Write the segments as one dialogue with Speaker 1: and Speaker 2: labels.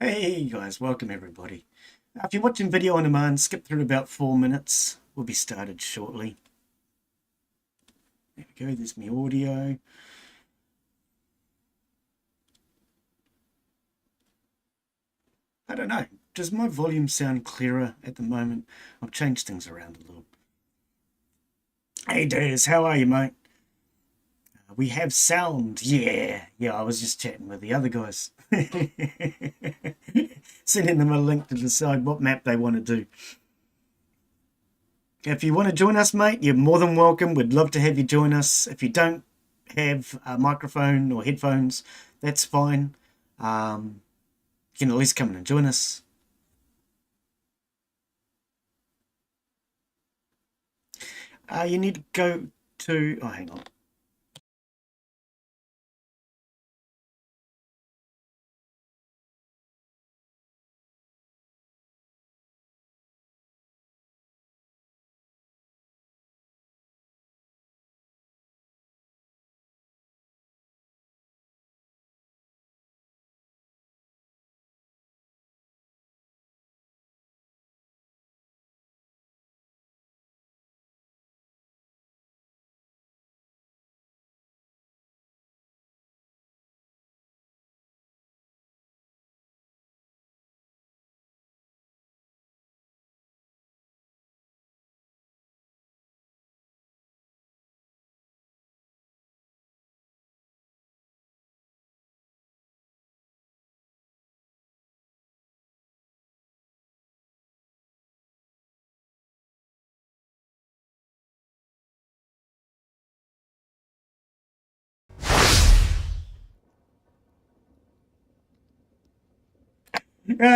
Speaker 1: Hey guys, welcome everybody. If you're watching video on demand, skip through about 4 minutes. We'll be started shortly. There we go, there's my audio. I don't know, does my volume sound clearer at the moment? I've changed things around a little. Hey Des, how are you, mate? We have sound, yeah, I was just chatting with the other guys. Sending them a link to decide what map they want to do. If you want to join us, mate, you're more than welcome. We'd love to have you join us. If you don't have a microphone or headphones, that's fine. You can at least come in and join us. You need to go to... Oh, hang on.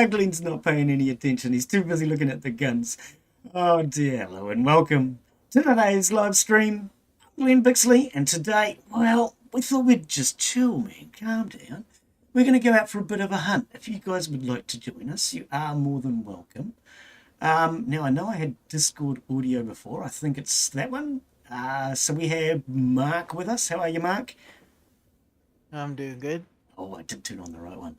Speaker 1: Glenn's not paying any attention. He's too busy looking at the guns. Oh dear. Hello and welcome to today's live stream. I'm Glenn Bixley, and today, well, we thought we'd just chill, man. Calm down. We're going to go out for a bit of a hunt. If you guys would like to join us, you are more than welcome. Now, I know I had Discord audio before. I think it's that one. So we have Mark with us. How are you, Mark?
Speaker 2: I'm doing good.
Speaker 1: Oh, I did turn on the right one.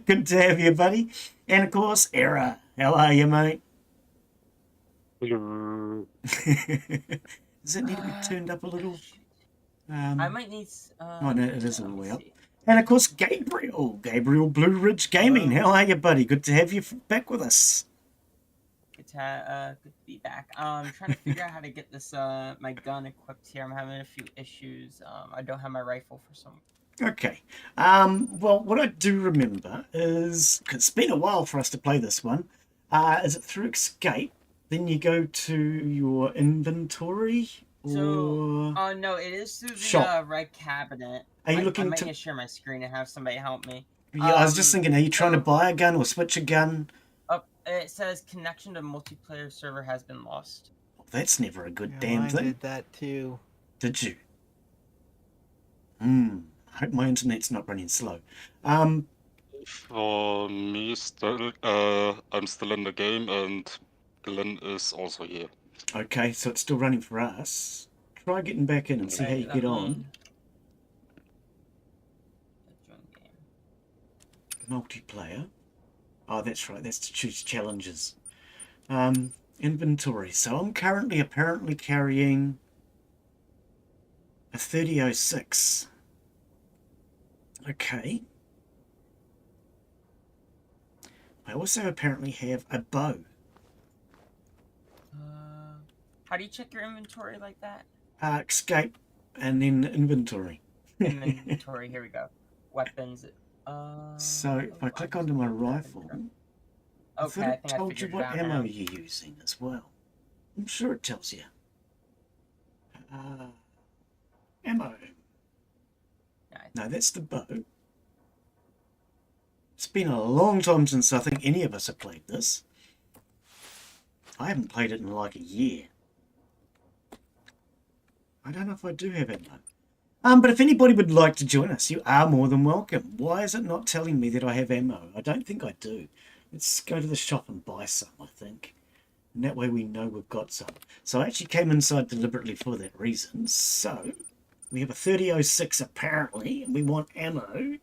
Speaker 1: Good to have you, buddy. And of course, Era. How are you, mate? Does it need to be turned up a little?
Speaker 3: I might need...
Speaker 1: oh, no, it is all the way up. And of course, Gabriel Blue Ridge Gaming.
Speaker 3: Hello.
Speaker 1: How are you, buddy? Good to have you back with us.
Speaker 3: Good to be back. I'm trying to figure out how to get this my gun equipped here. I'm having a few issues. I don't have my rifle for some.
Speaker 1: Okay. Well, what I do remember is, 'cause it's been a while for us to play this one, is it through Escape? Then you go to your inventory?
Speaker 3: So, no, it is through the
Speaker 1: Shop.
Speaker 3: right cabinet.
Speaker 1: Are you
Speaker 3: I
Speaker 1: looking
Speaker 3: might
Speaker 1: to...
Speaker 3: need to share my screen and have somebody help me.
Speaker 1: Yeah, I was just thinking, are you trying to buy a gun or switch a gun?
Speaker 3: It says connection to multiplayer server has been lost.
Speaker 1: Oh, that's never a good
Speaker 2: Yeah,
Speaker 1: damn
Speaker 2: mine
Speaker 1: thing.
Speaker 2: did that too.
Speaker 1: Did you? I hope my internet's not running slow.
Speaker 4: For me, still, I'm still in the game, and Glenn is also here.
Speaker 1: Okay, so it's still running for us. Try getting back in and see how you get on. Multiplayer. Oh, that's right. That's to choose challenges. Inventory. So I'm currently apparently carrying a 3006. Okay. I also apparently have a bow.
Speaker 3: How do you check your inventory like that?
Speaker 1: Escape and then inventory.
Speaker 3: Inventory. Here we go. Weapons.
Speaker 1: So if I click onto my rifle, I thought it told you what ammo you're using as well. I'm sure it tells you. Ammo. No, that's the bow. It's been a long time since I think any of us have played this. I haven't played it in like a year. I don't know if I do have ammo. But if anybody would like to join us, you are more than welcome. Why is it not telling me that I have ammo? I don't think I do. Let's go to the shop and buy some, I think. And that way we know we've got some. So I actually came inside deliberately for that reason. So we have a 3006 apparently, and we want ammo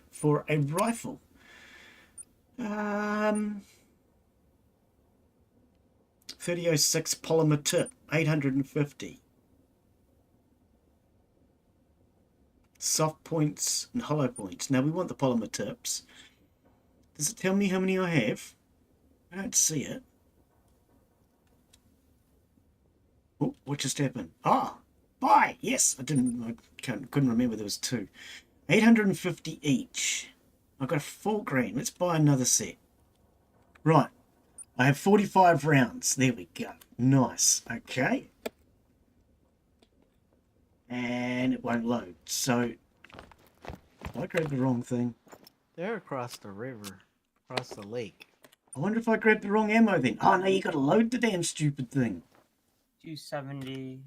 Speaker 1: for a rifle. 3006 polymer tip, 850. Soft points and hollow points. Now we want the polymer tips. Does it tell me how many I have? I don't see it. Oh, what just happened? Ah, buy. Yes, couldn't remember there was 2. 850 each. I've got a 4 grand. Let's buy another set. Right. I have 45 rounds. There we go. Nice. Okay. And it won't load. So, I grabbed the wrong thing.
Speaker 2: They're across the river, across the lake.
Speaker 1: I wonder if I grabbed the wrong ammo then. Oh, no, you got to load the damn stupid thing.
Speaker 3: 270.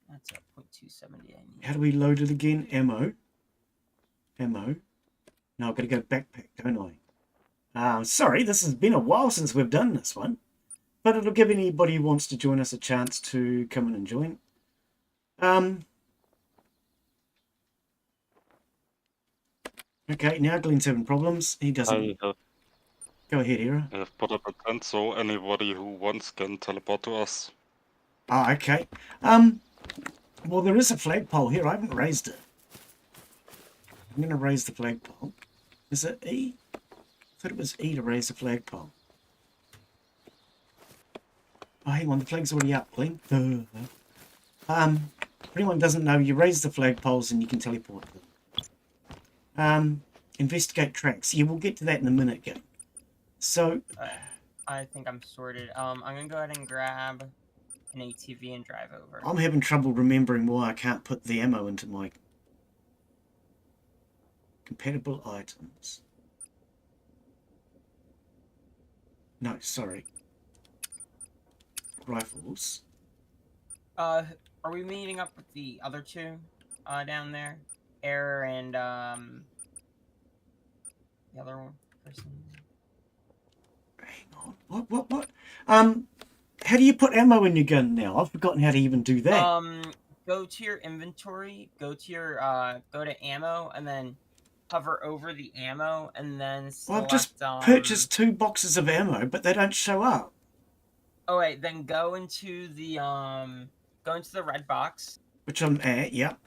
Speaker 3: That's a .270 I need.
Speaker 1: How do we load it again? Ammo. Ammo. No, I've got to go backpack, don't I? Sorry, this has been a while since we've done this one. But it'll give anybody who wants to join us a chance to come in and join. Okay, now Glenn's having problems. He doesn't... Go ahead, Era.
Speaker 4: I have put up a tent so anybody who wants can teleport to us.
Speaker 1: Ah, okay. Well, there is a flagpole here. I haven't raised it. I'm going to raise the flagpole. Is it E? I thought it was E to raise the flagpole. Oh, hang on. The flag's already up, Glenn. For anyone who doesn't know, you raise the flagpoles and you can teleport them. Investigate tracks. Yeah, we'll get to that in a minute, gang. So...
Speaker 3: I think I'm sorted. I'm going to go ahead and grab an ATV and drive over.
Speaker 1: I'm having trouble remembering why I can't put the ammo into my compatible items. No, sorry. Rifles.
Speaker 3: Are we meeting up with the other two down there? Error and the other one person.
Speaker 1: Hang on. What? How do you put ammo in your gun now? I've forgotten how to even do that.
Speaker 3: Go to your inventory, go to ammo, and then hover over the ammo, and then select,
Speaker 1: well, I've just purchased 2 boxes of ammo, but they don't show up.
Speaker 3: Oh wait, then go into the red box.
Speaker 1: Which I'm at, yep.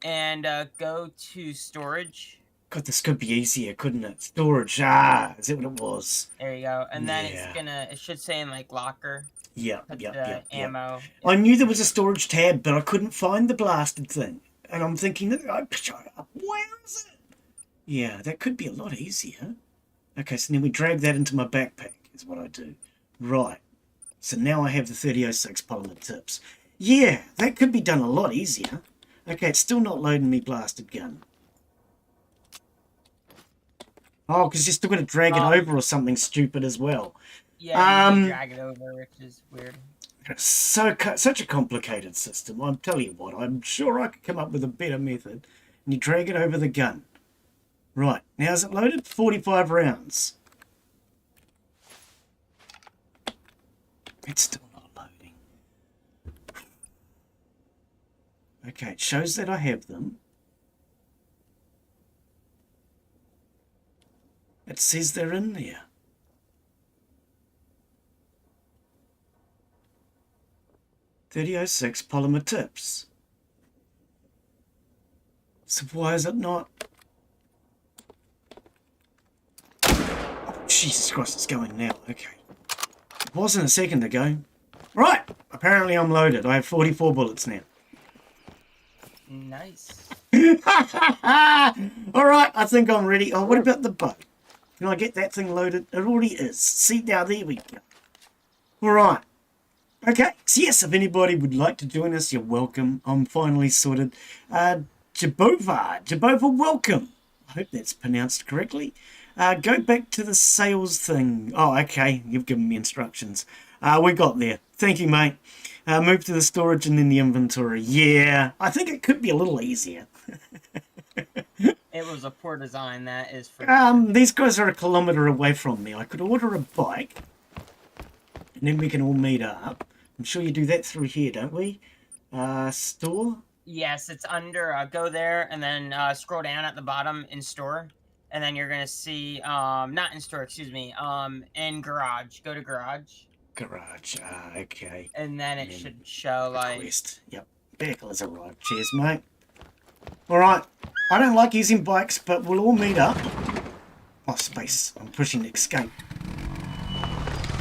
Speaker 3: And go to storage.
Speaker 1: God, this could be easier, couldn't it? Storage, is that what it was?
Speaker 3: There you go. And then it should say in like locker.
Speaker 1: Yep.
Speaker 3: Ammo.
Speaker 1: I knew there was a storage tab, but I couldn't find the blasted thing. And I'm thinking, where is it? Yeah, that could be a lot easier. Okay, so then we drag that into my backpack, is what I do. Right. So now I have the 3006 polymer tips. Yeah, that could be done a lot easier. Okay, it's still not loading me blasted gun. Oh, because you're still going to drag it over or something stupid as well.
Speaker 3: Yeah, you drag it over, which is weird.
Speaker 1: Such a complicated system. I'll tell you what, I'm sure I could come up with a better method. And you drag it over the gun. Right, now is it loaded? 45 rounds. It's still not loading. Okay, it shows that I have them. It says they're in there. .3006 polymer tips. So why is it not? Oh, Jesus Christ, it's going now. Okay. It wasn't a second ago. Right. Apparently I'm loaded. I have 44 bullets now.
Speaker 3: Nice.
Speaker 1: Alright, I think I'm ready. Oh, what about the bow? Can I get that thing loaded? It already is. See, now there we go. Alright. Okay, so yes, if anybody would like to join us, you're welcome. I'm finally sorted. Jabova, welcome. I hope that's pronounced correctly. Go back to the sales thing. Oh, okay, you've given me instructions. We got there. Thank you, mate. Move to the storage and then the inventory. Yeah, I think it could be a little easier.
Speaker 3: It was a poor design, that is for
Speaker 1: These guys are 1 kilometre away from me. I could order a bike, and then we can all meet up. I'm sure you do that through here, don't we? Store?
Speaker 3: Yes, it's under, go there, and then scroll down at the bottom in store, and then you're gonna see not in store, excuse me, in garage. Go to garage,
Speaker 1: Garage. Okay.
Speaker 3: and then it should show like.
Speaker 1: Request. Yep. Vehicle has arrived. Cheers, mate. Alright. I don't like using bikes, but we'll all meet up. Oh, space. I'm pushing escape.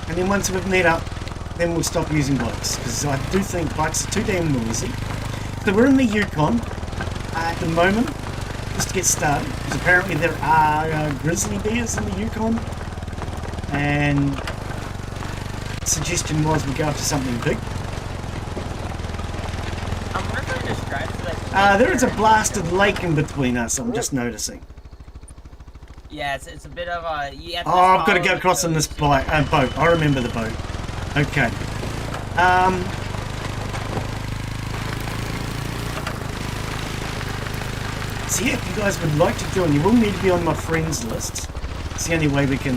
Speaker 1: And then once we've met up, then we'll stop using bikes. Because I do think bikes are too damn noisy. So we're in the Yukon at the moment, just to get started. Because apparently there are grizzly bears in the Yukon. And suggestion was we go after something big.
Speaker 3: I'm wondering if I describe it like.
Speaker 1: There is a blasted lake in between us, I'm just noticing.
Speaker 3: Yeah, it's a bit of a. You have to
Speaker 1: I've got to
Speaker 3: follow
Speaker 1: go
Speaker 3: the
Speaker 1: across on this
Speaker 3: coast.
Speaker 1: boat. I remember the boat. Okay. So yeah, if you guys would like to join, you will need to be on my friends list. It's the only way we can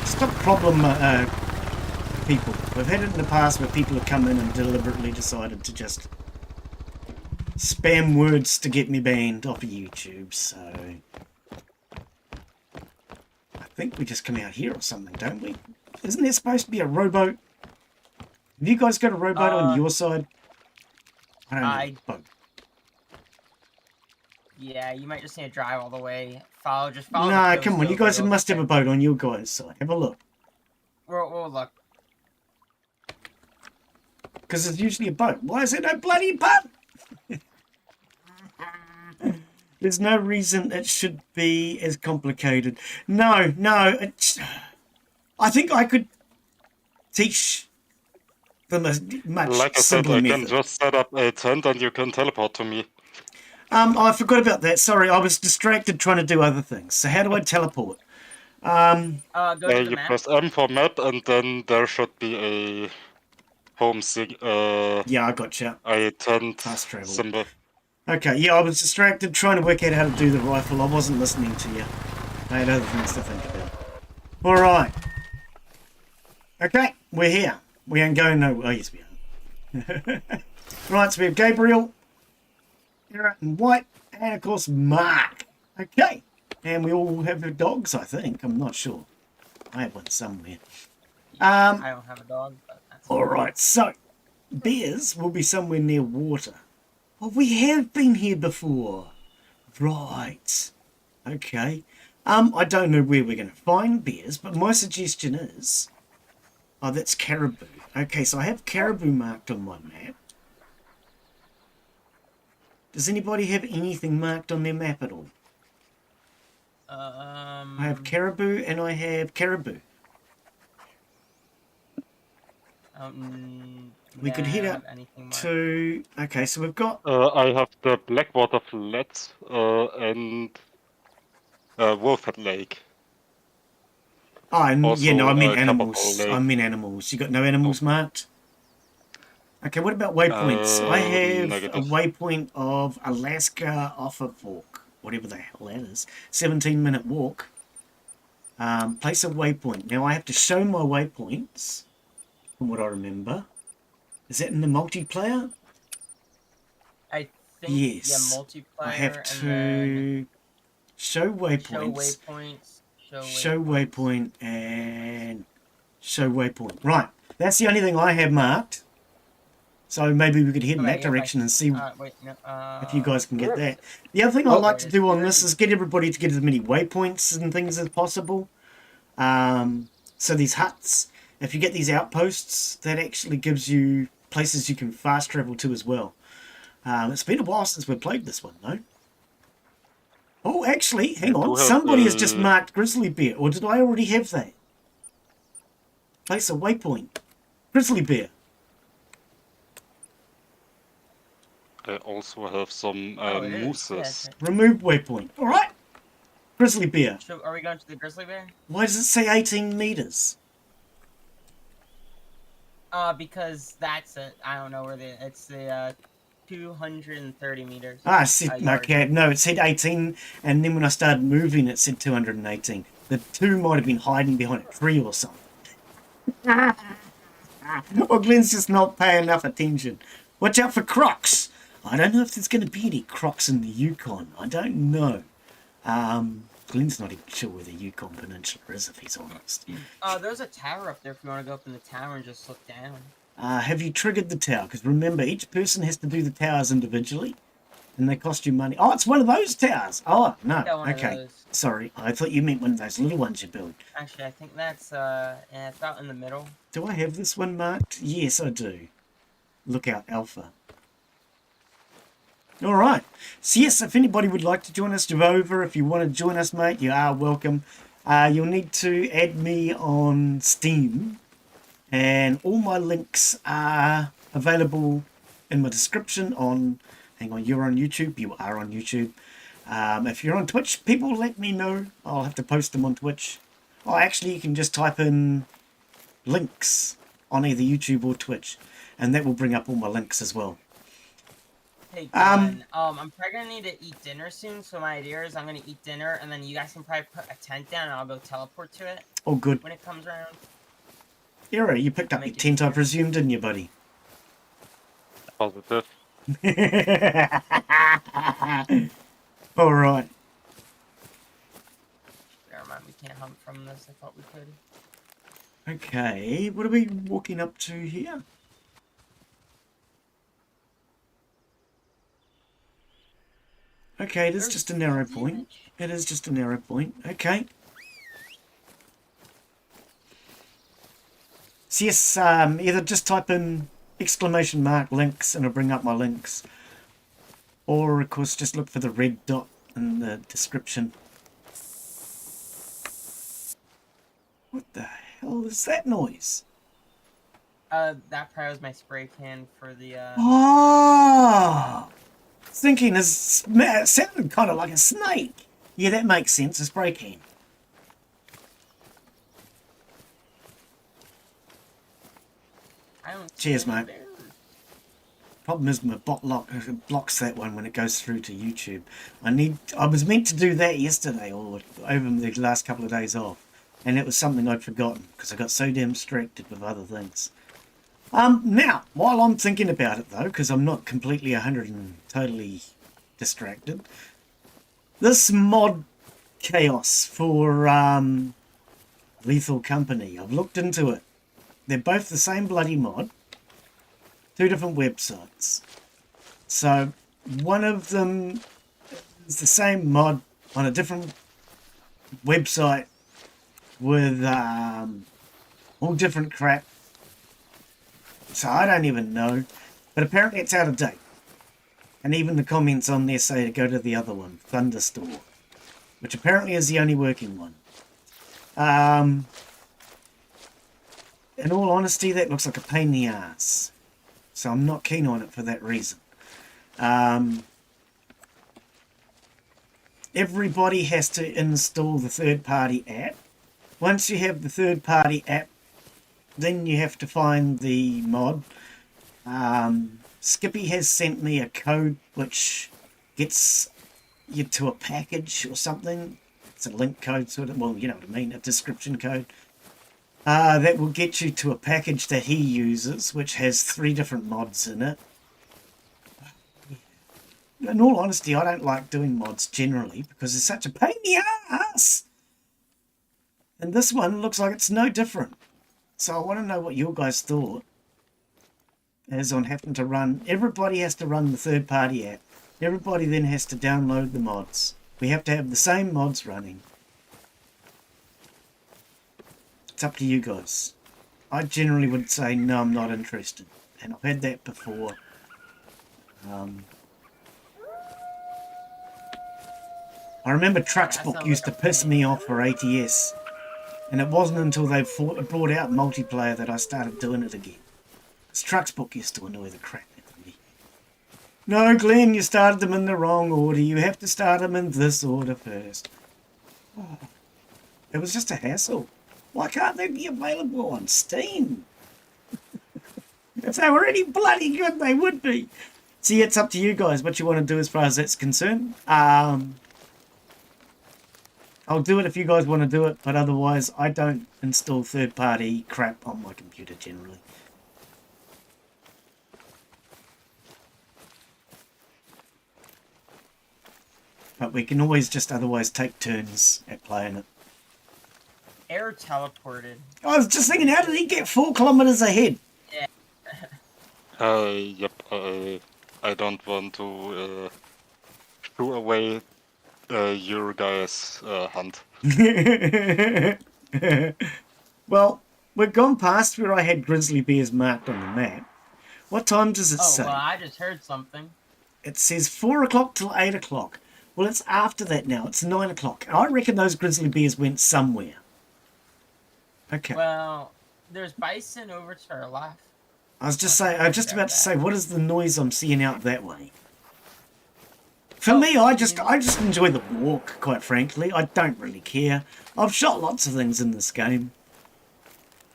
Speaker 1: stop problem people. We've had it in the past where people have come in and deliberately decided to just spam words to get me banned off of YouTube, so I think we just come out here or something, don't we? Isn't there supposed to be a rowboat? Have you guys got a rowboat on your side? I don't know. Boat.
Speaker 3: Yeah, you might just need to drive all the way. Follow the
Speaker 1: No,
Speaker 3: coast
Speaker 1: come on, you
Speaker 3: over,
Speaker 1: guys
Speaker 3: you'll
Speaker 1: must
Speaker 3: get
Speaker 1: have a
Speaker 3: there.
Speaker 1: boat on your guys' side. Have a look.
Speaker 3: We'll look.
Speaker 1: Because there's usually a boat. Why is there no bloody boat? There's no reason it should be as complicated. No, I think I could teach them a much
Speaker 4: Like I said,
Speaker 1: simpler
Speaker 4: I can
Speaker 1: method.
Speaker 4: just set up a tent and you can teleport to me.
Speaker 1: I forgot about that. Sorry, I was distracted trying to do other things. So how do I teleport?
Speaker 3: Go to the
Speaker 4: You
Speaker 3: map.
Speaker 4: press M for map, and then there should be a home
Speaker 1: Yeah, I gotcha.
Speaker 4: a tent
Speaker 1: Fast travel.
Speaker 4: symbol.
Speaker 1: Okay, yeah, I was distracted trying to work out how to do the rifle. I wasn't listening to you. I had other things to think about. Alright. Okay, we're here. We ain't going nowhere. Oh, yes, we are. Right, so we have Gabriel, Era and White, and of course, Mark. Okay. And we all have dogs, I think. I'm not sure. I have one somewhere.
Speaker 3: I don't have a dog, but that's
Speaker 1: Alright, so bears will be somewhere near water. Oh, we have been here before. Right. Okay. I don't know where we're going to find bears, but my suggestion is... Oh, that's caribou. Okay, so I have caribou marked on my map. Does anybody have anything marked on their map at all? I have caribou and I have caribou. We could head up to... Okay, so we've got...
Speaker 4: I have the Blackwater Flats and Wolfhead Lake.
Speaker 1: Oh, yeah, no, I meant
Speaker 4: Also,
Speaker 1: animals.
Speaker 4: Capital
Speaker 1: I
Speaker 4: Lake.
Speaker 1: meant animals. You got no animals marked? Okay, what about waypoints? I have
Speaker 4: negative.
Speaker 1: a waypoint of Alaska Offer Fork, whatever the hell that is. 17-minute walk. Place a waypoint. Now I have to show my waypoints, from what I remember. Is that in the multiplayer?
Speaker 3: I think
Speaker 1: Yes.
Speaker 3: yeah, multiplayer.
Speaker 1: I have
Speaker 3: and
Speaker 1: to
Speaker 3: then
Speaker 1: show waypoints.
Speaker 3: Show waypoints.
Speaker 1: And show waypoint. Right, that's the only thing I have marked. So maybe we could head in that direction and see if you guys can get that. The other thing I like to do on this is get everybody to get as many waypoints and things as possible. So these huts, if you get these outposts, that actually gives you places you can fast travel to as well. It's been a while since we've played this one, though. Oh, actually, hang on. Somebody has just marked grizzly bear. Or did I already have that? Place a waypoint. Grizzly bear.
Speaker 4: I also have some
Speaker 3: it is.
Speaker 4: mooses.
Speaker 3: Yeah,
Speaker 1: Remove waypoint. All right. Grizzly bear.
Speaker 3: so are we going to the grizzly bear?
Speaker 1: Why does it say 18 meters?
Speaker 3: Because that's it. I don't know where it's the 230 meters.
Speaker 1: Ah, it said,
Speaker 3: yard.
Speaker 1: okay, no, it said 18, and then when I started moving, it said 218. The 2 might have been hiding behind a tree or something. Well, Glenn's just not paying enough attention. Watch out for crocs. I don't know if there's going to be any crocs in the Yukon. I don't know. Glenn's not even sure where the Yukon Peninsula is, if he's honest.
Speaker 3: There's a tower up there if you want to go up in the tower and just look down.
Speaker 1: Have you triggered the tower? Because remember, each person has to do the towers individually, and they cost you money. Oh, it's one of those towers. Oh, no.
Speaker 3: Yeah, one of
Speaker 1: Okay.
Speaker 3: those.
Speaker 1: Sorry, I thought you meant one of those little ones you build.
Speaker 3: Actually, I think that's yeah, it's about in the middle.
Speaker 1: Do I have this one marked? Yes, I do. Lookout Alpha. All right. So yes, if anybody would like to join us, Jehovah, if you want to join us, mate, you are welcome. You'll need to add me on Steam, and all my links are available in my description on, hang on, you're on YouTube, you are on YouTube. If you're on Twitch, people let me know. I'll have to post them on Twitch. Oh, actually, you can just type in links on either YouTube or Twitch, and that will bring up all my links as well.
Speaker 3: Hey, Glenn, I'm probably gonna need to eat dinner soon, so my idea is I'm gonna eat dinner, and then you guys can probably put a tent down, and I'll go teleport to it.
Speaker 1: Oh, good.
Speaker 3: When it comes around.
Speaker 1: Era, you picked up your tent, I presume, didn't you, buddy?
Speaker 4: Positive.
Speaker 1: All right.
Speaker 3: Never mind, we can't hunt from this. I thought we could.
Speaker 1: Okay, what are we walking up to here? Okay, it is
Speaker 3: There's
Speaker 1: just a narrow
Speaker 3: the
Speaker 1: point.
Speaker 3: image.
Speaker 1: It is just a narrow point. Okay. So yes, either just type in exclamation mark links and it'll bring up my links. Or, of course, just look for the red dot in the description. What the hell is that noise?
Speaker 3: That probably was my spray can for the,
Speaker 1: Oh! Thinking it sounded kind of like a snake. Yeah, that makes sense. A spray can.
Speaker 3: I don't
Speaker 1: Cheers,
Speaker 3: see any
Speaker 1: mate.
Speaker 3: bears.
Speaker 1: Problem is my bot blocks that one when it goes through to YouTube. I was meant to do that yesterday or over the last couple of days off, and it was something I'd forgotten because I got so damn distracted with other things. Now, while I'm thinking about it though, because I'm not completely 100 and totally distracted, this mod chaos for Lethal Company, I've looked into it. They're both the same bloody mod, two different websites. So one of them is the same mod on a different website with all different crap. So I don't even know. But apparently it's out of date. And even the comments on there say to go to the other one, Thunderstore, which apparently is the only working one. In all honesty, that looks like a pain in the ass. So I'm not keen on it for that reason. Everybody has to install the third-party app. Once you have the third-party app, then you have to find the mod. Skippy has sent me a code which gets you to a package or something. It's a link code, sort of, well, you know what I mean, a description code. That will get you to a package that he uses, which has 3 different mods in it. In all honesty, I don't like doing mods generally because it's such a pain in the ass. And this one looks like it's no different. So I want to know what you guys thought as on having to run. Everybody has to run the third-party app. Everybody then has to download the mods. We have to have the same mods running. It's up to you guys. I generally would say, no, I'm not interested. And I've had that before. I remember Trucksbook used to piss me off for ATS. And it wasn't until they brought out multiplayer that I started doing it again. Because Trucksbook used to annoy the crap out of me. No, Glenn, you started them in the wrong order. You have to start them in this order first. Oh, it was just a hassle. Why can't they be available on Steam? If they were any bloody good, they would be. See, it's up to you guys what you want to do as far as that's concerned. I'll do it if you guys want to do it, but otherwise I don't install third-party crap on my computer generally. But we can always just otherwise take turns at playing it.
Speaker 3: Air teleported.
Speaker 1: I was just thinking, how did he get 4 kilometers ahead?
Speaker 4: Yep. I don't want to shoo away your guys' hunt.
Speaker 1: Well, we've gone past where I had grizzly bears marked on the map. What time does it
Speaker 3: Oh,
Speaker 1: say?
Speaker 3: well, I just heard something.
Speaker 1: It says 4 o'clock till 8 o'clock. Well, it's after that now. It's 9 o'clock. I reckon those grizzly bears went somewhere. Okay.
Speaker 3: Well, there's bison over to our left.
Speaker 1: I was just about to say, what is the noise I'm seeing out that way? For me, I just enjoy the walk, quite frankly. I don't really care. I've shot lots of things in this game.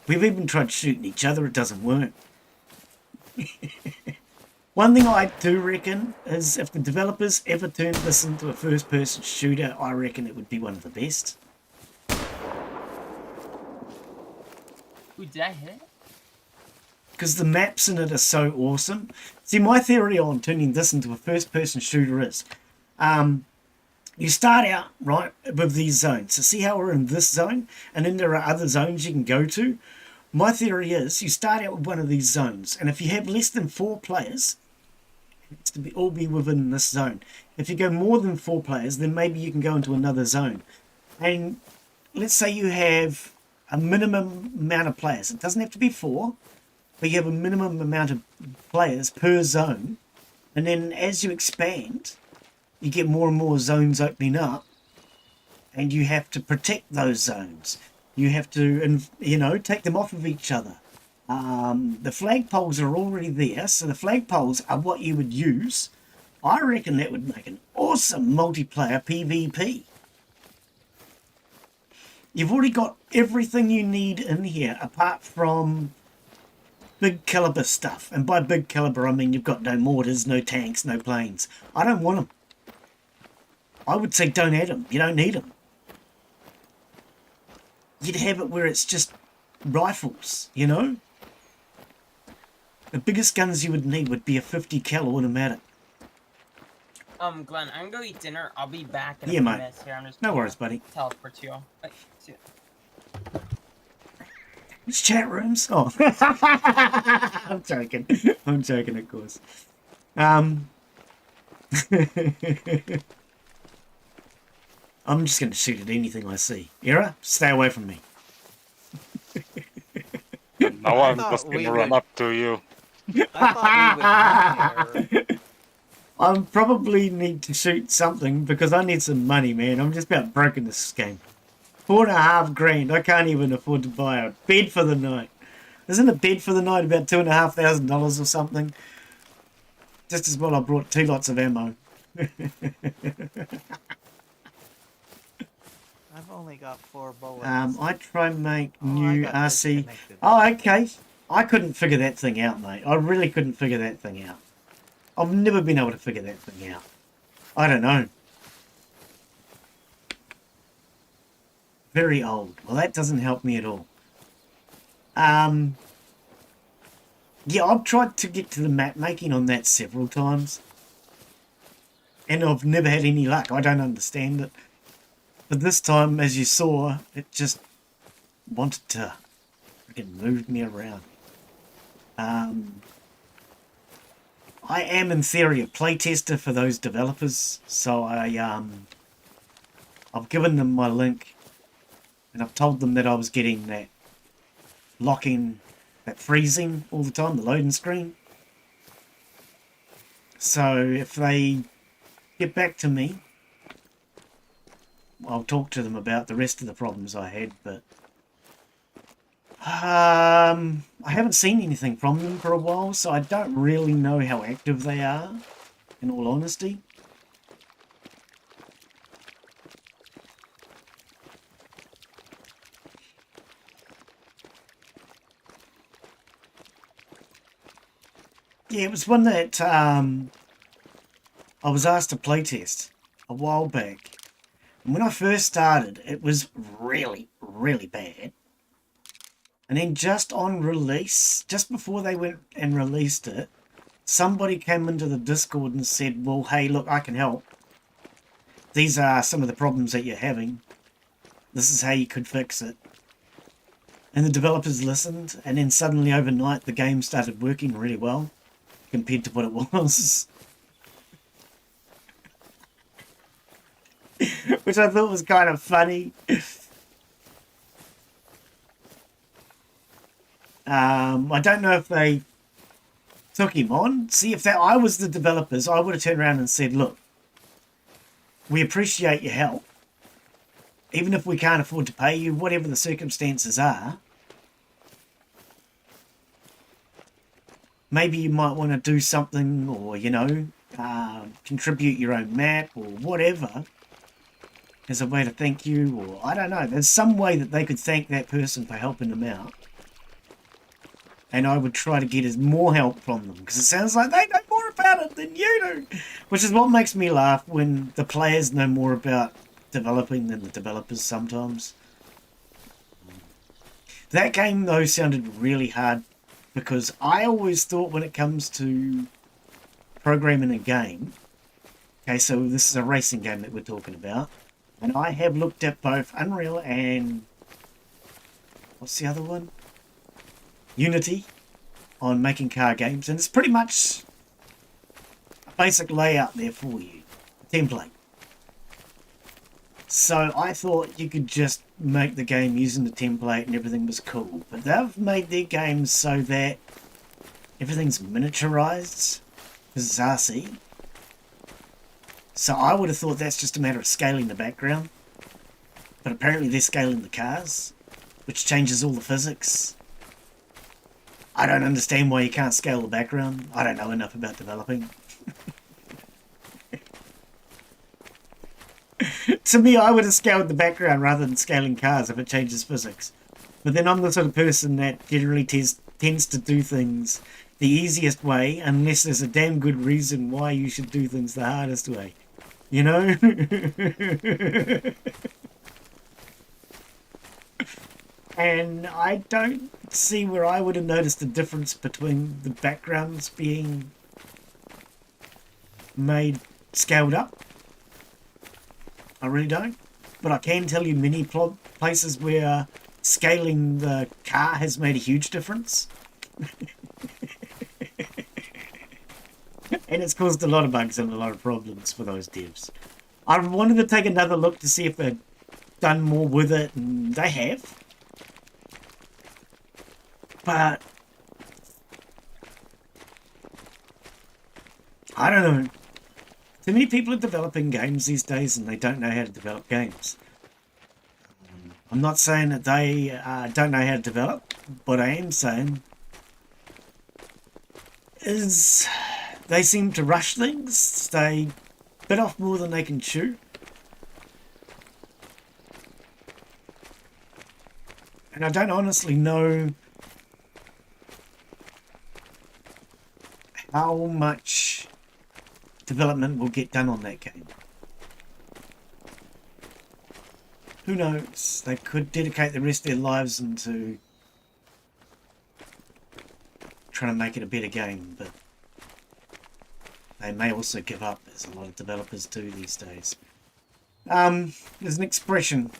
Speaker 1: We've even tried shooting each other. It doesn't work. One thing I do reckon is if the developers ever turned this into a first-person shooter, I reckon it would be one of the best.
Speaker 3: Ooh, did I hit it?
Speaker 1: Because the maps in it are so awesome. See, my theory on turning this into a first-person shooter is, you start out, right, with these zones. So see how we're in this zone? And then there are other zones you can go to? My theory is, you start out with one of these zones. And if you have less than 4 players, it's to all be within this zone. If you go more than 4 players, then maybe you can go into another zone. And let's say you have a minimum amount of players. It doesn't have to be 4. But you have a minimum amount of players per zone, and then as you expand, you get more and more zones opening up, and you have to protect those zones. You have to, take them off of each other. The flagpoles are already there, so the flagpoles are what you would use. I reckon that would make an awesome multiplayer PvP. You've already got everything you need in here, apart from big caliber stuff. And by big caliber, I mean you've got no mortars, no tanks, no planes. I don't want them. I would say don't add them. You don't need them. You'd have it where it's just rifles, you know? The biggest guns you would need would be a 50 cal automatic.
Speaker 3: Glenn, I'm gonna go eat dinner. I'll be back in a
Speaker 1: Yeah,
Speaker 3: few
Speaker 1: mate.
Speaker 3: minutes here. I'm just
Speaker 1: No
Speaker 3: gonna
Speaker 1: worries, buddy.
Speaker 3: teleport to you. Wait, see you.
Speaker 1: Which chat rooms? Oh, I'm joking. I'm joking, of course. I'm just going to shoot at anything I see. Era, stay away from me.
Speaker 4: Now I'm
Speaker 2: thought
Speaker 4: just
Speaker 2: we
Speaker 4: gonna run
Speaker 2: would-
Speaker 4: up to you.
Speaker 2: I thought we would have
Speaker 1: I probably need to shoot something because I need some money, man. I'm just about broken this game. 4.5 grand. I can't even afford to buy a bed for the night. Isn't a bed for the night about $2,500 or something? Just as well I brought 2 lots of ammo.
Speaker 2: I've only got 4 bullets.
Speaker 1: I try and make
Speaker 2: Oh, I
Speaker 1: new
Speaker 2: got
Speaker 1: RC.
Speaker 2: disconnected.
Speaker 1: Oh, okay. I couldn't figure that thing out, mate. I really couldn't figure that thing out. I've never been able to figure that thing out. I don't know. Very old. Well, that doesn't help me at all. Yeah, I've tried to get to the map making on that several times. And I've never had any luck. I don't understand it. But this time, as you saw, it just wanted to freaking move me around. I am, in theory, a playtester for those developers. So I've given them my link. And I've told them that I was getting that locking, that freezing all the time, the loading screen. So if they get back to me, I'll talk to them about the rest of the problems I had, but I haven't seen anything from them for a while, so I don't really know how active they are, in all honesty. Yeah, it was one that I was asked to playtest a while back. And when I first started, it was really, really bad. And then just on release, just before they went and released it, somebody came into the Discord and said, well, hey, look, I can help. these are some of the problems that you're having. This is how you could fix it. And the developers listened, and then suddenly overnight the game started working really well compared to what it was. Which I thought was kind of funny. I don't know if they took him on. See, if that I was the developers, I would have turned around and said, look, we appreciate your help. Even if we can't afford to pay you, whatever the circumstances are, maybe you might want to do something, or, you know, contribute your own map or whatever as a way to thank you, or I don't know. There's some way that they could thank that person for helping them out. And I would try to get as more help from them, because it sounds like they know more about it than you do. Which is what makes me laugh, when the players know more about developing than the developers sometimes. That game, though, sounded really hard, because I always thought when it comes to programming a game... Okay, so this is a racing game that we're talking about. And I have looked at both Unreal and... what's the other one? Unity on making car games, and it's pretty much a basic layout there for you, a template. So I thought you could just make the game using the template and everything was cool, but they've made their games so that everything's miniaturized because it's RC. So I would have thought that's just a matter of scaling the background, but apparently they're scaling the cars, which changes all the physics. I don't understand why you can't scale the background. I don't know enough about developing. To me, I would have scaled the background rather than scaling cars if it changes physics. But then I'm the sort of person that generally tends to do things the easiest way, unless there's a damn good reason why you should do things the hardest way. You know? And I don't see where I would have noticed the difference between the backgrounds being made scaled up. I really don't. But I can tell you many places where scaling the car has made a huge difference. And it's caused a lot of bugs and a lot of problems for those devs. I wanted to take another look to see if they'd done more with it, and they have. But I don't know. Too many people are developing games these days and they don't know how to develop games. I'm not saying that they don't know how to develop. What I am saying is they seem to rush things. They bit off more than they can chew. And I don't honestly know how much development will get done on that game. Who knows? They could dedicate the rest of their lives into trying to make it a better game, but they may also give up, as a lot of developers do these days. There's an expression,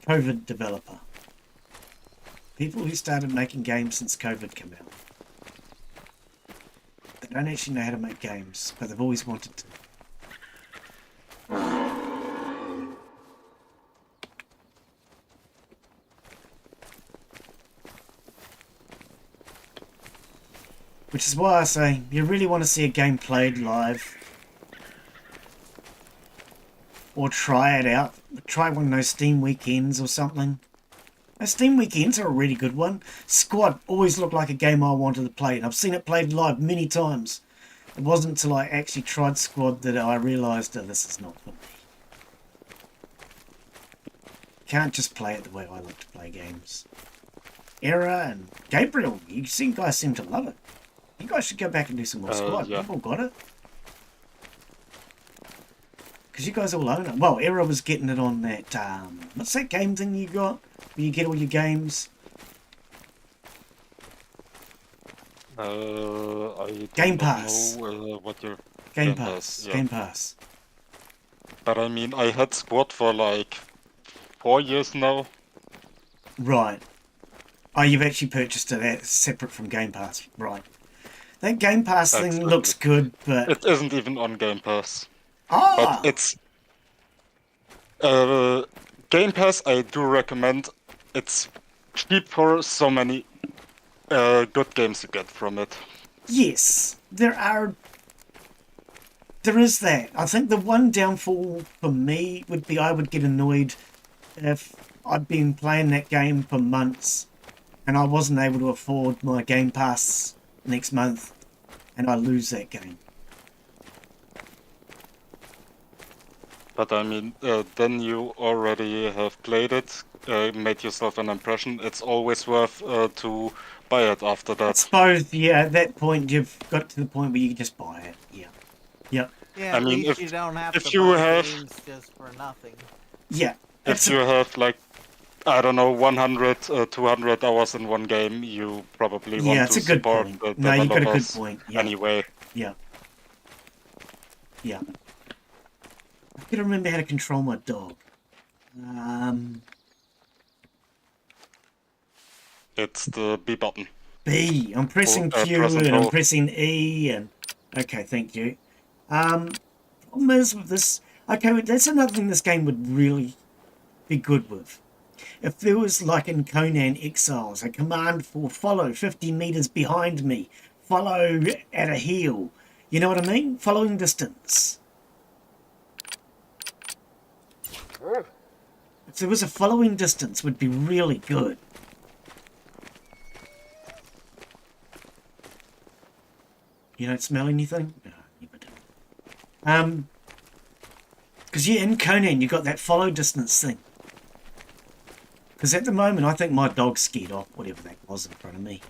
Speaker 1: COVID developer. People who started making games since COVID came out. They don't actually know how to make games, but they've always wanted to. Which is why I say, you really want to see a game played live, or try it out. Try one of those Steam weekends or something. Those Steam weekends are a really good one. Squad always looked like a game I wanted to play, and I've seen it played live many times. It wasn't until I actually tried Squad that I realised that this is not for me. Can't just play it the way I like to play games. Era and Gabriel, you guys seem to love it. You guys should go back and do some more Squad.
Speaker 4: Yeah.
Speaker 1: You've all got it. Because you guys all own it. Well, Era was getting it on that, what's that game thing you got? Where you get all your games?
Speaker 4: I
Speaker 1: Game
Speaker 4: don't
Speaker 1: Pass.
Speaker 4: know what your
Speaker 1: Game Pass.
Speaker 4: yeah.
Speaker 1: Game Pass.
Speaker 4: But I mean, I had squad for like 4 years now.
Speaker 1: Right. Oh, you've actually purchased it. That's separate from Game Pass. Right. That Game Pass thing
Speaker 4: Exactly.
Speaker 1: looks good, but...
Speaker 4: It isn't even on Game Pass. But
Speaker 1: Ah!
Speaker 4: it's... Game Pass, I do recommend. It's cheap for so many good games you get from it.
Speaker 1: Yes, there is that. I think the one downfall for me would be I would get annoyed if I'd been playing that game for months and I wasn't able to afford my Game Pass next month and I lose that game.
Speaker 4: But I mean, then you already have played it, made yourself an impression. It's always worth to buy it after
Speaker 1: I
Speaker 4: that.
Speaker 1: suppose, yeah, at that point you've got to the point where you can just buy it. Yeah. Yep.
Speaker 2: Yeah,
Speaker 4: I
Speaker 2: at
Speaker 4: mean,
Speaker 2: least
Speaker 4: if-
Speaker 2: you don't have
Speaker 4: if
Speaker 2: to
Speaker 4: you
Speaker 2: buy
Speaker 4: have-
Speaker 2: games just for nothing.
Speaker 1: Yeah.
Speaker 4: If you have like, I don't know, 100, 200 hours in one game, you probably
Speaker 1: Yeah,
Speaker 4: want
Speaker 1: it's
Speaker 4: to
Speaker 1: a good
Speaker 4: support
Speaker 1: point.
Speaker 4: the
Speaker 1: No, you've got a good
Speaker 4: developers
Speaker 1: point. Yeah.
Speaker 4: anyway.
Speaker 1: Yeah. Yeah. I've got to remember how to control my dog.
Speaker 4: It's the B button.
Speaker 1: B. I'm pressing Q
Speaker 4: press and
Speaker 1: and I'm
Speaker 4: hold.
Speaker 1: pressing E and... Okay, thank you. Problem is with this... Okay, well, that's another thing this game would really be good with. If there was, like in Conan Exiles, a command for follow 50 meters behind me, follow at a heel. You know what I mean? Following distance. If there was a following distance, would be really good. You don't smell anything? No, you don't. Because yeah, in Conan, you got that follow distance thing. Because at the moment, I think my dog's scared off whatever that was in front of me.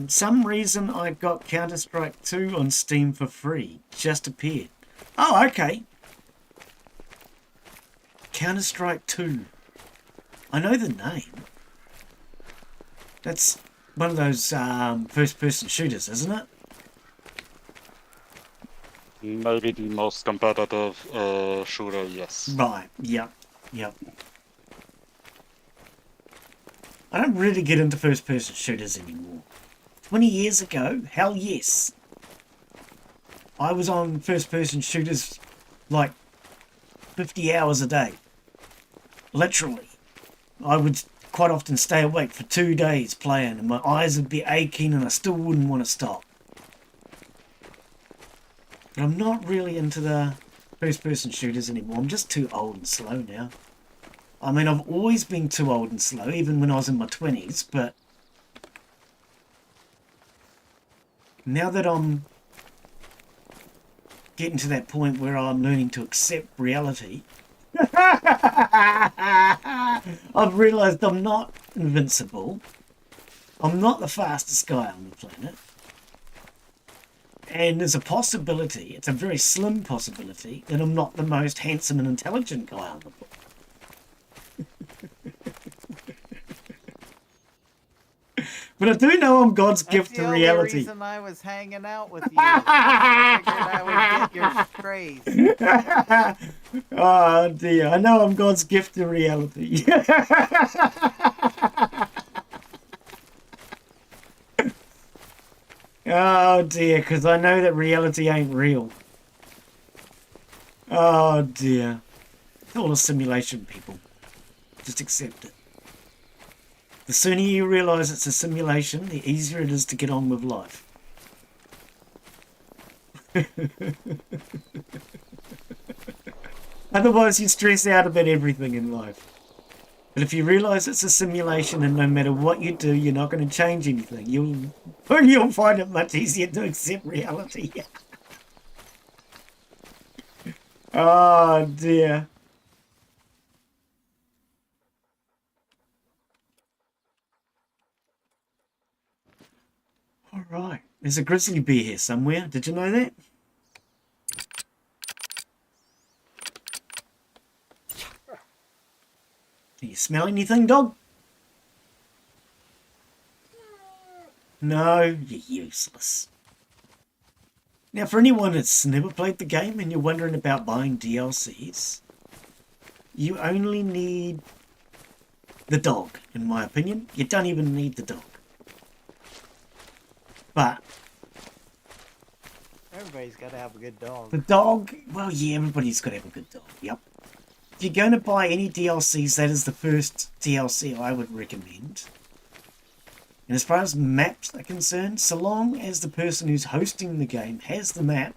Speaker 1: Some reason I got Counter-Strike 2 on Steam for free. Just appeared. Oh, okay. Counter-Strike 2. I know the name. That's one of those first-person shooters, isn't it?
Speaker 4: Maybe the most competitive shooter, yes.
Speaker 1: Right, yep, yep. I don't really get into first-person shooters anymore. 20 years ago, hell yes. I was on first-person shooters like 50 hours a day. Literally. I would quite often stay awake for 2 days playing and my eyes would be aching and I still wouldn't want to stop. But I'm not really into the first-person shooters anymore. I'm just too old and slow now. I mean, I've always been too old and slow, even when I was in my 20s, but now that I'm getting to that point where I'm learning to accept reality, I've realised I'm not invincible. I'm not the fastest guy on the planet. And there's a possibility, it's a very slim possibility, that I'm not the most handsome and intelligent guy on the planet. But I do know I'm God's gift to reality.
Speaker 2: That's the only reason I was hanging out with you. I figured I would get your strays.
Speaker 1: Oh dear, I know I'm God's gift to reality. Oh dear, because I know that reality ain't real. Oh dear. It's all a simulation, people. Just accept it. The sooner you realise it's a simulation, the easier it is to get on with life. Otherwise you stress out about everything in life. But if you realise it's a simulation and no matter what you do, you're not going to change anything, you'll find it much easier to accept reality. Oh dear. Alright, there's a grizzly bear here somewhere. Did you know that? Do you smell anything, dog? No, you're useless. Now, for anyone that's never played the game and you're wondering about buying DLCs, you only need the dog, in my opinion. You don't even need the dog. But
Speaker 2: Everybody's got to have a good dog.
Speaker 1: the dog, well, yeah, everybody's got to have a good dog. Yep. If you're going to buy any DLCs, that is the first DLC I would recommend. And as far as maps are concerned, so long as the person who's hosting the game has the map,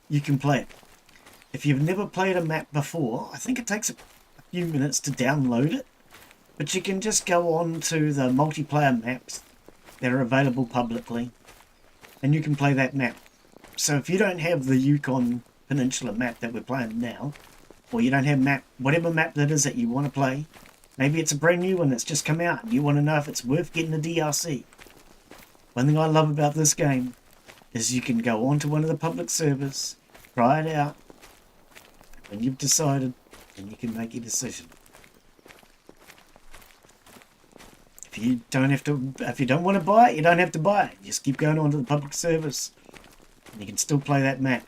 Speaker 1: you can play it. If you've never played a map before, I think it takes a few minutes to download it. But you can just go on to the multiplayer maps that are available publicly, and you can play that map. So if you don't have the Yukon Peninsula map that we're playing now, or you don't have whatever map that is that you want to play, maybe it's a brand new one that's just come out and you want to know if it's worth getting a DLC. One thing I love about this game is you can go onto one of the public servers, try it out, when you've decided, then you can make your decision. If you don't want to buy it, you don't have to buy it. Just keep going onto the public servers, and you can still play that map.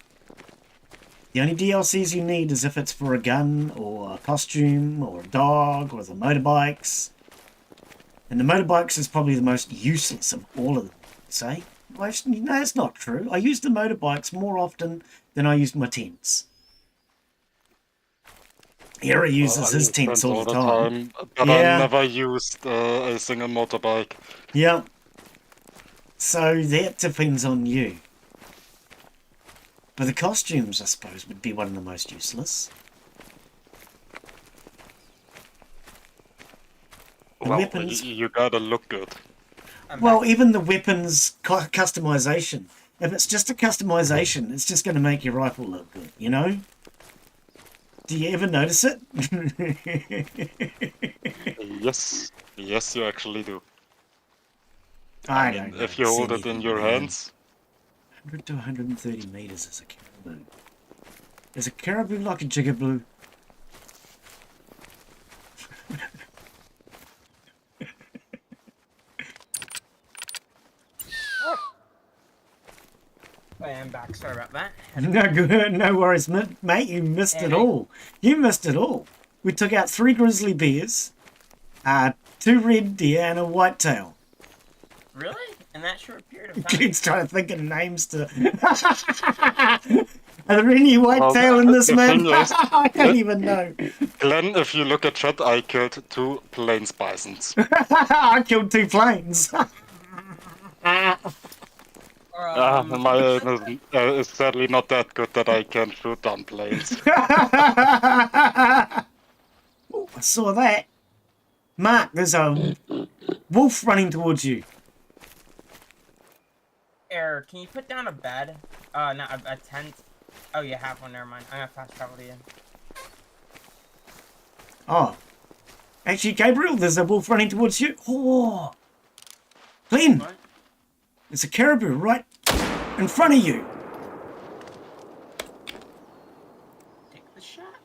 Speaker 1: The only DLCs you need is if it's for a gun, or a costume, or a dog, or the motorbikes. And the motorbikes is probably the most useless of all of them, I'd say. Well, actually, no, that's not true. I use the motorbikes more often than I use my tents. Hera uses his tents all the time.
Speaker 4: But
Speaker 1: Yeah.
Speaker 4: I never used a single motorbike.
Speaker 1: Yeah. So that depends on you. But the costumes, I suppose, would be one of the most useless. The
Speaker 4: Well,
Speaker 1: weapons.
Speaker 4: you gotta look good.
Speaker 1: Well, even the weapons customization. If it's just a customization, it's just going to make your rifle look good, you know? Do you ever notice it?
Speaker 4: Yes, yes, you actually do.
Speaker 1: I
Speaker 4: mean,
Speaker 1: don't know.
Speaker 4: if you hold it in your hands.
Speaker 1: 100 to 130 meters is a caribou. Is a caribou like a jigaboo?
Speaker 3: I am back. Sorry about that.
Speaker 1: No good, no worries, mate. You missed it all. You missed it all. We took out 3 grizzly bears, 2 red deer, and a whitetail.
Speaker 3: Really? In that short period of time?
Speaker 1: Glenn's trying to think of names to. Are there any whitetail in this,
Speaker 4: the
Speaker 1: man?
Speaker 4: thing is-
Speaker 1: I don't even know.
Speaker 4: Glenn, if you look at chat, I killed 2 plains bisons.
Speaker 1: I killed 2 planes.
Speaker 3: Or,
Speaker 4: My aim is sadly not that good that I can shoot down planes.
Speaker 1: Oh, I saw that. Mark, there's a wolf running towards you.
Speaker 3: Error, can you put down a bed? No, a tent. Oh, you have one. Never mind. I'm gonna fast travel to you.
Speaker 1: Oh. Actually, Gabriel, there's a wolf running towards you. Oh. Glenn,
Speaker 3: What?
Speaker 1: there's a caribou right in front of you.
Speaker 3: Take the shot.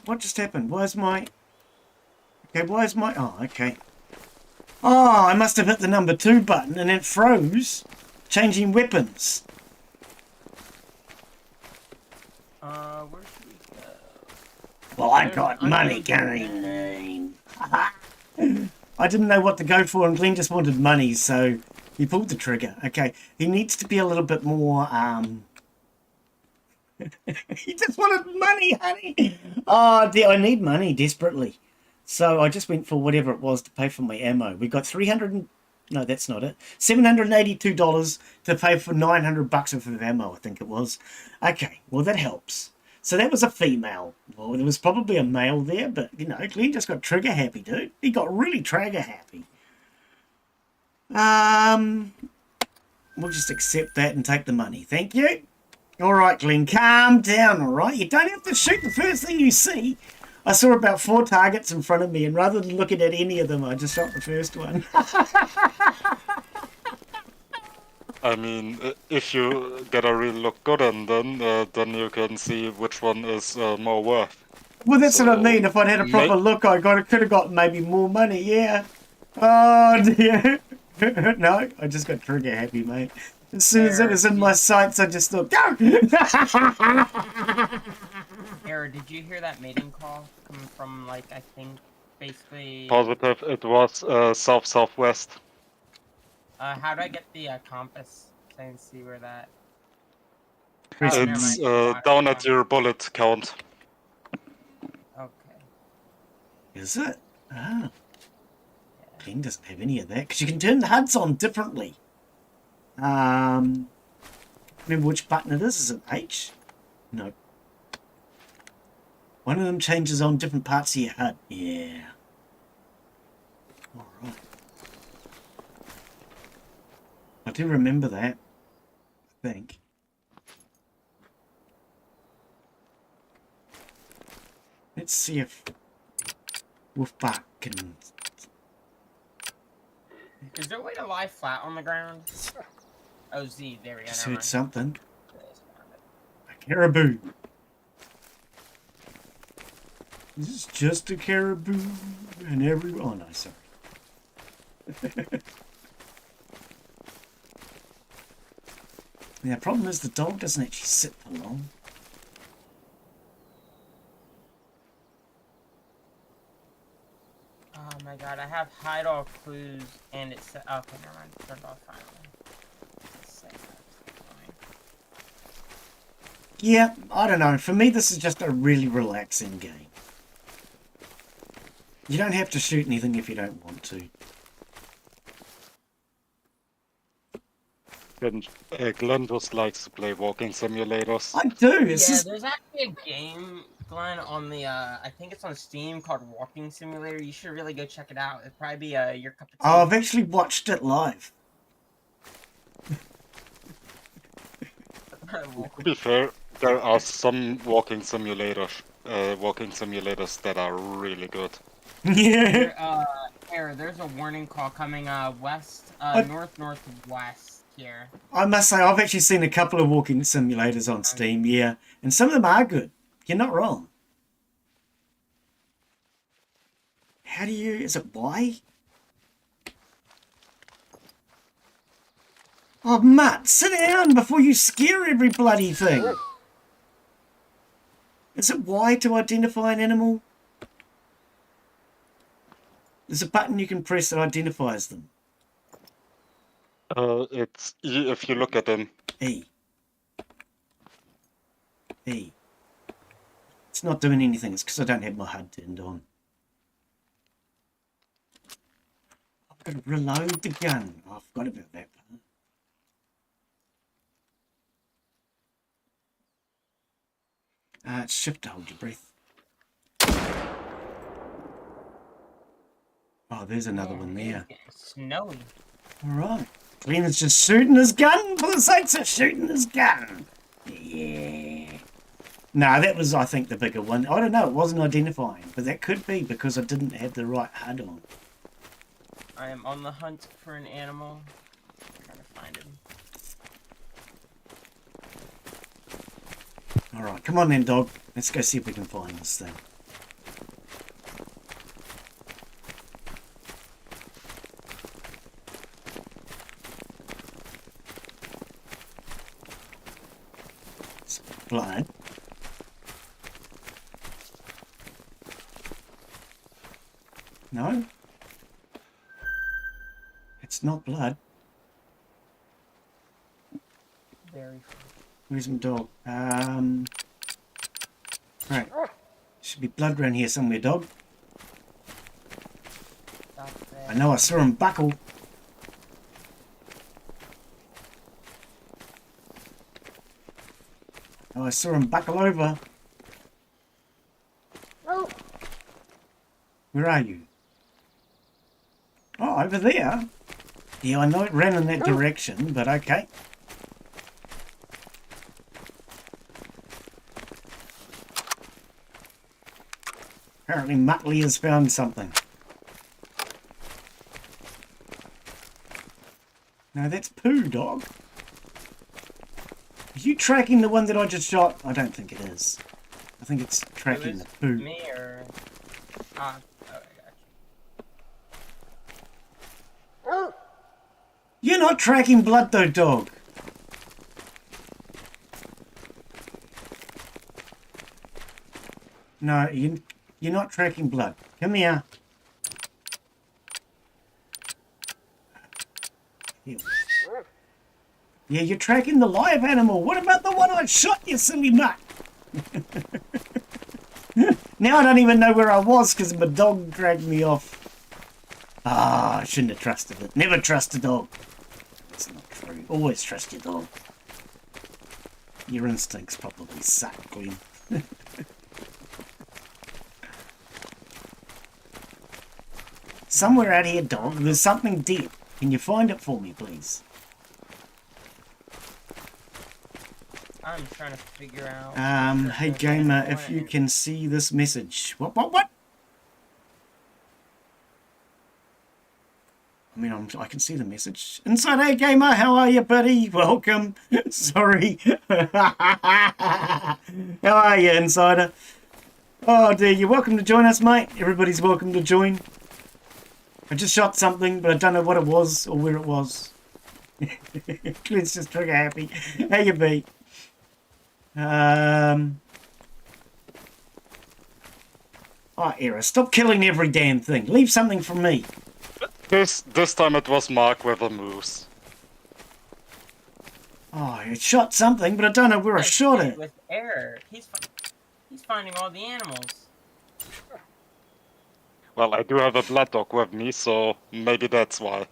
Speaker 1: What just happened? Why is my... Oh, okay. Oh, I must have hit the number 2 button and it froze. Changing weapons.
Speaker 3: Where should we go?
Speaker 1: Well, I got money coming. I didn't know what to go for, and Glenn just wanted money, so he pulled the trigger. Okay, he needs to be a little bit more, He just wanted money, honey. Oh, dear, I need money desperately. So I just went for whatever it was to pay for my ammo. We got no, that's not it. $782 to pay for 900 bucks worth of ammo, I think it was. Okay, well, that helps. So that was a female. Well, there was probably a male there, but, you know, Glenn just got trigger happy, dude. He got really trigger happy. We'll just accept that and take the money. Thank you. All right, Glenn, calm down, all right? You don't have to shoot the first thing you see. I saw about 4 targets in front of me, and rather than looking at any of them, I just shot the first one.
Speaker 4: I mean, if you gotta really look good, and then you can see which one is more worth.
Speaker 1: Well, that's what I
Speaker 4: So,
Speaker 1: mean. If I'd had a proper look, could have got maybe more money, yeah. Oh, dear. No, I just got trigger happy, mate. As soon as it was in my sights, I just thought, go!
Speaker 3: Era, did you hear that mating call coming from, like, I think, basically...
Speaker 4: Positive, it was south-southwest.
Speaker 3: How do I get the compass so I can see where that...
Speaker 1: Chris,
Speaker 3: Oh, never
Speaker 4: It's
Speaker 3: mind.
Speaker 4: down at your bullet count.
Speaker 3: Okay.
Speaker 1: Is it? Ah. King doesn't have any of that, because you can turn the HUDs on differently. Remember which button it is? Is it H? No. One of them changes on different parts of your HUD. Yeah. Alright. I do remember that, I think. Let's see if Wolfbark can...
Speaker 3: Is there a way to lie flat on the ground? Oh, Z, there we go.
Speaker 1: Just
Speaker 3: never
Speaker 1: heard
Speaker 3: mind.
Speaker 1: something. A caribou. This is just a caribou and every... Oh, no, sorry. The problem is the dog doesn't actually sit for long.
Speaker 3: Oh my god, I have hide all clues and it's... Okay, never mind. Turned off finally.
Speaker 1: Yeah, I don't know. For me, this is just a really relaxing game. You don't have to shoot anything if you don't want to.
Speaker 4: Glenn just likes to play walking simulators.
Speaker 1: I do. It's
Speaker 3: Yeah,
Speaker 1: just...
Speaker 3: there's actually a game, Glenn, on the, I think it's on Steam called Walking Simulator. You should really go check it out. It'd probably be, your cup of tea.
Speaker 1: Oh, I've actually watched it live.
Speaker 4: To be fair, there are some walking simulators that are really good.
Speaker 1: Yeah.
Speaker 3: There's a warning call coming, west, northwest here.
Speaker 1: I must say, I've actually seen a couple of walking simulators on Steam, yeah. And some of them are good. You're not wrong. How do you... Is it Y? Oh, Matt, sit down before you scare every bloody thing. Is it Y to identify an animal? There's a button you can press that identifies them.
Speaker 4: It's E if you look at them.
Speaker 1: E. E. It's not doing anything. It's because I don't have my HUD turned on. I've got to reload the gun. Oh, I forgot about that part. It's shift to hold your breath. Oh, there's another one there.
Speaker 3: It's snowy.
Speaker 1: Alright. Clean's just shooting his gun for the sakes of shooting his gun. Yeah. No, that was, I think, the bigger one. I don't know, it wasn't identifying, but that could be because I didn't have the right HUD on.
Speaker 3: I am on the hunt for an animal. I'm trying to find him.
Speaker 1: Alright, come on then, dog. Let's go see if we can find this thing. It's blood. No? It's not blood.
Speaker 3: Very
Speaker 1: Where's my dog? Right. Should be blood around here somewhere, dog. I know I saw him buckle. Oh, I saw him buckle over. Where are you? Oh, over there. Yeah, I know it ran in that direction, but okay. Apparently Muttley has found something. No, that's poo, dog. Are you tracking the one that I just shot? I don't think it is. I think it's tracking the poo.
Speaker 3: Me or... Ah, oh, I got you.
Speaker 1: You're not tracking blood though, dog. No, you're not tracking blood. Come here. Here. Yeah, you're tracking the live animal. What about the one I shot, you silly mutt? Now I don't even know where I was because my dog dragged me off. Ah, I shouldn't have trusted it. Never trust a dog. That's not true. Always trust your dog. Your instincts probably suck, Glenn. Somewhere out here, dog, there's something dead. Can you find it for me, please?
Speaker 3: I'm trying to figure out.
Speaker 1: Hey gamer, if you can see this message. What? I mean, I can see the message. Inside, hey gamer, how are you, buddy? Welcome. Sorry. How are you, Insider? Oh dear, you're welcome to join us, mate. Everybody's welcome to join. I just shot something, but I don't know what it was or where it was. Clint's just trigger happy. How you be? Oh, Era, stop killing every damn thing. Leave something for me.
Speaker 4: This time it was Mark with a moose.
Speaker 1: Oh, I shot something, but I don't know where I shot it.
Speaker 3: With error, he's finding all the animals.
Speaker 4: Well, I do have a blood dog with me, so maybe that's why.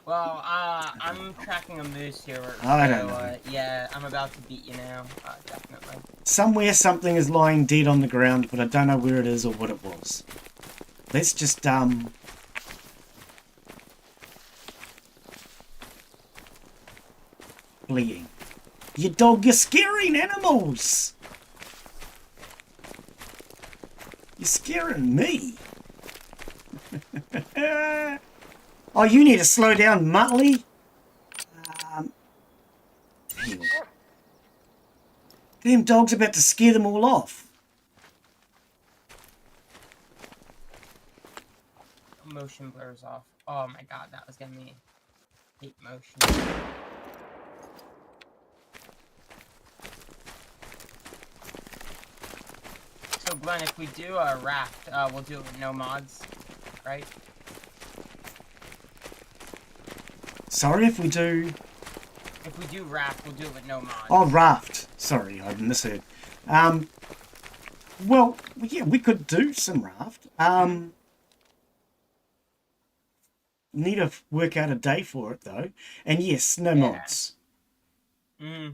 Speaker 3: Well, I'm tracking a moose here.
Speaker 1: I don't know.
Speaker 3: Yeah, I'm about to beat you now. Definitely.
Speaker 1: Somewhere something is lying dead on the ground, but I don't know where it is or what it was. Let's just, bleeding. You dog, you're scaring animals! You're scaring me. Oh, you need to slow down, Muttley. Damn dog's about to scare them all off.
Speaker 3: Motion blurs off. Oh my god, that was gonna be hate motion. So Glenn, if we do a raft, we'll do it with no mods, right?
Speaker 1: Sorry if we do...
Speaker 3: If we do raft, we'll do it with no mods.
Speaker 1: Oh, raft. Sorry, I misheard. Well, yeah, we could do some raft. Need to work out a day for it, though. And yes, no mods.
Speaker 3: Yeah,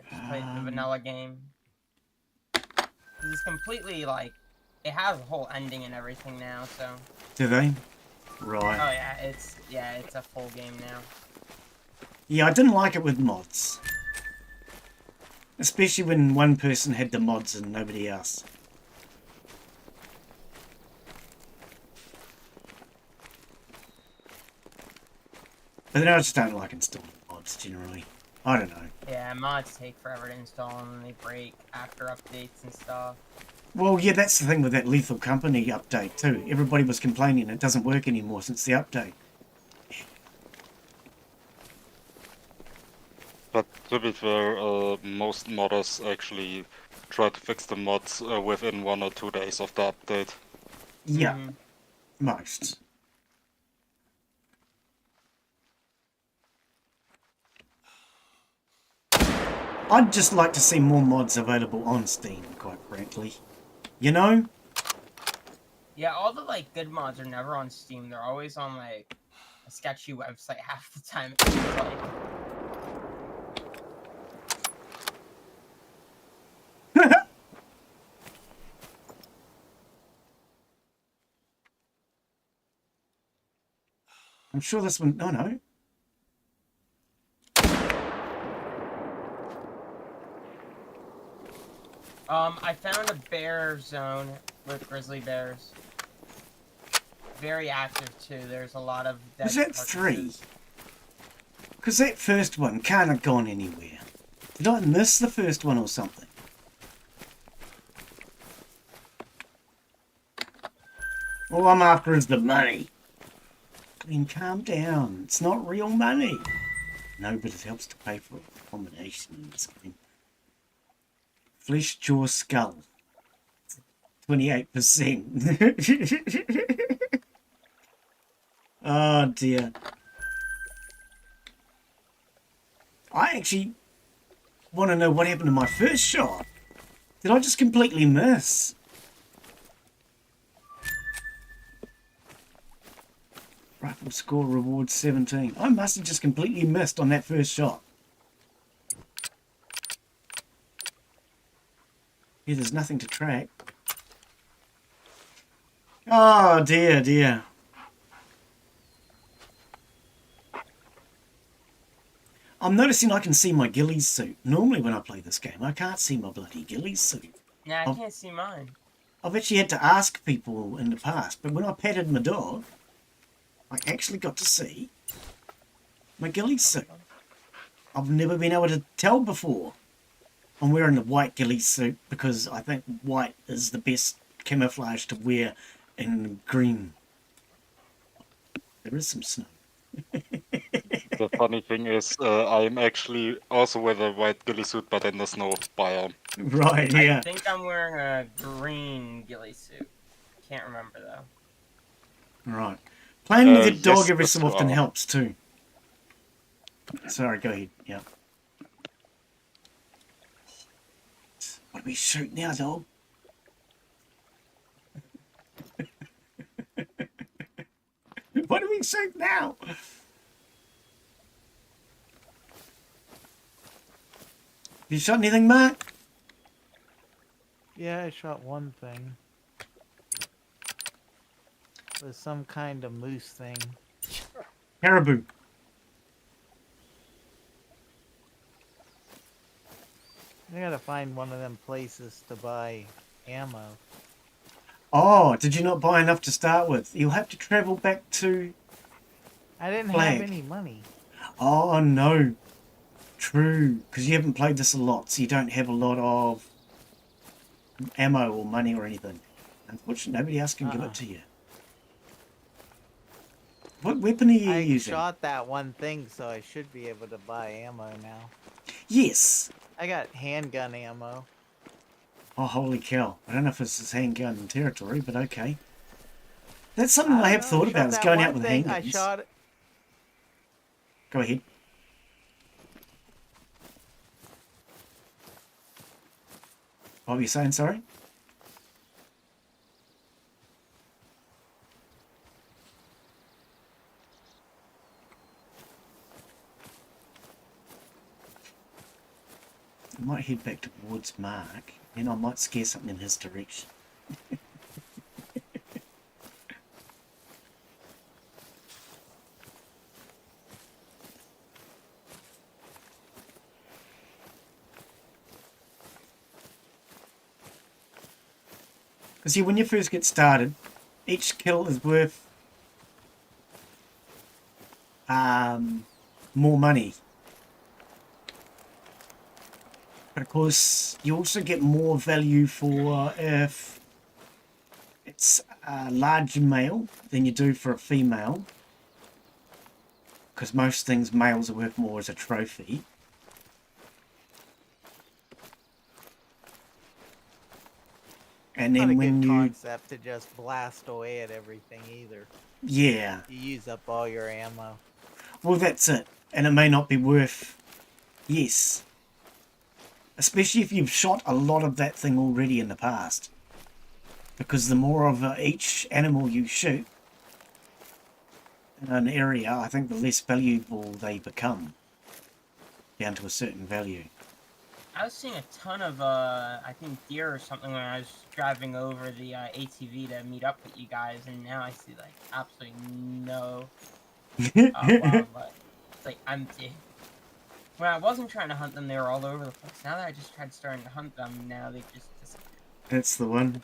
Speaker 3: just play the vanilla game. It's completely, like, it has a whole ending and everything now, so...
Speaker 1: Do they? Right.
Speaker 3: Oh, yeah, it's a full game now.
Speaker 1: Yeah, I didn't like it with mods. Especially when one person had the mods and nobody else. But then I just don't like installing mods generally. I don't know.
Speaker 3: Yeah, mods take forever to install and they break after updates and stuff.
Speaker 1: Well, yeah, that's the thing with that Lethal Company update too. Everybody was complaining it doesn't work anymore since the update.
Speaker 4: But to be fair, most modders actually try to fix the mods within 1 or 2 days of the update.
Speaker 1: Yeah, most. I'd just like to see more mods available on Steam, quite frankly. You know?
Speaker 3: Yeah, all the, like, good mods are never on Steam. They're always on, like, a sketchy website half the time, it seems like.
Speaker 1: I'm sure this one... Oh, no.
Speaker 3: I found a bear zone with grizzly bears. Very active, too. There's a lot of dead
Speaker 1: Was that
Speaker 3: carcasses.
Speaker 1: 3? Because that first one can't have gone anywhere. Did I miss the first one or something? All I'm after is the money. I mean, calm down. It's not real money. No, but it helps to pay for accommodation in this game. Flesh, jaw, skull. 28%. Oh dear. I actually want to know what happened to my first shot. Did I just completely miss? Rifle score reward 17. I must have just completely missed on that first shot. Yeah, there's nothing to track. Oh dear, dear. I'm noticing I can see my ghillie suit. Normally when I play this game, I can't see my bloody ghillie suit.
Speaker 3: Nah, I can't see mine.
Speaker 1: I've actually had to ask people in the past, but when I patted my dog, I actually got to see my ghillie suit. I've never been able to tell before. I'm wearing the white ghillie suit because I think white is the best camouflage to wear in green. There is some snow.
Speaker 4: The funny thing is, I'm actually also with a white ghillie suit, but in the snow biome.
Speaker 1: Right, yeah.
Speaker 3: I think I'm wearing a green ghillie suit. Can't remember though.
Speaker 1: Right. Playing with your
Speaker 4: Yes,
Speaker 1: dog every
Speaker 4: that's
Speaker 1: so often
Speaker 4: wow.
Speaker 1: helps too. Sorry, go ahead. Yeah. What do we shoot now, dog? What do we shoot now? Have you shot anything, Mark?
Speaker 2: Yeah, I shot one thing. It was some kind of moose thing.
Speaker 1: Caribou.
Speaker 2: I gotta find one of them places to buy ammo.
Speaker 1: Oh, did you not buy enough to start with? You'll have to travel back to...
Speaker 2: I didn't
Speaker 1: Flag.
Speaker 2: have any money.
Speaker 1: Oh, no. True. Because you haven't played this a lot, so you don't have a lot of ammo or money or anything. Unfortunately, nobody else can give it to you. What weapon are you
Speaker 2: I
Speaker 1: using?
Speaker 2: shot that one thing, so I should be able to buy ammo now.
Speaker 1: Yes.
Speaker 2: I got handgun ammo.
Speaker 1: Oh, holy cow. I don't know if this is handgun territory, but okay. That's something I have thought about, is going out with handguns.
Speaker 2: I shot it.
Speaker 1: Go ahead. What were you saying, sorry? I might head back towards Mark, and I might scare something in his direction. Because see, when you first get started, each kill is worth more money. But of course, you also get more value for if it's a larger male than you do for a female. Because most things, males are worth more as a trophy. And
Speaker 2: Not a
Speaker 1: then when
Speaker 2: good
Speaker 1: you...
Speaker 2: concept to just blast away at everything either.
Speaker 1: Yeah.
Speaker 2: You use up all your ammo.
Speaker 1: Well, that's it. And it may not be worth... Yes. Especially if you've shot a lot of that thing already in the past. Because the more of each animal you shoot in an area, I think the less valuable they become. Down to a certain value.
Speaker 3: I was seeing a ton of, I think deer or something when I was driving over the ATV to meet up with you guys, and now I see, like, absolutely no wildlife. It's, like, empty. When I wasn't trying to hunt them, they were all over the place. Now that I just starting to hunt them, now they just disappear.
Speaker 1: That's the one.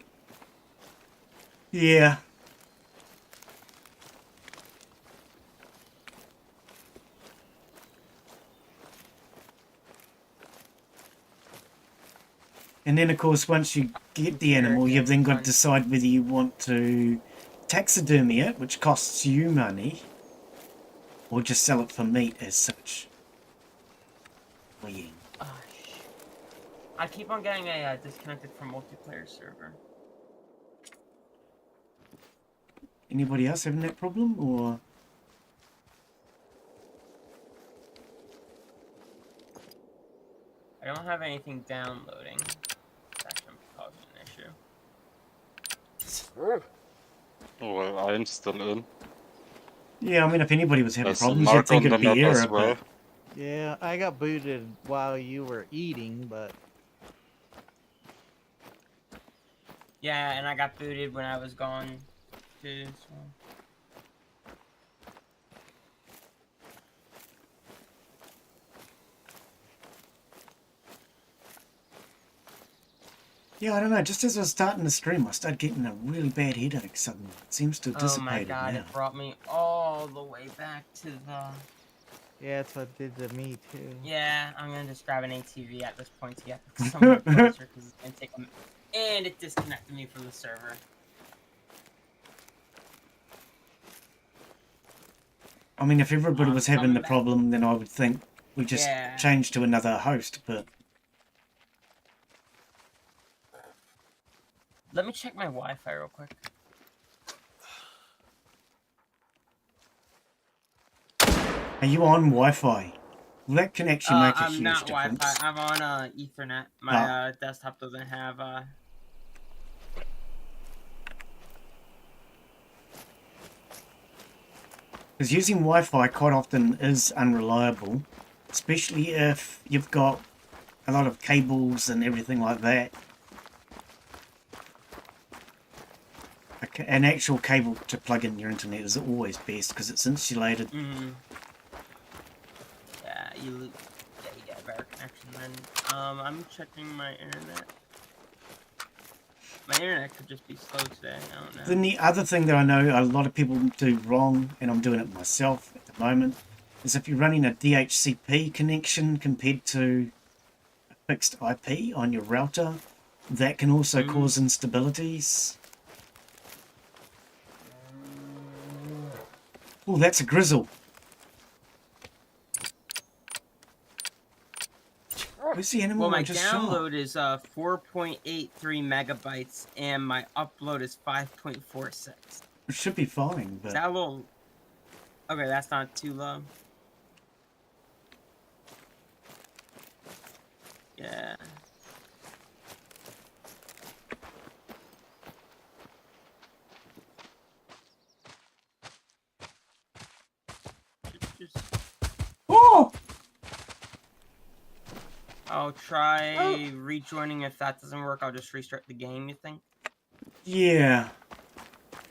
Speaker 1: Yeah. And then, of course, once you get the animal, you've then got to decide whether you want to taxidermy it, which costs you money, or just sell it for meat as such. Oh, yeah.
Speaker 3: Oh, I keep on getting a disconnected from multiplayer server.
Speaker 1: Anybody else having that problem, or?
Speaker 3: I don't have anything downloading. That shouldn't cause an issue.
Speaker 4: Well, I'm still in.
Speaker 1: Yeah, I mean, if anybody was having
Speaker 4: There's a
Speaker 1: problems, you'd
Speaker 4: mark
Speaker 1: think
Speaker 4: on the
Speaker 1: it'd be
Speaker 4: map as
Speaker 1: error,
Speaker 4: well.
Speaker 1: but
Speaker 2: Yeah, I got booted while you were eating, but
Speaker 3: Yeah, and I got booted when I was gone too. So.
Speaker 1: yeah, I don't know. Just as I was starting the stream, I started getting a really bad headache suddenly. It seems to have
Speaker 3: Oh my
Speaker 1: dissipated
Speaker 3: god,
Speaker 1: now.
Speaker 3: it brought me all the way back to the...
Speaker 2: yeah, that's what it did to me too.
Speaker 3: Yeah, I'm gonna just grab an ATV at this point to get somewhere closer because it's gonna take a... And it disconnected me from the server.
Speaker 1: I mean, if everybody was having
Speaker 3: coming
Speaker 1: the
Speaker 3: back.
Speaker 1: problem, then I would think we just
Speaker 3: Yeah.
Speaker 1: change to another host, but...
Speaker 3: Let me check my Wi-Fi real quick.
Speaker 1: Are you on Wi-Fi? Well, that can actually make a
Speaker 3: I'm
Speaker 1: huge
Speaker 3: not
Speaker 1: difference.
Speaker 3: Wi-Fi. I'm on Ethernet. My desktop doesn't have
Speaker 1: Because using Wi-Fi quite often is unreliable, especially if you've got a lot of cables and everything like that. An actual cable to plug in your internet is always best because it's insulated.
Speaker 3: Yeah, you get a better connection then. I'm checking my internet. My internet could just be slow today. I don't know.
Speaker 1: Then the other thing that I know a lot of people do wrong, and I'm doing it myself at the moment, is if you're running a DHCP connection compared to a fixed IP on your router, that can also cause instabilities. Oh, that's a grizzle. Where's the animal
Speaker 3: Well, my
Speaker 1: I just shot?
Speaker 3: download is 4.83 megabytes, and my upload is 5.46.
Speaker 1: It should be fine,
Speaker 3: Is
Speaker 1: but...
Speaker 3: that a little... Okay, that's not too low. Yeah. Just...
Speaker 1: Oh!
Speaker 3: I'll try rejoining. If that doesn't work, I'll just restart the game, you think?
Speaker 1: Yeah.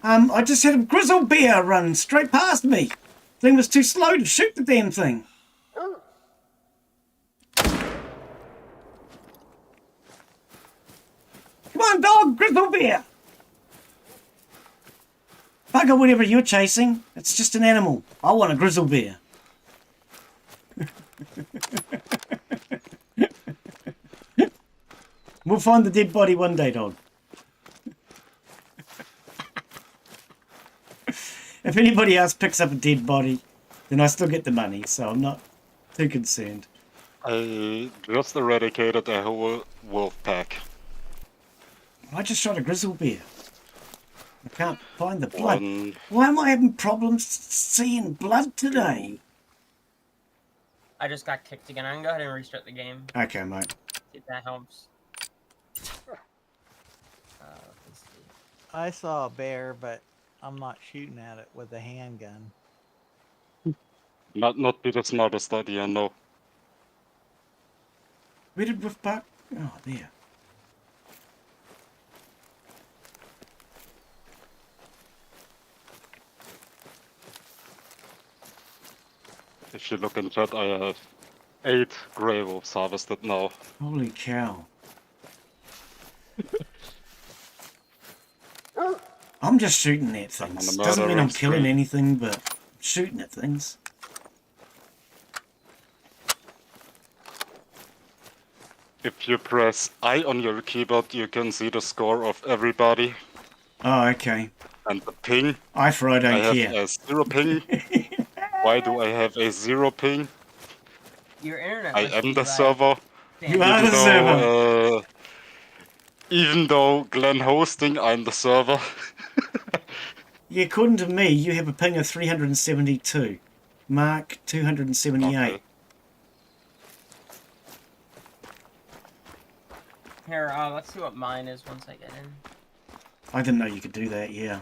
Speaker 1: I just had a grizzle bear run straight past me. Thing was too slow to shoot the damn thing. Come on, dog, grizzle bear. Bugger whatever you're chasing. It's just an animal. I want a grizzle bear. We'll find the dead body one day, dog. If anybody else picks up a dead body, then I still get the money, so I'm not too concerned.
Speaker 4: I just eradicated a whole wolf pack.
Speaker 1: I just shot a grizzle bear. I can't find the blood.
Speaker 4: One,
Speaker 1: Why am I having problems seeing blood today?
Speaker 3: I just got kicked again. I can go ahead and restart the game.
Speaker 1: Okay, mate.
Speaker 3: See if that helps. Let's see.
Speaker 2: I saw a bear, but I'm not shooting at it with a handgun.
Speaker 4: not be the smartest idea, no.
Speaker 1: Where did Riff Buck? Oh, there.
Speaker 4: If you look in chat, I have 8 grey wolves harvested now.
Speaker 1: Holy cow. I'm just shooting at things.
Speaker 4: On a
Speaker 1: Doesn't mean I'm
Speaker 4: murdering
Speaker 1: killing
Speaker 4: spree.
Speaker 1: anything, but shooting at things.
Speaker 4: If you press I on your keyboard, you can see the score of everybody
Speaker 1: Oh, okay.
Speaker 4: and the ping.
Speaker 1: I don't
Speaker 4: I have
Speaker 1: care.
Speaker 4: a 0 ping. Why do I have a 0 ping?
Speaker 3: Your internet.
Speaker 4: I
Speaker 3: must
Speaker 4: am
Speaker 3: be,
Speaker 4: the
Speaker 3: like,
Speaker 4: server.
Speaker 1: You are
Speaker 3: fantastic.
Speaker 1: the server.
Speaker 4: Even though Glenn hosting, I'm the server.
Speaker 1: Yeah, according to me, you have a ping of 372. Mark 278.
Speaker 4: Okay.
Speaker 3: Here, let's see what mine is once I get in.
Speaker 1: I didn't know you could do that, yeah.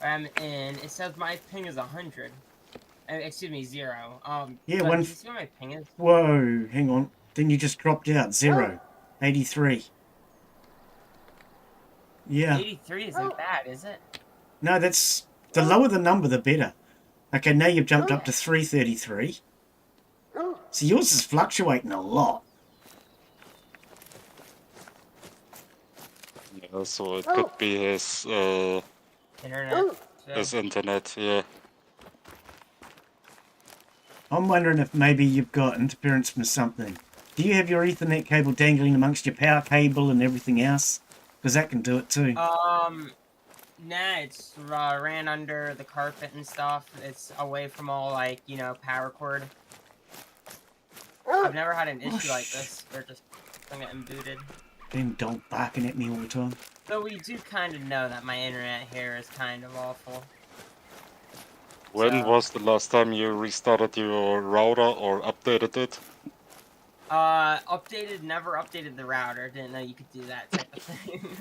Speaker 3: I'm in. It says my ping is 100. Excuse me, 0.
Speaker 1: Yeah,
Speaker 3: but
Speaker 1: one.
Speaker 3: do you see what my ping is?
Speaker 1: Whoa, hang on. Then you just dropped out. 0. 83. Yeah.
Speaker 3: 83 isn't bad, is it?
Speaker 1: No, that's... The lower the number, the better. Okay, now you've jumped up to 333. So yours is fluctuating a lot.
Speaker 4: Yeah, so it could be his
Speaker 3: Internet.
Speaker 4: internet. Yeah.
Speaker 1: I'm wondering if maybe you've got interference from something. Do you have your Ethernet cable dangling amongst your power cable and everything else? Because that can do it too.
Speaker 3: Nah, it's ran under the carpet and stuff. It's away from all, like, you know, power cord. I've never had an issue like this. They're just getting booted.
Speaker 1: Damn dog barking at me all the time.
Speaker 3: So we do kind of know that my internet here is kind of awful.
Speaker 4: When
Speaker 3: So-
Speaker 4: was the last time you restarted your router or updated it?
Speaker 3: Never updated the router. Didn't know you could do that type of thing.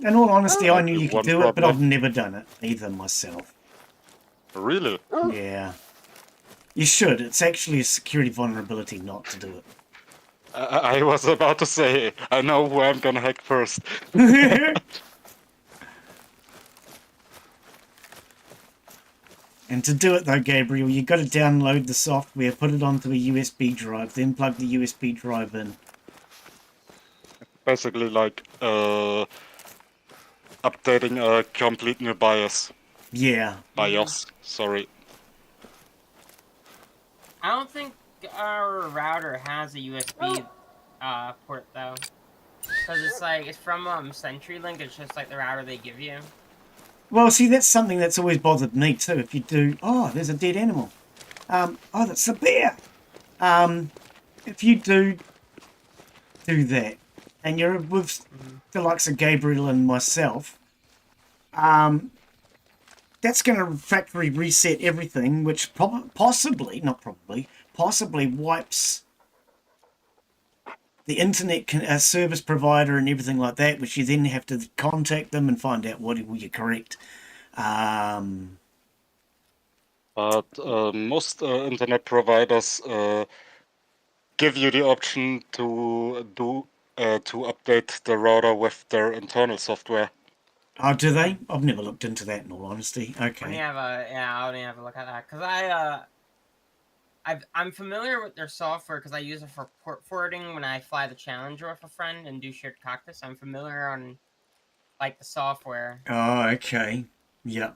Speaker 1: In all honesty, I knew you could
Speaker 4: One
Speaker 1: do it, but I've
Speaker 4: problem.
Speaker 1: never done it either myself.
Speaker 4: Really?
Speaker 1: Yeah. You should. It's actually a security vulnerability not to do it.
Speaker 4: I was about to say, I know who I'm gonna hack first.
Speaker 1: And to do it though, Gabriel, you've got to download the software, put it onto a USB drive, then plug the USB drive in.
Speaker 4: Basically, like updating a complete new BIOS.
Speaker 1: Yeah.
Speaker 4: BIOS, sorry.
Speaker 3: I don't think our router has a USB port though, because it's from CenturyLink. It's just like the router they give you.
Speaker 1: Well, see, that's something that's always bothered me too. If you do, oh, there's a dead animal. Oh, that's a bear. If you do that, and you're with the likes of Gabriel and myself, that's going to factory reset everything, which possibly wipes the internet service provider and everything like that, which you then have to contact them and find out what you're correct.
Speaker 4: But most internet providers give you the option to update the router with their internal software.
Speaker 1: Oh, do they? I've never looked into that, in all honesty.
Speaker 3: I'll
Speaker 1: Okay.
Speaker 3: have a look at that because I'm familiar with their software because I use it for port forwarding when I fly the Challenger with a friend and do shared cactus. I'm familiar on like the software.
Speaker 1: Oh, okay. Yeah.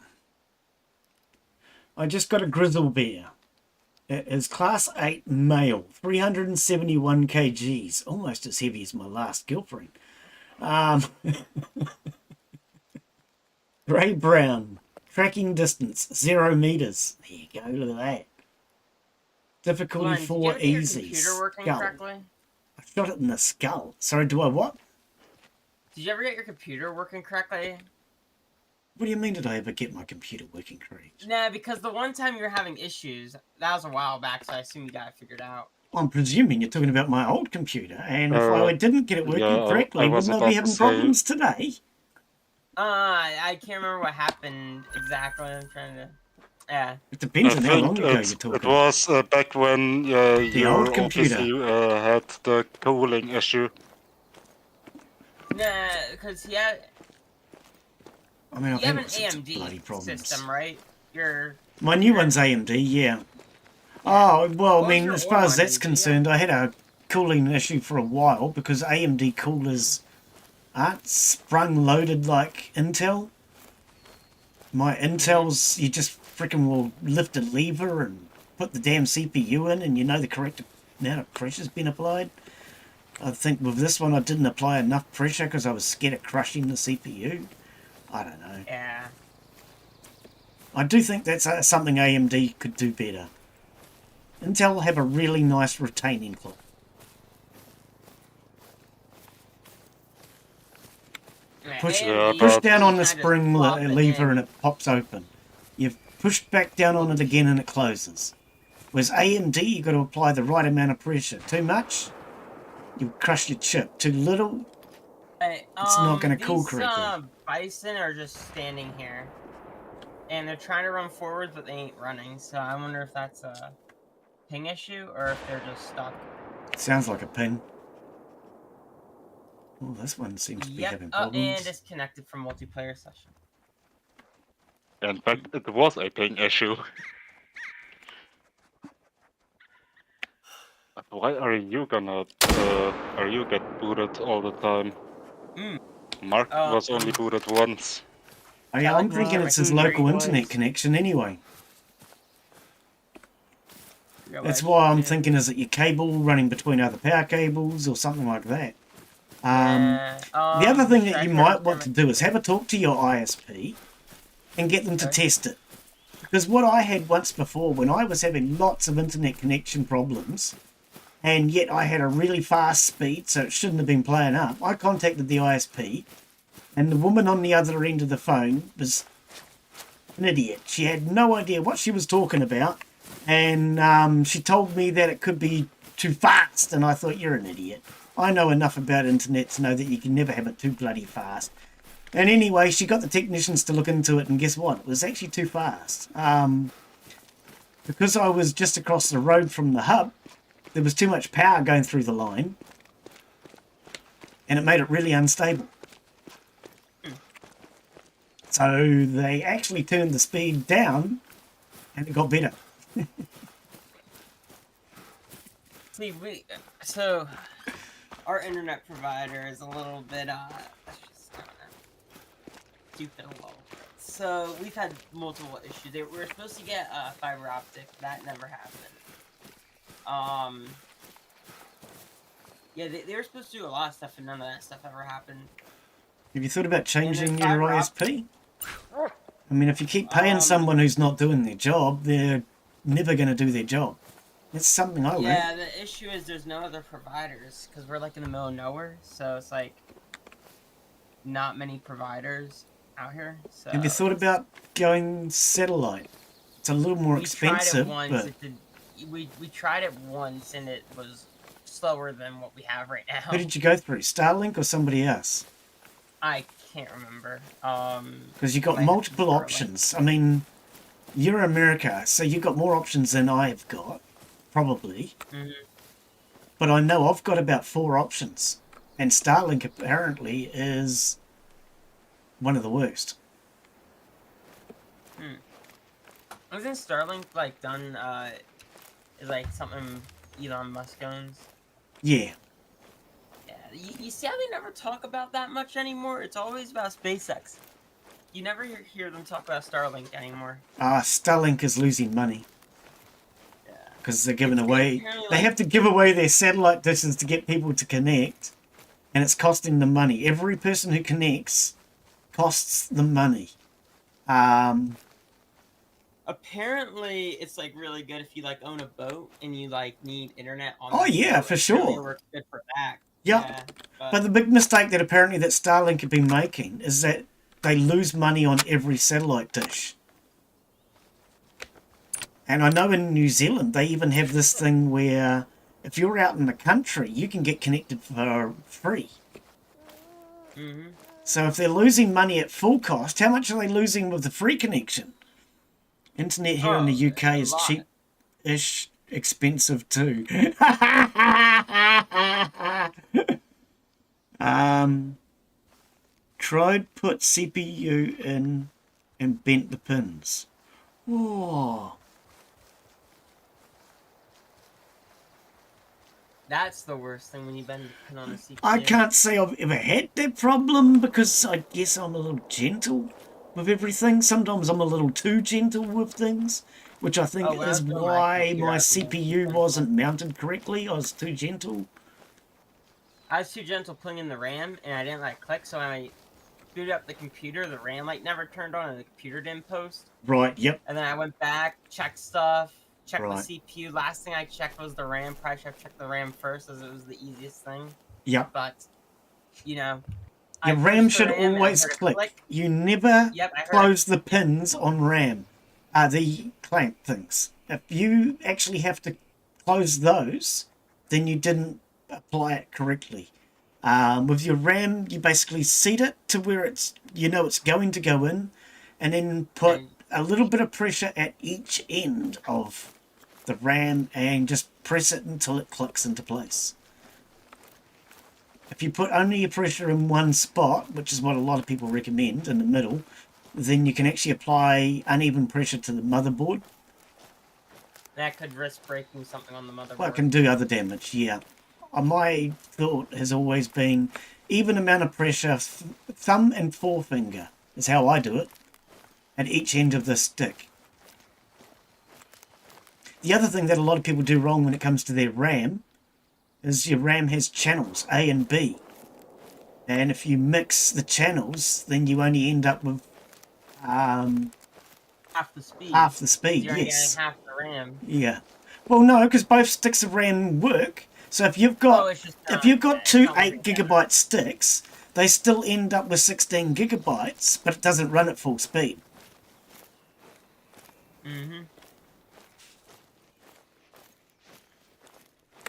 Speaker 1: I just got a grizzle bear. It is class 8 male, 371 kgs, almost as heavy as my last girlfriend. Grey brown, tracking distance 0 meters. There you go, look at that. Difficulty
Speaker 3: Glenn, did you
Speaker 1: 4
Speaker 3: ever get your
Speaker 1: easy.
Speaker 3: computer working
Speaker 1: Skull.
Speaker 3: correctly?
Speaker 1: I shot it in the skull. Sorry, do I what?
Speaker 3: Did you ever get your computer working correctly?
Speaker 1: What do you mean, did I ever get my computer working correct?
Speaker 3: Nah, because the one time you were having issues, that was a while back, so I assume you got it figured out.
Speaker 1: I'm presuming you're talking about my old computer, and if I didn't get it working
Speaker 4: yeah,
Speaker 1: correctly,
Speaker 4: I was
Speaker 1: wouldn't I be
Speaker 4: about to
Speaker 1: having
Speaker 4: say-
Speaker 1: problems today?
Speaker 3: I can't remember what happened exactly. I'm trying to... Yeah.
Speaker 1: It depends
Speaker 4: I
Speaker 1: on how long
Speaker 4: think
Speaker 1: ago you're
Speaker 4: it
Speaker 1: talking.
Speaker 4: was back when you
Speaker 1: old computer.
Speaker 4: obviously had the cooling issue.
Speaker 3: Nah, because he had...
Speaker 1: I mean, I've
Speaker 3: You have
Speaker 1: had
Speaker 3: an
Speaker 1: all sorts of bloody
Speaker 3: AMD
Speaker 1: problems.
Speaker 3: system, right?
Speaker 1: My new one's AMD, yeah. Oh, well, I
Speaker 3: What
Speaker 1: mean,
Speaker 3: was
Speaker 1: as
Speaker 3: your
Speaker 1: far
Speaker 3: old
Speaker 1: as
Speaker 3: one,
Speaker 1: that's
Speaker 3: Nvidia?
Speaker 1: concerned, I had a cooling issue for a while because AMD coolers aren't sprung loaded like Intel. My Intel's, you just freaking will lift a lever and put the damn CPU in and you know the correct amount of pressure's been applied. I think with this one I didn't apply enough pressure because I was scared of crushing the CPU. I don't know.
Speaker 3: Yeah.
Speaker 1: I do think that's something AMD could do better. Intel will have a really nice retaining clip.
Speaker 3: Yeah,
Speaker 1: Push,
Speaker 3: AMD
Speaker 1: push
Speaker 4: but-
Speaker 1: down on the
Speaker 3: kinda
Speaker 1: spring
Speaker 3: plop it
Speaker 1: lever
Speaker 3: in.
Speaker 1: and it pops open. You've pushed back down on it again and it closes. Whereas AMD, you've got to apply the right amount of pressure. Too much, you crush your chip. Too little,
Speaker 3: Hey,
Speaker 1: it's not going to cool
Speaker 3: these
Speaker 1: correctly.
Speaker 3: bison are just standing here, and they're trying to run forward, but they ain't running. So I wonder if that's a ping issue or if they're just stuck.
Speaker 1: Sounds like a pin. Oh, this one seems to be
Speaker 3: Yep.
Speaker 1: having
Speaker 3: And
Speaker 1: problems.
Speaker 3: disconnected from multiplayer session.
Speaker 4: In fact, it was a ping issue. Why are you get booted all the time? Mark was only booted once.
Speaker 1: I'm thinking it's his local internet connection anyway. That's why I'm thinking, is it your cable running between other power cables or something like that? The other thing that you might want to do is have a talk to your ISP and get them to test it. Because what I had once before, when I was having lots of internet connection problems, and yet I had a really fast speed, so it shouldn't have been playing up, I contacted the ISP, and the woman on the other end of the phone was an idiot. She had no idea what she was talking about, and she told me that it could be too fast, and I thought, you're an idiot. I know enough about internet to know that you can never have it too bloody fast. And anyway, she got the technicians to look into it, and guess what? It was actually too fast. Because I was just across the road from the hub, there was too much power going through the line, and it made it really unstable. So they actually turned the speed down, and it got better.
Speaker 3: See, so our internet provider is a little bit stupid a little bit. So we've had multiple issues. We were supposed to get fiber optic. That never happened. Yeah, they were supposed to do a lot of stuff, and none of that stuff ever happened.
Speaker 1: Have you thought about changing your ISP? I mean, if you keep paying someone who's not doing their job, they're never going to do their job. That's something I learned.
Speaker 3: Yeah, the issue is there's no other providers, because we're like in the middle of nowhere, so it's like not many providers out here. So
Speaker 1: have you thought about going satellite? It's a little more expensive, but
Speaker 3: we tried it once and it was slower than what we have right now.
Speaker 1: who did you go through? Starlink or somebody else?
Speaker 3: I can't remember.
Speaker 1: Because you've got multiple options. I mean, you're America, so you've got more options than I've got, probably. Mm-hmm. But I know I've got about 4 options, and Starlink apparently is one of the worst.
Speaker 3: Isn't Starlink like done? Is like something Elon Musk owns?
Speaker 1: Yeah.
Speaker 3: You see how they never talk about that much anymore? It's always about SpaceX. You never hear them talk about Starlink anymore.
Speaker 1: Starlink is losing money.
Speaker 3: Yeah.
Speaker 1: Because they're giving away... They have to give away their satellite dishes to get people to connect. And it's costing them money. Every person who connects costs them money.
Speaker 3: Apparently, it's like really good if you like own a boat and you like need internet on.
Speaker 1: Oh yeah, for sure.
Speaker 3: Really works good for that.
Speaker 1: Yep. Yeah, but the big mistake that apparently that Starlink have been making is that they lose money on every satellite dish. And I know in New Zealand they even have this thing where if you're out in the country, you can get connected for free. Mm-hmm. So if they're losing money at full cost, how much are they losing with the free connection? Internet here in the UK is cheap-ish, expensive too. Tried put CPU in and bent the pins. Oh.
Speaker 3: That's the worst thing when you bend the pin on the CPU.
Speaker 1: I can't say I've ever had that problem because I guess I'm a little gentle with everything. Sometimes I'm a little too gentle with things, which I think is why my CPU wasn't mounted correctly. I was too gentle.
Speaker 3: I was too gentle putting in the RAM, and I didn't like click, so when I booted up the computer, the RAM light never turned on, and the computer didn't post.
Speaker 1: Right, yep.
Speaker 3: And then I went back, checked stuff, checked the CPU. Last thing I checked was the RAM. Probably should have checked the RAM first, as it was the easiest thing.
Speaker 1: Yep.
Speaker 3: But, you know, I
Speaker 1: Your RAM
Speaker 3: pushed the
Speaker 1: should
Speaker 3: RAM and I
Speaker 1: always
Speaker 3: heard a
Speaker 1: click.
Speaker 3: click.
Speaker 1: You never
Speaker 3: Yep, I heard
Speaker 1: close the pins on RAM, the clamp things. If you actually have to close those, then you didn't apply it correctly. With your RAM, you basically set it to where it's it's going to go in, and then put
Speaker 3: And-
Speaker 1: a little bit of pressure at each end of the RAM and just press it until it clicks into place. If you put only your pressure in one spot, which is what a lot of people recommend, in the middle, then you can actually apply uneven pressure to the motherboard.
Speaker 3: That could risk breaking something on the motherboard.
Speaker 1: Well, it can do other damage, yeah. My thought has always been even amount of pressure, thumb and forefinger is how I do it, at each end of the stick. The other thing that a lot of people do wrong when it comes to their RAM is your RAM has channels, A and B. And if you mix the channels, then you only end up with
Speaker 3: half the speed.
Speaker 1: half the speed,
Speaker 3: You're only
Speaker 1: yes.
Speaker 3: getting half the RAM.
Speaker 1: Yeah. Well, no, because both sticks of RAM work. So if you've got
Speaker 3: It's just
Speaker 1: if you've got
Speaker 3: it's
Speaker 1: two
Speaker 3: not
Speaker 1: 8
Speaker 3: working
Speaker 1: gigabyte sticks, they still end up with 16 gigabytes, but it doesn't run at full speed.
Speaker 3: Mm-hmm.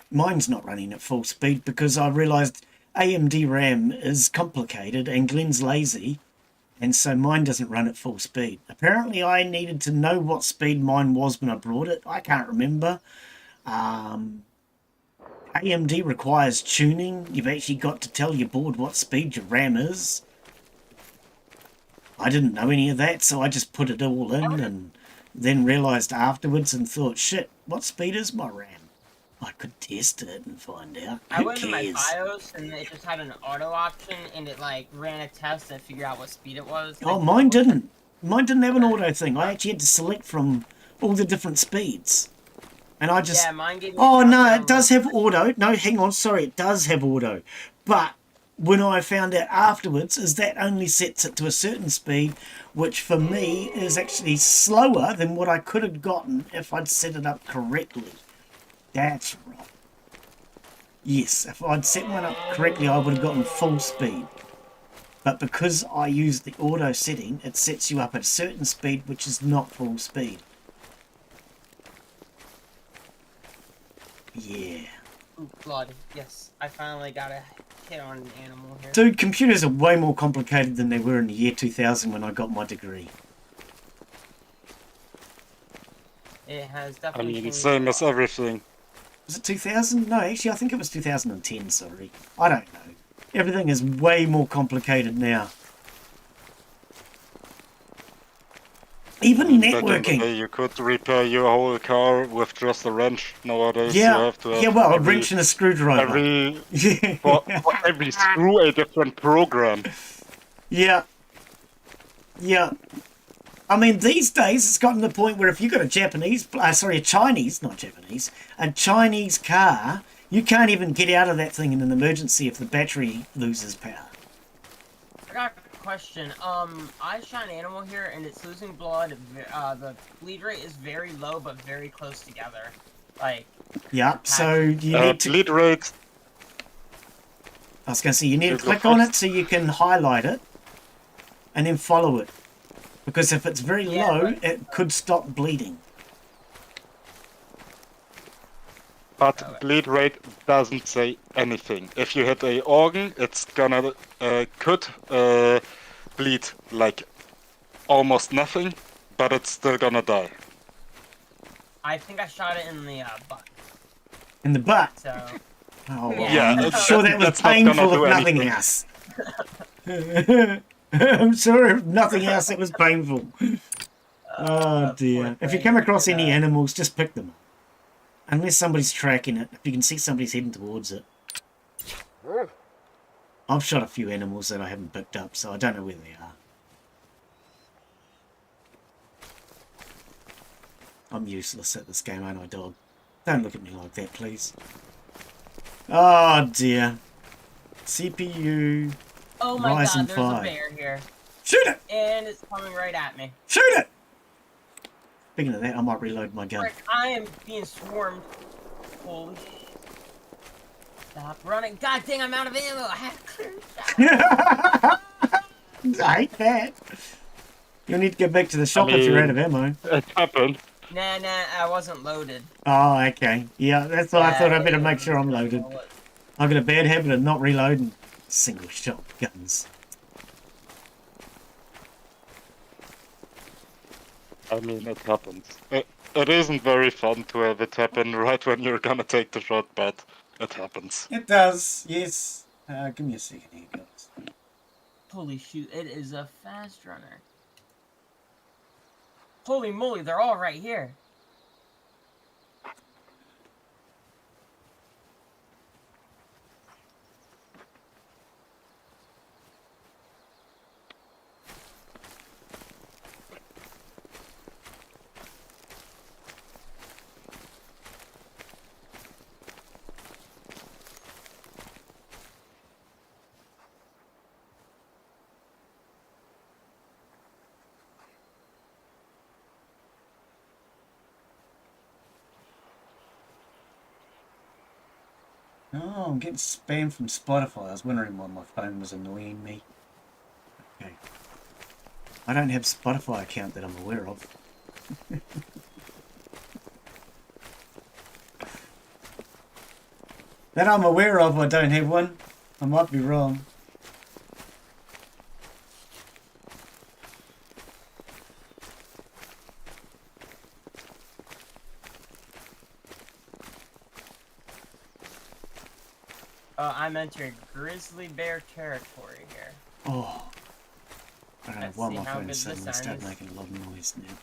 Speaker 1: Mine's not running at full speed because I realised AMD RAM is complicated and Glenn's lazy, and so mine doesn't run at full speed. Apparently I needed to know what speed mine was when I brought it. I can't remember. AMD requires tuning. You've actually got to tell your board what speed your RAM is. I didn't know any of that, so I just put it all in and then realised afterwards and thought, shit, what speed is my RAM? I could test it and find out.
Speaker 3: I
Speaker 1: Who
Speaker 3: went to my
Speaker 1: cares?
Speaker 3: BIOS and it just had an auto option and it like ran a test and figured out what speed it was.
Speaker 1: Oh, mine didn't. Mine didn't have an auto thing. I actually had to select from all the different speeds. And I just...
Speaker 3: Yeah, mine gave me
Speaker 1: Oh,
Speaker 3: a
Speaker 1: no,
Speaker 3: countdown
Speaker 1: it does
Speaker 3: with-
Speaker 1: have auto. No, hang on, sorry, it does have auto. But when I found out afterwards is that only sets it to a certain speed, which for me is actually slower than what I could have gotten if I'd set it up correctly. That's right. Yes, if I'd set mine up correctly, I would have gotten full speed. But because I use the auto setting, it sets you up at a certain speed, which is not full speed. Yeah.
Speaker 3: Ooh, blood. Yes, I finally got a hit on an animal here.
Speaker 1: Dude, computers are way more complicated than they were in the year 2000 when I got my degree.
Speaker 3: It has
Speaker 4: I
Speaker 3: definitely
Speaker 4: mean,
Speaker 3: changed
Speaker 4: same
Speaker 3: a
Speaker 4: as
Speaker 3: lot.
Speaker 4: everything.
Speaker 1: Was it 2000? No, actually, I think it was 2010, sorry. I don't know. Everything is way more complicated now. Even
Speaker 4: Back in the
Speaker 1: networking.
Speaker 4: day, you could repair your whole car with just a wrench. Nowadays, you
Speaker 1: Yeah,
Speaker 4: have to have
Speaker 1: yeah, well, a
Speaker 4: every,
Speaker 1: wrench and a screwdriver.
Speaker 4: every
Speaker 1: Yeah.
Speaker 4: for every screw a different program.
Speaker 1: Yeah. Yeah. I mean, these days it's gotten to the point where if you've got a Chinese car, you can't even get out of that thing in an emergency if the battery loses power.
Speaker 3: I got a question. I shot an animal here and it's losing blood. The bleed rate is very low but very close together. Like,
Speaker 1: Yeah, so you need to...
Speaker 4: Bleed rate.
Speaker 1: I was going to say, you need to
Speaker 4: You go
Speaker 1: click on
Speaker 4: first.
Speaker 1: it so you can highlight it and then follow it. Because if it's very
Speaker 3: Yeah,
Speaker 1: low,
Speaker 3: but-
Speaker 1: it could stop bleeding.
Speaker 4: But bleed rate doesn't say anything. If you hit a organ, it's gonna could bleed like almost nothing, but it's still gonna die.
Speaker 3: I think I shot it in the butt.
Speaker 1: In the butt.
Speaker 3: So,
Speaker 1: Oh,
Speaker 3: Yeah,
Speaker 1: I'm
Speaker 4: it's-
Speaker 1: sure that was
Speaker 4: that's not gonna
Speaker 1: painful
Speaker 4: do
Speaker 1: if nothing
Speaker 4: anything.
Speaker 1: else. I'm sure if nothing else it was painful. Oh dear.
Speaker 3: poor
Speaker 1: If you
Speaker 3: thing.
Speaker 1: come across
Speaker 3: Look at
Speaker 1: any
Speaker 3: that.
Speaker 1: animals, just pick them up. Unless somebody's tracking it. If you can see somebody's heading towards it. I've shot a few animals that I haven't picked up, so I don't know where they are. I'm useless at this game, ain't I, dog? Don't look at me like that, please. Oh dear. CPU.
Speaker 3: Oh my
Speaker 1: Ryzen
Speaker 3: god, there's
Speaker 1: 5.
Speaker 3: a bear here.
Speaker 1: Shoot it!
Speaker 3: And it's coming right at me.
Speaker 1: Shoot it! Speaking of that, I might reload my gun.
Speaker 3: Frick, I am being swarmed. Holy shit. Stop running. God dang, I'm out of ammo. I have to clear the shot.
Speaker 1: I hate that. You'll need to go back to the shop if you're out of ammo.
Speaker 4: It happened.
Speaker 3: Nah, I wasn't loaded.
Speaker 1: Oh, okay. Yeah, that's why I thought I better make sure I'm loaded.
Speaker 3: Well,
Speaker 1: I've got a bad habit of not reloading single shot guns.
Speaker 4: I mean, it happens. It isn't very fun to have it happen right when you're gonna take the shot, but it happens.
Speaker 1: It does, yes. Give me a second here, guys.
Speaker 3: holy shoot, it is a fast runner. Holy moly, they're all right here.
Speaker 1: Oh, I'm getting spam from Spotify. I was wondering why my phone was annoying me. Okay. I don't have a Spotify account that I'm aware of. That I'm aware of, I don't have one. I might be wrong.
Speaker 3: I'm entering grizzly bear territory here.
Speaker 1: Oh. I don't know
Speaker 3: Let's
Speaker 1: why
Speaker 3: see
Speaker 1: my
Speaker 3: how
Speaker 1: phone
Speaker 3: good
Speaker 1: is suddenly
Speaker 3: this
Speaker 1: started
Speaker 3: ends.
Speaker 1: making a lot of noise now.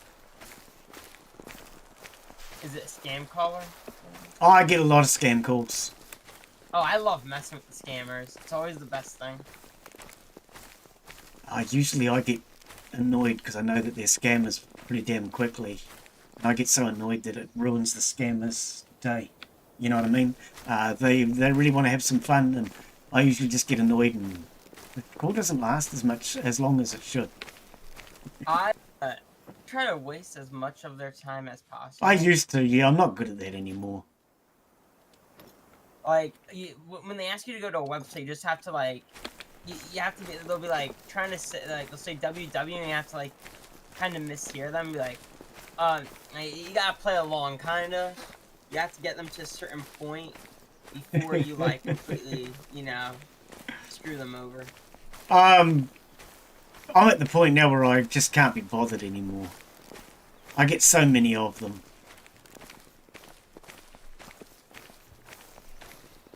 Speaker 3: Is it a scam caller?
Speaker 1: Oh, I get a lot of scam calls.
Speaker 3: Oh, I love messing with the scammers. It's always the best thing.
Speaker 1: Usually I get annoyed because I know that they're scammers pretty damn quickly. And I get so annoyed that it ruins the scammers' day. You know what I mean? They really want to have some fun, and I usually just get annoyed, and the call doesn't last as long as it should.
Speaker 3: I try to waste as much of their time as possible.
Speaker 1: I used to, yeah. I'm not good at that anymore.
Speaker 3: Like, when they ask you to go to a website, you just have to, like, you have to be, they'll be, like, trying to say, like, they'll say www, and you have to, like, kind of mishear them, be like, you gotta play along, kinda. You have to get them to a certain point before you, like, completely, you know, screw them over.
Speaker 1: I'm at the point now where I just can't be bothered anymore. I get so many of them.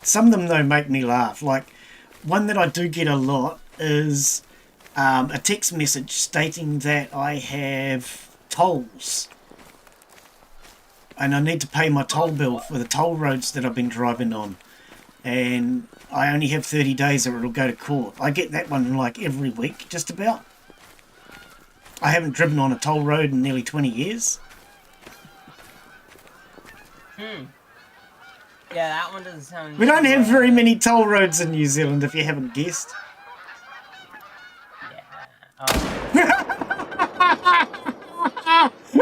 Speaker 1: Some of them, though, make me laugh. Like, one that I do get a lot is a text message stating that I have tolls. And I need to pay my toll bill for the toll roads that I've been driving on. And I only have 30 days or it'll go to court. I get that one like every week, just about. I haven't driven on a toll road in nearly 20 years.
Speaker 3: Yeah, that one doesn't sound...
Speaker 1: We don't have very many toll roads in New Zealand, if you haven't guessed.
Speaker 3: Yeah.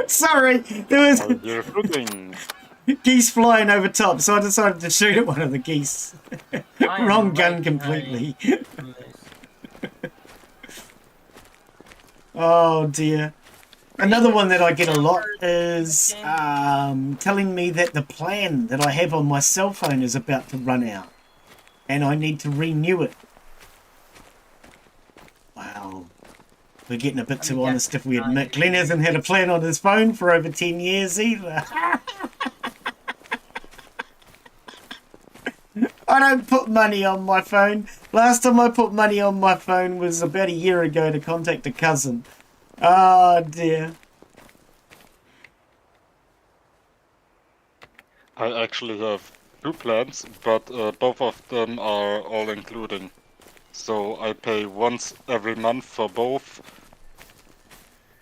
Speaker 1: Sorry, there was
Speaker 4: Oh, you're shooting.
Speaker 1: geese flying over top, so I decided to shoot at one of the geese. Wrong gun completely. Oh dear. Another one that I get a lot is telling me that the plan that I have on my cell phone is about to run out and I need to renew it. Wow. We're getting a bit too honest if we admit Glenn hasn't had a plan on his phone for over 10 years either. I don't put money on my phone. Last time I put money on my phone was about a year ago to contact a cousin. Oh dear.
Speaker 4: I actually have two plans, but both of them are all including. So I pay once every month for both.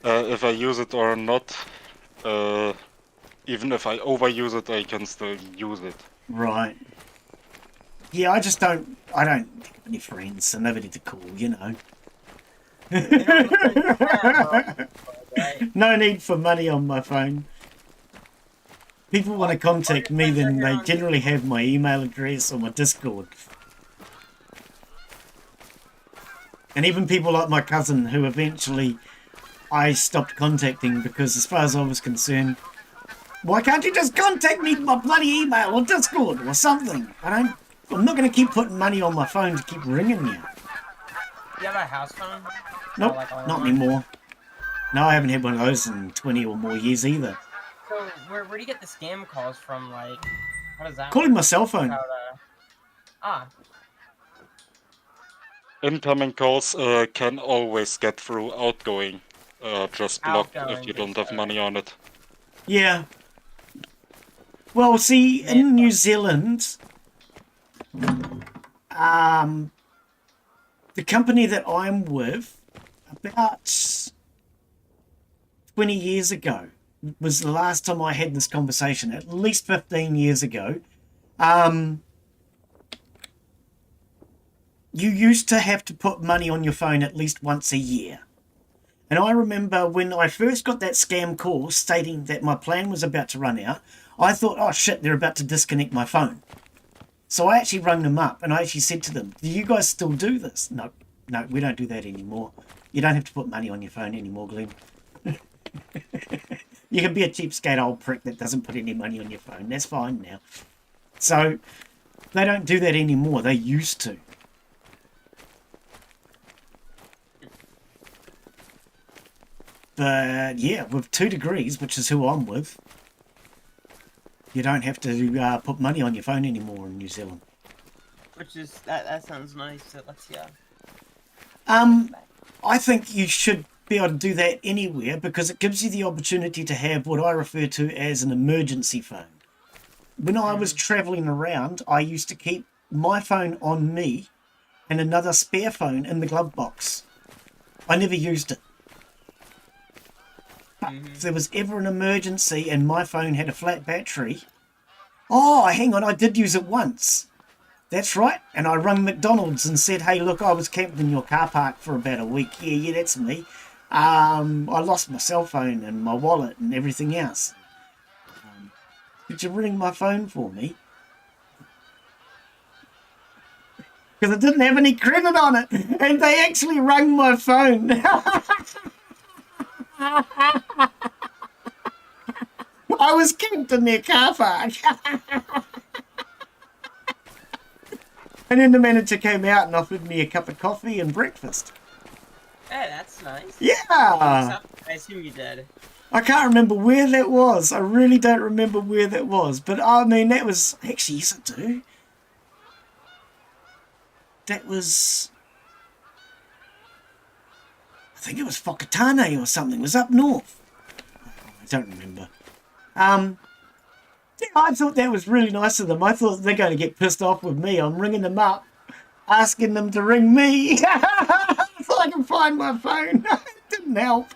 Speaker 4: If I use it or not, even if I overuse it, I can still use it.
Speaker 1: Right. Yeah, I don't have any friends, so nobody to call, you know. No need for money on my phone. people want to contact me, then they generally have my email address or my Discord. And even people like my cousin, who eventually I stopped contacting because, as far as I was concerned, why can't you just contact me by bloody email or Discord or something? I'm not going to keep putting money on my phone to keep ringing you.
Speaker 3: Do you have a house phone?
Speaker 1: Nope,
Speaker 3: Or like a
Speaker 1: not
Speaker 3: landline?
Speaker 1: anymore. No, I haven't had one of those in 20 or more years either.
Speaker 3: So where do you get the scam calls from? Like, how does that
Speaker 1: Calling
Speaker 3: work?
Speaker 1: my cell phone.
Speaker 3: Ah,
Speaker 4: Incoming calls can always get through. Outgoing, just blocked if
Speaker 3: Outgoing
Speaker 4: you don't
Speaker 3: is,
Speaker 4: have money on it.
Speaker 1: Yeah. Well, see,
Speaker 3: Man,
Speaker 1: in New Zealand, the company that I'm with, about 20 years ago, was the last time I had this conversation, at least 15 years ago. You used to have to put money on your phone at least once a year. And I remember when I first got that scam call stating that my plan was about to run out, I thought, oh shit, they're about to disconnect my phone. So I actually rang them up and I actually said to them, do you guys still do this? No, we don't do that anymore. You don't have to put money on your phone anymore, Glenn. You can be a cheapskate old prick that doesn't put any money on your phone. That's fine now. So they don't do that anymore. They used to. But yeah, with 2 degrees, which is who I'm with, you don't have to put money on your phone anymore in New Zealand.
Speaker 3: which is that sounds nice. It lets you.
Speaker 1: I think you should be able to do that anywhere because it gives you the opportunity to have what I refer to as an emergency phone. When I was traveling around, I used to keep my phone on me and another spare phone in the glove box. I never used it. If there was ever an emergency and my phone had a flat battery, oh, hang on, I did use it once. That's right. And I rung McDonald's and said, hey, look, I was camped in your car park for about a week. Yeah, that's me. I lost my cell phone and my wallet and everything else. Could you ring my phone for me? Because it didn't have any credit on it. And they actually rung my phone. I was camped in their car park. And then the manager came out and offered me a cup of coffee and breakfast.
Speaker 3: Hey, that's nice.
Speaker 1: Yeah.
Speaker 3: I assume you did.
Speaker 1: I can't remember where that was. I really don't remember where that was. But I mean, that was... Actually, yes, I do. That was... I think it was Whakatane or something. It was up north. I don't remember. Yeah, I thought that was really nice of them. I thought they're going to get pissed off with me. I'm ringing them up, asking them to ring me so I can find my phone. It didn't help.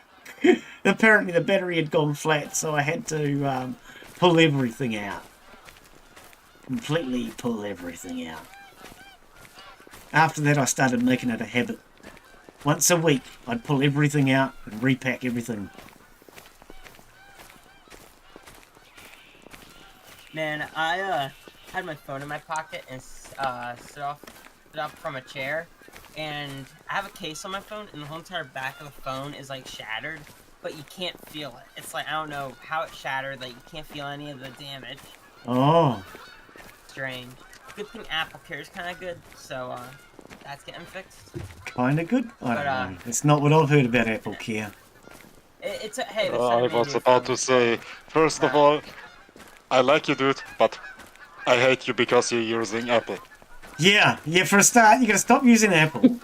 Speaker 1: Apparently the battery had gone flat, so I had to pull everything out. Completely pull everything out. After that, I started making it a habit. Once a week, I'd pull everything out and repack everything.
Speaker 3: Man, I had my phone in my pocket and stood up from a chair, and I have a case on my phone, and the whole entire back of the phone is like shattered, but you can't feel it. It's like I don't know how it shattered. Like you can't feel any of the damage.
Speaker 1: Oh.
Speaker 3: Strange. Good thing Apple Care is kind of good, so that's getting fixed.
Speaker 1: Kind of good? I don't know. It's not what I've heard about Apple Care.
Speaker 3: It's a hey.
Speaker 4: I was about to say, first of all, I like you, dude, but I hate you because you're using Apple.
Speaker 1: Yeah, for a start, you gotta stop using Apple.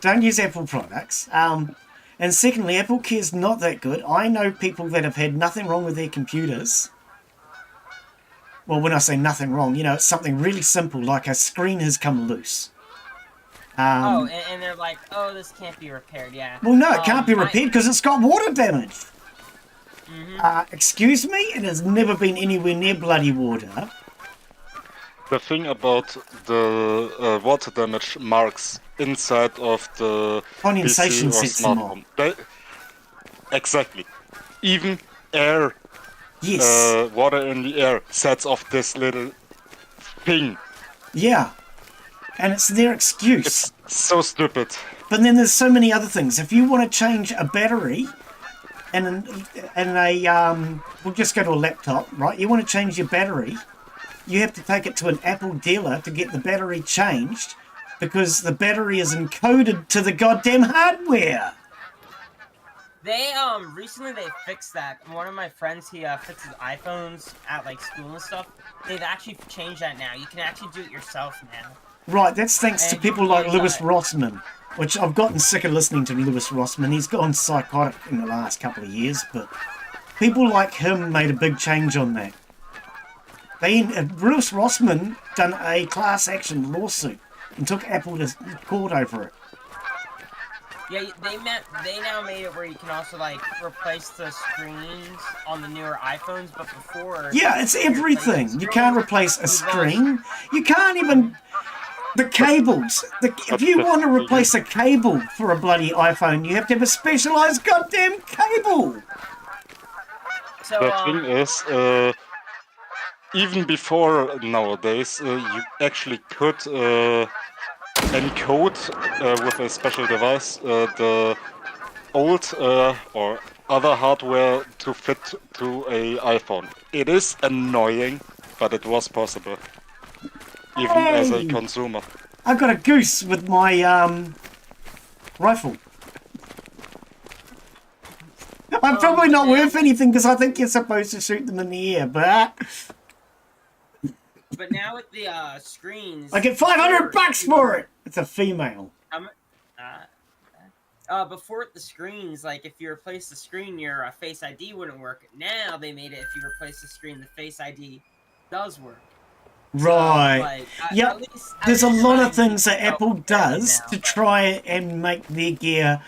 Speaker 1: Don't use Apple products. And secondly, Apple Care's not that good. I know people that have had nothing wrong with their computers. Well, when I say nothing wrong, it's something really simple, like a screen has come loose.
Speaker 3: And they're like, oh, this can't be repaired, yeah.
Speaker 1: Well, no, it can't be repaired because it's got water damage. Excuse me? It has never been anywhere near bloody water.
Speaker 4: The thing about the water damage marks inside of the
Speaker 1: Condensation
Speaker 4: PC or
Speaker 1: sets them off.
Speaker 4: smartphone. Exactly. Even air,
Speaker 1: Yes.
Speaker 4: water in the air sets off this little thing.
Speaker 1: Yeah. And it's their excuse.
Speaker 4: It's so stupid.
Speaker 1: But then there's so many other things. If you want to change a battery and we'll just go to a laptop, right? You want to change your battery, you have to take it to an Apple dealer to get the battery changed because the battery is encoded to the goddamn hardware.
Speaker 3: They recently they fixed that. One of my friends, he fixes iPhones at like school and stuff. They've actually changed that now. You can actually do it yourself now.
Speaker 1: Right, that's thanks to
Speaker 3: And you
Speaker 1: people
Speaker 3: can
Speaker 1: like
Speaker 3: use,
Speaker 1: Lewis Rossman, which I've gotten sick of listening to Lewis Rossman. He's gone psychotic in the last couple of years, but people like him made a big change on that. Lewis Rossman done a class action lawsuit and took Apple to court over it.
Speaker 3: Yeah, they now made it where you can also like replace the screens on the newer iPhones, but before.
Speaker 1: Yeah, it's everything. You can't replace a screen. You can't even the cables. If you want to replace a cable for a bloody iPhone, you have to have a specialized goddamn cable.
Speaker 3: So,
Speaker 4: The thing is, even before nowadays, you actually could encode with a special device the old or other hardware to fit to a iPhone. It is annoying, but it was possible, even as a
Speaker 1: Hey!
Speaker 4: consumer.
Speaker 1: I got a goose with my rifle. I'm probably not worth anything because I think you're supposed to shoot them in the air, but
Speaker 3: now with the screens,
Speaker 1: I get $500 for it. It's a female.
Speaker 3: Before with the screens, like if you replace the screen, your Face ID wouldn't work. Now they made it if you replace the screen, the Face ID does work.
Speaker 1: Right.
Speaker 3: Like,
Speaker 1: Yep. There's a lot of things that Apple does to try and make their gear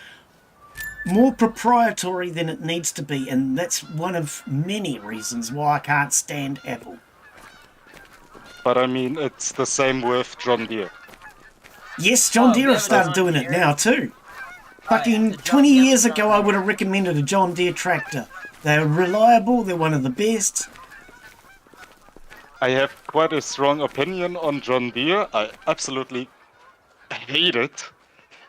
Speaker 1: more proprietary than it needs to be, and that's one of many reasons why I can't stand Apple.
Speaker 4: But I mean, it's the same with John Deere.
Speaker 1: Yes, John Deere
Speaker 3: we
Speaker 1: have
Speaker 3: have a
Speaker 1: started
Speaker 3: John
Speaker 1: doing it
Speaker 3: Deere.
Speaker 1: now too.
Speaker 3: yeah,
Speaker 1: Fucking
Speaker 3: the John
Speaker 1: 20
Speaker 3: Deere
Speaker 1: years
Speaker 3: was
Speaker 1: ago,
Speaker 3: on
Speaker 1: I would have recommended a John Deere tractor. They're reliable, they're one of the best.
Speaker 4: I have quite a strong opinion on John Deere. I absolutely hate it.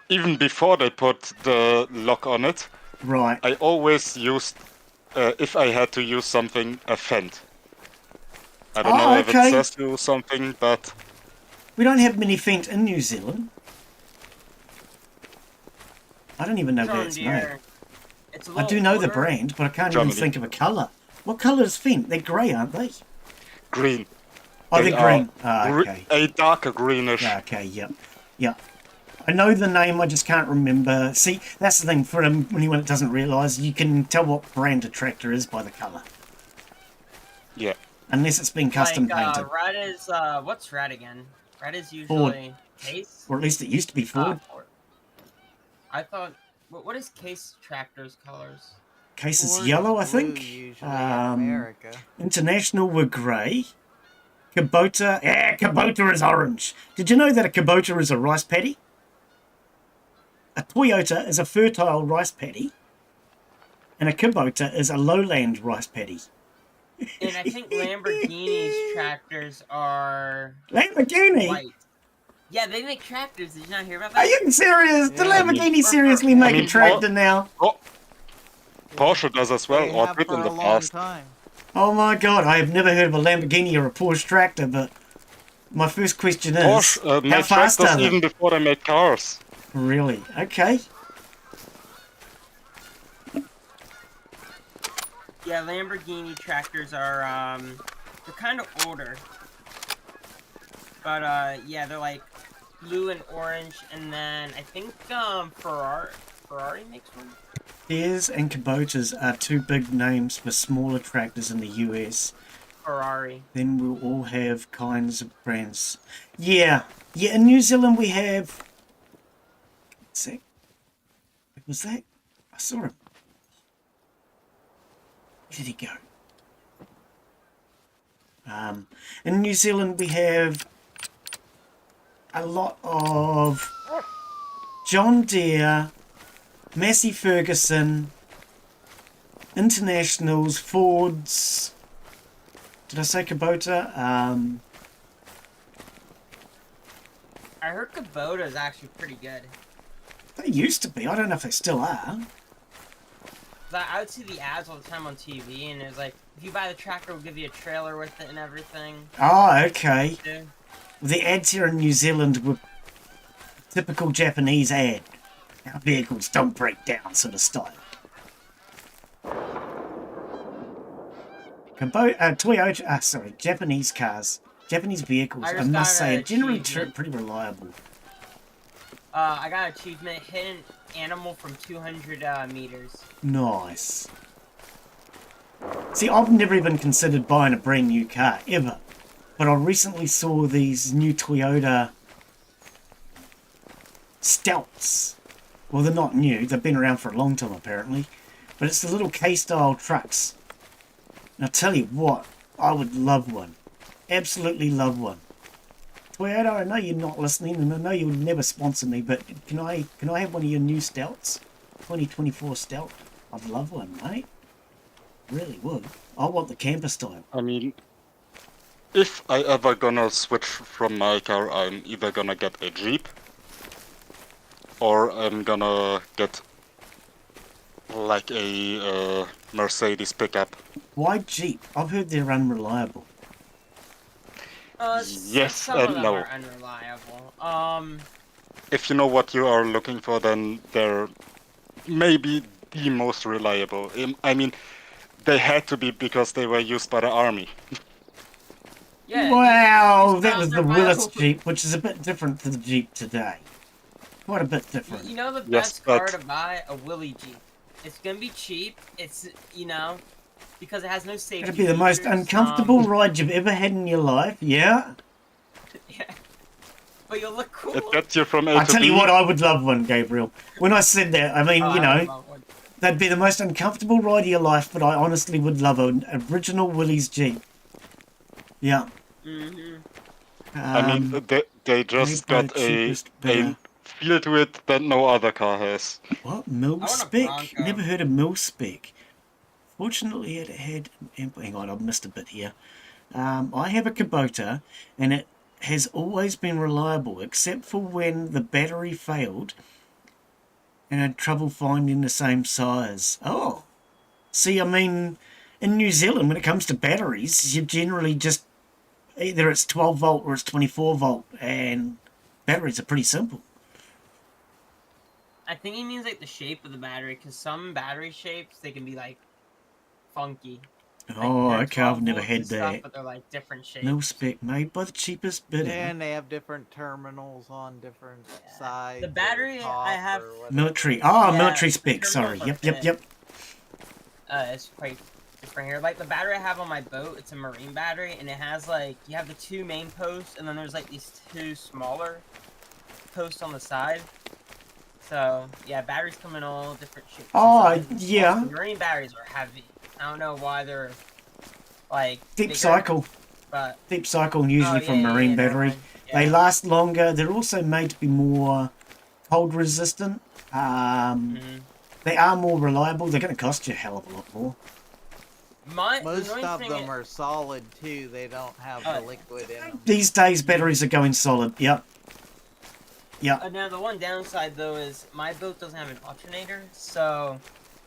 Speaker 4: Even before they put the lock on it,
Speaker 1: Right.
Speaker 4: I always used, if I had to use something, a Fendt. I don't know if it
Speaker 1: okay.
Speaker 4: says you something, but
Speaker 1: We don't have many Fendt in New Zealand. I don't even know where
Speaker 3: John
Speaker 1: it's made.
Speaker 3: Deere. It's a
Speaker 1: I
Speaker 3: little
Speaker 1: do know the
Speaker 3: older.
Speaker 1: brand, but I can't
Speaker 4: Germany.
Speaker 1: even think of a colour. What colour is Fendt? They're grey, aren't they?
Speaker 4: green.
Speaker 1: Oh,
Speaker 4: They
Speaker 1: they're
Speaker 4: are
Speaker 1: green. Ah, okay.
Speaker 4: A darker greenish.
Speaker 1: Yeah, okay, yep. Yep. I know the name, I just can't remember. See, that's the thing for anyone that doesn't realise, you can tell what brand a tractor is by the colour.
Speaker 4: Yeah.
Speaker 1: Unless it's been custom
Speaker 3: like,
Speaker 1: painted.
Speaker 3: Red is what's red again? Red is usually Case.
Speaker 1: Or at least it used to be Ford.
Speaker 3: Ford. I thought. What is Case Tractor's colors?
Speaker 1: Case is
Speaker 2: Ford
Speaker 1: yellow, I
Speaker 2: blue
Speaker 1: think.
Speaker 2: usually in America.
Speaker 1: International were grey. Kubota. Kubota is orange. Did you know that a Kubota is a rice paddy? A Toyota is a fertile rice paddy. And a Kubota is a lowland rice paddy.
Speaker 3: And I think Lamborghini's tractors are
Speaker 1: Lamborghini?
Speaker 3: white. Yeah, they make tractors. Did you not hear about that?
Speaker 1: Are you serious? The
Speaker 2: Yeah.
Speaker 1: Lamborghini seriously make a
Speaker 4: mean,
Speaker 1: tractor now?
Speaker 4: Oh, Porsche does as well,
Speaker 2: They
Speaker 4: or
Speaker 2: have
Speaker 4: did
Speaker 2: for
Speaker 4: in
Speaker 2: a
Speaker 4: the
Speaker 2: long
Speaker 4: past.
Speaker 2: time.
Speaker 1: Oh my god, I have never heard of a Lamborghini or a Porsche tractor, but my first question is,
Speaker 4: Porsche
Speaker 1: how
Speaker 4: made
Speaker 1: fast
Speaker 4: tractors
Speaker 1: are they?
Speaker 4: even before they made cars.
Speaker 1: Really? Okay.
Speaker 3: Yeah, Lamborghini tractors are they're kind of older. But yeah, they're like blue and orange, and then I think Ferrari makes one.
Speaker 1: Pears and Kubotas are two big names for smaller tractors in the US.
Speaker 3: Ferrari.
Speaker 1: Then we'll all have kinds of brands. Yeah. Yeah, in New Zealand we have... What's that? What was that? I saw him. Where did he go? In New Zealand we have a lot of John Deere, Massey Ferguson, Internationals, Fords. Did I say Kubota?
Speaker 3: I heard Kubota is actually pretty good.
Speaker 1: They used to be. I don't know if they still are.
Speaker 3: I would see the ads all the time on TV, and it was like, if you buy the tractor, we'll give you a trailer with it and everything.
Speaker 1: Oh, okay.
Speaker 3: Yeah.
Speaker 1: The ads here in New Zealand were typical Japanese ad. Our vehicles don't break down sort of style. Toyota, Japanese cars. Japanese vehicles, I
Speaker 3: just
Speaker 1: must
Speaker 3: got
Speaker 1: say,
Speaker 3: an
Speaker 1: are generally
Speaker 3: achievement.
Speaker 1: pretty reliable.
Speaker 3: I got an achievement, hit an animal from 200 meters.
Speaker 1: Nice. See, I've never even considered buying a brand new car, ever. But I recently saw these new Toyota Stouts. Well, they're not new. They've been around for a long time, apparently. But it's the little K-style trucks. And I'll tell you what, I would love one. Absolutely love one. Toyota, I know you're not listening, and I know you would never sponsor me, but can I have one of your new Stouts? 2024 Stout? I'd love one, mate. Really would. I want the camper style.
Speaker 4: I mean, if I ever gonna switch from my car, I'm either gonna get a Jeep or I'm gonna get like a Mercedes pickup.
Speaker 1: Why Jeep? I've heard they're unreliable.
Speaker 4: Yes
Speaker 3: Some
Speaker 4: and
Speaker 3: of them
Speaker 4: no.
Speaker 3: are unreliable.
Speaker 4: If you know what you are looking for, then they're maybe the most reliable. I mean, they had to be because they were used by the army.
Speaker 3: Yeah.
Speaker 1: Wow,
Speaker 3: you
Speaker 1: that was the
Speaker 3: found
Speaker 1: Willis
Speaker 3: reliable-
Speaker 1: Jeep, which is a bit different to the Jeep today. Quite a bit different.
Speaker 3: You know the
Speaker 4: Yes,
Speaker 3: best car
Speaker 4: but-
Speaker 3: to buy? A Willy Jeep. It's gonna be cheap. It's, because it has no safety
Speaker 1: It'd be the most
Speaker 3: features,
Speaker 1: uncomfortable ride you've ever had in your life, yeah?
Speaker 3: Yeah. But you'll look cool.
Speaker 4: It gets you from A
Speaker 1: I
Speaker 4: to
Speaker 1: tell
Speaker 4: B.
Speaker 1: you what, I would love one, Gabriel. When I said that, I mean,
Speaker 3: Oh,
Speaker 1: you
Speaker 3: I
Speaker 1: know,
Speaker 3: would love one.
Speaker 1: they'd be the most uncomfortable ride of your life, but I honestly would love an original Willys Jeep. Yeah.
Speaker 3: Mhm.
Speaker 4: I mean, they just
Speaker 1: made by
Speaker 4: got
Speaker 1: the
Speaker 4: a
Speaker 1: cheapest bidder.
Speaker 4: feel to it that no other car has.
Speaker 1: What? Mil
Speaker 3: want a
Speaker 1: spec?
Speaker 3: Bronco.
Speaker 1: Never heard of mil spec. Fortunately, it had... Hang on, I've missed a bit here. I have a Kubota, and it has always been reliable, except for when the battery failed, and I had trouble finding the same size. Oh. See, I mean, in New Zealand, when it comes to batteries, you generally just... Either it's 12 volt or it's 24 volt, and batteries are pretty simple.
Speaker 3: I think he means like the shape of the battery, because some battery shapes they can be like funky.
Speaker 1: Oh,
Speaker 3: They're
Speaker 1: okay, I've
Speaker 3: 12
Speaker 1: never
Speaker 3: volts
Speaker 1: had
Speaker 3: and stuff,
Speaker 1: that.
Speaker 3: but they're like different shapes.
Speaker 1: Mil spec made by the cheapest bidder.
Speaker 2: And they have different terminals on different sides.
Speaker 3: The battery
Speaker 2: or top
Speaker 3: I have-
Speaker 2: or whatever.
Speaker 1: Military. Oh,
Speaker 3: Yeah,
Speaker 1: military
Speaker 3: the
Speaker 1: spec, sorry.
Speaker 3: terminals
Speaker 1: Yep,
Speaker 3: are
Speaker 1: yep, yep.
Speaker 3: It's quite different here. Like the battery I have on my boat, it's a marine battery, and it has like you have the two main posts, and then there's like these two smaller posts on the side. So yeah, batteries come in all different shapes. and
Speaker 1: Oh,
Speaker 3: sizes.
Speaker 1: yeah.
Speaker 3: Also, marine batteries are heavy. I don't know why they're like
Speaker 1: Deep
Speaker 3: bigger,
Speaker 1: cycle.
Speaker 3: but
Speaker 1: Deep cycle, usually
Speaker 3: oh,
Speaker 1: from
Speaker 3: yeah,
Speaker 1: marine
Speaker 3: never
Speaker 1: battery.
Speaker 3: mind.
Speaker 1: They
Speaker 3: Yeah.
Speaker 1: last longer. They're also made to be more cold resistant.
Speaker 3: Mhm.
Speaker 1: They are more reliable. They're going to cost you a hell of a lot more.
Speaker 3: The
Speaker 2: Most
Speaker 3: annoying
Speaker 2: of
Speaker 3: thing
Speaker 2: them
Speaker 3: is-
Speaker 2: are solid too. They don't have
Speaker 3: Oh,
Speaker 2: the
Speaker 3: yeah.
Speaker 2: liquid in them.
Speaker 1: These days, batteries are going solid. Yep. Yep.
Speaker 3: Now the one downside though is my boat doesn't have an alternator, so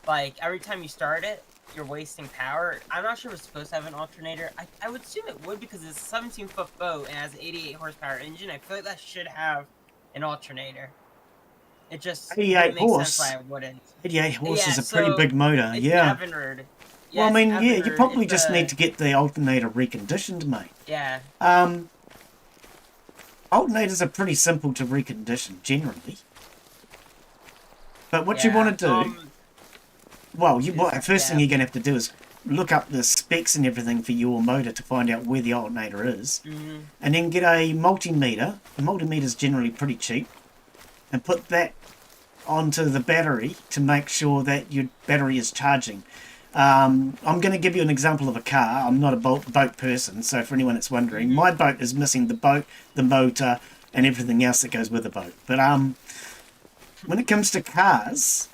Speaker 3: like every time you start it, you're wasting power. I'm not sure if it's supposed to have an alternator. I would assume it would because it's a 17-foot boat and has an 88 horsepower engine. I feel like that should have an alternator. It just
Speaker 1: 88
Speaker 3: wouldn't make
Speaker 1: horse.
Speaker 3: sense why it wouldn't.
Speaker 1: 88 horse
Speaker 3: Yeah,
Speaker 1: is a pretty
Speaker 3: so
Speaker 1: big motor.
Speaker 3: It's
Speaker 1: Yeah.
Speaker 3: Evinrude.
Speaker 1: Well, I mean,
Speaker 3: it's
Speaker 1: yeah, you
Speaker 3: Evinrude.
Speaker 1: probably
Speaker 3: It's
Speaker 1: just
Speaker 3: a-
Speaker 1: need to get the alternator reconditioned, mate.
Speaker 3: Yeah.
Speaker 1: Alternators are pretty simple to recondition, generally. But what you want to do... Well, first thing
Speaker 3: yeah.
Speaker 1: you're going to have to do is look up the specs and everything for your motor to find out where the alternator is.
Speaker 3: Mhm.
Speaker 1: And then get a multimeter. A multimeter is generally pretty cheap. And put that onto the battery to make sure that your battery is charging. I'm going to give you an example of a car. I'm not a boat person, so for anyone that's wondering, my boat is missing the boat, the motor, and everything else that goes with the boat. But when it comes to cars...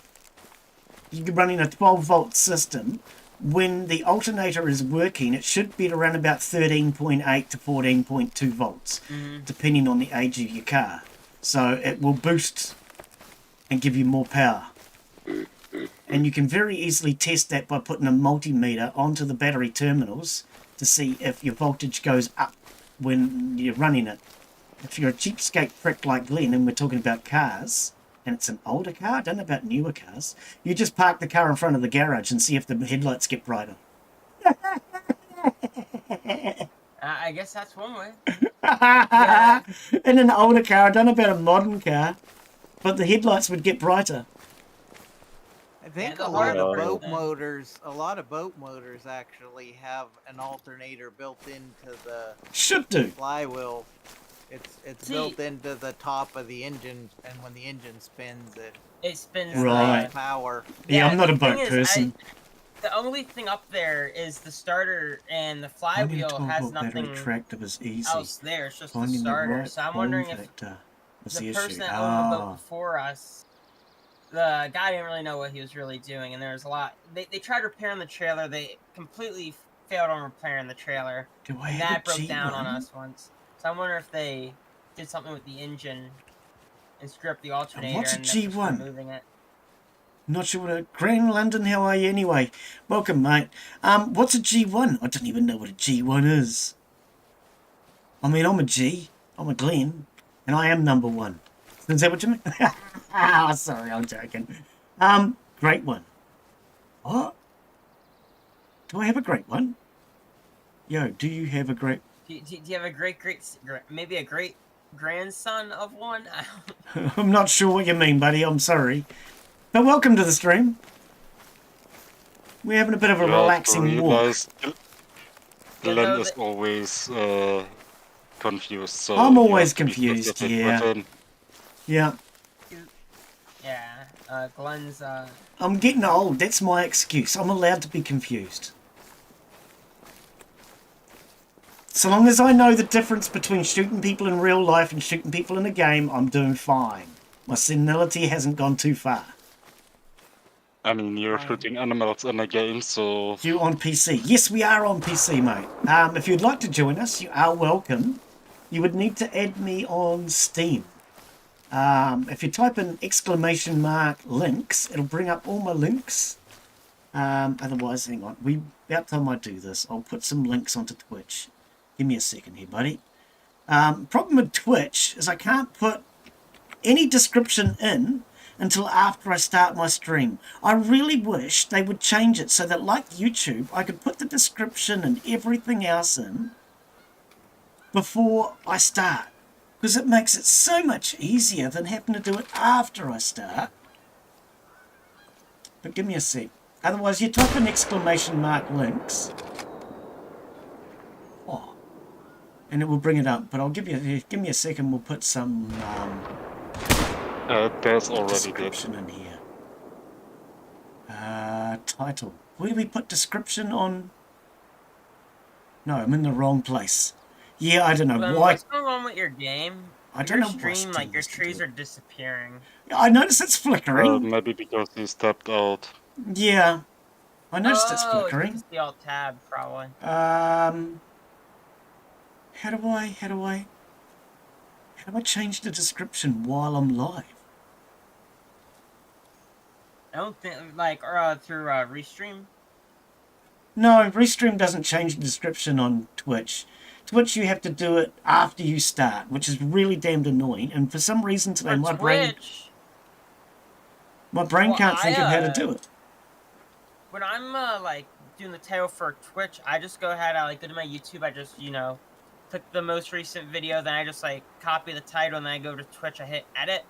Speaker 1: you're running a 12-volt system, when the alternator is working, it should be at around about 13.8 to 14.2 volts, depending on the age of your car. So it will boost and give you more power. And you can very easily test that by putting a multimeter onto the battery terminals to see if your voltage goes up when you're running it. If you're a cheapskate prick like Glenn, and we're talking about cars, and it's an older car, I don't know about newer cars, you just park the car in front of the garage and see if the headlights get brighter.
Speaker 3: I guess that's one way.
Speaker 1: In an older car, I don't know about a modern car, but the headlights would get brighter.
Speaker 2: I think
Speaker 3: Yeah,
Speaker 2: a lot of
Speaker 4: Yeah.
Speaker 2: boat motors actually have an alternator built into the
Speaker 1: Should do.
Speaker 2: flywheel. It's
Speaker 3: See-
Speaker 2: built into the top of the engine, and when the engine spins, it
Speaker 3: It spins
Speaker 1: Right.
Speaker 2: generates power.
Speaker 1: Yeah, I'm not a
Speaker 3: the thing
Speaker 1: boat
Speaker 3: is,
Speaker 1: person.
Speaker 3: the only thing up there is the starter, and the
Speaker 1: Finding a
Speaker 3: flywheel
Speaker 1: 12
Speaker 3: has
Speaker 1: volt battery
Speaker 3: nothing
Speaker 1: tractive is easy.
Speaker 3: else there. It's just the
Speaker 1: Finding the
Speaker 3: starter.
Speaker 1: right
Speaker 3: So I'm
Speaker 1: form
Speaker 3: wondering if
Speaker 1: factor was
Speaker 3: the
Speaker 1: the
Speaker 3: person
Speaker 1: issue.
Speaker 3: that owned the boat
Speaker 1: Ah,
Speaker 3: before us, the guy didn't really know what he was really doing, and there was a lot. They tried repairing the trailer. They completely failed on repairing the trailer,
Speaker 1: do I
Speaker 3: and
Speaker 1: have
Speaker 3: that
Speaker 1: a
Speaker 3: broke down on
Speaker 1: G1?
Speaker 3: us once. So I wonder if they did something with the engine and screw up the alternator,
Speaker 1: what's a
Speaker 3: and they're just
Speaker 1: G1?
Speaker 3: removing it.
Speaker 1: Not sure what a... Grand London, how are you anyway? Welcome, mate. What's a G1? I don't even know what a G1 is. I mean, I'm a G. I'm a Glenn. And I am number one. Is that what you mean? Ah, sorry, I'm joking. Great one. What? Do I have a great one? Yo, do you have a great...
Speaker 3: Do you have a maybe a great grandson of one?
Speaker 1: I'm not sure what you mean, buddy. I'm sorry. But welcome to the stream. We're having a bit of a
Speaker 4: You have to
Speaker 1: relaxing walk.
Speaker 4: realize Glenn
Speaker 3: though
Speaker 4: is always confused. So
Speaker 1: I'm
Speaker 4: you
Speaker 1: always
Speaker 4: have to be
Speaker 1: confused,
Speaker 4: specific
Speaker 1: yeah.
Speaker 4: with him.
Speaker 1: Yeah.
Speaker 3: Yeah, Glenn's
Speaker 1: I'm getting old. That's my excuse. I'm allowed to be confused. So long as I know the difference between shooting people in real life and shooting people in a game, I'm doing fine. My senility hasn't gone too far.
Speaker 4: I mean, you're shooting animals in a game, so
Speaker 1: You on PC? Yes, we are on PC, mate. If you'd like to join us, you are welcome. You would need to add me on Steam. If you type in !links, it'll bring up all my links. Otherwise, hang on. About time I do this, I'll put some links onto Twitch. Give me a second here, buddy. Problem with Twitch is I can't put any description in until after I start my stream. I really wish they would change it so that, like YouTube, I could put the description and everything else in before I start. Because it makes it so much easier than having to do it after I start. But give me a sec. Otherwise, you type in !links. Oh. And it will bring it up. But I'll give me a second. We'll put some
Speaker 4: there's already good.
Speaker 1: description in here. Title. Where do we put description on? No, I'm in the wrong place. Yeah, I don't know
Speaker 3: Glenn,
Speaker 1: why.
Speaker 3: what's going on with your game?
Speaker 1: I don't know
Speaker 3: your
Speaker 1: why
Speaker 3: stream,
Speaker 1: Steam
Speaker 3: like your
Speaker 1: has to do
Speaker 3: trees
Speaker 1: it.
Speaker 3: are disappearing.
Speaker 1: I noticed it's flickering.
Speaker 4: Maybe because he stepped out.
Speaker 1: Yeah, I noticed it's
Speaker 3: Oh,
Speaker 1: flickering.
Speaker 3: it's the alt tab probably.
Speaker 1: How do I change the description while I'm live?
Speaker 3: I don't think through restream.
Speaker 1: No, Restream doesn't change the description on Twitch. Twitch, you have to do it after you start, which is really damned annoying. And for some reason today,
Speaker 3: For
Speaker 1: my brain
Speaker 3: Twitch,
Speaker 1: can't think of how to do it.
Speaker 3: when I'm doing the title for Twitch, I just go ahead. I go to my YouTube. I just click the most recent video. Then I just copy the title, and then I go to Twitch. I hit edit,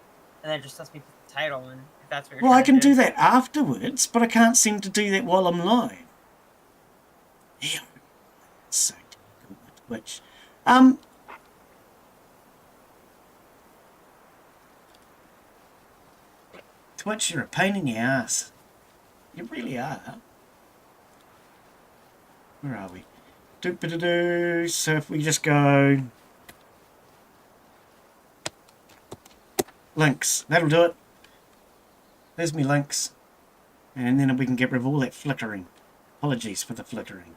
Speaker 3: and then it just lets me put the title in. If that's what you're
Speaker 1: Well, I
Speaker 3: trying
Speaker 1: can
Speaker 3: to
Speaker 1: do that afterwards, but I can't seem to do that while I'm live. Yeah, so difficult with Twitch. Twitch, you're a pain in the ass. You really are. Where are we? Do-ba-da-do. So if we just go links, that'll do it. There's me links. And then we can get rid of all that flickering. Apologies for the flickering.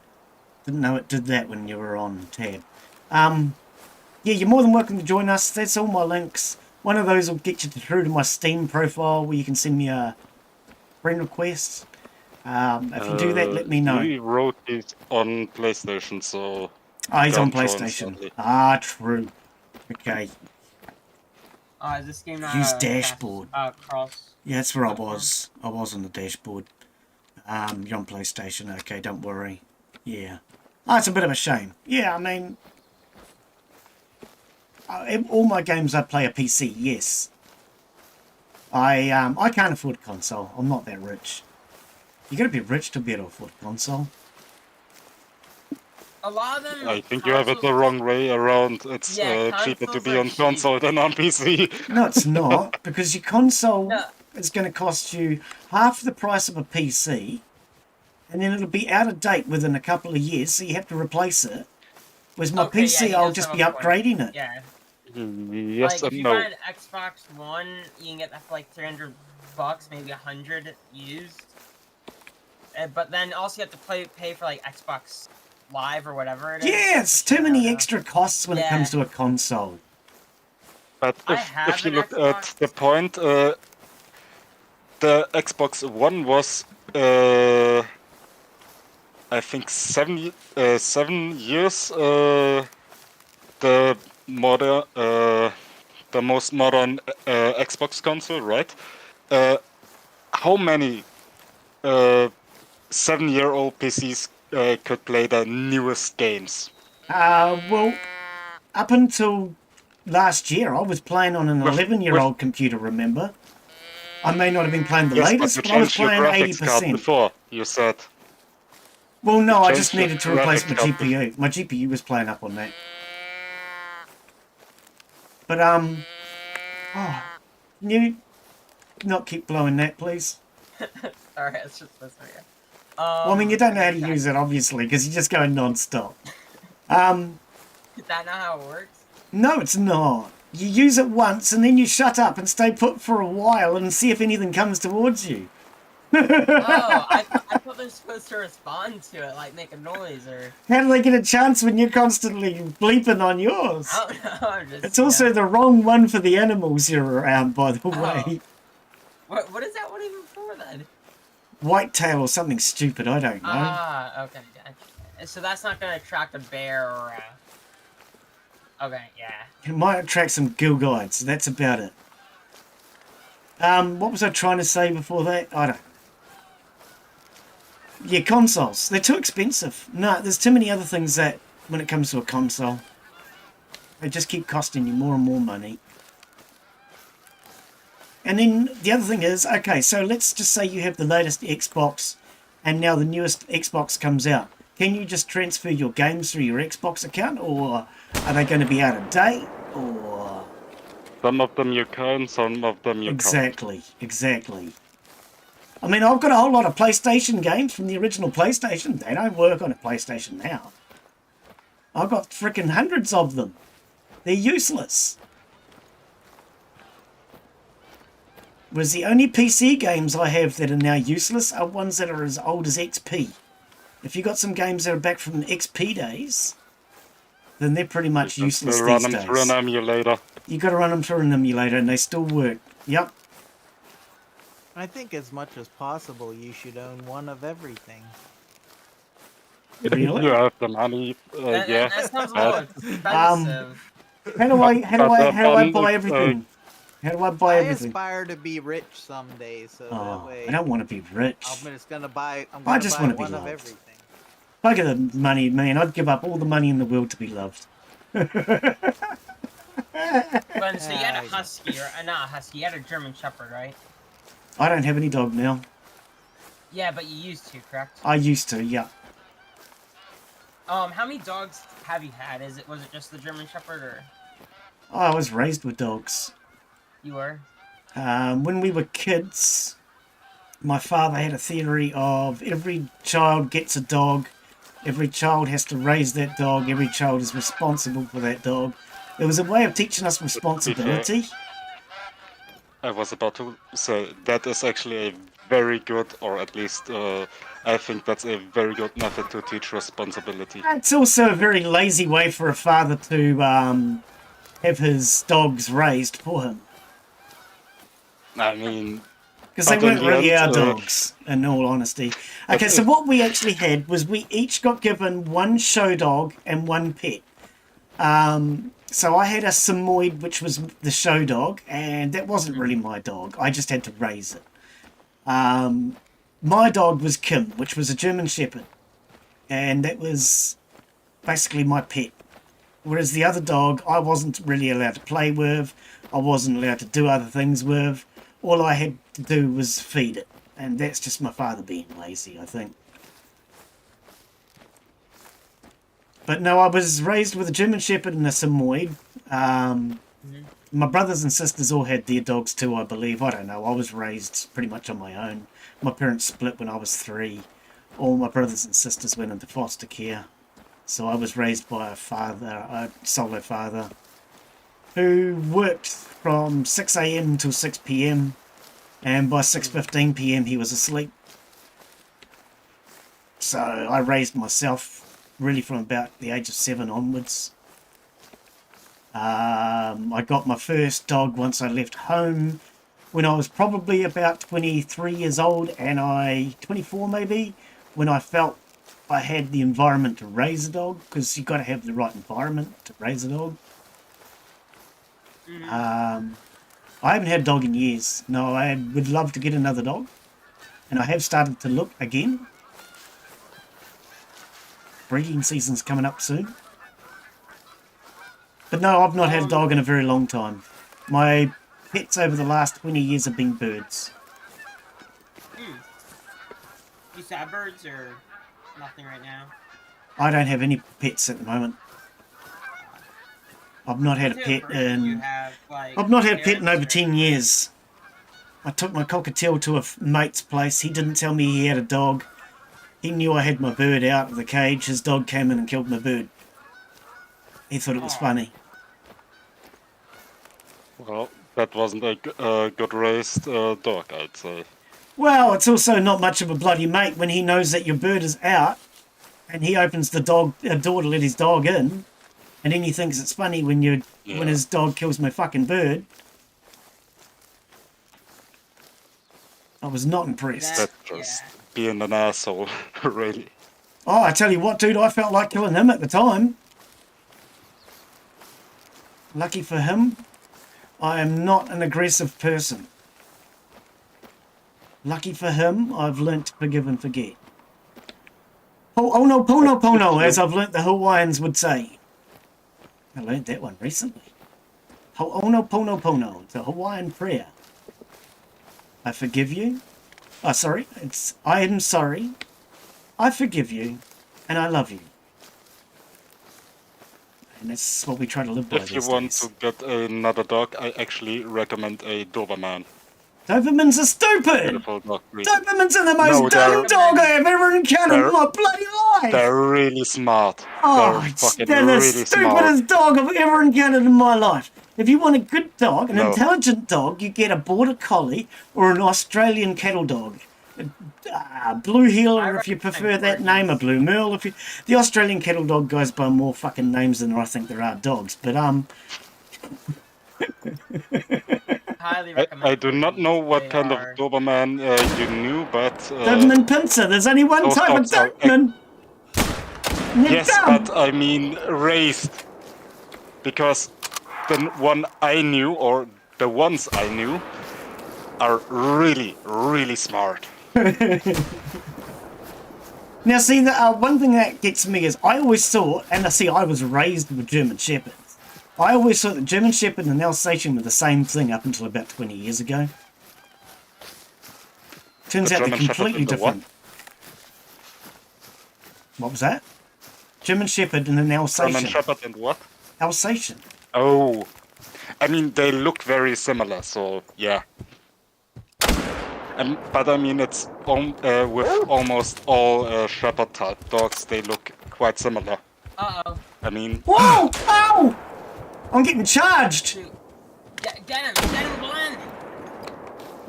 Speaker 1: Didn't know it did that when you were on tab. Yeah, you're more than welcome to join us. That's all my links. One of those will get you through to my Steam profile where you can send me a friend request. If you do that, let me know.
Speaker 4: He wrote it on PlayStation, so...
Speaker 1: Oh, he's on
Speaker 4: can't join,
Speaker 1: PlayStation.
Speaker 4: sadly.
Speaker 1: Ah, true. Okay.
Speaker 3: Is this game not
Speaker 1: Use dashboard.
Speaker 3: cross?
Speaker 1: Yeah, that's where I
Speaker 3: platform?
Speaker 1: was. I was on the dashboard. You're on PlayStation. Okay, don't worry. Yeah. Oh, it's a bit of a shame. Yeah, I mean... all my games I play are PC, yes. I can't afford a console. I'm not that rich. You gotta be rich to be able to afford a console.
Speaker 3: A lot of them.
Speaker 4: I think you have it the wrong way around. It's cheaper to
Speaker 3: consoles
Speaker 4: be
Speaker 3: are
Speaker 4: on
Speaker 3: cheap.
Speaker 4: console than on PC.
Speaker 1: No, it's not, because your console
Speaker 3: No.
Speaker 1: is going to cost you half the price of a PC, and then it'll be out of date within a couple of years, so you have to replace it. Whereas my
Speaker 3: Okay,
Speaker 1: PC,
Speaker 3: yeah,
Speaker 1: I'll
Speaker 3: does
Speaker 1: just
Speaker 3: have
Speaker 1: be
Speaker 3: a point.
Speaker 1: upgrading it.
Speaker 3: Yeah.
Speaker 4: Yes
Speaker 3: Like if
Speaker 4: and
Speaker 3: you
Speaker 4: no.
Speaker 3: buy an Xbox One, you can get that for like $300, maybe 100 used. But then also you have to pay for like Xbox Live or whatever it is.
Speaker 1: Yeah, it's too many extra costs when it
Speaker 3: Yeah.
Speaker 1: comes to a console.
Speaker 4: But
Speaker 3: I
Speaker 4: if
Speaker 3: have
Speaker 4: you
Speaker 3: an
Speaker 4: look at
Speaker 3: Xbox.
Speaker 4: the point, the Xbox One was, I think, 7 years the the most modern Xbox console, right? How many 7-year-old PCs could play the newest games?
Speaker 1: Well, up until last year, I was playing on an
Speaker 4: With-
Speaker 1: 11-year-old computer, remember? I may not have been playing the
Speaker 4: Yes,
Speaker 1: latest,
Speaker 4: but
Speaker 1: but
Speaker 4: you
Speaker 1: I was
Speaker 4: changed your
Speaker 1: playing
Speaker 4: graphics card
Speaker 1: 80%.
Speaker 4: before, you said.
Speaker 1: Well, no,
Speaker 4: You
Speaker 1: I just
Speaker 4: changed your
Speaker 1: needed to replace my
Speaker 4: graphics card
Speaker 1: GPU. My GPU was playing up on that. But, oh, can you not keep blowing that, please?
Speaker 3: Alright, it's just this again.
Speaker 1: Well, I mean, you don't know how to use it, obviously, because you're just going non-stop.
Speaker 3: Is that not how it works?
Speaker 1: No, it's not. You use it once, and then you shut up and stay put for a while and see if anything comes towards you.
Speaker 3: Oh, I thought they're supposed to respond to it, like make a noise or...
Speaker 1: How do they get a chance when you're constantly bleeping on yours?
Speaker 3: I don't know, I'm just...
Speaker 1: It's also the wrong one for the animals you're around, by the
Speaker 3: Oh.
Speaker 1: way.
Speaker 3: What is that one even for then?
Speaker 1: Whitetail or something stupid, I don't know.
Speaker 3: Ah, okay, gotcha. So that's not gonna attract a bear or a... Okay, yeah.
Speaker 1: It might attract some gilguides, that's about it. What was I trying to say before that? I don't know. Yeah, consoles. They're too expensive. No, there's too many other things that, when it comes to a console, they just keep costing you more and more money. And then the other thing is, okay, so let's just say you have the latest Xbox and now the newest Xbox comes out. Can you just transfer your games through your Xbox account, or are they going to be out of date, or...
Speaker 4: Some of them you can, some of them you
Speaker 1: Exactly. I mean, I've got a whole lot of PlayStation games from the original PlayStation. They don't work on a PlayStation now. I've got freaking hundreds of them. They're useless. Whereas the only PC games I have that are now useless are ones that are as old as XP. If you got some games that are back from XP days, then they're pretty much
Speaker 4: can't.
Speaker 1: useless
Speaker 4: Still run
Speaker 1: these
Speaker 4: them through an
Speaker 1: days.
Speaker 4: emulator.
Speaker 1: You got to run them through an emulator, and they still work. Yep.
Speaker 2: I think as much as possible you should own one of everything.
Speaker 1: Really?
Speaker 4: You have the money, yeah.
Speaker 3: That sounds a little expensive.
Speaker 1: How do I buy
Speaker 4: But,
Speaker 1: everything? How do I buy
Speaker 2: I
Speaker 1: everything?
Speaker 2: aspire to be rich someday, so that
Speaker 1: Oh,
Speaker 2: way
Speaker 1: I don't want to be rich.
Speaker 2: I'm just gonna buy. I'm
Speaker 1: I
Speaker 2: gonna
Speaker 1: just
Speaker 2: buy
Speaker 1: wanna be
Speaker 2: one of
Speaker 1: loved.
Speaker 2: everything.
Speaker 1: If I get the money, man, I'd give up all the money in the world to be loved.
Speaker 3: But so you had a
Speaker 2: Yeah,
Speaker 3: husky, or not a husky, you had a German Shepherd, right?
Speaker 1: I don't have any dog now.
Speaker 3: Yeah, but you used to, correct?
Speaker 1: I used to, yeah.
Speaker 3: How many dogs have you had? Was it just the German Shepherd, or
Speaker 1: I was raised with dogs.
Speaker 3: you were?
Speaker 1: When we were kids, my father had a theory of every child gets a dog, every child has to raise that dog, every child is responsible for that dog. It was a way of teaching us responsibility.
Speaker 4: I was about to say, that is actually a very good, or at least I think that's a very good method to teach responsibility.
Speaker 1: It's also a very lazy way for a father to have his dogs raised for him.
Speaker 4: I mean,
Speaker 1: Because they
Speaker 4: but in
Speaker 1: weren't
Speaker 4: the
Speaker 1: really
Speaker 4: end,
Speaker 1: our dogs, in all honesty. Okay, so
Speaker 4: if-
Speaker 1: what we actually had was we each got given one show dog and one pet. So I had a Samoyed, which was the show dog, and that wasn't really my dog. I just had to raise it. My dog was Kim, which was a German Shepherd, and that was basically my pet. Whereas the other dog, I wasn't really allowed to play with. I wasn't allowed to do other things with. All I had to do was feed it, and that's just my father being lazy, I think. But no, I was raised with a German Shepherd and a Samoyed. My brothers and sisters all had their dogs too, I believe. I don't know. I was raised pretty much on my own. My parents split when I was 3. All my brothers and sisters went into foster care. So I was raised by a solo father, who worked from 6 a.m. till 6 p.m. and by 6:15 p.m. he was asleep. So I raised myself really from about the age of 7 onwards. I got my first dog once I left home when I was probably about 23 years old, and 24 maybe, when I felt I had the environment to raise a dog, because you've got to have the right environment to raise a dog. I haven't had a dog in years. No, I would love to get another dog, and I have started to look again. Breeding season's coming up soon. But no, I've not had a dog in a very long time. My pets over the last 20 years have been birds.
Speaker 3: You saw birds or nothing right now?
Speaker 1: I don't have any pets at the moment. I've not had a pet in... I've not had a pet in over 10 years. I took my cockatiel to a mate's place. He didn't tell me he had a dog. He knew I had my bird out of the cage. His dog came in and killed my bird. He thought it was funny.
Speaker 4: Well, that wasn't a good raised dog, I'd say.
Speaker 1: Well, it's also not much of a bloody mate when he knows that your bird is out and he opens the door to let his dog in, and then he thinks it's funny when his dog kills my fucking bird. I was not impressed.
Speaker 4: That's just being an asshole, really.
Speaker 1: Oh, I tell you what, dude, I felt like killing him at the time. Lucky for him, I am not an aggressive person. Lucky for him, I've learnt to forgive and forget. Oh no, pono pono, as I've learnt the Hawaiians would say. I learnt that one recently. Oh no, pono pono, it's a Hawaiian prayer. I forgive you. Oh, sorry, it's I am sorry. I forgive you, and I love you. And that's what we try to live by.
Speaker 4: If you want to get another dog, I actually recommend a Doberman.
Speaker 1: Dobermans are stupid!
Speaker 4: Beautiful dog breed.
Speaker 1: Dobermans are the most dumb dog I have ever encountered in my bloody life!
Speaker 4: They're really smart.
Speaker 1: Oh,
Speaker 4: they're
Speaker 1: they're
Speaker 4: really
Speaker 1: the stupidest dog I've ever encountered in my life. If you want a good dog, an intelligent dog, you get a border collie or an Australian cattle dog. Blue Heeler, if you prefer that name, a Blue Merle. The Australian cattle dog goes by more fucking names than I think there are dogs. But
Speaker 3: Highly recommend.
Speaker 4: I do not know what kind of Doberman you knew, but
Speaker 1: Doberman Pinscher. There's only one type of Doberman.
Speaker 4: Yes, but I mean raised, because the one I knew, or the ones I knew, are really, really smart.
Speaker 1: Now, see, one thing that gets me is I always thought, and I was raised with German Shepherds. I always thought that German Shepherd and Alsatian were the same thing up until about 20 years ago. Turns out they're completely different. What was that? German Shepherd and an Alsatian.
Speaker 4: German Shepherd and what?
Speaker 1: Alsatian.
Speaker 4: Oh, I mean, they look very similar, so yeah. But I mean, it's with almost all Shepherd type dogs, they look quite similar.
Speaker 3: Uh-oh.
Speaker 4: I mean...
Speaker 1: Whoa! Ow! I'm getting charged!
Speaker 3: Get him, Glenn!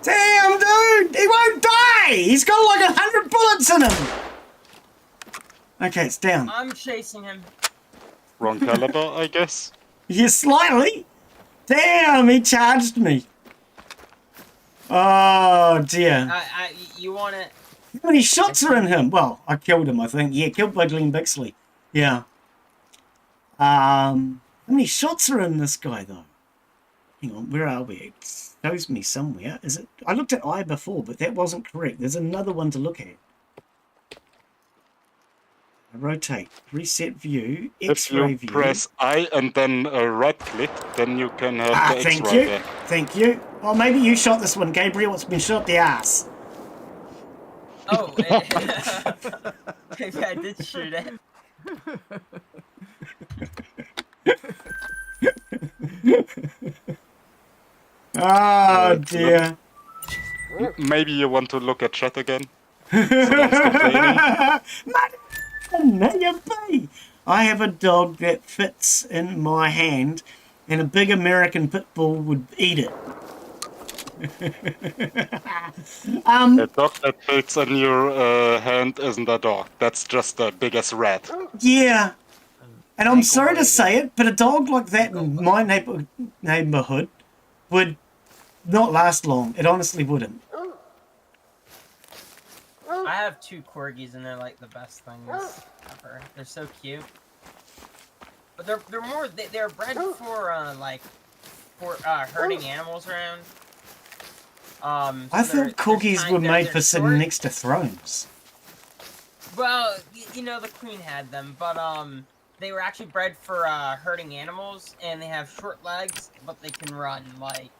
Speaker 1: Damn, dude! He won't die! He's got like 100 bullets in him! Okay, it's down.
Speaker 3: I'm chasing him.
Speaker 4: Wrong caliber, I guess.
Speaker 1: Yeah, slightly. Damn, he charged me. Oh, dear.
Speaker 3: You want it?
Speaker 1: How many shots are in him? Well, I killed him, I think. Yeah, killed by Glenn Bixley. Yeah. How many shots are in this guy, though? Hang on, where are we? It shows me somewhere. Is it? I looked at I before, but that wasn't correct. There's another one to look at. Rotate, reset view,
Speaker 4: If
Speaker 1: X-ray
Speaker 4: you
Speaker 1: view.
Speaker 4: press I and then right click, then you can have the
Speaker 1: Thank
Speaker 4: X-ray
Speaker 1: you.
Speaker 4: there.
Speaker 1: Thank you. Well, maybe you shot this one, Gabriel. It's been shot the ass.
Speaker 3: Oh, maybe I did shoot it.
Speaker 1: Oh, dear.
Speaker 4: Maybe you want to look at chat again? Someone's complaining.
Speaker 1: Maybe. I have a dog that fits in my hand, and a big American pit bull would eat it.
Speaker 4: A dog that fits in your hand isn't a dog. That's just the biggest rat.
Speaker 1: Yeah. And I'm sorry to say it, but a dog like that in my neighborhood would not last long. It honestly wouldn't.
Speaker 3: I have 2 corgis and they're like the best things ever. They're so cute. But they're more they're bred for herding animals around.
Speaker 1: I thought corgis were made for sitting next to thrones.
Speaker 3: Well, you know the queen had them, but they were actually bred for herding animals, and they have short legs, but they can run like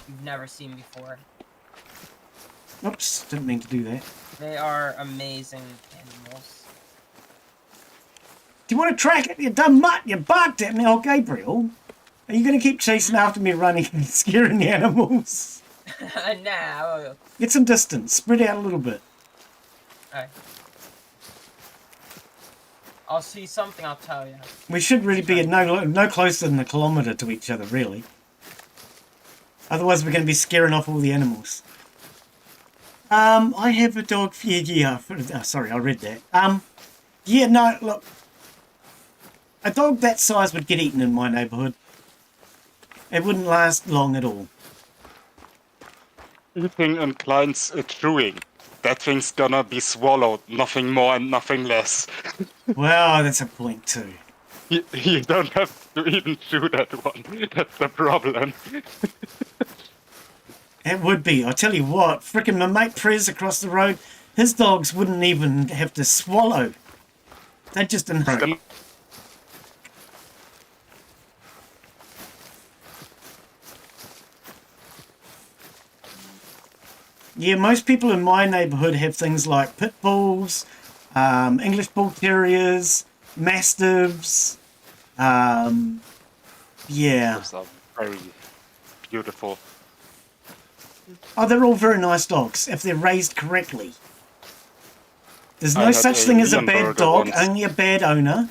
Speaker 3: you've never seen before.
Speaker 1: Oops, didn't mean to do that.
Speaker 3: They are amazing animals.
Speaker 1: Do you want to track it? You dumb mutt! You barked at me, oh Gabriel. Are you going to keep chasing after me, running and scaring the animals?
Speaker 3: Nah.
Speaker 1: Get some distance. Spread out a little bit.
Speaker 3: Alright. I'll see something, I'll tell you.
Speaker 1: We should really be no closer than a kilometre to each other, really. Otherwise, we're going to be scaring off all the animals. I have a dog. Yeah. Sorry, I read that. Yeah, no, look. A dog that size would get eaten in my neighbourhood. It wouldn't last long at all.
Speaker 4: Eating inclines chewing. That thing's gonna be swallowed. Nothing more and nothing less.
Speaker 1: Well, that's a point too.
Speaker 4: You don't have to even chew that one. That's the problem.
Speaker 1: It would be. I tell you what, frickin' my mate Prez across the road, his dogs wouldn't even have to swallow. They'd just inhale. Yeah, most people in my neighbourhood have things like pit bulls, English bull terriers, mastiffs. Yeah.
Speaker 4: Those are very beautiful.
Speaker 1: Oh, they're all very nice dogs if they're raised correctly. There's
Speaker 4: I
Speaker 1: no
Speaker 4: had
Speaker 1: such
Speaker 4: a
Speaker 1: thing as a
Speaker 4: Leonberger
Speaker 1: bad dog,
Speaker 4: once.
Speaker 1: only a bad owner.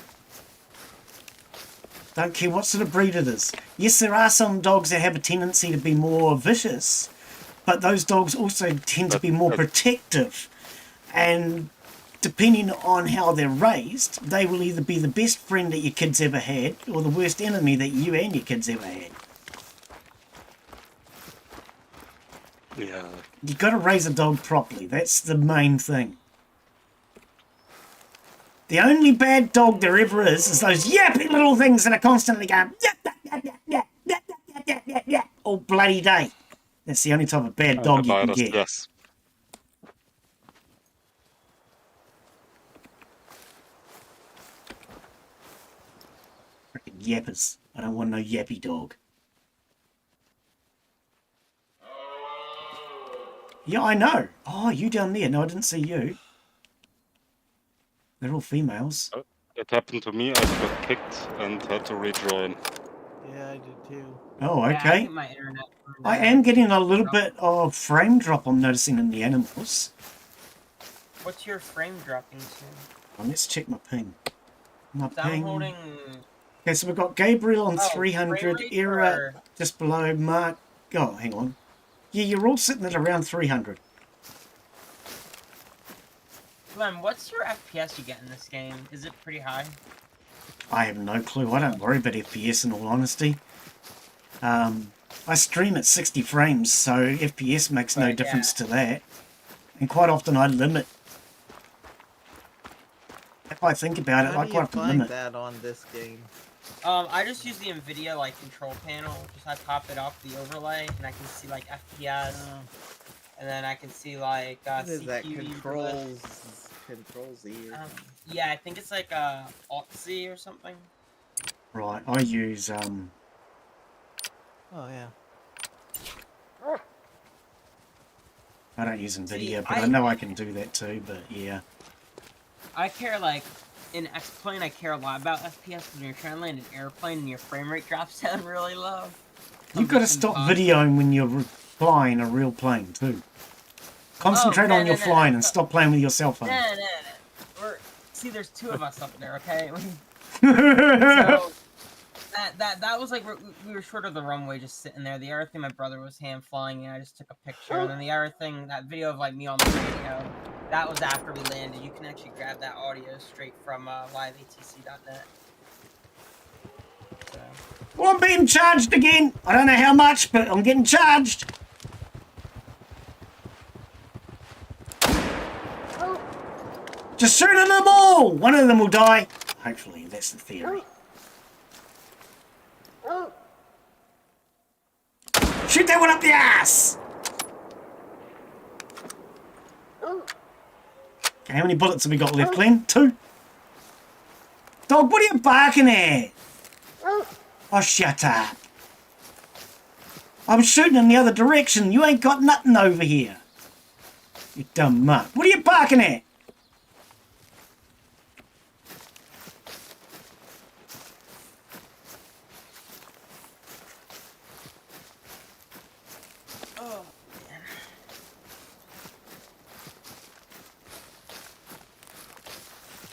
Speaker 1: Don't care what sort of breed it is. Yes, there are some dogs that have a tendency to be more vicious, but those dogs also tend to be more protective. And depending on how they're raised, they will either be the best friend that your kids ever had or the worst enemy that you and your kids ever had.
Speaker 4: Yeah.
Speaker 1: You've got to raise a dog properly. That's the main thing. The only bad dog there ever is those yappy little things that are constantly going yap, yap, yap, yap, yap, yap, yap, yap, yap, yap, all bloody day. That's the only type of bad dog you can get.
Speaker 4: Yes.
Speaker 1: Frickin' yappers. I don't want no yappy dog. Yeah, I know. Oh, you down there. No, I didn't see you. They're all females.
Speaker 4: It happened to me. I got kicked and had to rejoin.
Speaker 2: Yeah, I did too.
Speaker 1: Oh,
Speaker 3: Yeah, I
Speaker 1: okay.
Speaker 3: think my internet.
Speaker 1: I am getting a little bit of frame drop I'm noticing in the animals.
Speaker 3: What's your frame dropping to?
Speaker 1: Oh, let's check my ping. My
Speaker 3: So I'm
Speaker 1: ping.
Speaker 3: holding.
Speaker 1: Okay, so we've got Gabriel on
Speaker 3: Oh,
Speaker 1: 300,
Speaker 3: frame rate
Speaker 1: Era
Speaker 3: or-
Speaker 1: just below Mark. Oh, hang on. Yeah, you're all sitting at around 300.
Speaker 3: Glenn, what's your FPS you get in this game? Is it pretty high?
Speaker 1: I have no clue. I don't worry about FPS in all honesty. I stream at 60 frames, so FPS makes no
Speaker 3: Right,
Speaker 1: difference to that. And quite often I limit. If I think about it,
Speaker 2: How
Speaker 1: I
Speaker 2: do
Speaker 1: quite
Speaker 2: you
Speaker 1: often
Speaker 2: find
Speaker 1: limit.
Speaker 2: that on this game?
Speaker 3: I just use the NVIDIA like control panel. Just I pop it up the overlay, and I can see like FPS, and then I can see like
Speaker 2: What is
Speaker 3: CPU.
Speaker 2: that? Control Z or something?
Speaker 3: Yeah, I think it's like Alt Z or something.
Speaker 1: Right, I use
Speaker 2: Oh yeah.
Speaker 1: I don't use NVIDIA,
Speaker 3: See,
Speaker 1: but I know I can do that too, but yeah.
Speaker 3: I care like in X-Plane. I care a lot about FPS when you're trying to land an airplane and your frame rate drops down really low.
Speaker 1: You've got to stop videoing when you're flying a real plane too. Concentrate on your flying and stop playing with your cell phone.
Speaker 3: No. See, there's two of us up there, okay? So that was like we were short of the runway, just sitting there. The other thing, my brother was hand flying, and I just took a picture. And then the other thing, that video of like me on the radio, that was after we landed. You can actually grab that audio straight from liveatc.net. So.
Speaker 1: Well, I'm being charged again. I don't know how much, but I'm getting charged. Just shoot at them all. One of them will die. Hopefully, that's the theory. Shoot that one up the ass. Okay, how many bullets have we got left, Glenn? 2. Dog, what are you barking at? Oh, shut up. I'm shooting in the other direction. You ain't got nothing over here. You dumb mutt. What are you barking at?
Speaker 3: Oh, man.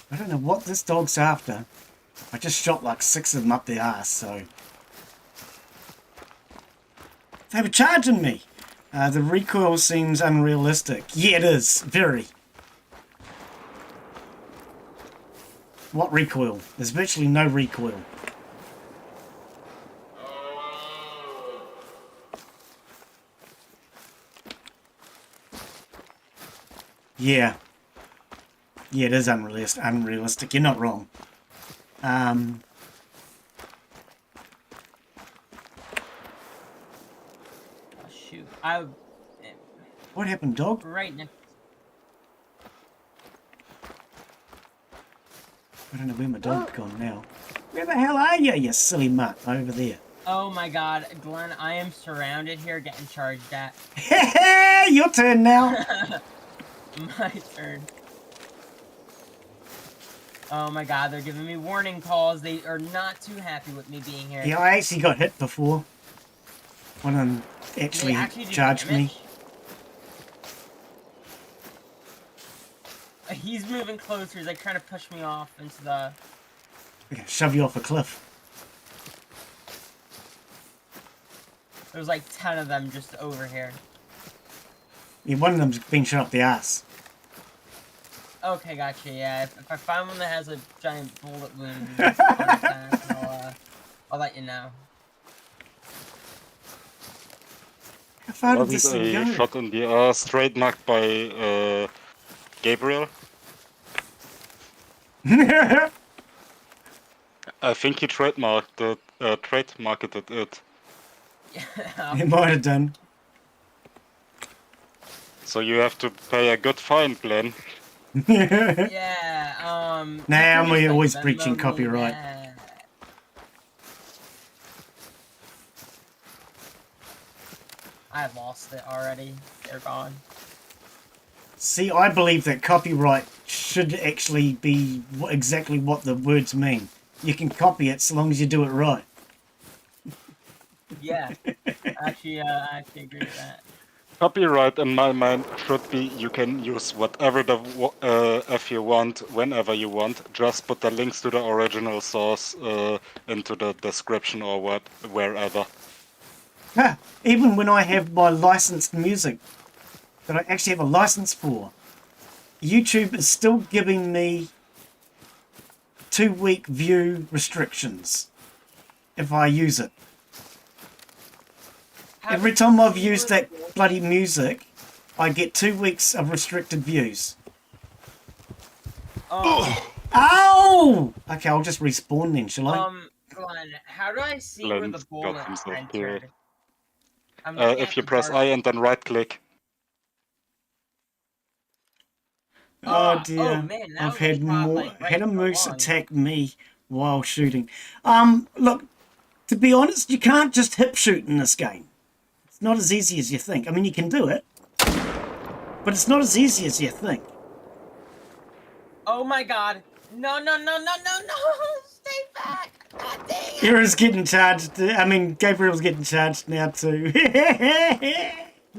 Speaker 1: I don't know what this dog's after. I just shot like 6 of them up the ass, so... They were charging me. The recoil seems unrealistic. Yeah, it is. Very. What recoil? There's virtually no recoil. Yeah. Yeah, it is unrealistic. You're not wrong.
Speaker 3: Oh, shoot.
Speaker 1: What happened, dog?
Speaker 3: Right next.
Speaker 1: I don't know where my dog's gone now. Where the hell are you, you silly mutt? Over there.
Speaker 3: Oh my god, Glenn, I am surrounded here getting charged at.
Speaker 1: Your turn now.
Speaker 3: My turn. Oh my god, they're giving me warning calls. They are not too happy with me being here.
Speaker 1: Yeah, I actually got hit before. One of them actually
Speaker 3: do
Speaker 1: charged me.
Speaker 3: damage. He's moving closer. He's like trying to push me off into the...
Speaker 1: Okay, shove you off a cliff.
Speaker 3: There's like 10 of them just over here.
Speaker 1: Yeah, one of them's been shot up the ass.
Speaker 3: Okay, gotcha, yeah. If I find one that has a giant bullet wound, I'll let you know.
Speaker 1: How far did
Speaker 4: Wasn't
Speaker 1: this thing
Speaker 4: a
Speaker 1: go?
Speaker 4: shot in the ass trademarked by Gabriel? I think he trademarked it, trademarketed it.
Speaker 3: Yeah,
Speaker 1: It might have done.
Speaker 4: So you have to pay a good fine, Glenn.
Speaker 3: yeah,
Speaker 1: Nah,
Speaker 3: you can
Speaker 1: we're
Speaker 3: just,
Speaker 1: always
Speaker 3: Venmo
Speaker 1: breaching
Speaker 3: me
Speaker 1: copyright.
Speaker 3: that. I lost it already. They're gone.
Speaker 1: See, I believe that copyright should actually be exactly what the words mean. You can copy it so long as you do it right.
Speaker 3: Yeah. Actually, I actually agree with that.
Speaker 4: Copyright, in my mind, should be you can use whatever the if you want, whenever you want. Just put the links to the original source into the description or wherever.
Speaker 1: Even when I have my licensed music that I actually have a license for, YouTube is still giving me 2-week view restrictions if I use it. Every time I've used that bloody music, I get 2 weeks of restricted views. Ow! Okay, I'll just respawn then, shall I?
Speaker 3: Glenn, how do I see
Speaker 4: Glenn
Speaker 3: where the
Speaker 4: got
Speaker 3: bullet
Speaker 4: himself
Speaker 3: entered? I'm looking
Speaker 4: if
Speaker 3: at
Speaker 4: you
Speaker 3: the
Speaker 4: press
Speaker 3: dark-
Speaker 4: I and then right click.
Speaker 1: Oh dear.
Speaker 3: man, that
Speaker 1: I've
Speaker 3: was
Speaker 1: had
Speaker 3: a shot,
Speaker 1: more
Speaker 3: like,
Speaker 1: had
Speaker 3: right
Speaker 1: a
Speaker 3: in the
Speaker 1: moose
Speaker 3: lung.
Speaker 1: attack me while shooting. Look, to be honest, you can't just hip shoot in this game. It's not as easy as you think. I mean, you can do it, but it's not as easy as you think.
Speaker 3: Oh my god. No. Stay back. God dang it.
Speaker 1: Kira's getting charged. I mean, Gabriel's getting charged now too.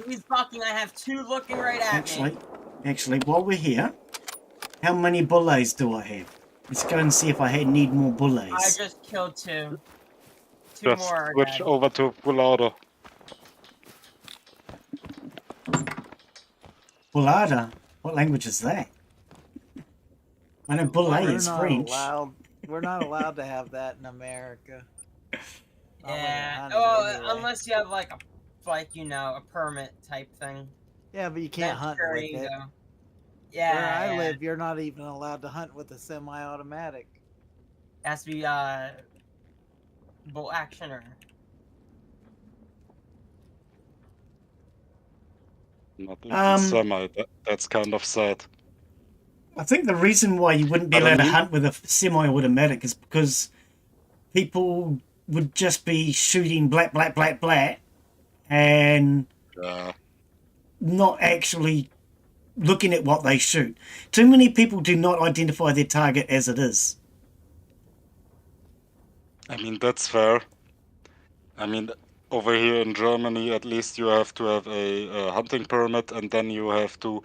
Speaker 3: He's fucking. I have 2 looking right at me.
Speaker 1: Actually, while we're here, how many bullets do I have? Let's go and see if I need more
Speaker 3: I
Speaker 1: bullets.
Speaker 3: just killed 2. 2
Speaker 4: Just
Speaker 3: more are
Speaker 4: switch
Speaker 3: dead.
Speaker 4: over to full auto.
Speaker 1: Bullada? What language is that? I know bullet
Speaker 2: We're
Speaker 1: is
Speaker 2: not
Speaker 1: French.
Speaker 2: allowed. We're not allowed to have that in America. Not when you're
Speaker 3: Yeah.
Speaker 2: hunting,
Speaker 3: Oh,
Speaker 2: anyway.
Speaker 3: unless you have like a permit type thing.
Speaker 2: Yeah, but you can't
Speaker 3: Then
Speaker 2: hunt
Speaker 3: sure
Speaker 2: with
Speaker 3: you
Speaker 2: it.
Speaker 3: go. Yeah.
Speaker 2: Where I
Speaker 3: yeah.
Speaker 2: live, you're not even allowed to hunt with a semi-automatic.
Speaker 3: It has to be bolt action or.
Speaker 4: Not even semi. That's kind of sad.
Speaker 1: I think the reason why you wouldn't be
Speaker 4: But I
Speaker 1: allowed to
Speaker 4: mean-
Speaker 1: hunt with a semi-automatic is because people would just be shooting blat, and
Speaker 4: Yeah.
Speaker 1: not actually looking at what they shoot. Too many people do not identify their target as it is.
Speaker 4: I mean, that's fair. I mean, over here in Germany, at least you have to have a hunting permit, and then you have to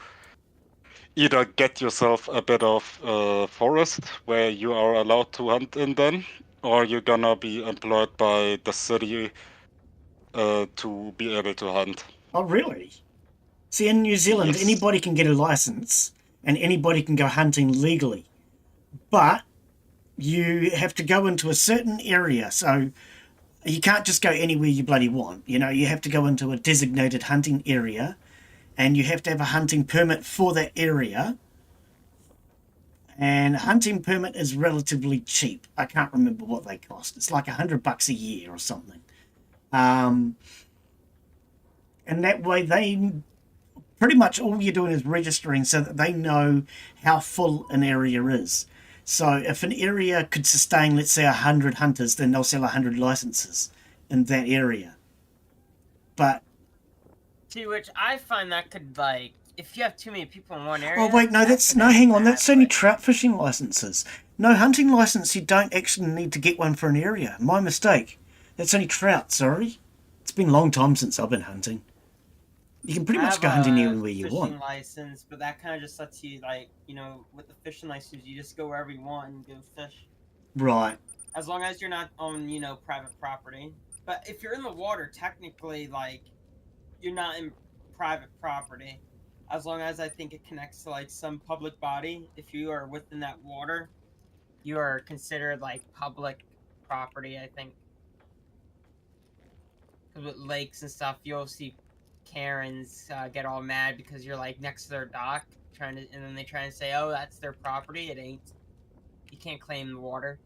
Speaker 4: either get yourself a bit of forest where you are allowed to hunt in then, or you're gonna be employed by the city to be able to hunt.
Speaker 1: Oh, really? See, in New Zealand,
Speaker 4: Yes.
Speaker 1: anybody can get a license and anybody can go hunting legally. But you have to go into a certain area. So you can't just go anywhere you bloody want. You know, you have to go into a designated hunting area and you have to have a hunting permit for that area. And a hunting permit is relatively cheap. I can't remember what they cost. It's like $100 a year or something. And that way they pretty much all you're doing is registering so that they know how full an area is. So if an area could sustain, let's say, 100 hunters, then they'll sell 100 licenses in that area. But
Speaker 3: To which I find that could, like, if you have too many people in one area.
Speaker 1: oh wait, no, that's
Speaker 3: could
Speaker 1: no,
Speaker 3: end
Speaker 1: hang on, that's only
Speaker 3: badly.
Speaker 1: trout fishing licenses. No, hunting license, you don't actually need to get one for an area. My mistake. That's only trout. Sorry, it's been a long time since I've been hunting. You can pretty
Speaker 3: I
Speaker 1: much
Speaker 3: have
Speaker 1: go hunting
Speaker 3: a
Speaker 1: anywhere you
Speaker 3: fishing
Speaker 1: want.
Speaker 3: license, but that kind of just lets you, like, you know, with the fishing license, you just go wherever you want and go fish.
Speaker 1: Right.
Speaker 3: As long as you're not on, you know, private property. But if you're in the water, technically, like, you're not in private property. As long as I think it connects to, like, some public body, if you are within that water, you are considered, like, public property, I think. Because with lakes and stuff, you'll see Karens get all mad because you're, like, next to their dock, and then they try and say, oh, that's their property. It ain't. You can't claim the water.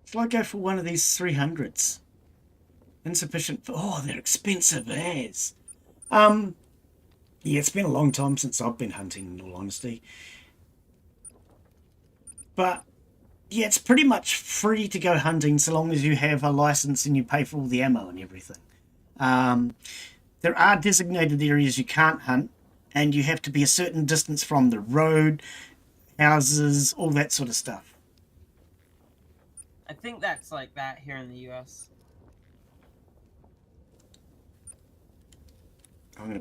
Speaker 1: Shall I go for one of these 300s? Insufficient for... Oh, they're expensive as. Yeah, it's been a long time since I've been hunting, in all honesty. But, yeah, it's pretty much free to go hunting so long as you have a license and you pay for all the ammo and everything. There are designated areas you can't hunt, and you have to be a certain distance from the road, houses, all that sort of stuff.
Speaker 3: I think that's like that here in the U.S.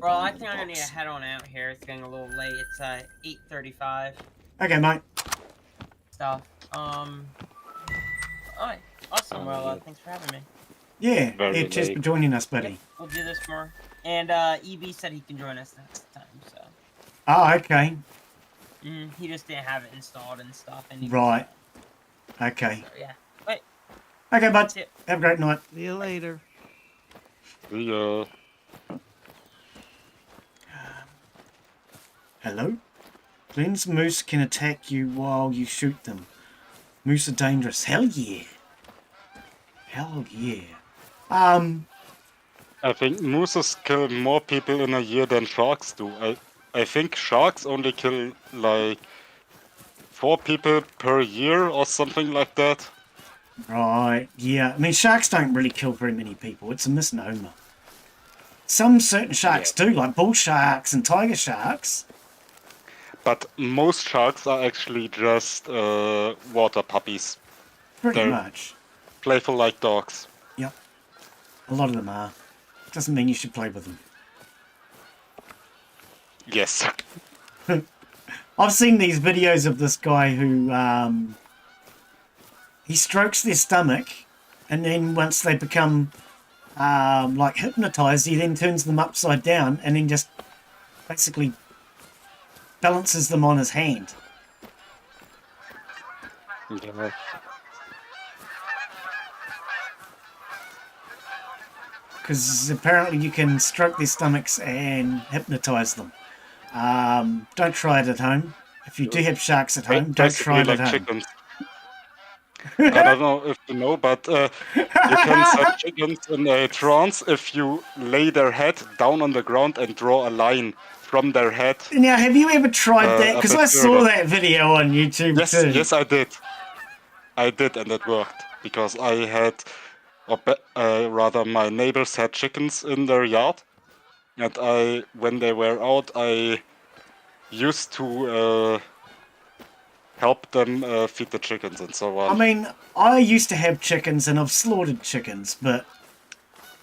Speaker 3: Well, I think I'm gonna need to head on out here. It's getting a little late. It's 8:35.
Speaker 1: Okay, mate.
Speaker 3: Stuff. Alright. Awesome. Well, thanks for having me.
Speaker 1: Yeah,
Speaker 4: Very
Speaker 1: cheers for
Speaker 4: late.
Speaker 1: joining us, buddy.
Speaker 3: We'll do this more. And EB said he can join us next time, so.
Speaker 1: Oh, okay.
Speaker 3: He just didn't have it installed and stuff. And he
Speaker 1: Right.
Speaker 3: Was,
Speaker 1: Okay.
Speaker 3: so, yeah. But
Speaker 1: Okay, bud.
Speaker 3: that's it.
Speaker 1: Have a great night.
Speaker 2: See you later.
Speaker 4: See ya.
Speaker 1: Hello? Glenn's moose can attack you while you shoot them. Moose are dangerous. Hell yeah. Hell yeah.
Speaker 4: I think mooses kill more people in a year than sharks do. I think sharks only kill like 4 people per year or something like that.
Speaker 1: Right, yeah. I mean, sharks don't really kill very many people. It's a misnomer. Some certain sharks do, like bull sharks and tiger sharks.
Speaker 4: But most sharks are actually just water puppies.
Speaker 1: Pretty
Speaker 4: They're
Speaker 1: much.
Speaker 4: playful like dogs.
Speaker 1: Yep. A lot of them are. Doesn't mean you should play with them.
Speaker 4: Yes.
Speaker 1: I've seen these videos of this guy who he strokes their stomach, and then once they become like hypnotized, he then turns them upside down and then just basically balances them on his hand.
Speaker 4: Yeah.
Speaker 1: Because apparently you can stroke their stomachs and hypnotize them. Don't try it at home. If you do have sharks at home, don't try it
Speaker 4: like
Speaker 1: at home.
Speaker 4: chickens. I don't know if you know, but you can set chickens in a trance if you lay their head down on the ground and draw a line from their head.
Speaker 1: Now, have you ever tried that?
Speaker 4: a
Speaker 1: Because
Speaker 4: bit
Speaker 1: I saw
Speaker 4: further.
Speaker 1: that video on YouTube
Speaker 4: Yes,
Speaker 1: too.
Speaker 4: yes, I did. I did, and it worked because I had, rather, my neighbors had chickens in their yard, and when they were out, I used to help them feed the chickens and so on.
Speaker 1: I mean, I used to have chickens and I've slaughtered chickens, but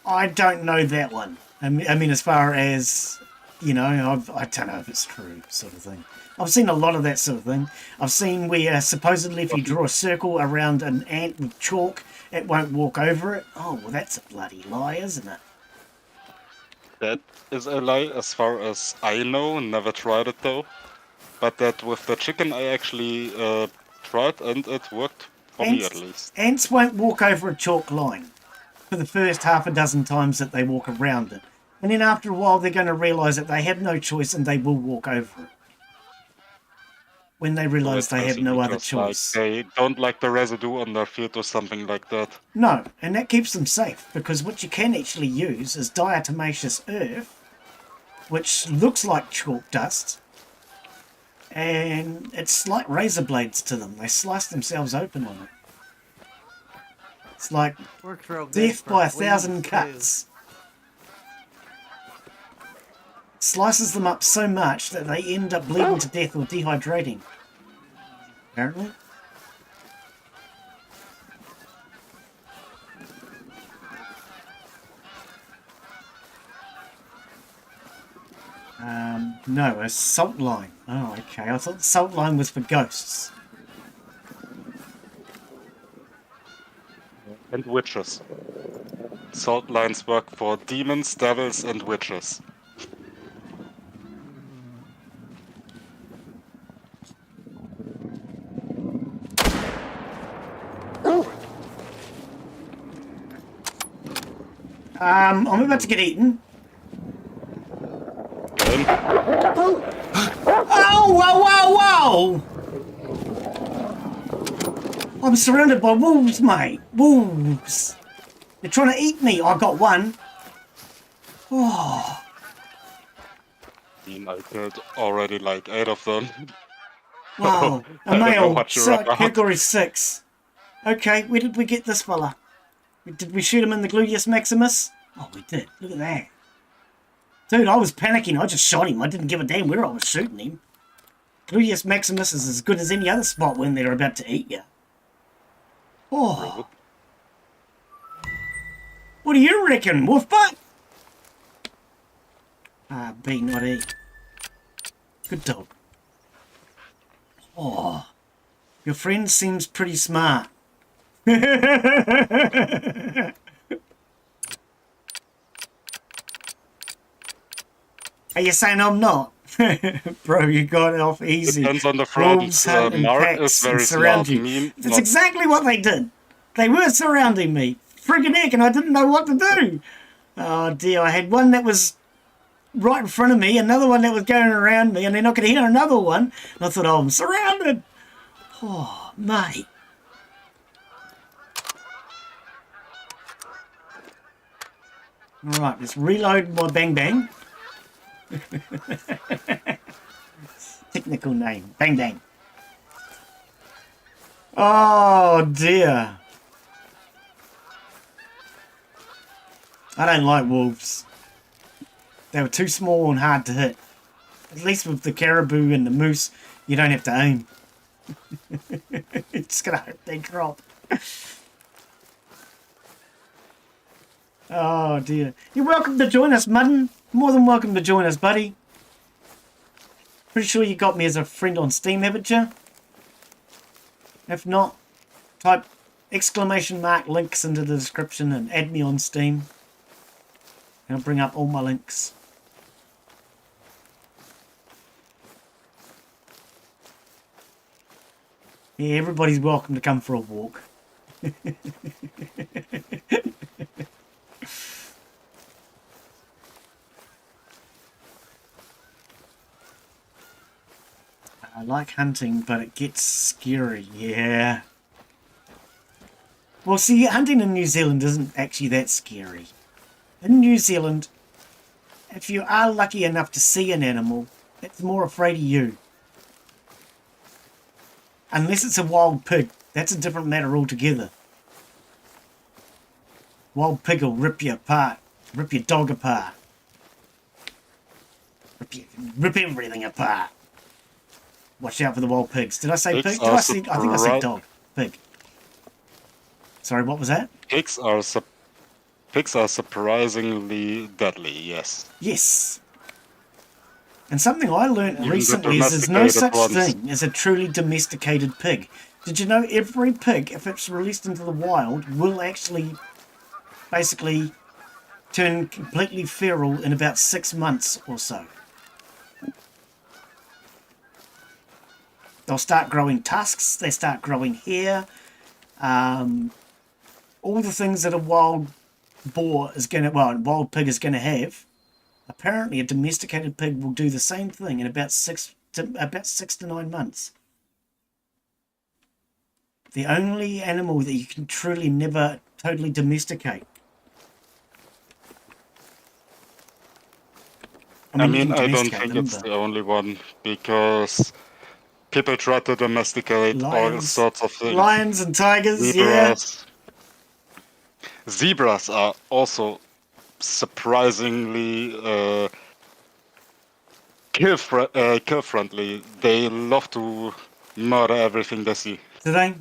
Speaker 1: I don't know that one. I mean as far as, you know, I don't know if it's true, sort of thing. I've seen a lot of that sort of thing. I've seen where supposedly if you draw a circle around an ant with chalk, it won't walk over it. Oh, well, that's a bloody lie, isn't it?
Speaker 4: That is a lie as far as I know, never tried it though. But that with the chicken I actually tried and it worked for me at least.
Speaker 1: Ants won't walk over a chalk line for the first half a dozen times that they walk around it. And then after a while they're going to realise that they have no choice and they will walk over it. When they realise they have no other choice.
Speaker 4: Like, they don't like the residue on their feet or something like that.
Speaker 1: No, and that keeps them safe, because what you can actually use is diatomaceous earth, which looks like chalk dust, and it's like razor blades to them. They slice themselves open on it. It's like
Speaker 2: Works real good
Speaker 1: death
Speaker 2: for
Speaker 1: by 1,000
Speaker 2: fleas, too.
Speaker 1: cuts. Slices them up so much that they end up bleeding to death or dehydrating. Apparently. No, a salt line. Oh, okay. I thought the salt line was for ghosts.
Speaker 4: And witches. Salt lines work for demons, devils, and witches.
Speaker 1: I'm about to get eaten.
Speaker 4: Again.
Speaker 1: Oh, whoa, whoa, whoa! I'm surrounded by wolves, mate. Wolves. They're trying to eat me. I got one. Oh.
Speaker 4: I killed already like 8 of them.
Speaker 1: Wow.
Speaker 4: I
Speaker 1: A
Speaker 4: don't know
Speaker 1: male.
Speaker 4: what you're about.
Speaker 1: Category 6. Okay, where did we get this fella? Did we shoot him in the gluteus maximus? Oh, we did. Look at that. Dude, I was panicking. I just shot him. I didn't give a damn where I was shooting him. Gluteus maximus is as good as any other spot when they're about to eat you. Oh. What do you reckon, wolf butt? Ah, B, not E. Good dog. Oh. Your friend seems pretty smart. Are you saying I'm not? Bro, you got it off easy.
Speaker 4: Depends on the front.
Speaker 1: Wolves hunt in
Speaker 4: Mark
Speaker 1: packs
Speaker 4: is
Speaker 1: and
Speaker 4: very
Speaker 1: surround
Speaker 4: smart.
Speaker 1: you.
Speaker 4: Me,
Speaker 1: That's
Speaker 4: not.
Speaker 1: exactly what they did. They were surrounding me. Friggin' heck, and I didn't know what to do. Oh dear, I had one that was right in front of me, another one that was going around me, and then I could hear another one. And I thought, oh, I'm surrounded. Oh, mate. All right, let's reload my bang bang. Technical name, bang bang. Oh dear. I don't like wolves. They were too small and hard to hit. At least with the caribou and the moose, you don't have to aim. It's gonna hope they drop. Oh dear. You're welcome to join us, Mudden. More than welcome to join us, buddy. Pretty sure you got me as a friend on Steam, haven't you? If not, type exclamation mark links into the description and add me on Steam. And I'll bring up all my links. Yeah, everybody's welcome to come for a walk. I like hunting, but it gets scary, yeah. Well, see, hunting in New Zealand isn't actually that scary. In New Zealand, if you are lucky enough to see an animal, it's more afraid of you. Unless it's a wild pig, that's a different matter altogether. Wild pig will rip you apart, rip your dog apart, rip everything apart. Watch out for the wild pigs. Did I say pig? I think I said dog. Pig. Sorry, what was that?
Speaker 4: Pigs are surprisingly deadly. Yes.
Speaker 1: Yes. And something I learned
Speaker 4: Even the
Speaker 1: recently is there's no such
Speaker 4: domesticated
Speaker 1: thing as a truly domesticated pig. Did you know every pig, if it's released into the wild, will actually basically turn completely feral in about 6 months or so? They'll start growing tusks, they start growing hair, all the things that a wild boar is going to, well, a wild pig is going to have. Apparently, a domesticated pig will do the same thing in about 6 to 9 months. The only animal that you can truly never totally domesticate.
Speaker 4: I mean,
Speaker 1: you can
Speaker 4: I don't
Speaker 1: domesticate
Speaker 4: think
Speaker 1: them,
Speaker 4: it's
Speaker 1: but
Speaker 4: the only one because people try to domesticate all
Speaker 1: lions,
Speaker 4: sorts of things.
Speaker 1: lions and tigers,
Speaker 4: Zebras. Zebras are also surprisingly kill friendly. They love to murder everything they see.
Speaker 1: Do they?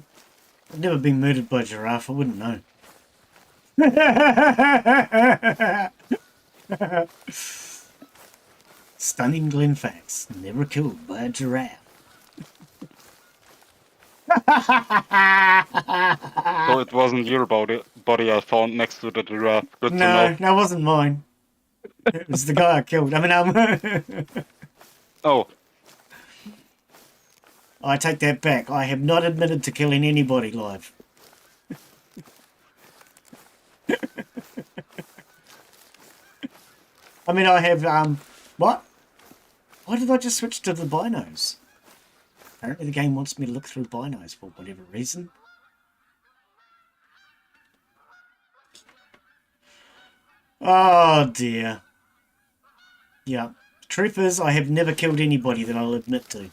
Speaker 1: I've never been murdered by a giraffe. I wouldn't know. Stunning Glen facts. Never killed by a giraffe.
Speaker 4: So it wasn't your body I found next to the giraffe. Good to know.
Speaker 1: No, that wasn't mine. It was the guy I killed. I mean,
Speaker 4: Oh,
Speaker 1: I take that back. I have not admitted to killing anybody live. I mean, I have, what? Why did I just switch to the binos? Apparently the game wants me to look through binos for whatever reason. Oh dear. Yeah. Truth is, I have never killed anybody that I'll admit to.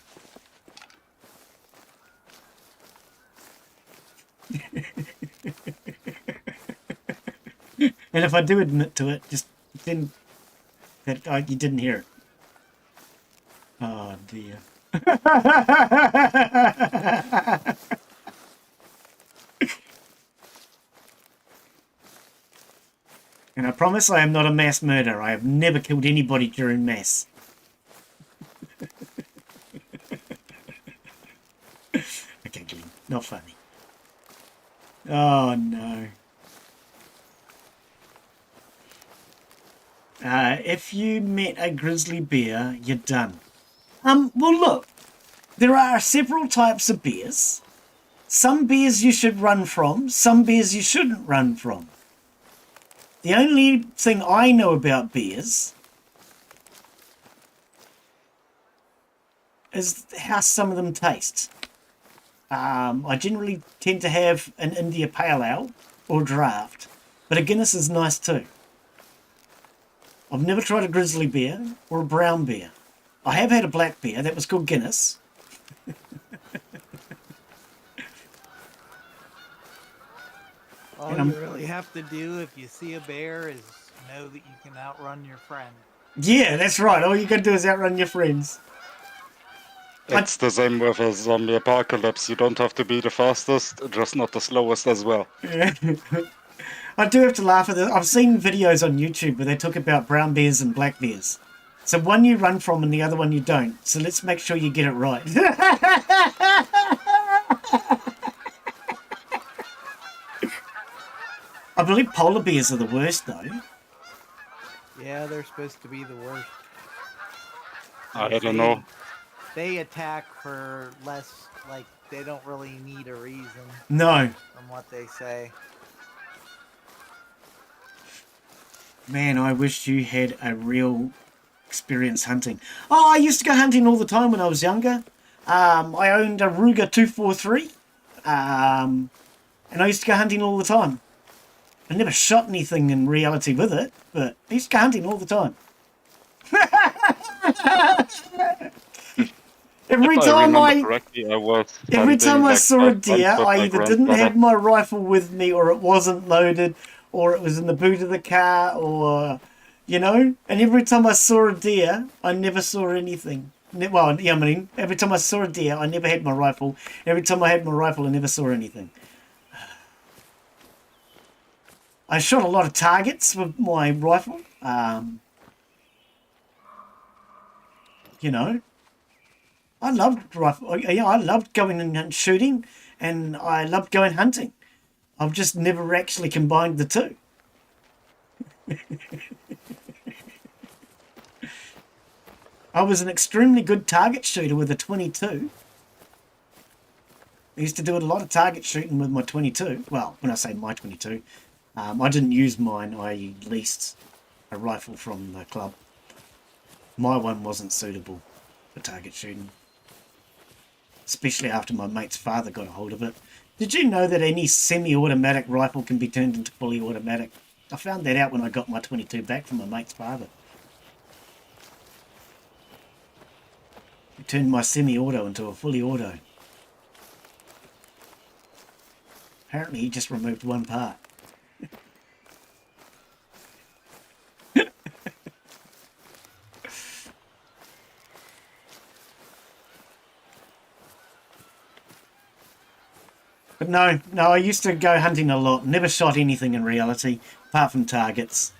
Speaker 1: And if I do admit to it, just pretend that you didn't hear it. Oh dear. And I promise I am not a mass murderer. I have never killed anybody during mass. Okay, Glenn. Not funny. Oh, no. If you met a grizzly bear, you're done. Well, look, there are several types of bears. Some bears you should run from, some bears you shouldn't run from. The only thing I know about bears is how some of them taste. I generally tend to have an India Pale Ale or draft, but a Guinness is nice too. I've never tried a grizzly bear or a brown bear. I have had a black bear that was called Guinness.
Speaker 2: All you really have to do if you see a bear is know that you can outrun your friend.
Speaker 1: Yeah, that's right. All you gotta do is outrun your friends.
Speaker 4: It's the same with a zombie apocalypse. You don't have to be the fastest, just not the slowest as well.
Speaker 1: Yeah. I do have to laugh at this. I've seen videos on YouTube where they talk about brown bears and black bears. So one you run from and the other one you don't. So let's make sure you get it right. I believe polar bears are the worst though.
Speaker 2: Yeah, they're supposed to be the worst.
Speaker 4: I don't know.
Speaker 2: They attack for less, like, they don't really need a reason.
Speaker 1: No.
Speaker 2: From what they say.
Speaker 1: Man, I wish you had a real experience hunting. Oh, I used to go hunting all the time when I was younger. I owned a Ruger 243. And I used to go hunting all the time. I never shot anything in reality with it, but I used to go hunting all the time. Every time I saw a deer, I either didn't have my rifle with me, or it wasn't loaded, or it was in the boot of the car, or, you know. And every time I saw a deer, I never saw anything. Well, yeah, I mean, every time I saw a deer, I never had my rifle. Every time I had my rifle, I never saw anything. I shot a lot of targets with my rifle. You know, I loved rifle. Yeah, I loved going and shooting, and I loved going hunting. I've just never actually combined the two. I was an extremely good target shooter with a 22. I used to do a lot of target shooting with my 22. Well, when I say my 22, I didn't use mine. I leased a rifle from the club. My one wasn't suitable for target shooting, especially after my mate's father got a hold of it. Did you know that any semi-automatic rifle can be turned into fully automatic? I found that out when I got my 22 back from my mate's father. He turned my semi-auto into a fully auto. Apparently he just removed one part. But no, I used to go hunting a lot. Never shot anything in reality, apart from targets.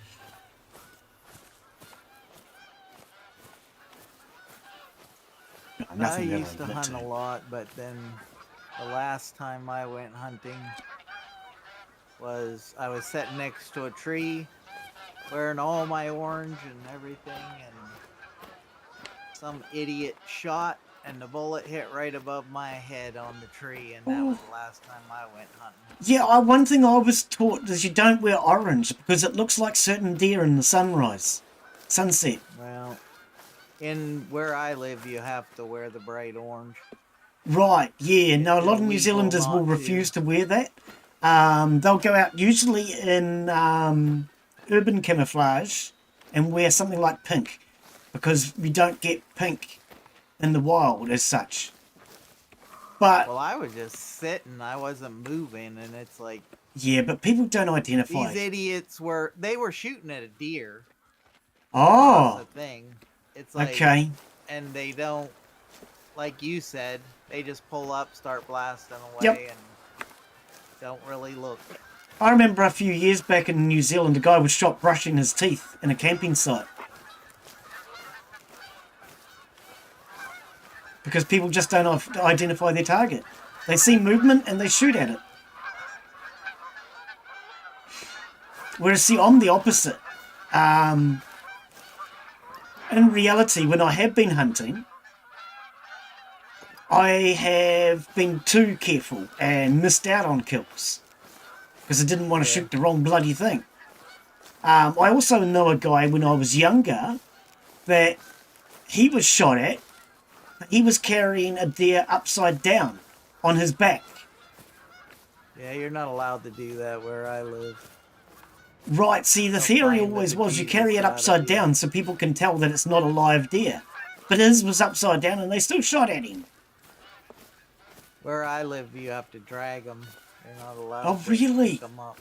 Speaker 2: I used to hunt a lot, but then the last time I went hunting was I was sitting next to a tree, wearing all my orange and everything, and some idiot shot, and the bullet hit right above my head on the tree, and that was the last time I went hunting.
Speaker 1: Yeah, one thing I was taught is you don't wear orange because it looks like certain deer in the sunset.
Speaker 2: Well, in where I live, you have to wear the bright orange.
Speaker 1: Right, yeah. No, a lot of New Zealanders will refuse to wear that. They'll go out usually in urban camouflage and wear something like pink, because we don't get pink in the wild as such. But
Speaker 2: well, I was just sitting, I wasn't moving, and it's like,
Speaker 1: yeah, but people don't identify.
Speaker 2: These idiots were shooting at a deer.
Speaker 1: Oh,
Speaker 2: that's the thing. It's like,
Speaker 1: okay.
Speaker 2: And they don't, like you said, they just pull up, start blasting away,
Speaker 1: yep.
Speaker 2: And don't really look.
Speaker 1: I remember a few years back in New Zealand, a guy was shot brushing his teeth in a camping site. Because people just don't identify their target. They see movement and they shoot at it. Whereas, see, I'm the opposite. in reality, when I have been hunting, I have been too careful and missed out on kills because I didn't want to
Speaker 2: Yeah.
Speaker 1: shoot the wrong bloody thing. I also know a guy when I was younger that he was shot at. He was carrying a deer upside down on his back.
Speaker 2: Yeah, you're not allowed to do that where I live.
Speaker 1: Right, see, the
Speaker 2: They'll
Speaker 1: theory
Speaker 2: find the
Speaker 1: always was you carry it
Speaker 2: bejesus out of
Speaker 1: upside
Speaker 2: you.
Speaker 1: down so people can tell that it's not a live deer. But his was upside down and they still shot at him.
Speaker 2: Where I live, you have to drag them. You're not allowed
Speaker 1: Oh,
Speaker 2: to
Speaker 1: really?
Speaker 2: pick them up.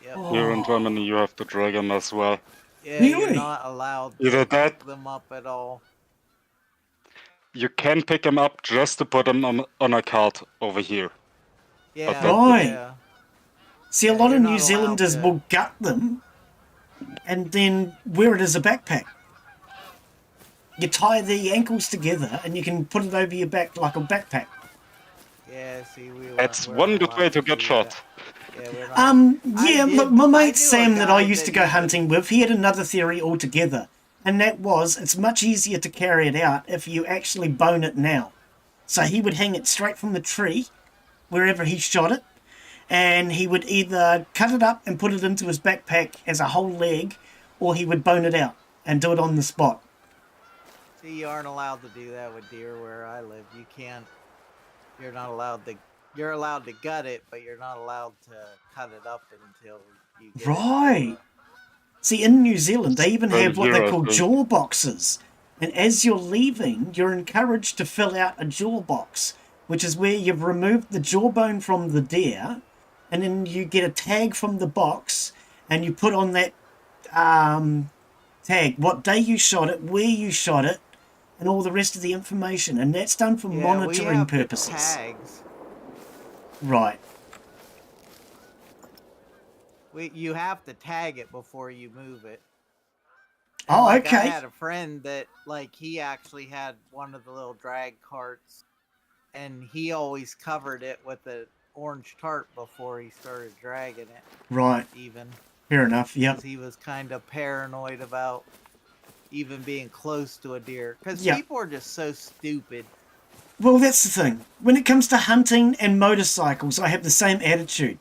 Speaker 2: Yep.
Speaker 1: Oh.
Speaker 4: Here in Germany, you have to drag them as well.
Speaker 2: Yeah, you're
Speaker 1: Really?
Speaker 2: not allowed
Speaker 4: Either
Speaker 2: to
Speaker 4: that-
Speaker 2: pick them up at all.
Speaker 4: You can pick them up just to put them on a cart over here.
Speaker 2: Yeah,
Speaker 4: that-
Speaker 1: Right.
Speaker 2: yeah.
Speaker 1: See, a
Speaker 2: Yeah,
Speaker 1: lot
Speaker 2: you're
Speaker 1: of
Speaker 2: not
Speaker 1: New
Speaker 2: allowed
Speaker 1: Zealanders
Speaker 2: to-
Speaker 1: will gut them and then wear it as a backpack. You tie the ankles together and you can put it over your back like a backpack.
Speaker 2: Yeah, see,
Speaker 4: That's
Speaker 2: we're
Speaker 4: one
Speaker 2: not
Speaker 4: good
Speaker 2: allowed
Speaker 4: way to get
Speaker 2: do
Speaker 4: shot.
Speaker 2: that. Yeah, we're not.
Speaker 1: Yeah,
Speaker 2: I
Speaker 1: look,
Speaker 2: did-
Speaker 1: my
Speaker 2: I
Speaker 1: mate
Speaker 2: knew a
Speaker 1: Sam that I
Speaker 2: guy
Speaker 1: used to
Speaker 2: that
Speaker 1: go
Speaker 2: even-
Speaker 1: hunting with, he had another theory altogether. And that was, it's much easier to carry it out if you actually bone it now. So he would hang it straight from the tree, wherever he shot it, and he would either cut it up and put it into his backpack as a whole leg, or he would bone it out and do it on the spot.
Speaker 2: See, you aren't allowed to do that with deer where I live. You can't. You're not allowed to. You're allowed to gut it, but you're not allowed to cut it up until you get
Speaker 1: Right. See, in New Zealand, they even
Speaker 4: Very
Speaker 1: have what they
Speaker 4: here, I
Speaker 1: call
Speaker 4: think.
Speaker 1: jaw boxes. And as you're leaving, you're encouraged to fill out a jaw box, which is where you've removed the jawbone from the deer, and then you get a tag from the box, and you put on that tag what day you shot it, where you shot it, and all the rest of the information. And that's done for
Speaker 2: Yeah,
Speaker 1: monitoring
Speaker 2: we have the
Speaker 1: purposes.
Speaker 2: tags.
Speaker 1: Right.
Speaker 2: You have to tag it before you move it.
Speaker 1: Oh,
Speaker 2: I
Speaker 1: okay.
Speaker 2: had a friend that he actually had one of the little drag carts, and he always covered it with an orange tarp before he started dragging it.
Speaker 1: Right.
Speaker 2: Even
Speaker 1: Fair enough. Yep.
Speaker 2: because he was kind of paranoid about even being close to a deer. Because
Speaker 1: Yeah.
Speaker 2: people are just so stupid.
Speaker 1: Well, that's the thing. When it comes to hunting and motorcycles, I have the same attitude.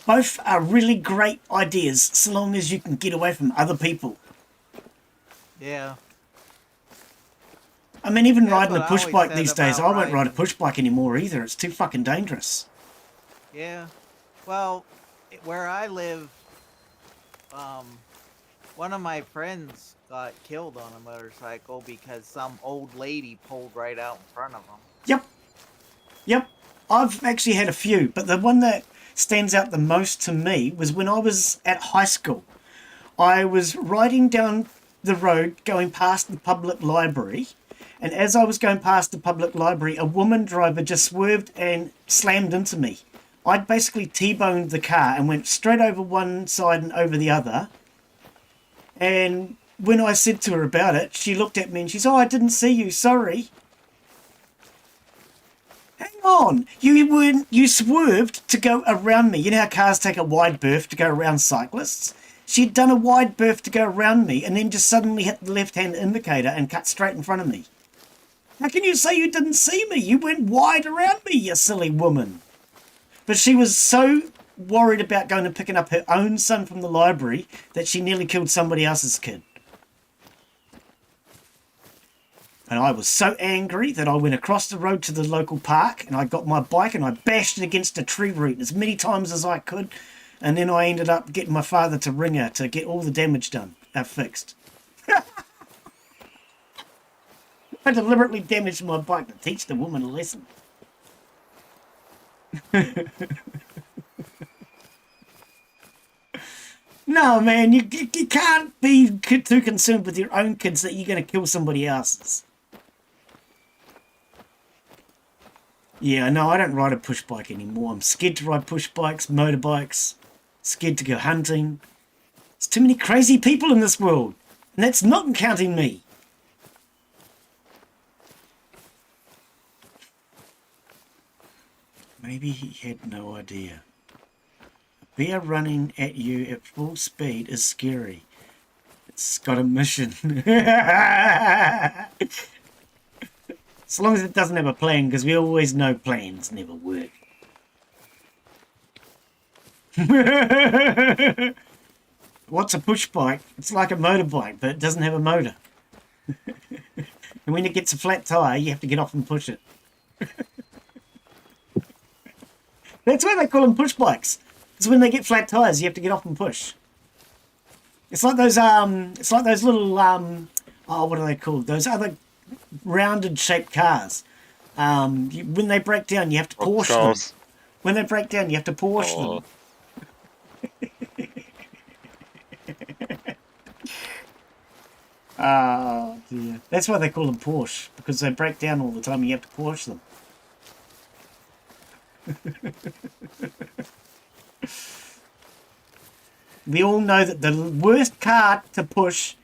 Speaker 1: Both are really great ideas, so long as you can get away from other people.
Speaker 2: Yeah.
Speaker 1: I mean, even
Speaker 2: That's
Speaker 1: riding a
Speaker 2: what I
Speaker 1: push
Speaker 2: always
Speaker 1: bike
Speaker 2: said
Speaker 1: these days, I
Speaker 2: about
Speaker 1: won't ride a
Speaker 2: riding.
Speaker 1: push bike anymore either. It's too fucking dangerous.
Speaker 2: Yeah. Well, where I live, one of my friends got killed on a motorcycle because some old lady pulled right out in front of him.
Speaker 1: Yep. Yep. I've actually had a few, but the one that stands out the most to me was when I was at high school. I was riding down the road going past the public library, and as I was going past the public library, a woman driver just swerved and slammed into me. I'd basically T-boned the car and went straight over one side and over the other. And when I said to her about it, she looked at me and she's, "Oh, I didn't see you, sorry." Hang on, you swerved to go around me. You know how cars take a wide berth to go around cyclists? She'd done a wide berth to go around me and then just suddenly hit the left-hand indicator and cut straight in front of me. How can you say you didn't see me? You went wide around me, you silly woman. But she was so worried about going and picking up her own son from the library that she nearly killed somebody else's kid. And I was so angry that I went across the road to the local park and I got my bike and I bashed it against a tree root as many times as I could. And then I ended up getting my father to ring her to get all the damage done, fixed. I deliberately damaged my bike to teach the woman a lesson. No, man, you can't be too concerned with your own kids that you're going to kill somebody else's. Yeah, no, I don't ride a push bike anymore. I'm scared to ride push bikes, motorbikes, scared to go hunting. There's too many crazy people in this world, and that's not counting me. Maybe he had no idea. A bear running at you at full speed is scary. It It's got a mission. As long as it doesn't have a plan, because we always know plans never work. What's a push bike? It's like a motorbike, but it doesn't have a motor. And when it gets a flat tire, you have to get off and push it. That's why they call them push bikes. Because when they get flat tires, you have to get off and push. It's like those little oh, what are they called? Those other rounded shaped cars. When they break down, you have to Porsche them. When they break down, you have to Porsche them. Oh dear. That's why they call them Porsche, because they break down all the time and you have to Porsche them. We all know that the worst car to push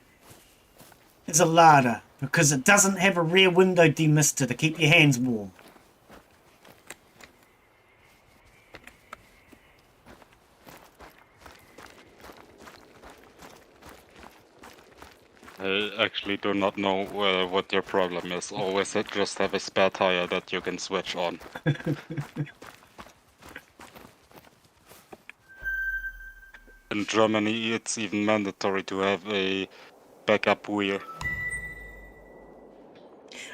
Speaker 1: is a Lada, because it doesn't have a rear window demister to keep your hands warm.
Speaker 4: I actually do not know what your problem is. Always just have a spare tire that you can switch on. In Germany, it's even mandatory to have a backup wheel.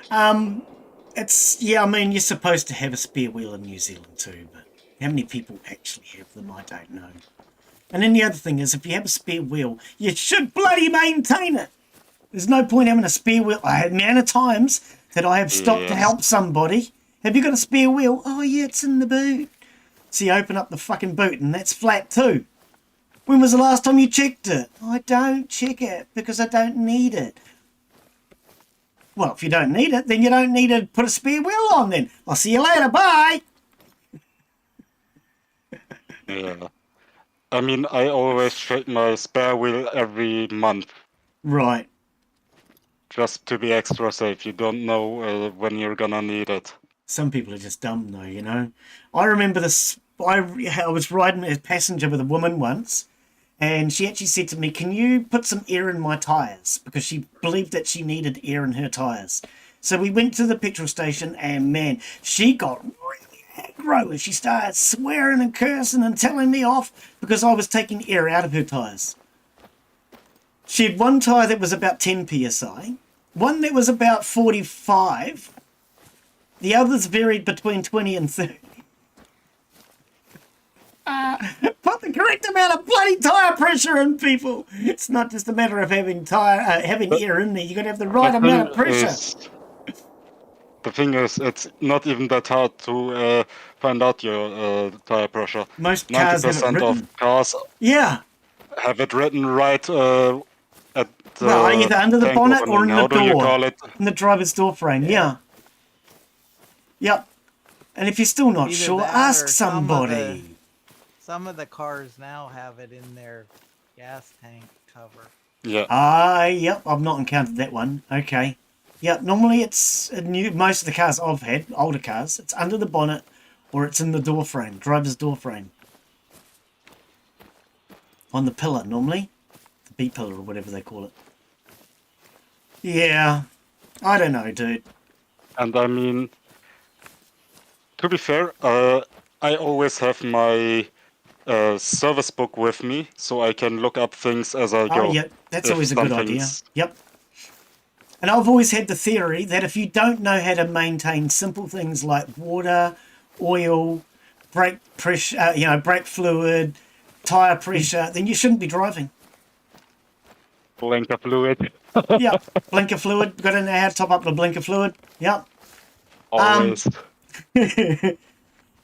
Speaker 1: I mean, you're supposed to have a spare wheel in New Zealand too, but how many people actually have them, I don't know. And then the other thing is, if you have a spare wheel, you should bloody maintain it. There's no point having a spare wheel. I had amount of times that I have stopped to help somebody. Have you got a spare wheel? Oh yeah, it's in the boot. So you open up the fucking boot and that's flat too. When was the last time you checked it? I don't check it because I don't need it. Well, if you don't need it, then you don't need to put a spare wheel on then. I'll see you later, bye!
Speaker 4: Yeah. I mean, I always check my spare wheel every month.
Speaker 1: Right.
Speaker 4: Just to be extra safe. You don't know when you're gonna need it.
Speaker 1: Some people are just dumb though, you know. I remember this, I was riding as a passenger with a woman once, and she actually said to me, can you put some air in my tyres? Because she believed that she needed air in her tyres. So we went to the petrol station, and man, she got really aggro, and she started swearing and cursing and telling me off because I was taking air out of her tyres. She had one tyre that was about 10 psi, one that was about 45, the others varied between 20 and 30. Put the correct amount of bloody tyre pressure in, people. It's not just a matter of having air in there. You've got to have the right amount of pressure.
Speaker 4: The thing is, it's not even that hard to find out your tyre pressure.
Speaker 1: Most cars
Speaker 4: 90%
Speaker 1: have it written.
Speaker 4: of cars have it written right at the
Speaker 1: either under the
Speaker 4: tank
Speaker 1: bonnet
Speaker 4: opening.
Speaker 1: or in the
Speaker 4: How do you
Speaker 1: door.
Speaker 4: call it?
Speaker 1: In the driver's door frame, yeah. Yep. And if you're still not
Speaker 2: Either
Speaker 1: sure,
Speaker 2: that
Speaker 1: ask
Speaker 2: or
Speaker 1: somebody.
Speaker 2: Some of the cars now have it in their gas tank cover.
Speaker 4: Yeah.
Speaker 1: Yep, I've not encountered that one. Okay. Yep, normally it's most of the cars I've had, older cars, it's under the bonnet or it's in the door frame, driver's door frame. On the pillar, normally. The B-pillar or whatever they call it. Yeah. I don't know, dude.
Speaker 4: And I mean, to be fair, I always have my service book with me, so I can look up things as I go.
Speaker 1: Oh, yeah, that's always a good idea. Yep. And I've always had the theory that if you don't know how to maintain simple things like water, oil, brake pressure, brake fluid, tire pressure, then you shouldn't be driving.
Speaker 4: Blinker fluid.
Speaker 1: Yeah, blinker fluid. Got to know how to top up the blinker fluid. Yep.
Speaker 4: Always.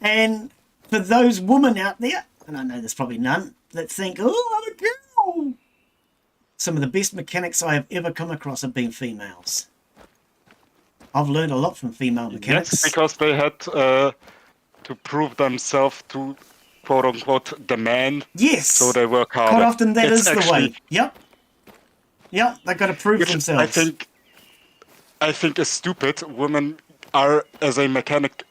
Speaker 1: And for those women out there, and I know there's probably none, that think, oh, I'm a girl. Some of the best mechanics I have ever come across have been females. I've learned a lot from female mechanics.
Speaker 4: That's because they had to prove themselves to, quote unquote, the man.
Speaker 1: Yes.
Speaker 4: So they work harder.
Speaker 1: Quite often that
Speaker 4: It's
Speaker 1: is the
Speaker 4: actually,
Speaker 1: way. Yep. Yep, they've got to prove themselves.
Speaker 4: I think is stupid. Women are, as a mechanic,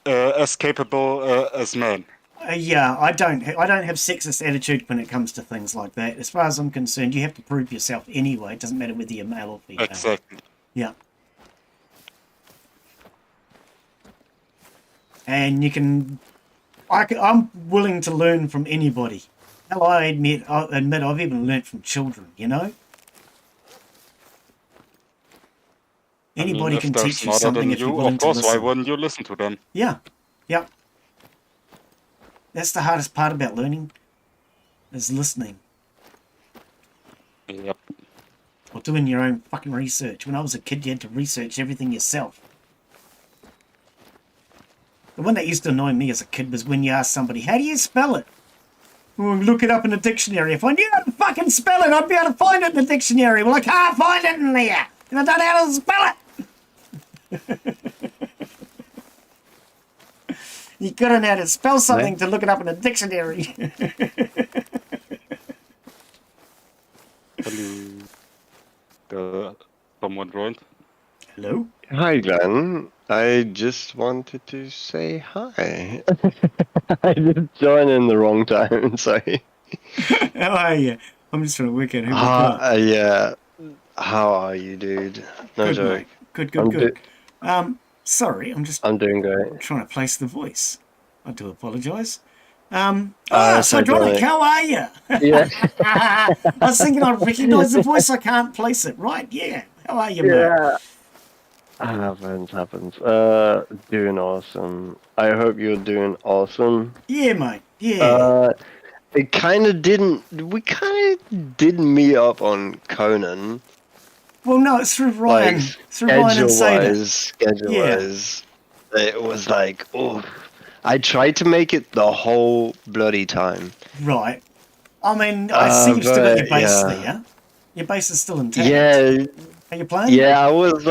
Speaker 4: as capable as men.
Speaker 1: Yeah, I don't have sexist attitude when it comes to things like that. As far as I'm concerned, you have to prove yourself anyway. It doesn't matter whether you're male or female.
Speaker 4: Exactly.
Speaker 1: Yeah. And you can, I'm willing to learn from anybody. Hell, I admit I've even learnt from children, you know?
Speaker 4: I mean,
Speaker 1: Anybody
Speaker 4: if
Speaker 1: can
Speaker 4: they're
Speaker 1: teach you
Speaker 4: smarter
Speaker 1: something
Speaker 4: than
Speaker 1: if you're
Speaker 4: you,
Speaker 1: willing
Speaker 4: of
Speaker 1: to
Speaker 4: course, why
Speaker 1: listen.
Speaker 4: wouldn't you listen to them?
Speaker 1: Yeah, yeah. That's the hardest part about learning, is listening.
Speaker 4: Yep.
Speaker 1: Or doing your own fucking research. When I was a kid, you had to research everything yourself. The one that used to annoy me as a kid was when you asked somebody, how do you spell it? Well, look it up in a dictionary. If I knew how to fucking spell it, I'd be able to find it in the dictionary. Well, I can't find it in there. And I don't know how to spell it. You gotta know how to spell something to look it up in a dictionary.
Speaker 4: Hello. Someone joined.
Speaker 1: Hello?
Speaker 5: Hi, Glenn. I just wanted to say hi. I just joined in the wrong time, sorry.
Speaker 1: How are you? I'm just trying to work out who we got.
Speaker 5: Yeah. How are you, dude? No
Speaker 1: Good,
Speaker 5: joke.
Speaker 1: mate. Good. Sorry, I'm just
Speaker 5: I'm doing great.
Speaker 1: trying to place the voice. I do apologise.
Speaker 5: So
Speaker 1: Hydronic, how are you?
Speaker 5: Yeah.
Speaker 1: I was thinking I'd recognise the voice. I can't place it. Right, yeah. How are you, mate?
Speaker 5: Yeah. Happens. Doing awesome. I hope you're doing awesome.
Speaker 1: Yeah, mate. Yeah.
Speaker 5: We kind of didn't meet up on Conan.
Speaker 1: Well, no, it's through Ryan.
Speaker 5: Like,
Speaker 1: Through Ryan and Sada.
Speaker 5: schedule-wise, it was like, oh, I tried to make it the whole bloody time.
Speaker 1: Right. I mean, I see you've still got your
Speaker 5: But,
Speaker 1: base
Speaker 5: yeah.
Speaker 1: there. Your base is still intact.
Speaker 5: Yeah,
Speaker 1: Are you playing?
Speaker 5: yeah, I was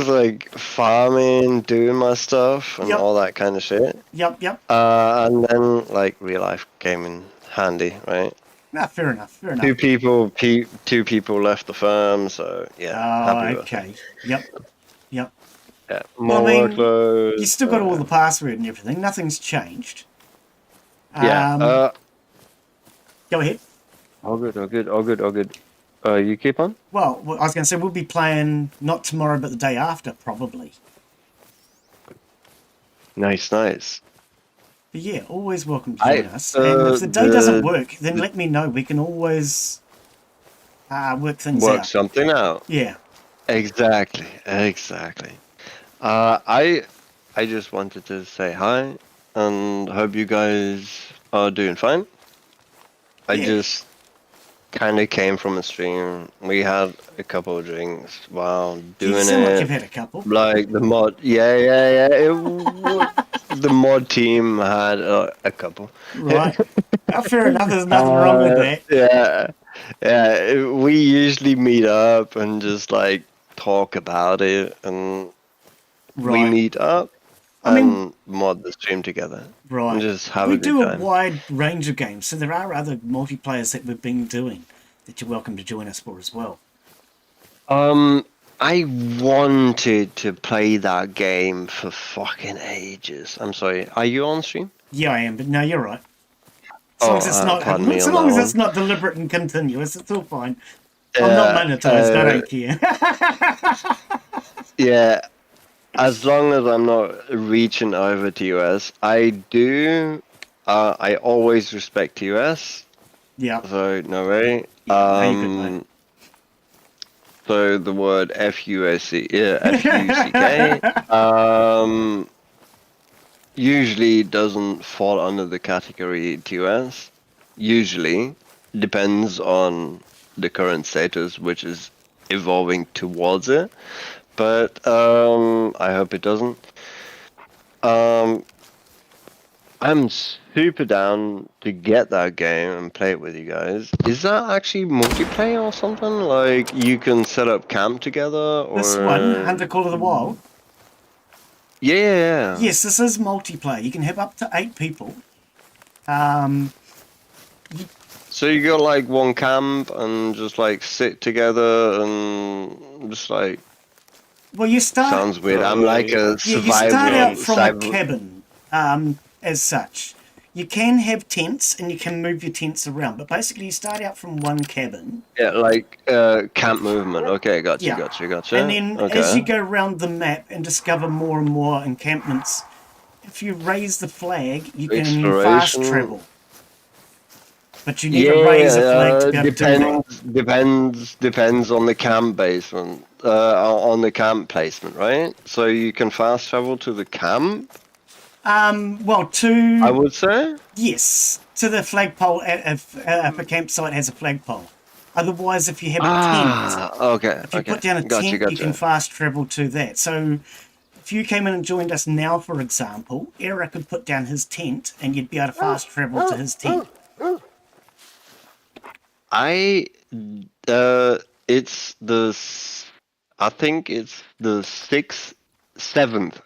Speaker 5: like farming, doing my stuff and
Speaker 1: Yep.
Speaker 5: all that kind of shit.
Speaker 1: Yep.
Speaker 5: And then like real life came in handy, right?
Speaker 1: No, fair enough.
Speaker 5: Two people left the farm, so yeah.
Speaker 1: Oh,
Speaker 5: happy with
Speaker 1: okay. Yep.
Speaker 5: Yeah,
Speaker 1: Well,
Speaker 5: more
Speaker 1: I mean,
Speaker 5: workload.
Speaker 1: you still got all the password and everything. Nothing's changed.
Speaker 5: Yeah.
Speaker 1: Go ahead.
Speaker 5: All good. You keep on?
Speaker 1: Well, I was going to say we'll be playing not tomorrow, but the day after, probably.
Speaker 5: Nice.
Speaker 1: But yeah, always welcome to join us. And if the day
Speaker 5: the-
Speaker 1: doesn't work, then let me know. We can always work things
Speaker 5: Work
Speaker 1: out.
Speaker 5: something out.
Speaker 1: Yeah.
Speaker 5: Exactly. I just wanted to say hi and hope you guys are doing fine. I
Speaker 1: Yeah.
Speaker 5: just kind of came from a stream. We had a couple of drinks while
Speaker 1: You
Speaker 5: doing
Speaker 1: sound like
Speaker 5: it.
Speaker 1: you've had a couple.
Speaker 5: Like the mod, the mod team had a couple.
Speaker 1: Right. Fair enough. There's nothing wrong with that.
Speaker 5: Yeah. We usually meet up and just like talk about it, and we
Speaker 1: Right.
Speaker 5: meet up
Speaker 1: I mean-
Speaker 5: and mod the stream together.
Speaker 1: Right.
Speaker 5: And just have
Speaker 1: We
Speaker 5: a good
Speaker 1: do a
Speaker 5: time.
Speaker 1: wide range of games, so there are other multiplayers that we've been doing that you're welcome to join us for as well.
Speaker 5: I wanted to play that game for fucking ages. I'm sorry. Are you on stream?
Speaker 1: Yeah, I am, but no, you're right. As long as it's not,
Speaker 5: pardon me
Speaker 1: as
Speaker 5: on
Speaker 1: long
Speaker 5: that
Speaker 1: as it's
Speaker 5: one.
Speaker 1: not deliberate and continuous, it's all fine. I'm not monetized. I don't care.
Speaker 5: Yeah. As long as I'm not reaching over to US, I do. I always respect US,
Speaker 1: Yeah.
Speaker 5: so no way.
Speaker 1: Yeah, no, you're good, mate.
Speaker 5: So the word F-U-C-K, usually doesn't fall under the category TOS. Usually, depends on the current status, which is evolving towards it. But I hope it doesn't. I'm super down to get that game and play it with you guys. Is that actually multiplayer or something? Like you can set up camp together, or
Speaker 1: This one, Hunter Call of the Wild.
Speaker 5: Yeah.
Speaker 1: Yes, this is multiplayer. You can have up to 8 people.
Speaker 5: So you got like one camp and just like sit together and just like
Speaker 1: Well, you start.
Speaker 5: sounds weird. I'm like a
Speaker 1: Yeah, you start out from a
Speaker 5: survival.
Speaker 1: cabin, as such. You can have tents and you can move your tents around, but basically you start out from one cabin.
Speaker 5: Yeah, like camp movement. Okay, gotcha,
Speaker 1: Yeah.
Speaker 5: gotcha.
Speaker 1: And then
Speaker 5: okay.
Speaker 1: as you go around the map and discover more and more encampments, if you raise the flag, you can fast
Speaker 5: Exploration.
Speaker 1: travel. But you need to raise a flag to be able to do that.
Speaker 5: Depends on the camp basement, on the camp placement, right? So you can fast travel to the camp.
Speaker 1: Well,
Speaker 5: I would say.
Speaker 1: yes, to the flagpole if a campsite has a flagpole. Otherwise, if you have a tent,
Speaker 5: Okay.
Speaker 1: if you put down a tent, you can fast travel to that. So if you came in and joined us now, for example, Eric could put down his tent and you'd be able to fast travel to his tent.
Speaker 5: It's I think it's the seventh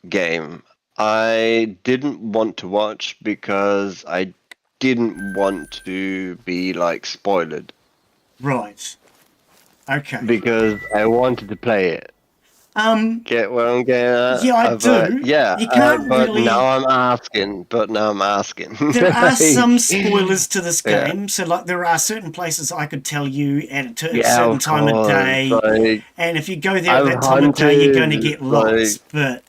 Speaker 5: game. I didn't want to watch because I didn't want to be like spoiled.
Speaker 1: Right. Okay.
Speaker 5: Because I wanted to play it. Get where I'm getting at?
Speaker 1: Yeah, I do.
Speaker 5: Yeah,
Speaker 1: you can't
Speaker 5: but
Speaker 1: really...
Speaker 5: now I'm asking.
Speaker 1: There are some spoilers to this
Speaker 5: Yeah.
Speaker 1: game. So, like, there are certain places I could tell you at a
Speaker 5: Yeah,
Speaker 1: certain
Speaker 5: of
Speaker 1: time of
Speaker 5: course,
Speaker 1: day.
Speaker 5: like,
Speaker 1: And if you go there at
Speaker 5: I've
Speaker 1: that time of day, you're going to
Speaker 5: hunted,
Speaker 1: get lost. But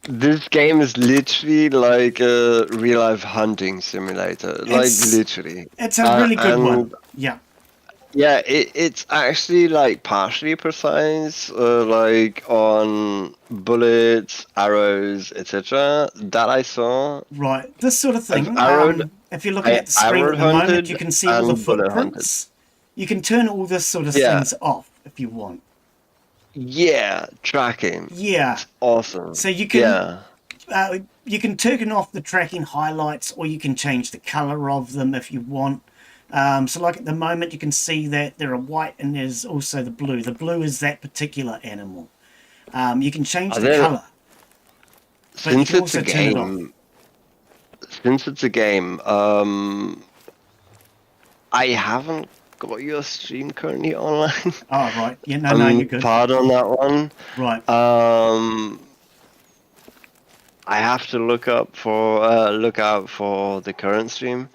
Speaker 5: this game is literally like a real-life hunting simulator. Like,
Speaker 1: It's-
Speaker 5: literally.
Speaker 1: it's a really good one.
Speaker 5: and
Speaker 1: Yeah.
Speaker 5: Yeah, it's actually like partially precise, like on bullets, arrows, etc. That I saw.
Speaker 1: Right. This sort of thing.
Speaker 5: arrowed-
Speaker 1: if you're looking at the screen at
Speaker 5: arrowed
Speaker 1: the moment,
Speaker 5: hunted
Speaker 1: you can see all the
Speaker 5: and bullet hunted.
Speaker 1: footprints. You can turn all this sort of
Speaker 5: Yeah.
Speaker 1: things off if you want.
Speaker 5: Yeah, tracking.
Speaker 1: Yeah.
Speaker 5: It's awesome.
Speaker 1: So you can
Speaker 5: Yeah.
Speaker 1: you can turn off the tracking highlights, or you can change the color of them if you want. So like at the moment, you can see that there are white and there's also the blue. The blue is that particular animal. You can change the color. But you
Speaker 5: Since
Speaker 1: can
Speaker 5: it's a
Speaker 1: also turn it off.
Speaker 5: game, I haven't got your stream currently online.
Speaker 1: Oh, right. Yeah, no, you're good.
Speaker 5: Pardon that one.
Speaker 1: Right.
Speaker 5: I have to look out for the current stream.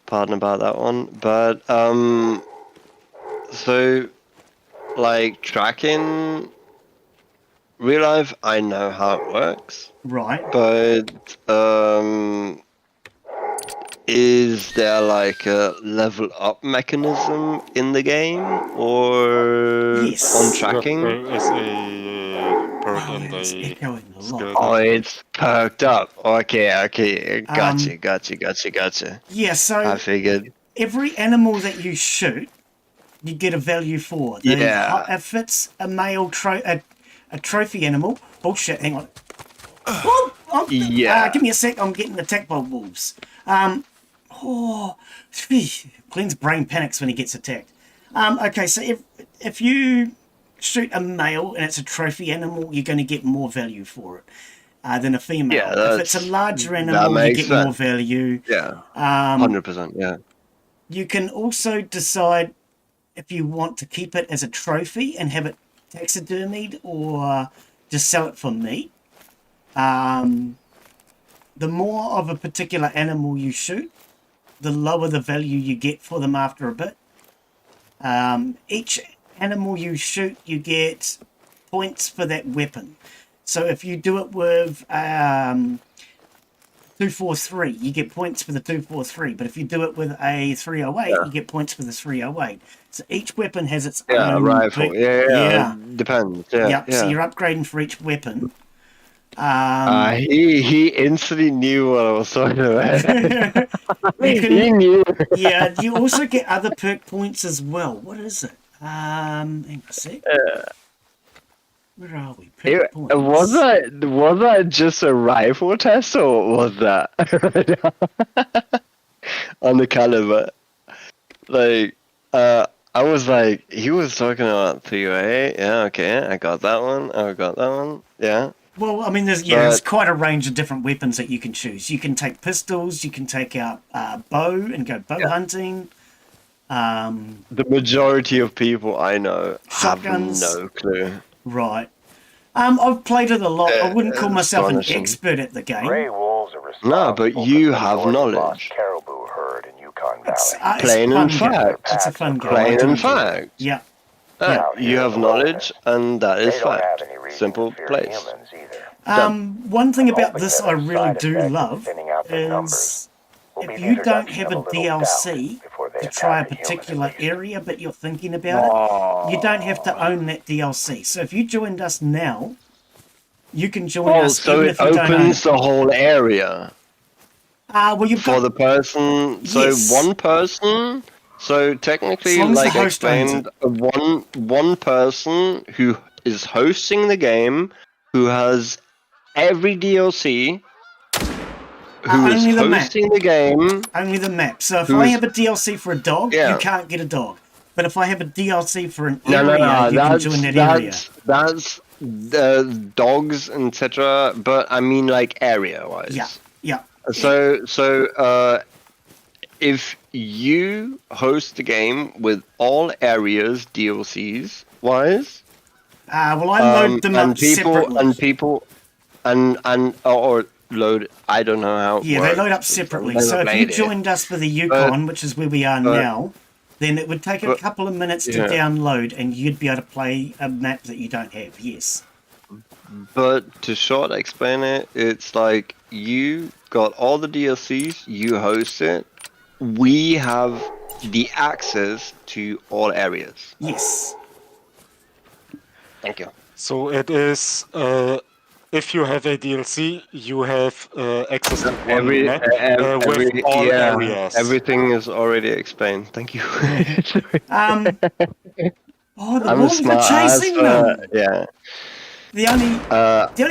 Speaker 5: Pardon about that one. But so like tracking real life, I know how it works.
Speaker 1: Right.
Speaker 5: But is there like a level up mechanism in the game or
Speaker 1: Yes.
Speaker 5: on tracking?
Speaker 4: There is a perk in
Speaker 1: It's
Speaker 4: the
Speaker 1: echoing a lot.
Speaker 4: skill.
Speaker 5: Oh, it's perked up. Okay. Gotcha.
Speaker 1: Yeah, so
Speaker 5: I figured.
Speaker 1: every animal that you shoot, you get a value for. If it's a male a trophy animal. Bullshit, hang on.
Speaker 5: Yeah.
Speaker 1: Give me a sec, I'm getting attacked by wolves. Glenn's brain panics when he gets attacked. Okay, so if you shoot a male and it's a trophy animal, you're going to get more value for it than a female.
Speaker 5: Yeah,
Speaker 1: if it's a larger animal, you
Speaker 5: makes
Speaker 1: get more
Speaker 5: sense.
Speaker 1: value.
Speaker 5: Yeah. 100%. Yeah.
Speaker 1: You can also decide if you want to keep it as a trophy and have it taxidermied or just sell it for meat. The more of a particular animal you shoot, the lower the value you get for them after a bit. Each animal you shoot, you get points for that weapon. So if you do it with 243, you get points for the 243. But if you do it with a 308, you get points for the 308. So each weapon has its own
Speaker 5: rifle.
Speaker 1: Yeah.
Speaker 5: Depends. Yeah.
Speaker 1: So you're upgrading for each weapon.
Speaker 5: He instantly knew what I was talking about. He knew.
Speaker 1: Yeah, you also get other perk points as well. What is it? Hang on a sec. Where are we? Perk points.
Speaker 5: Was that just a rifle test or was that on the caliber? Like, I was like, he was talking about 308. Yeah, okay, I got that one. Yeah.
Speaker 1: Well, I mean, there's quite a range of different weapons that you can choose. You can take pistols, you can take out bow and go bow hunting.
Speaker 5: The majority of people I know
Speaker 1: Shotguns.
Speaker 5: have no clue.
Speaker 1: Right. I've played it a lot. I wouldn't call myself an
Speaker 5: astonishing.
Speaker 1: expert at the game.
Speaker 6: Gray wolves are
Speaker 5: No, but you have knowledge.
Speaker 6: Caribou herd in Yukon Valley.
Speaker 1: It's
Speaker 5: Plain
Speaker 1: a
Speaker 5: and
Speaker 1: fun game.
Speaker 5: fact.
Speaker 1: It's a fun game.
Speaker 5: Plain
Speaker 1: I do
Speaker 5: and
Speaker 1: enjoy it.
Speaker 5: fact.
Speaker 1: Yeah.
Speaker 5: You have knowledge, and that is
Speaker 6: They don't have
Speaker 5: fact.
Speaker 6: any reason
Speaker 5: Simple
Speaker 6: to fear
Speaker 5: place.
Speaker 6: humans either.
Speaker 1: One thing about
Speaker 6: Hoping
Speaker 1: this
Speaker 6: that
Speaker 1: I
Speaker 6: a
Speaker 1: really
Speaker 6: side
Speaker 1: do
Speaker 6: effect of
Speaker 1: love
Speaker 6: thinning out their
Speaker 1: is
Speaker 6: numbers will be
Speaker 1: if
Speaker 6: the
Speaker 1: you don't
Speaker 6: introduction
Speaker 1: have
Speaker 6: of
Speaker 1: a
Speaker 6: little doubt
Speaker 1: DLC
Speaker 6: before they
Speaker 1: to try a
Speaker 6: attack human
Speaker 1: particular
Speaker 6: invasion.
Speaker 1: area, but you're thinking about it, you don't have to own that DLC. So if you joined us now, you can join
Speaker 5: Oh,
Speaker 1: us
Speaker 5: so
Speaker 1: even
Speaker 5: it
Speaker 1: if you don't own
Speaker 5: opens
Speaker 1: it.
Speaker 5: the whole area
Speaker 1: Well, you've
Speaker 5: for
Speaker 1: got
Speaker 5: the person. So
Speaker 1: Yes.
Speaker 5: one person. So
Speaker 1: As
Speaker 5: technically,
Speaker 1: long as the
Speaker 5: like
Speaker 1: host owns
Speaker 5: explained, one person who is hosting the game, who has every DLC, who is
Speaker 1: only the map.
Speaker 5: hosting the game.
Speaker 1: only the map. So if I
Speaker 5: Who's-
Speaker 1: have a DLC for a dog, you
Speaker 5: Yeah.
Speaker 1: can't get a dog. But if I have a DLC for an
Speaker 5: No,
Speaker 1: area,
Speaker 5: no,
Speaker 1: you can join that area.
Speaker 5: that's dogs, etc. But I mean, like area-wise.
Speaker 1: Yeah.
Speaker 5: So, if you host the game with all areas DLCs wise,
Speaker 1: Well, I load them up separately.
Speaker 5: or load. I don't know how.
Speaker 1: Yeah, they load up separately. So if you joined us for the Yukon, which is where we are now, then it would take a couple of minutes to download, and you'd be able to play a map that you don't have. Yes.
Speaker 5: But to short explain it, it's like you got all the DLCs, you host it. We have the access to all areas.
Speaker 1: Yes.
Speaker 5: Thank you.
Speaker 4: So it is, if you have a DLC, you have access to one map with all areas.
Speaker 5: Everything is already explained. Thank you.
Speaker 1: Oh, the
Speaker 5: I'm a
Speaker 1: wolves are
Speaker 5: smart
Speaker 1: chasing them.
Speaker 5: Yeah.
Speaker 1: The only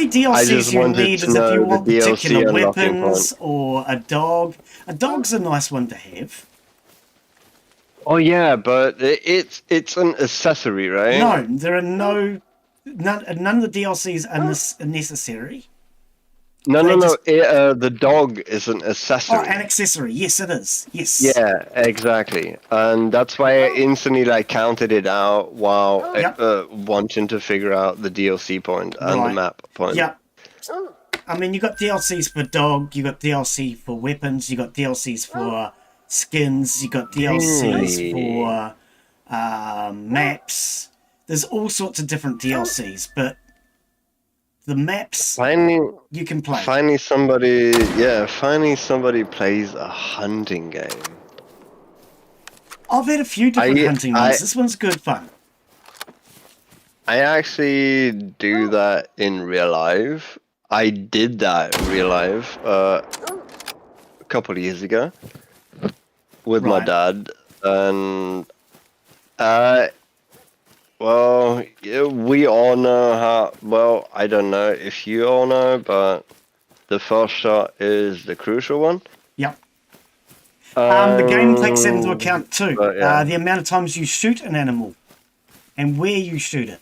Speaker 1: DLCs
Speaker 5: just
Speaker 1: you
Speaker 5: wanted
Speaker 1: need
Speaker 5: to
Speaker 1: is if you
Speaker 5: know
Speaker 1: want
Speaker 5: the DLC
Speaker 1: particular
Speaker 5: unlocking
Speaker 1: weapons or a dog. A dog's a nice one to have.
Speaker 5: Oh yeah, but it's an accessory, right?
Speaker 1: No, there are none of the DLCs are necessary.
Speaker 5: No.
Speaker 1: just-
Speaker 5: The dog is an accessory.
Speaker 1: Oh, an accessory. Yes, it is. Yes.
Speaker 5: Yeah, exactly, and that's why I instantly counted it out while wanting to figure out the DLC point and the
Speaker 1: Right.
Speaker 5: map point.
Speaker 1: Yeah. I mean, you got DLCs for dog, you got DLC for weapons, you got DLCs for skins, you got DLCs for maps. There's all sorts of different DLCs, but the maps you can play.
Speaker 5: Finally somebody plays a hunting game.
Speaker 1: I've had a few different hunting ones. This one's good fun.
Speaker 5: I actually do that in real life. I did that in real life a couple of years ago with my dad, and we all know how. Well, I don't know if you all know, but the first shot is the crucial one.
Speaker 1: Yep. The game takes that into account too. The amount of times you shoot an animal and where you shoot it.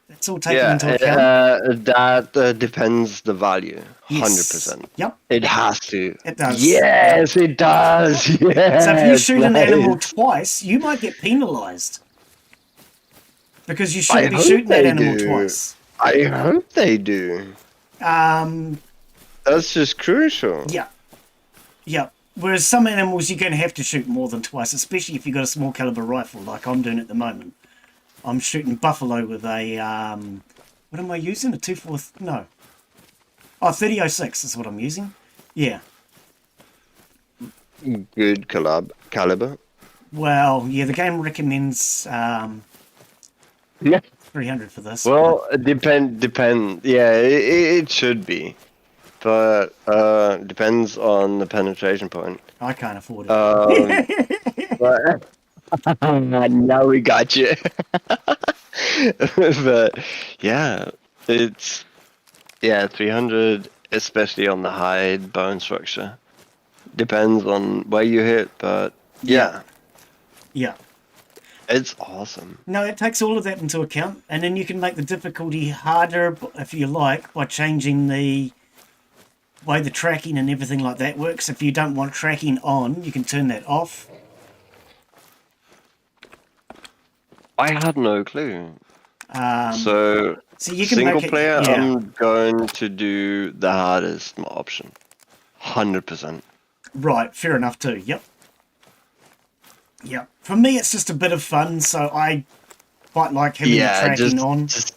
Speaker 1: That's all taken into account.
Speaker 5: That depends the value.
Speaker 1: Yes.
Speaker 5: 100%.
Speaker 1: Yep.
Speaker 5: It has to.
Speaker 1: It does.
Speaker 5: Yes, it does. Yes.
Speaker 1: So if you shoot an animal twice, you might get penalised. Because you shouldn't be shooting that animal twice.
Speaker 5: I hope they do. That's just crucial.
Speaker 1: Yeah. Whereas some animals you're going to have to shoot more than twice, especially if you've got a small caliber rifle like I'm doing at the moment. I'm shooting buffalo with a, what am I using? A 2.4, no. Oh, 30-06 is what I'm using. Yeah.
Speaker 5: Good caliber.
Speaker 1: Well, yeah, the game recommends 300 for this.
Speaker 5: Well, depend. Yeah, it should be, but depends on the penetration point.
Speaker 1: I can't afford it.
Speaker 5: But now we got you. But yeah, it's 300, especially on the hide bone structure. Depends on where you hit, but yeah. It's awesome.
Speaker 1: No, it takes all of that into account, and then you can make the difficulty harder if you like by changing the way the tracking and everything like that works. If you don't want tracking on, you can turn that off.
Speaker 5: I had no clue.
Speaker 1: So you can
Speaker 5: single
Speaker 1: make it,
Speaker 5: player, I'm going to do the hardest option. 100%.
Speaker 1: Right, fair enough too. Yep. Yep. For me, it's just a bit of fun, so I quite like having the
Speaker 5: Yeah,
Speaker 1: tracking on.
Speaker 5: just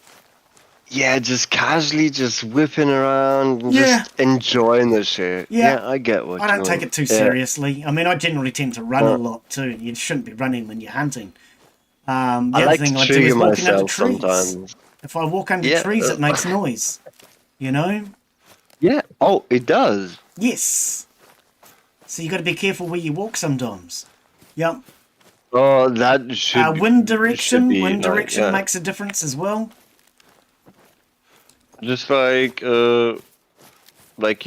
Speaker 5: casually just whipping around and
Speaker 1: Yeah.
Speaker 5: just enjoying the shit.
Speaker 1: Yeah.
Speaker 5: Yeah, I get what
Speaker 1: I
Speaker 5: you
Speaker 1: don't take
Speaker 5: mean.
Speaker 1: it too
Speaker 5: Yeah.
Speaker 1: seriously. I mean, I generally tend to run a
Speaker 5: Uh,
Speaker 1: lot too. You shouldn't be running when you're hunting. The
Speaker 5: I
Speaker 1: other
Speaker 5: like
Speaker 1: thing
Speaker 5: to
Speaker 1: I do
Speaker 5: trigger
Speaker 1: is walking under
Speaker 5: myself
Speaker 1: trees.
Speaker 5: sometimes.
Speaker 1: If I walk under
Speaker 5: Yeah.
Speaker 1: trees, it makes noise. You know?
Speaker 5: Yeah. Oh, it does.
Speaker 1: Yes. So you got to be careful where you walk sometimes. Yep.
Speaker 5: Oh, that should
Speaker 1: Wind
Speaker 5: should
Speaker 1: direction.
Speaker 5: be
Speaker 1: Wind
Speaker 5: like,
Speaker 1: direction
Speaker 5: yeah.
Speaker 1: makes a difference as well.
Speaker 5: Just like you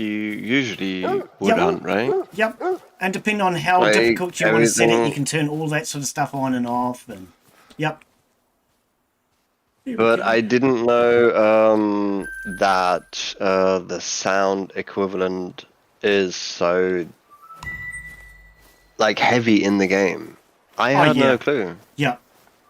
Speaker 5: usually would
Speaker 1: Yep.
Speaker 5: hunt, right?
Speaker 1: Yep. And depending on how
Speaker 5: Like
Speaker 1: difficult you want to set it, you
Speaker 5: everything.
Speaker 1: can turn all that sort of stuff on and off. And yep. Here we
Speaker 5: But
Speaker 1: go.
Speaker 5: I didn't know that the sound equivalent is so like heavy in the game. I
Speaker 1: Oh,
Speaker 5: had
Speaker 1: yeah.
Speaker 5: no clue.
Speaker 1: Yep.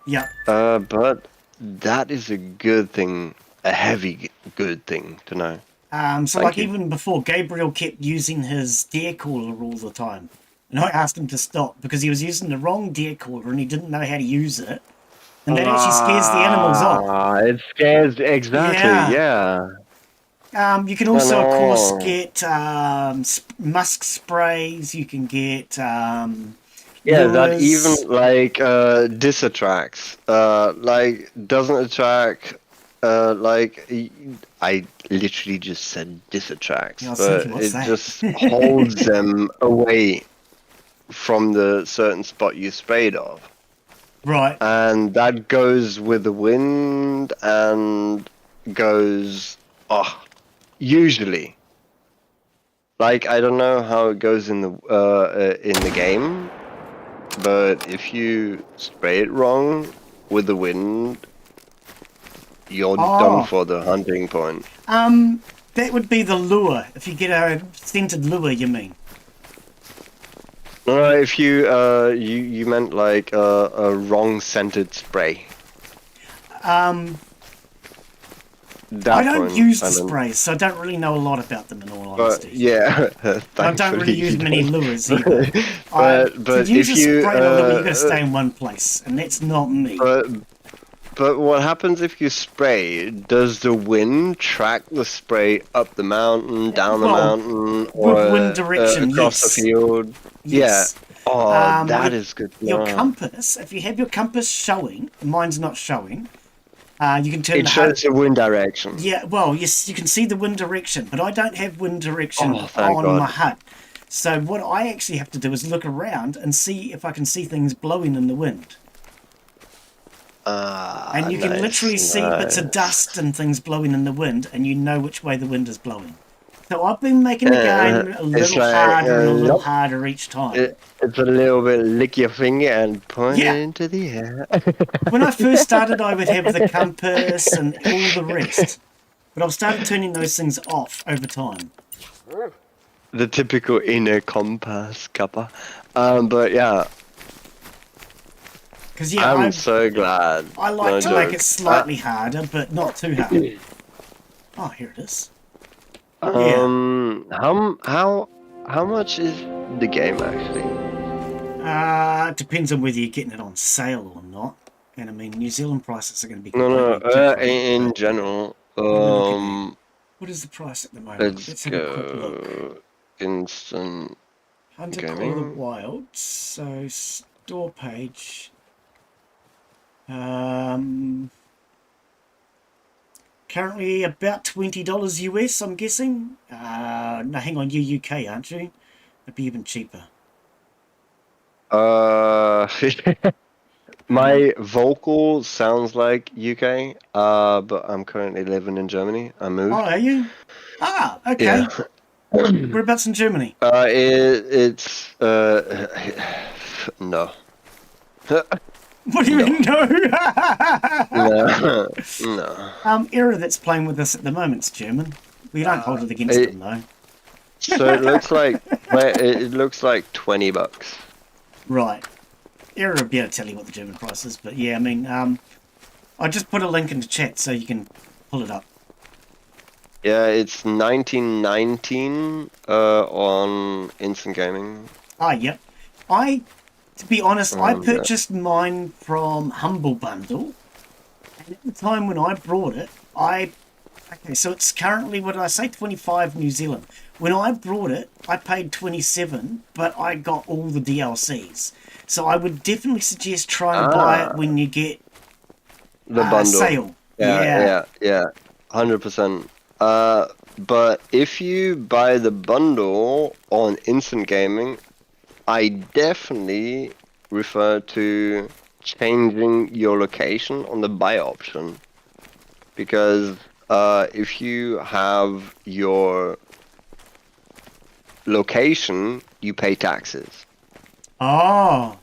Speaker 1: Yep.
Speaker 5: But that is a good thing, a heavy good thing to know.
Speaker 1: So
Speaker 5: Thank
Speaker 1: like
Speaker 5: you.
Speaker 1: even before, Gabriel kept using his deer caller all the time. And I asked him to stop because he was using the wrong deer caller and he didn't know how to use it. And that actually scares the animals off.
Speaker 5: It scares exactly.
Speaker 1: Yeah.
Speaker 5: Yeah.
Speaker 1: You can also, of course,
Speaker 5: know.
Speaker 1: get musk sprays. You can get
Speaker 5: Yeah, that
Speaker 1: lures.
Speaker 5: even like disattracts. Like doesn't attract. I literally just said disattracts,
Speaker 1: Yeah, I was
Speaker 5: but
Speaker 1: thinking, what's
Speaker 5: it
Speaker 1: that?
Speaker 5: just holds them away from the certain spot you sprayed of,
Speaker 1: Right.
Speaker 5: and that goes with the wind and goes. Usually. Like I don't know how it goes in the game, but if you spray it wrong with the wind, you're done for the hunting point.
Speaker 1: That would be the lure. If you get a scented lure, you mean?
Speaker 5: No, if you meant like a wrong scented spray. That
Speaker 1: I don't
Speaker 5: point,
Speaker 1: use the
Speaker 5: I mean,
Speaker 1: sprays, so I don't really know a lot about them in all
Speaker 5: but
Speaker 1: honesty.
Speaker 5: yeah,
Speaker 1: I don't really use many lures either.
Speaker 5: but
Speaker 1: to use
Speaker 5: if
Speaker 1: a
Speaker 5: you
Speaker 1: spray and a lure, you got to stay in one place, and that's not me.
Speaker 5: But what happens if you spray? Does the wind track the spray up the mountain, down the mountain, or
Speaker 1: with wind direction,
Speaker 5: across
Speaker 1: yes.
Speaker 5: the field?
Speaker 1: Yes.
Speaker 5: Yeah. Oh, that is good. to
Speaker 1: Your
Speaker 5: know.
Speaker 1: compass, if you have your compass showing, mine's not showing, you can turn
Speaker 5: It
Speaker 1: the
Speaker 5: shows the wind direction.
Speaker 1: Yeah, well, yes, you can see the wind direction, but I don't have wind direction
Speaker 5: thank
Speaker 1: on
Speaker 5: God.
Speaker 1: my hut. So what I actually have to do is look around and see if I can see things blowing in the wind. And you can literally see bits of dust and things blowing in the wind, and you know which way the wind is blowing. So I've been making the game a little harder and a little harder each time.
Speaker 5: It's a little bit lick your finger and point
Speaker 1: Yeah.
Speaker 5: it into the air.
Speaker 1: When I first started, I would have the compass and all the rest. But I've started turning those things off over time.
Speaker 5: The typical inner compass kappa. But yeah,
Speaker 1: Because yeah,
Speaker 5: I'm so glad.
Speaker 1: I like
Speaker 5: No
Speaker 1: to make
Speaker 5: joke.
Speaker 1: it slightly harder, but not too hard. Oh, here it is.
Speaker 5: How much is the game actually?
Speaker 1: It depends on whether you're getting it on sale or not. And I mean, New Zealand prices are going to be
Speaker 5: No,
Speaker 1: completely different.
Speaker 5: in
Speaker 1: but
Speaker 5: general.
Speaker 1: what is the price at the moment?
Speaker 5: Let's
Speaker 1: have a quick look.
Speaker 5: go instant
Speaker 1: Hunter Call of the
Speaker 5: gaming.
Speaker 1: Wild. So store page. Currently about $20 US, I'm guessing. No, hang on, you're UK, aren't you? It'd be even cheaper.
Speaker 5: My vocal sounds like UK, but I'm currently living in Germany. I moved.
Speaker 1: Oh, are you? Ah, okay.
Speaker 5: Yeah.
Speaker 1: Whereabouts in Germany?
Speaker 5: It's no.
Speaker 1: What do you mean, no?
Speaker 5: No.
Speaker 1: Era that's playing with us at the moment's German. We don't hold it against them, though.
Speaker 5: So it looks like it looks like $20.
Speaker 1: Right. Era will be able to tell you what the German price is, but yeah, I mean, I just put a link in the chat so you can pull it up.
Speaker 5: Yeah, it's 1919 on Instant Gaming.
Speaker 1: Ah, yep. To be honest, I
Speaker 5: Yeah.
Speaker 1: purchased mine from Humble Bundle, and at the time when I brought it, okay, so it's currently, what did I say, 25 New Zealand. When I brought it, I paid 27, but I got all the DLCs. So I would definitely suggest try and buy it
Speaker 5: Ah,
Speaker 1: when you get
Speaker 5: the bundle.
Speaker 1: sale.
Speaker 5: Yeah, 100%. But if you buy the bundle on Instant Gaming, I definitely refer to changing your location on the buy option. Because if you have your location, you pay taxes.
Speaker 1: Oh,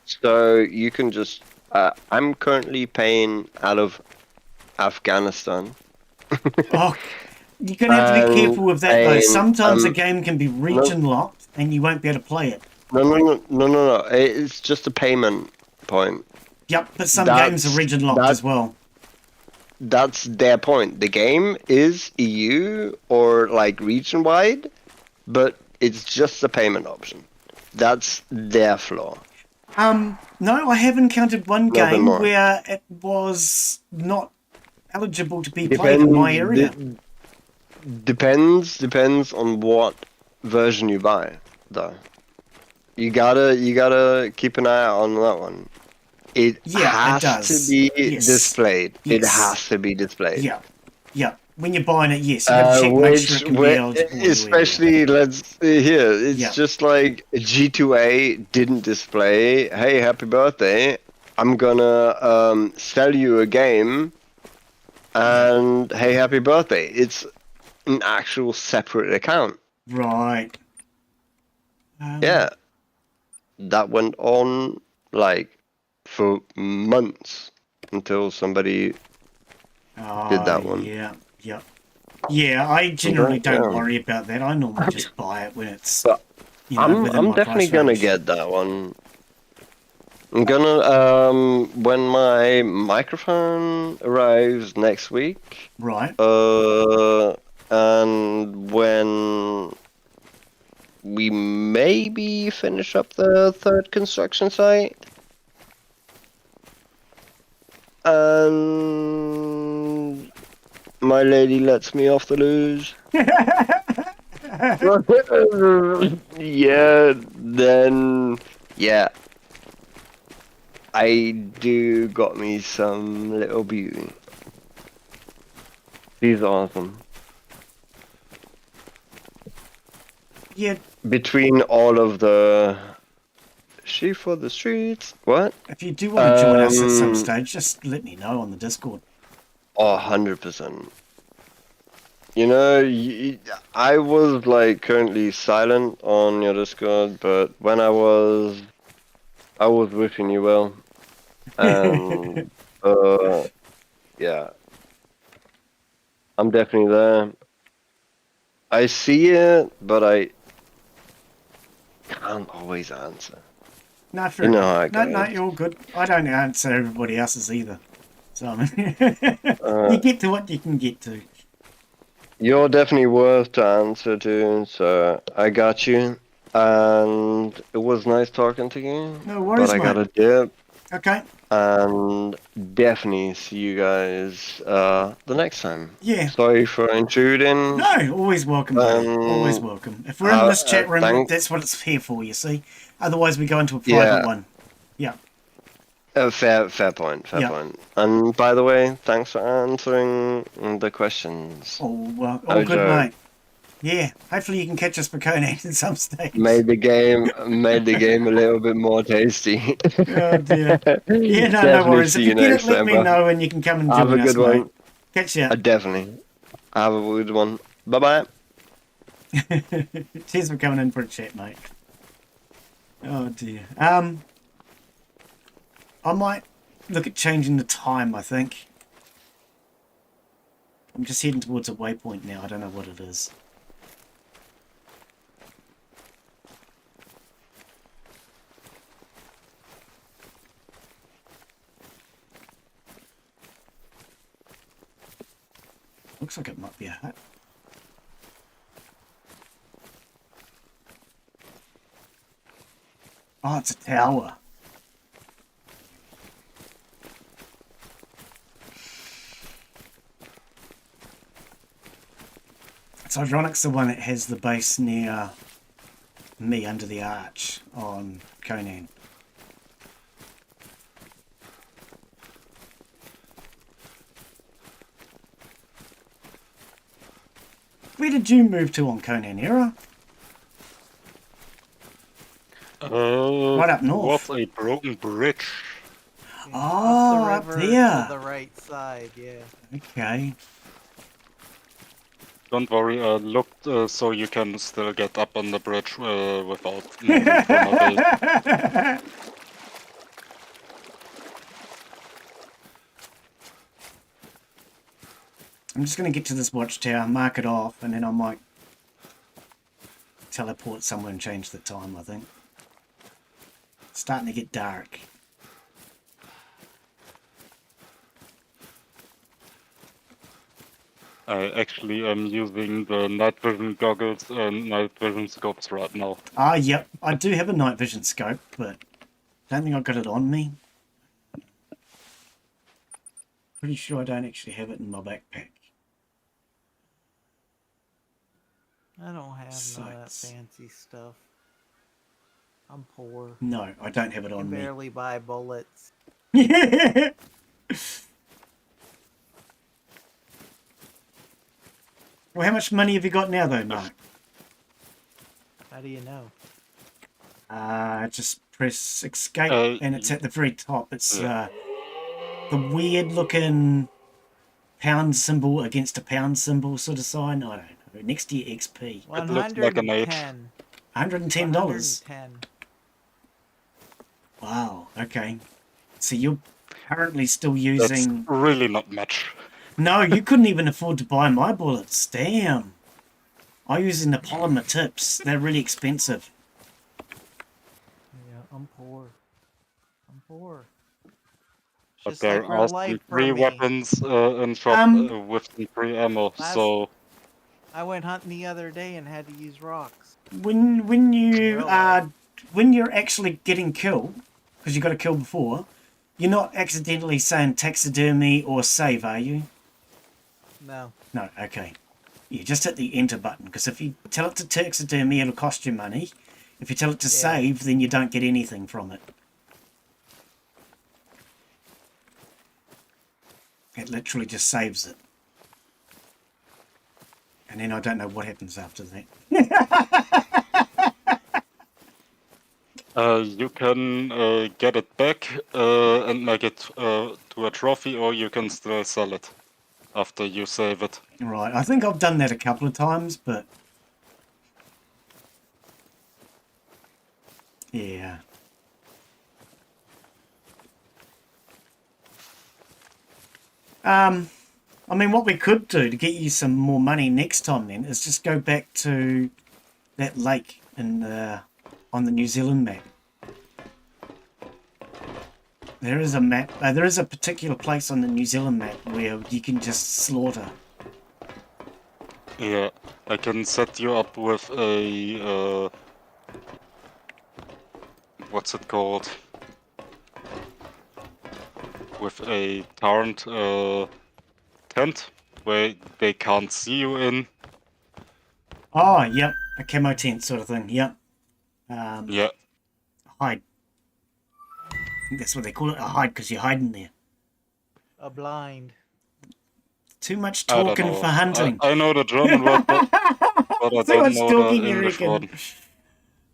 Speaker 5: So you can just. I'm currently paying out of Afghanistan.
Speaker 1: oh, you're going to have to be
Speaker 5: And
Speaker 1: careful with that, though.
Speaker 5: paying.
Speaker 1: Sometimes a game can be
Speaker 5: No,
Speaker 1: region locked, and you won't be able to play it.
Speaker 5: no. It's just a payment point.
Speaker 1: Yep, but some games are
Speaker 5: That's
Speaker 1: region locked
Speaker 5: that.
Speaker 1: as well.
Speaker 5: That's their point. The game is EU or like region wide, but it's just a payment option. That's their flaw.
Speaker 1: No, I have encountered one
Speaker 5: Nothing
Speaker 1: game
Speaker 5: more.
Speaker 1: where it was not eligible to be played in my
Speaker 5: Depends.
Speaker 1: area.
Speaker 5: Depends on what version you buy, though. You gotta keep an eye on that one. It
Speaker 1: Yeah, it
Speaker 5: has to
Speaker 1: does.
Speaker 5: be
Speaker 1: Yes.
Speaker 5: displayed. It
Speaker 1: Yes.
Speaker 5: has to be displayed.
Speaker 1: Yeah. Yeah. When you're buying it, yes, you got to check, make sure it can be eligible in your area.
Speaker 5: Especially let's here. It's
Speaker 1: Yeah.
Speaker 5: just like G2A didn't display. Hey, happy birthday! I'm gonna sell you a game, and hey, happy birthday! It's an actual separate account.
Speaker 1: Right.
Speaker 5: Yeah, that went on like for months until somebody did that one.
Speaker 1: Yeah. Yeah. Yeah, I generally don't
Speaker 5: Yeah.
Speaker 1: worry about that. I normally just buy it when it's,
Speaker 5: But
Speaker 1: within
Speaker 5: I'm
Speaker 1: my
Speaker 5: definitely
Speaker 1: price
Speaker 5: gonna
Speaker 1: range.
Speaker 5: get that one. I'm gonna when my microphone arrives next week,
Speaker 1: Right.
Speaker 5: and when we maybe finish up the third construction site, and my lady lets me off the loose. Yeah, then yeah, I do got me some little beauty. She's awesome.
Speaker 1: Yeah,
Speaker 5: Between all of the she for the streets, what?
Speaker 1: if you do want to join us at some
Speaker 5: Um,
Speaker 1: stage, just let me know on the Discord.
Speaker 5: 100%. You know, I was like currently silent on your Discord, but when I was wishing you well, and yeah, I'm definitely there. I see it, but I can't always answer.
Speaker 1: No, fair
Speaker 5: You know
Speaker 1: enough.
Speaker 5: how it
Speaker 1: No,
Speaker 5: goes.
Speaker 1: you're all good. I don't answer everybody else's either. So, I mean,
Speaker 5: Uh,
Speaker 1: you get to what you can get to.
Speaker 5: You're definitely worth to answer to, so I got you. And it was nice talking to you.
Speaker 1: No
Speaker 5: But
Speaker 1: worries,
Speaker 5: I
Speaker 1: mate.
Speaker 5: gotta dip.
Speaker 1: Okay.
Speaker 5: And definitely see you guys the next time.
Speaker 1: Yeah.
Speaker 5: Sorry for intruding.
Speaker 1: No, always welcome, buddy. Always welcome. If we're in this chat room,
Speaker 5: thank-
Speaker 1: that's what it's here for, you see. Otherwise, we go into a
Speaker 5: Yeah.
Speaker 1: private one. Yeah.
Speaker 5: Fair point.
Speaker 1: Yeah.
Speaker 5: Point. And by the way, thanks for answering the questions.
Speaker 1: All good,
Speaker 5: Joe.
Speaker 1: mate. Yeah. Hopefully, you can catch us for Conan at some stage.
Speaker 5: Made the game a little bit more tasty.
Speaker 1: Oh dear. Yeah, no
Speaker 5: Definitely
Speaker 1: worries. If
Speaker 5: see
Speaker 1: you
Speaker 5: you
Speaker 1: get it,
Speaker 5: next
Speaker 1: let
Speaker 5: time,
Speaker 1: me
Speaker 5: bro.
Speaker 1: know and you can come and
Speaker 5: Have
Speaker 1: join
Speaker 5: a
Speaker 1: us,
Speaker 5: good one.
Speaker 1: mate. Catch ya.
Speaker 5: Definitely. Have a good one. Bye bye.
Speaker 1: Cheers for coming in for a chat, mate. Oh dear. I might look at changing the time, I think. I'm just heading towards a waypoint now. I don't know what it is. Looks like it might be a hut. Oh, it's a tower. It's ironic it's the one that has the base near me under the arch on Conan. Where did you move to on Conan era? Right up north.
Speaker 4: Towards a broken bridge.
Speaker 1: Oh,
Speaker 2: up
Speaker 1: up
Speaker 2: the river
Speaker 1: there.
Speaker 2: to the right side, yeah.
Speaker 1: Okay.
Speaker 4: Don't worry, I looked so you can still get up on the bridge without moving from a base.
Speaker 1: I'm just going to get to this watchtower, mark it off, and then I might teleport somewhere and change the time, I think. It's starting to get dark.
Speaker 4: I actually am using the night vision goggles and night vision scopes right now.
Speaker 1: Ah, yep. I do have a night vision scope, but I don't think I've got it on me. Pretty sure I don't actually have it in my backpack.
Speaker 2: I don't have none of that
Speaker 1: Sights.
Speaker 2: fancy stuff. I'm poor.
Speaker 1: No, I don't have it
Speaker 2: I
Speaker 1: on me.
Speaker 2: barely buy bullets.
Speaker 1: Well, how much money have you got now, though, Mark?
Speaker 2: How do you know?
Speaker 1: Just press escape, and it's at the very top. It's
Speaker 4: yeah.
Speaker 1: the weird-looking pound symbol against a pound symbol sort of sign. I don't know. Next to your XP.
Speaker 4: It looks like an H.
Speaker 2: $110.
Speaker 1: $110.
Speaker 2: 110.
Speaker 1: Wow, okay. So you're currently still
Speaker 4: That's
Speaker 1: using...
Speaker 4: really not much.
Speaker 1: No, you couldn't even afford to buy my bullets. Damn. I'm using the polymer tips. They're really expensive.
Speaker 2: Yeah, I'm poor. I'm poor. It's
Speaker 4: But
Speaker 2: just
Speaker 4: there
Speaker 2: like my
Speaker 4: are
Speaker 2: life
Speaker 4: some
Speaker 2: for
Speaker 4: free
Speaker 2: me.
Speaker 4: weapons in shop with some free ammo, so...
Speaker 2: I went hunting the other day and had to use rocks.
Speaker 1: When
Speaker 2: Real life.
Speaker 1: when you're actually getting killed, because you got to kill before, you're not accidentally saying taxidermy or save, are you?
Speaker 2: No.
Speaker 1: No, okay. You just hit the enter button, because if you tell it to taxidermy, it'll cost you money. If you tell it to save, then you don't get anything from it. It literally just saves it. And then I don't know what happens after that.
Speaker 4: You can get it back and make it to a trophy, or you can still sell it after you save it.
Speaker 1: Right, I think I've done that a couple of times, but... yeah. I mean, what we could do to get you some more money next time then is just go back to that lake in on the New Zealand map. There is a map, there is a particular place on the New Zealand map where you can just slaughter.
Speaker 4: Yeah, I can set you up with a... what's it called? With a current tent where they can't see you in.
Speaker 1: Oh, yep, a camo tent sort of thing, yep.
Speaker 4: Yeah,
Speaker 1: Hide. I think that's what they call it, a hide, because you're hiding there.
Speaker 2: A blind.
Speaker 1: Too much
Speaker 4: I don't
Speaker 1: talking
Speaker 4: know.
Speaker 1: for hunting.
Speaker 4: I know the German word, but I
Speaker 1: Too
Speaker 4: don't
Speaker 1: much
Speaker 4: know
Speaker 1: talking,
Speaker 4: the
Speaker 1: you
Speaker 4: English
Speaker 1: reckon?
Speaker 4: one.
Speaker 2: We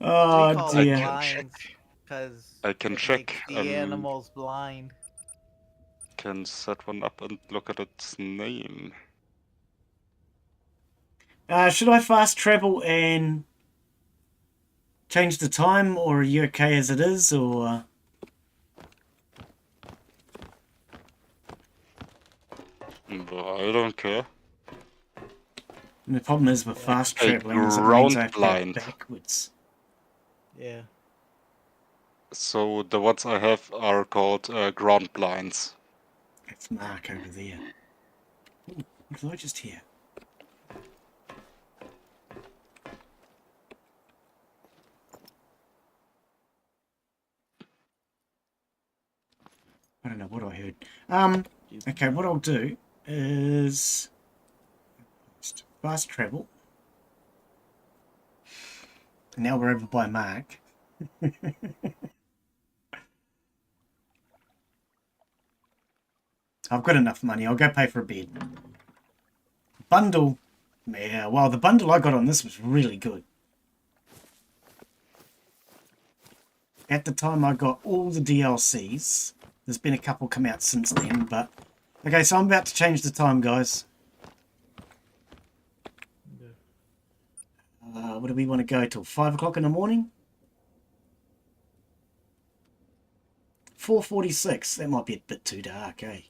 Speaker 1: Oh,
Speaker 2: call
Speaker 1: dear.
Speaker 2: it blinds because
Speaker 4: I can
Speaker 2: it
Speaker 4: check.
Speaker 2: makes the animals blind.
Speaker 4: Can set one up and look at its name.
Speaker 1: Should I fast travel and change the time, or are you okay as it is, or...
Speaker 4: I don't care.
Speaker 1: And the problem is with fast
Speaker 4: A
Speaker 1: traveling is it means
Speaker 4: ground
Speaker 1: I have to go
Speaker 4: blind.
Speaker 1: backwards.
Speaker 2: Yeah.
Speaker 4: So the ones I have are called ground blinds.
Speaker 1: That's Mark over there. Ooh, what did I just hear? Okay, what I'll do is fast travel. Now we're over by Mark. I've got enough money. I'll go pay for a bed. Bundle. Yeah, well, the bundle I got on this was really good. At the time, I got all the DLCs. There's been a couple come out since then, but... Okay, so I'm about to change the time, guys. What do we want to go till? 5 o'clock in the morning? 4:46. That might be a bit too dark, eh?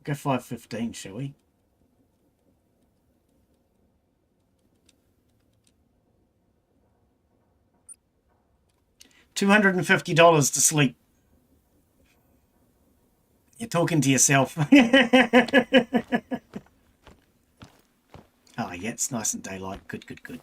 Speaker 1: Go 5:15, shall we? $250 to sleep. You're talking to yourself. Oh, yeah, it's nice and daylight. Good, good, good.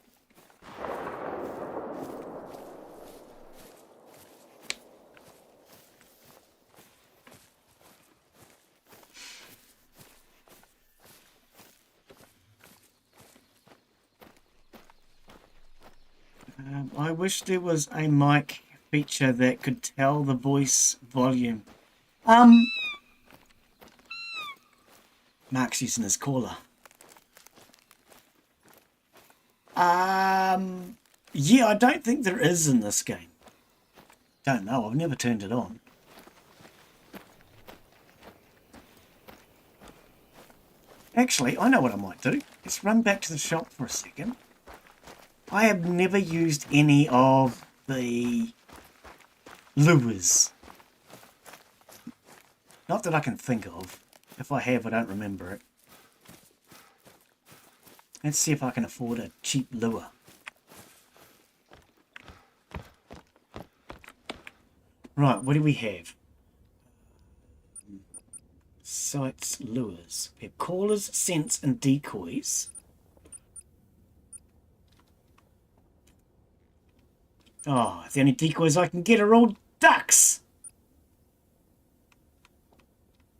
Speaker 1: I wish there was a mic feature that could tell the voice volume. Mark's using his caller. Yeah, I don't think there is in this game. Don't know, I've never turned it on. Actually, I know what I might do. Let's run back to the shop for a second. I have never used any of the lures. Not that I can think of. If I have, I don't remember it. Let's see if I can afford a cheap lure. Right, what do we have? Sights, lures. We have callers, scents, and decoys. Oh, the only decoys I can get are all ducks.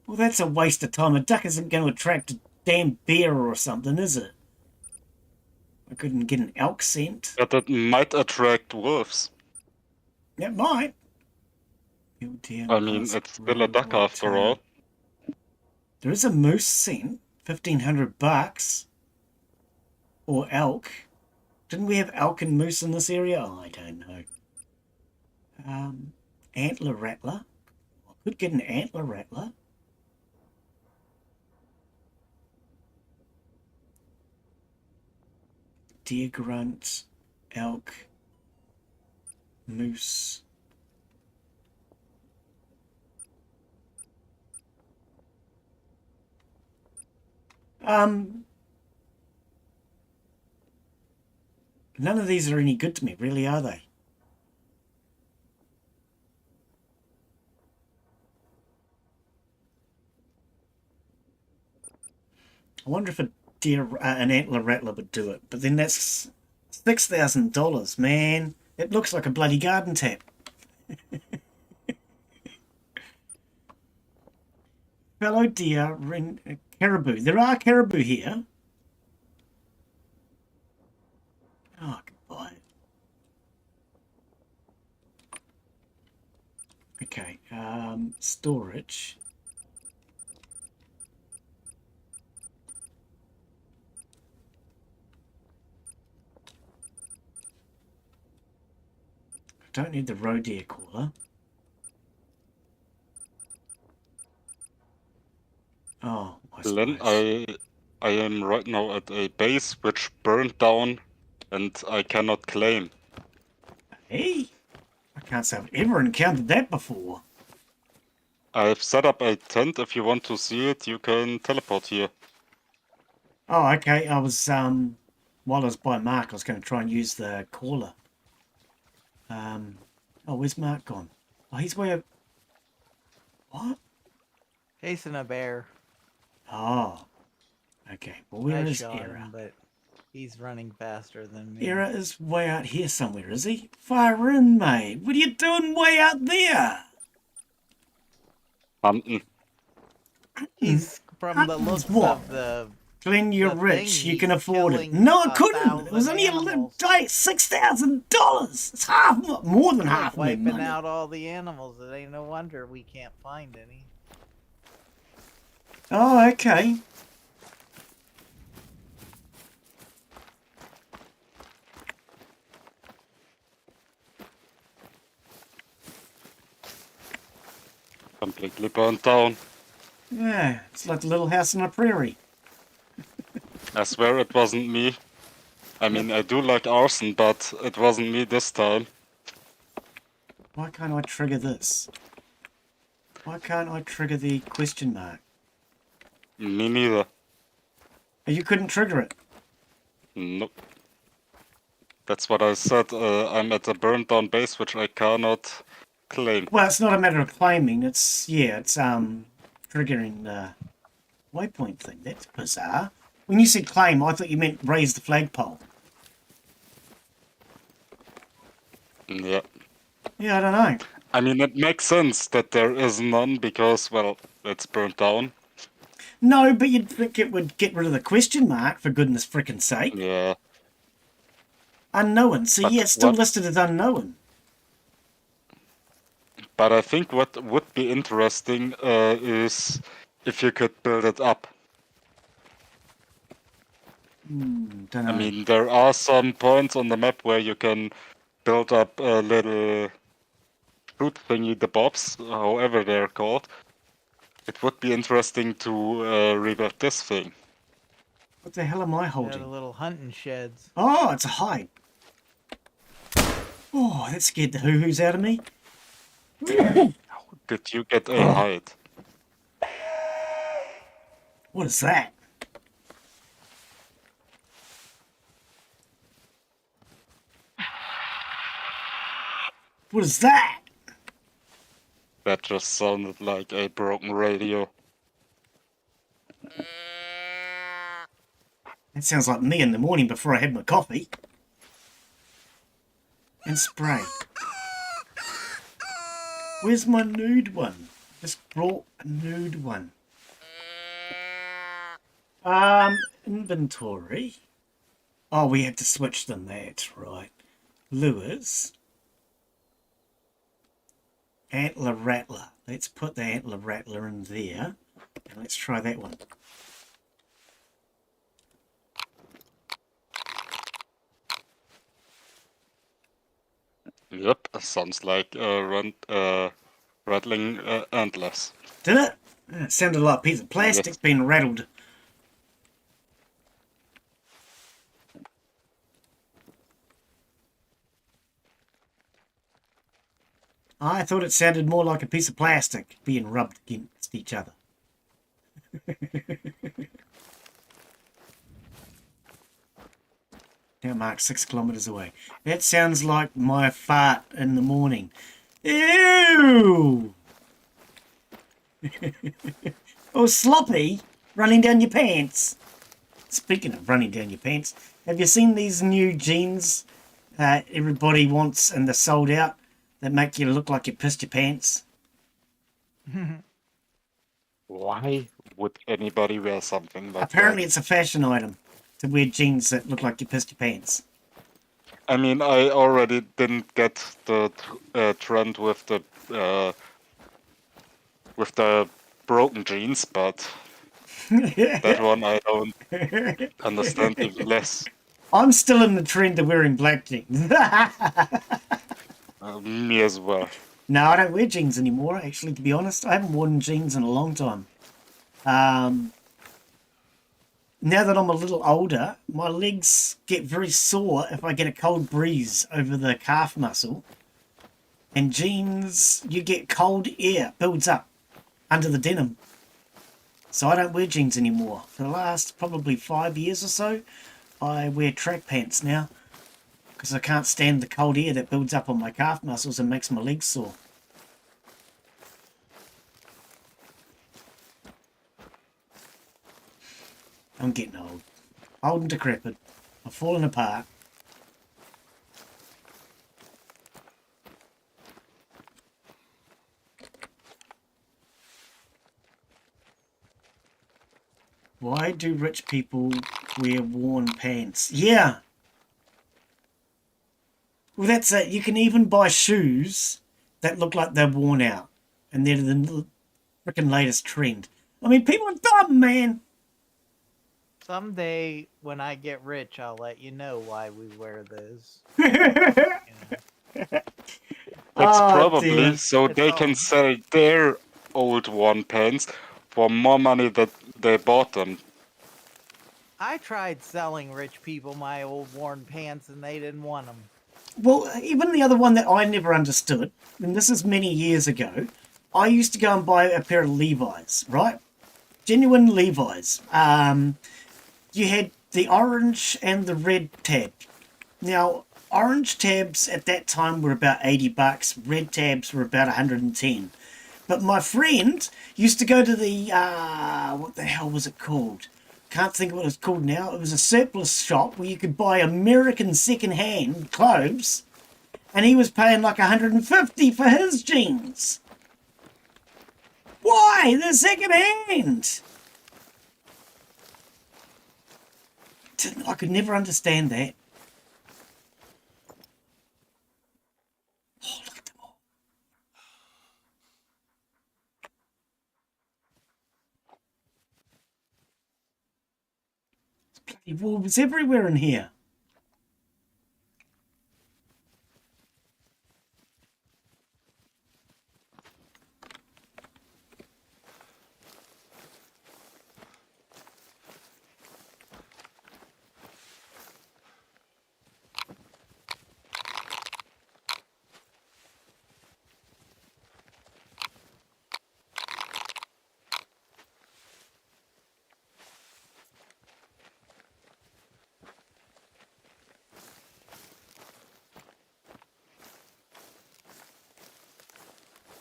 Speaker 1: Well, that's a waste of time. A duck isn't going to attract a damn bear or something, is it? I couldn't get an elk scent.
Speaker 4: But it might attract wolves.
Speaker 1: It might.
Speaker 4: I mean, it's still a duck after all.
Speaker 1: There is a moose scent, $1,500. Or elk. Didn't we have elk and moose in this area? Oh, I don't know. Antler rattler. I could get an antler rattler. Deer grunt, elk, moose. None of these are any good to me, really, are they? I wonder if an antler rattler would do it, but then that's $6,000, man. It looks like a bloody garden tap. Fellow deer, caribou. There are caribou here. Oh, goodbye. Okay, storage. I don't need the roe deer caller. Oh, I
Speaker 4: Len,
Speaker 1: suppose.
Speaker 4: I am right now at a base which burned down and I cannot claim.
Speaker 1: Hey, I can't say I've ever encountered that before.
Speaker 4: I've set up a tent. If you want to see it, you can teleport here.
Speaker 1: Oh, okay. I was, while I was by Mark, I was going to try and use the caller. Oh, where's Mark gone? Oh, he's way up. What?
Speaker 2: Chasing a bear.
Speaker 1: Oh, okay. Well, where
Speaker 2: I
Speaker 1: is
Speaker 2: shot
Speaker 1: Era?
Speaker 2: him, but he's running faster than me.
Speaker 1: Era is way out here somewhere, is he? Fire in, mate. What are you doing way out there?
Speaker 4: Hunting.
Speaker 2: He's from the
Speaker 1: Hunters
Speaker 2: looks
Speaker 1: what?
Speaker 2: of the
Speaker 1: Glenn, you're
Speaker 2: the
Speaker 1: rich.
Speaker 2: thing,
Speaker 1: You can
Speaker 2: he's
Speaker 1: afford it.
Speaker 2: killing
Speaker 1: No, I couldn't. It was
Speaker 2: 1,000
Speaker 1: only a
Speaker 2: animals.
Speaker 1: $6,000. It's more than
Speaker 2: Look,
Speaker 1: half of my
Speaker 2: wiping
Speaker 1: money.
Speaker 2: out all the animals. It ain't no wonder we can't find any.
Speaker 1: Oh, okay.
Speaker 4: Completely burnt down.
Speaker 1: Yeah, it's like a little house on a prairie.
Speaker 4: I swear it wasn't me. I mean, I do like arson, but it wasn't me this time.
Speaker 1: Why can't I trigger this? Why can't I trigger the question mark?
Speaker 4: Me neither.
Speaker 1: Oh, you couldn't trigger it.
Speaker 4: Nope. That's what I said. I'm at a burnt down base, which I cannot claim.
Speaker 1: Well, it's not a matter of claiming. It's triggering the waypoint thing. That's bizarre. When you said claim, I thought you meant raise the flagpole.
Speaker 4: Yeah.
Speaker 1: Yeah, I don't know.
Speaker 4: I mean, it makes sense that there is none because, well, it's burnt down.
Speaker 1: No, but you'd think it would get rid of the question mark, for goodness frickin' sake.
Speaker 4: Yeah.
Speaker 1: Unknown. So
Speaker 4: But
Speaker 1: yeah, it's still
Speaker 4: what-
Speaker 1: listed as unknown.
Speaker 4: But I think what would be interesting is if you could build it up.
Speaker 1: Don't know.
Speaker 4: I mean, there are some points on the map where you can build up a little fruit thingy, the bobs, however they're called. It would be interesting to revert this thing.
Speaker 1: What the hell am I
Speaker 2: Yeah,
Speaker 1: holding?
Speaker 2: the little hunting sheds.
Speaker 1: Oh, it's a hide. Oh, that scared the hoo-hoos out of me.
Speaker 4: Did you get a hide?
Speaker 1: What is that? What is that?
Speaker 4: That just sounded like a broken radio.
Speaker 1: That sounds like me in the morning before I had my coffee. And spray. Where's my nude one? Just brought a nude one. Inventory. Oh, we had to switch them. That's right. Lures. Antler rattler. Let's put the antler rattler in there. And let's try that one.
Speaker 4: Yep, sounds like rattling antlers.
Speaker 1: Did it? It sounded like a piece of plastic
Speaker 4: Yes.
Speaker 1: being rattled. I thought it sounded more like a piece of plastic being rubbed against each other. Now mark 6 kilometers away. That sounds like my fart in the morning. Ew! Oh, sloppy, running down your pants. Speaking of running down your pants, have you seen these new jeans everybody wants and they're sold out that make you look like you pissed your pants?
Speaker 4: Why would anybody wear something like
Speaker 1: Apparently
Speaker 4: that?
Speaker 1: it's a fashion item to wear jeans that look like you pissed your pants.
Speaker 4: I mean, I already didn't get the trend with the broken jeans, but that one I don't understand even less.
Speaker 1: I'm still in the trend of wearing black jeans.
Speaker 4: Me as well.
Speaker 1: No, I don't wear jeans anymore, actually, to be honest. I haven't worn jeans in a long time. Now that I'm a little older, my legs get very sore if I get a cold breeze over the calf muscle. And jeans, you get cold air, builds up under the denim. So I don't wear jeans anymore. For the last probably 5 years or so, I wear track pants now. Because I can't stand the cold air that builds up on my calf muscles and makes my legs sore. I'm getting old. Old and decrepit. I've fallen apart. Why do rich people wear worn pants? Yeah. Well, that's it. You can even buy shoes that look like they're worn out. And they're the freaking latest trend. I mean, people are dumb, man.
Speaker 2: Someday, when I get rich, I'll let you know why we wear those.
Speaker 4: It's
Speaker 1: Oh,
Speaker 4: probably
Speaker 1: dear.
Speaker 4: so
Speaker 2: It's
Speaker 4: they
Speaker 2: all-
Speaker 4: can sell their old worn pants for more money that they bought them.
Speaker 2: I tried selling rich people my old worn pants, and they didn't want them.
Speaker 1: Well, even the other one that I never understood, and this is many years ago, I used to go and buy a pair of Levi's, right? Genuine Levi's. You had the orange and the red tab. Now, orange tabs at that time were about 80 bucks, red tabs were about 110. But my friend used to go to the, what the hell was it called? Can't think of what it's called now. It was a surplus shop where you could buy American second-hand clothes, and he was paying like 150 for his jeans. Why? They're second-hand. I could never understand that. Oh, look at them all. There's bloody wolves everywhere in here.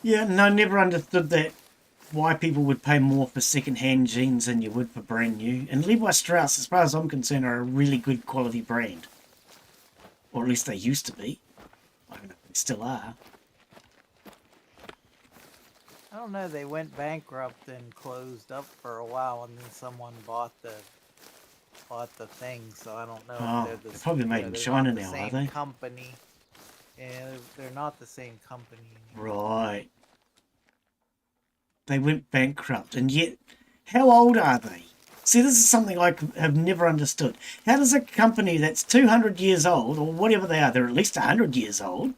Speaker 1: Yeah, no, never understood that. Why people would pay more for second-hand jeans than you would for brand new. And Levi Strauss, as far as I'm concerned, are a really good quality brand. Or at least they used to be. I don't know if they still are.
Speaker 2: I don't know. They went bankrupt and closed up for a while, and then someone bought the thing. So I don't know
Speaker 1: Oh,
Speaker 2: if they're the
Speaker 1: they're probably made in
Speaker 2: they're
Speaker 1: China
Speaker 2: not the
Speaker 1: now, are
Speaker 2: same
Speaker 1: they?
Speaker 2: company. Yeah, they're not the same company anymore.
Speaker 1: Right. They went bankrupt, and yet, how old are they? See, this is something I have never understood. How does a company that's 200 years old, or whatever they are, they're at least 100 years old,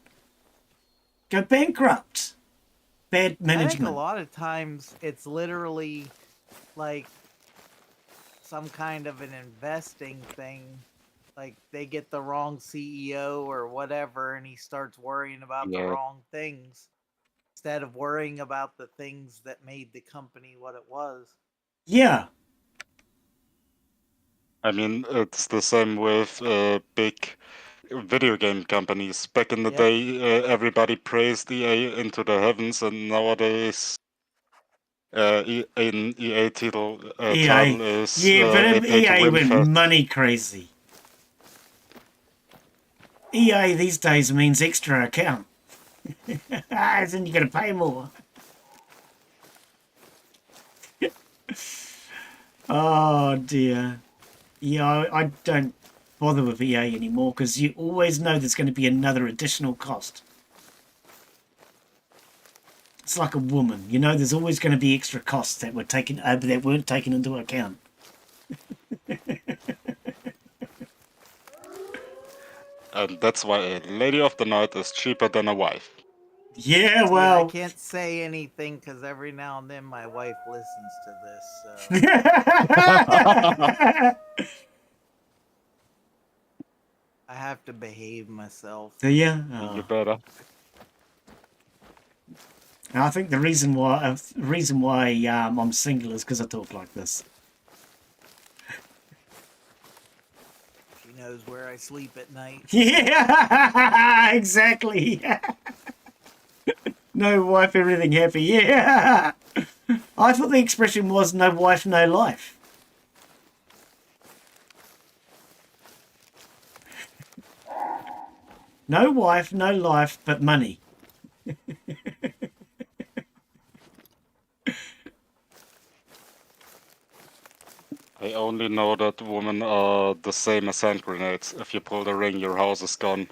Speaker 1: go bankrupt? Bad
Speaker 2: I think a
Speaker 1: management.
Speaker 2: lot of times it's literally like some kind of an investing thing. Like they get the wrong CEO or whatever, and he starts worrying about the
Speaker 4: Yeah.
Speaker 2: wrong things instead of worrying about the things that made the company what it was.
Speaker 1: Yeah.
Speaker 4: I mean, it's the same with big video game companies. Back in the
Speaker 2: Yep.
Speaker 4: day, everybody praised EA into the heavens, and nowadays, an EA title
Speaker 1: EA.
Speaker 4: title is
Speaker 1: Yeah, but
Speaker 4: a
Speaker 1: if EA
Speaker 4: pay-to-win
Speaker 1: went
Speaker 4: fest.
Speaker 1: money crazy. EA these days means extra account. As in you got to pay more. Oh dear. Yeah, I don't bother with EA anymore because you always know there's going to be another additional cost. It's like a woman, you know. There's always going to be extra costs that were taken that weren't taken into account.
Speaker 4: And that's why a lady of the night is cheaper than a wife.
Speaker 1: Yeah,
Speaker 2: See, I
Speaker 1: well.
Speaker 2: can't say anything because every now and then my wife listens to this. So I have to behave myself.
Speaker 1: Do you?
Speaker 4: You
Speaker 1: Oh.
Speaker 4: better.
Speaker 1: I think the reason why I'm single is because I talk like this.
Speaker 2: She knows where I sleep at night.
Speaker 1: Yeah, exactly. No wife, everything happy. Yeah. I thought the expression was no wife, no life. No wife, no life, but money.
Speaker 4: I only know that women are the same as hand grenades. If you pull the ring, your house is gone.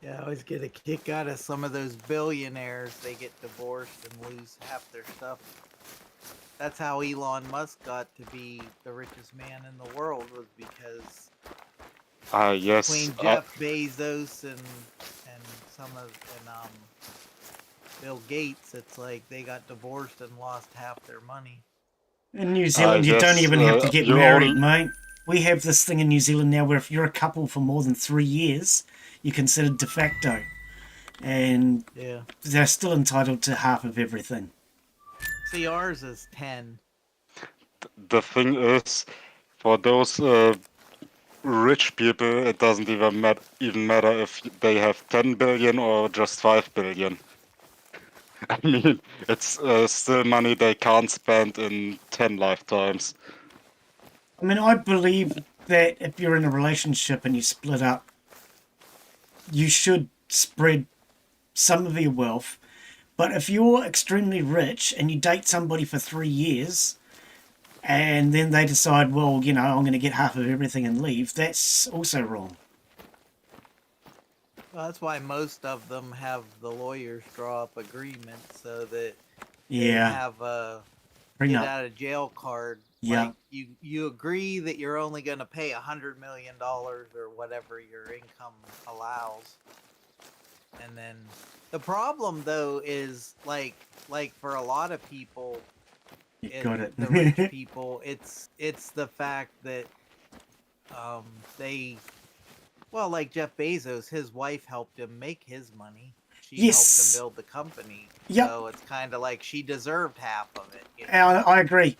Speaker 2: Yeah, I always get a kick out of some of those billionaires. They get divorced and lose half their stuff. That's how Elon Musk got to be the richest man in the world, was because
Speaker 4: Yes.
Speaker 2: between Jeff Bezos and some of Bill Gates, it's like they got divorced and lost half their money.
Speaker 1: In New Zealand, you don't
Speaker 4: yes,
Speaker 1: even have to get
Speaker 4: you
Speaker 1: married,
Speaker 4: only-
Speaker 1: mate. We have this thing in New Zealand now where if you're a couple for more than 3 years, you're considered de facto. And
Speaker 2: Yeah.
Speaker 1: they're still entitled to half of everything.
Speaker 2: See, ours is 10.
Speaker 4: The thing is, for those rich people, it doesn't even matter if they have 10 billion or just 5 billion. I mean, it's still money they can't spend in 10 lifetimes.
Speaker 1: I mean, I believe that if you're in a relationship and you split up, you should spread some of your wealth. But if you're extremely rich and you date somebody for 3 years and then they decide, well, you know, I'm going to get half of everything and leave, that's also wrong.
Speaker 2: Well, that's why most of them have the lawyers draw up agreements so that they
Speaker 1: Yeah.
Speaker 2: have a
Speaker 1: Bring
Speaker 2: get
Speaker 1: up.
Speaker 2: out of jail card.
Speaker 1: Yeah.
Speaker 2: Like you agree that you're only going to pay $100 million or whatever your income allows. And then the problem though is like for a lot of people,
Speaker 1: You got it.
Speaker 2: the rich people, it's the fact that they, well, like Jeff Bezos, his wife helped him make his money. She helped
Speaker 1: Yes.
Speaker 2: him build the company.
Speaker 1: Yep.
Speaker 2: So it's kind of like she deserved half of it. You know?
Speaker 1: I agree.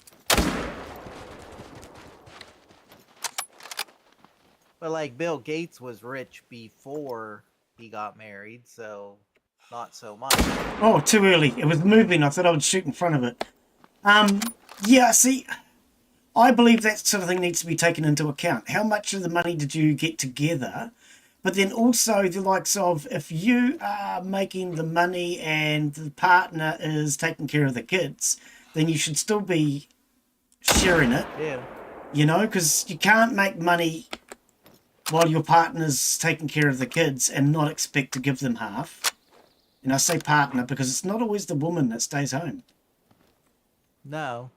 Speaker 2: But like Bill Gates was rich before he got married, so not so much.
Speaker 1: Oh, too early. It was moving. I thought I would shoot in front of it. Yeah, see, I believe that sort of thing needs to be taken into account. How much of the money did you get together? But then also the likes of if you are making the money and the partner is taking care of the kids, then you should still be sharing it,
Speaker 2: Yeah.
Speaker 1: you know, because you can't make money while your partner's taking care of the kids and not expect to give them half. And I say partner because it's not always the woman that stays home.
Speaker 2: No.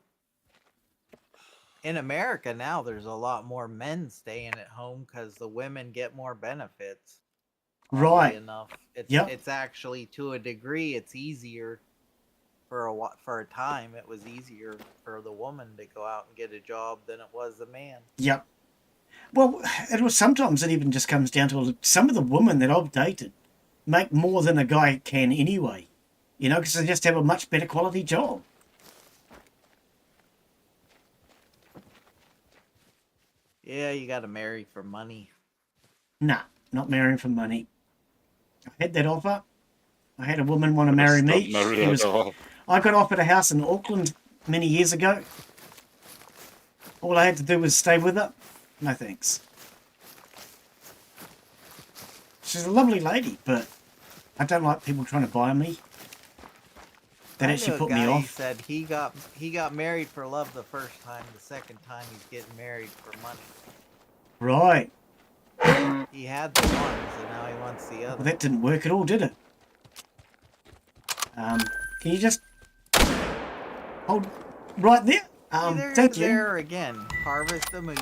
Speaker 2: In America now, there's a lot more men staying at home because the women get more benefits. Oddly
Speaker 1: Right.
Speaker 2: enough,
Speaker 1: Yep.
Speaker 2: it's actually, to a degree, it's easier for a time. It was easier for the woman to go out and get a job than it was the man.
Speaker 1: Yep. Well, sometimes it even just comes down to some of the women that I've dated make more than a guy can anyway, you know, because they just have a much better quality job.
Speaker 2: Yeah, you got to marry for money.
Speaker 1: Nah, not marrying for money. I had that offer. I had a woman want to marry me.
Speaker 4: Don't marry at all.
Speaker 1: I got offered a house in Auckland many years ago. All I had to do was stay with her. No thanks. She's a lovely lady, but I don't like people trying to buy me. That
Speaker 2: I
Speaker 1: actually
Speaker 2: knew a
Speaker 1: put me
Speaker 2: guy
Speaker 1: off.
Speaker 2: said he got married for love the first time. The second time he's getting married for money.
Speaker 1: Right.
Speaker 2: He had the one, so now he wants the
Speaker 1: Well,
Speaker 2: other.
Speaker 1: that didn't work at all, did it? Can you just hold right there? Thank you.
Speaker 2: There again. Harvest the moose.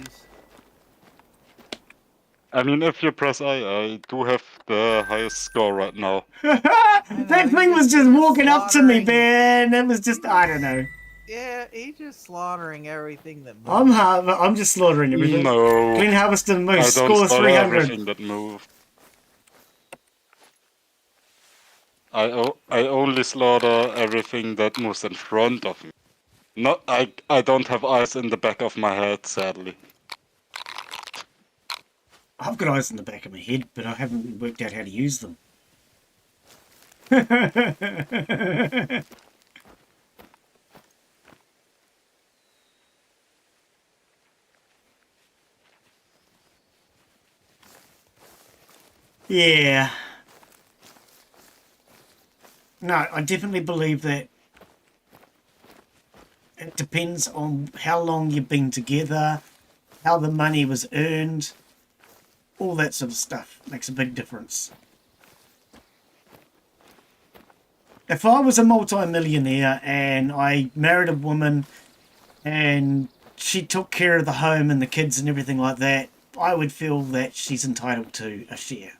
Speaker 4: I mean, if you press I do have the highest score right now.
Speaker 1: That thing was just walking up to me, man. It was just, I don't know.
Speaker 2: Yeah, he's just slaughtering everything that moves.
Speaker 1: I'm just slaughtering everything.
Speaker 4: No,
Speaker 1: Clean harvest and
Speaker 4: I
Speaker 1: moose.
Speaker 4: don't
Speaker 1: Score
Speaker 4: slaughter
Speaker 1: 300.
Speaker 4: everything that moved. I only slaughter everything that moves in front of me. Not I don't have eyes in the back of my head, sadly.
Speaker 1: I've got eyes in the back of my head, but I haven't worked out how to use them. Yeah. No, I definitely believe that it depends on how long you've been together, how the money was earned, all that sort of stuff makes a big difference. If I was a multi-millionaire and I married a woman and she took care of the home and the kids and everything like that, I would feel that she's entitled to a share.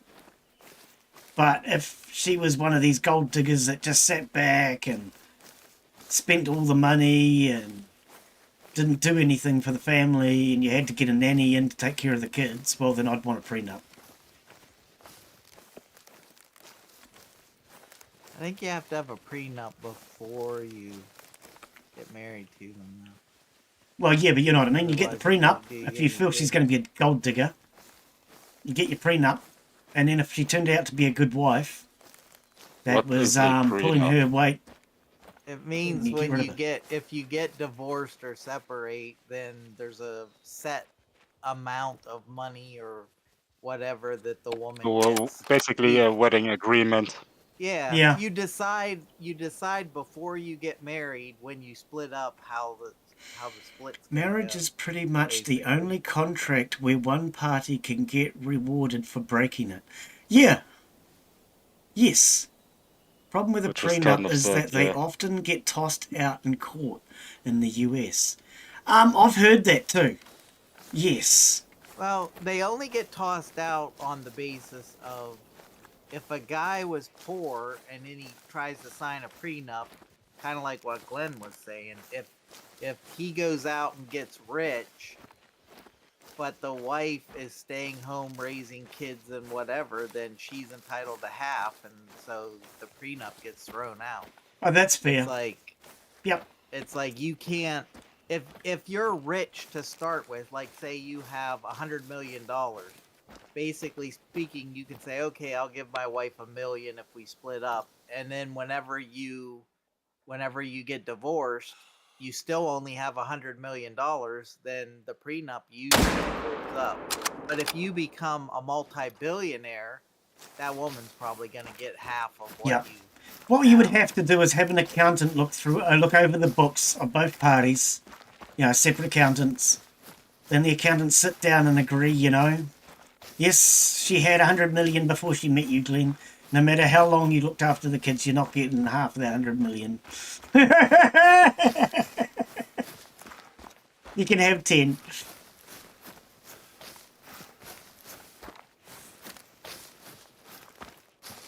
Speaker 1: But if she was one of these gold diggers that just sat back and spent all the money and didn't do anything for the family and you had to get a nanny in to take care of the kids, well, then I'd want a prenup.
Speaker 2: I think you have to have a prenup before you get married to them. Though.
Speaker 1: Well, yeah, but you know what I mean. You get the
Speaker 2: Otherwise,
Speaker 1: prenup. If you feel she's going to be a gold digger, you get your prenup. And then if she turned out to be a good wife, that
Speaker 4: What
Speaker 1: was
Speaker 4: is a
Speaker 1: pulling
Speaker 4: prenup?
Speaker 1: her weight.
Speaker 2: It means
Speaker 1: You get
Speaker 2: when
Speaker 1: rid of
Speaker 2: you
Speaker 1: it.
Speaker 2: get if you get divorced or separate, then there's a set amount of money or whatever that the woman
Speaker 4: So
Speaker 2: gets.
Speaker 4: basically a wedding agreement.
Speaker 2: Yeah,
Speaker 1: Yeah.
Speaker 2: you decide before you get married when you split up how the split's gonna
Speaker 1: Marriage
Speaker 2: go.
Speaker 1: is pretty much the
Speaker 2: basically.
Speaker 1: only contract where one party can get rewarded for breaking it. Yeah. Yes. Problem with a
Speaker 4: Which is kind
Speaker 1: prenup
Speaker 4: of
Speaker 1: is
Speaker 4: sad,
Speaker 1: that they
Speaker 4: yeah.
Speaker 1: often get tossed out in court in the US. I've heard that too. Yes.
Speaker 2: Well, they only get tossed out on the basis of if a guy was poor and then he tries to sign a prenup, kind of like what Glenn was saying. If he goes out and gets rich, but the wife is staying home raising kids and whatever, then she's entitled to half, and so the prenup gets thrown out.
Speaker 1: Oh, that's fair.
Speaker 2: It's like
Speaker 1: Yep.
Speaker 2: it's like you can't if you're rich to start with, like say you have $100 million. Basically speaking, you can say, okay, I'll give my wife $1 million if we split up, and then whenever you get divorced, you still only have $100 million. Then the prenup usually goes up. But if you become a multi-billionaire, that woman's probably going to get half of what
Speaker 1: Yep.
Speaker 2: you.
Speaker 1: What you would have to do is have an accountant look over the books of both parties, separate accountants. Then the accountants sit down and agree, yes, she had 100 million before she met you, Glenn. No matter how long you looked after the kids, you're not getting half of that 100 million. You can have 10.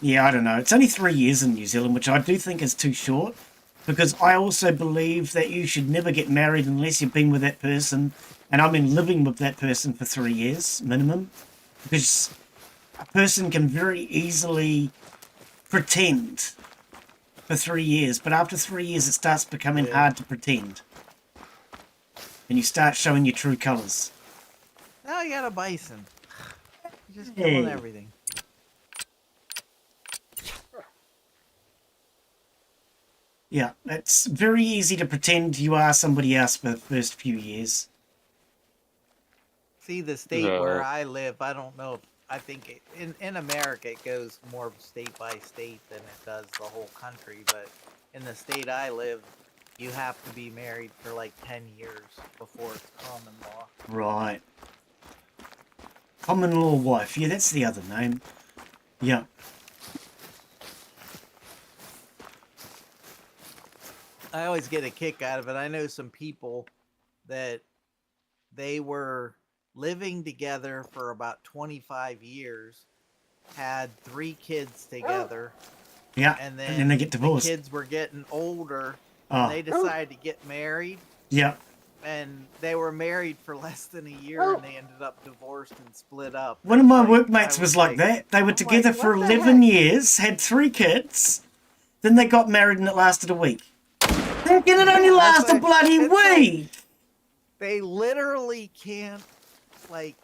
Speaker 1: Yeah, I don't know. It's only 3 years in New Zealand, which I do think is too short, because I also believe that you should never get married unless you've been with that person, and I've been living with that person for 3 years minimum, because a person can very easily pretend for 3 years, but after 3 years it starts becoming hard to pretend, and you start showing your true colours.
Speaker 2: Oh, you got a bison. You're just killing
Speaker 1: Hey.
Speaker 2: everything.
Speaker 1: Yeah, it's very easy to pretend you are somebody else for the first few years.
Speaker 2: See, the state where I live, I don't know if I think in America it goes more state by state than it does the whole country. But in the state I live, you have to be married for like 10 years before it's common law.
Speaker 1: Right. Common law wife. Yeah, that's the other name. Yeah.
Speaker 2: I always get a kick out of it. I know some people that they were living together for about 25 years, had 3 kids together,
Speaker 1: Yeah.
Speaker 2: and
Speaker 1: then they get divorced.
Speaker 2: The kids were getting older,
Speaker 1: Oh.
Speaker 2: and they decided to get married,
Speaker 1: Yeah.
Speaker 2: and they were married for less than a year, and they ended up divorced and split up.
Speaker 1: One of my
Speaker 2: Like,
Speaker 1: workmates
Speaker 2: I
Speaker 1: was like that. They were
Speaker 2: I'm
Speaker 1: together
Speaker 2: like,
Speaker 1: for
Speaker 2: what the
Speaker 1: 11
Speaker 2: heck?
Speaker 1: years, had 3 kids, then they got married and it lasted a week. How can it only
Speaker 2: Yeah,
Speaker 1: last
Speaker 2: that's
Speaker 1: a
Speaker 2: like-
Speaker 1: bloody
Speaker 2: it's like-
Speaker 1: week?
Speaker 2: They literally can't, like,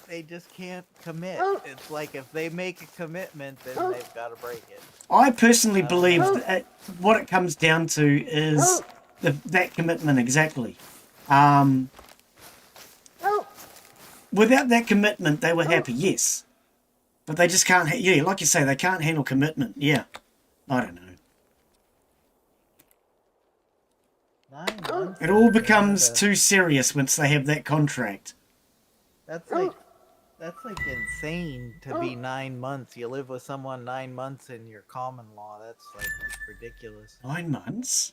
Speaker 2: they just can't commit. It's like if they make a commitment, then they've got to break it.
Speaker 1: I personally believe that what it comes down to is that commitment exactly. Without that commitment, they were happy, yes. But they just can't, yeah, like you say, they can't handle commitment. Yeah, I don't know.
Speaker 2: 9 months.
Speaker 1: It all
Speaker 2: in
Speaker 1: becomes
Speaker 2: Canada.
Speaker 1: too serious once they have that contract.
Speaker 2: That's like insane to be 9 months. You live with someone 9 months in your common law. That's like ridiculous.
Speaker 1: 9 months?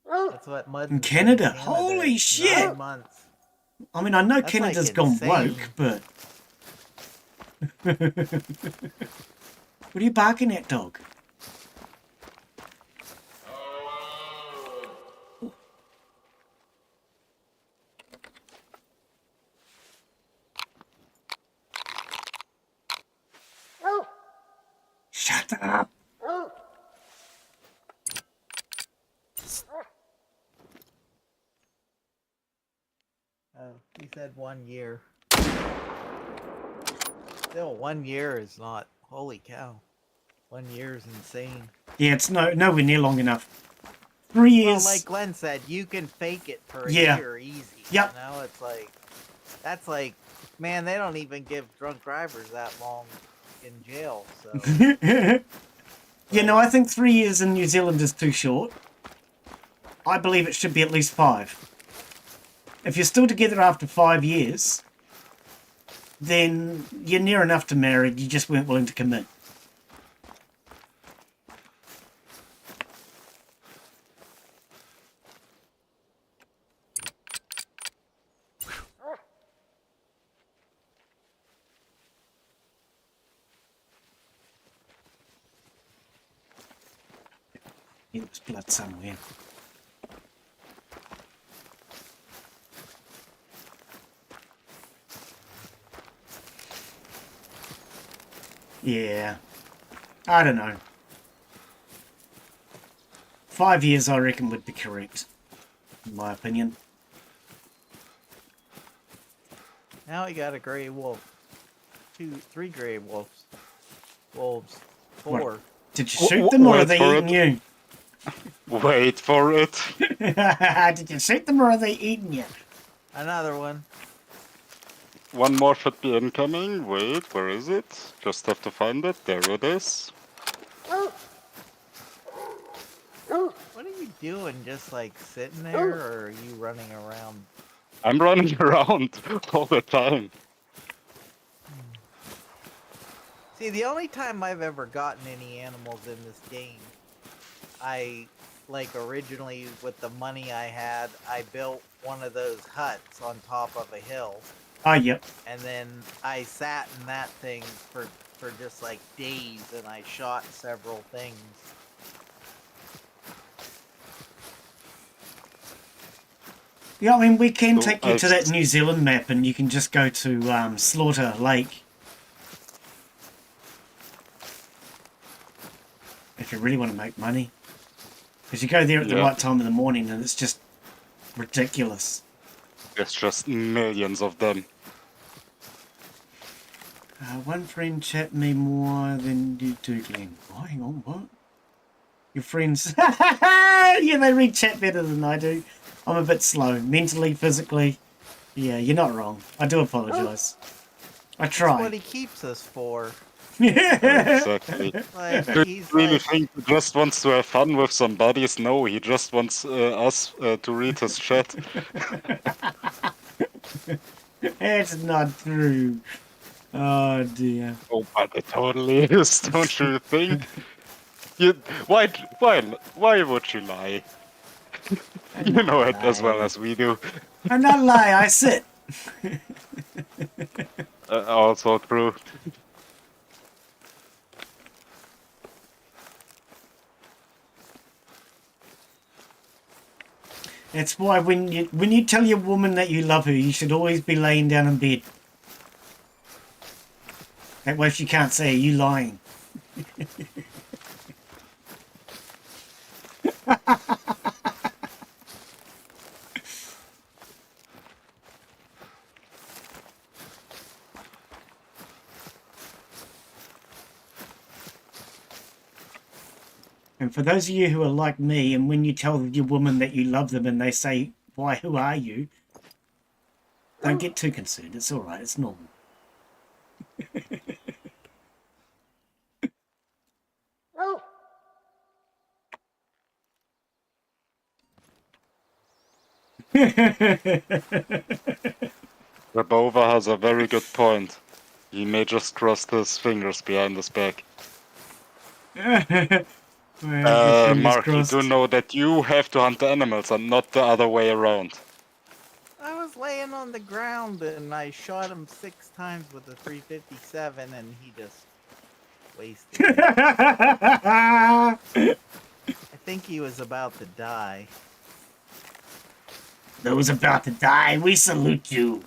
Speaker 2: That's what mud
Speaker 1: In Canada?
Speaker 2: Canada.
Speaker 1: Holy
Speaker 2: It's
Speaker 1: shit!
Speaker 2: 9 months.
Speaker 1: I mean, I know
Speaker 2: That's
Speaker 1: Canada's
Speaker 2: like
Speaker 1: gone
Speaker 2: insane.
Speaker 1: woke, but... What are you barking at, dog? Shut up!
Speaker 2: Oh, he said 1 year. Still, 1 year is not. Holy cow! 1 year is insane.
Speaker 1: Yeah, it's nowhere near long enough. 3 years.
Speaker 2: Well, like Glenn said, you can fake it for a
Speaker 1: Yeah.
Speaker 2: year easy.
Speaker 1: Yep.
Speaker 2: You know, it's like that's like, man, they don't even give drunk drivers that long in jail. So
Speaker 1: Yeah, no, I think 3 years in New Zealand is too short. I believe it should be at least 5. If you're still together after 5 years, then you're near enough to marry, you just weren't willing to commit. Yeah, there's blood somewhere. Yeah. I don't know. 5 years, I reckon, would be correct, in my opinion.
Speaker 2: now we got a gray wolf, 2, 3 gray wolves, 4.
Speaker 1: What? Did you shoot them or are
Speaker 4: Wait
Speaker 1: they
Speaker 4: for
Speaker 1: eating
Speaker 4: it.
Speaker 1: you?
Speaker 4: Wait for it.
Speaker 1: Did you shoot them or are they eating you?
Speaker 2: Another one.
Speaker 4: One more should be incoming. Wait, where is it? Just have to find it. There it is.
Speaker 2: What are you doing? Just like sitting there, or are you running around?
Speaker 4: I'm running around all the time.
Speaker 2: See, the only time I've ever gotten any animals in this game, I, like, originally with the money I had, I built one of those huts on top of a hill,
Speaker 1: Oh, yep.
Speaker 2: and then I sat in that thing for just like days, and I shot several things.
Speaker 1: Yeah, I mean, we can
Speaker 4: So
Speaker 1: take you to
Speaker 4: I've-
Speaker 1: that New Zealand map and you can just go to Slaughter Lake. If you really want to make money. Because you go there at the
Speaker 4: Yeah.
Speaker 1: right time in the morning and it's just ridiculous.
Speaker 4: There's just millions of them.
Speaker 1: One friend chat me more than you do, Glenn. Oh, hang on, what? Your friends... yeah, they read chat better than I do. I'm a bit slow. Mentally, physically. Yeah, you're not wrong. I do apologise. I
Speaker 2: That's what
Speaker 1: try.
Speaker 2: he keeps us for.
Speaker 4: Exactly.
Speaker 2: Like,
Speaker 4: Do you
Speaker 2: he's
Speaker 4: really
Speaker 2: like,
Speaker 4: think he just wants to have fun with some buddies? No, he just wants us to read his chat.
Speaker 1: That's not true. Oh dear.
Speaker 4: Oh, but it totally is, don't you think? Why would you lie? You know it as well as we do.
Speaker 1: I'm not lying, I sit.
Speaker 4: Also true.
Speaker 1: That's why when you tell your woman that you love her, you should always be laying down in bed. That way she can't say, are you lying? And for those of you who are like me, and when you tell your woman that you love them and they say, why, who are you? Don't get too concerned. It's all right. It's normal.
Speaker 4: The Bova has a very good point. He may just cross his fingers behind his back.
Speaker 1: Well, fingers
Speaker 4: Mark, you
Speaker 1: crossed.
Speaker 4: do know that you have to hunt the animals and not the other way around.
Speaker 2: I was laying on the ground and I shot him 6 times with a 357 and he just wasted it. I think he was about to die.
Speaker 1: Those about to die, we salute you.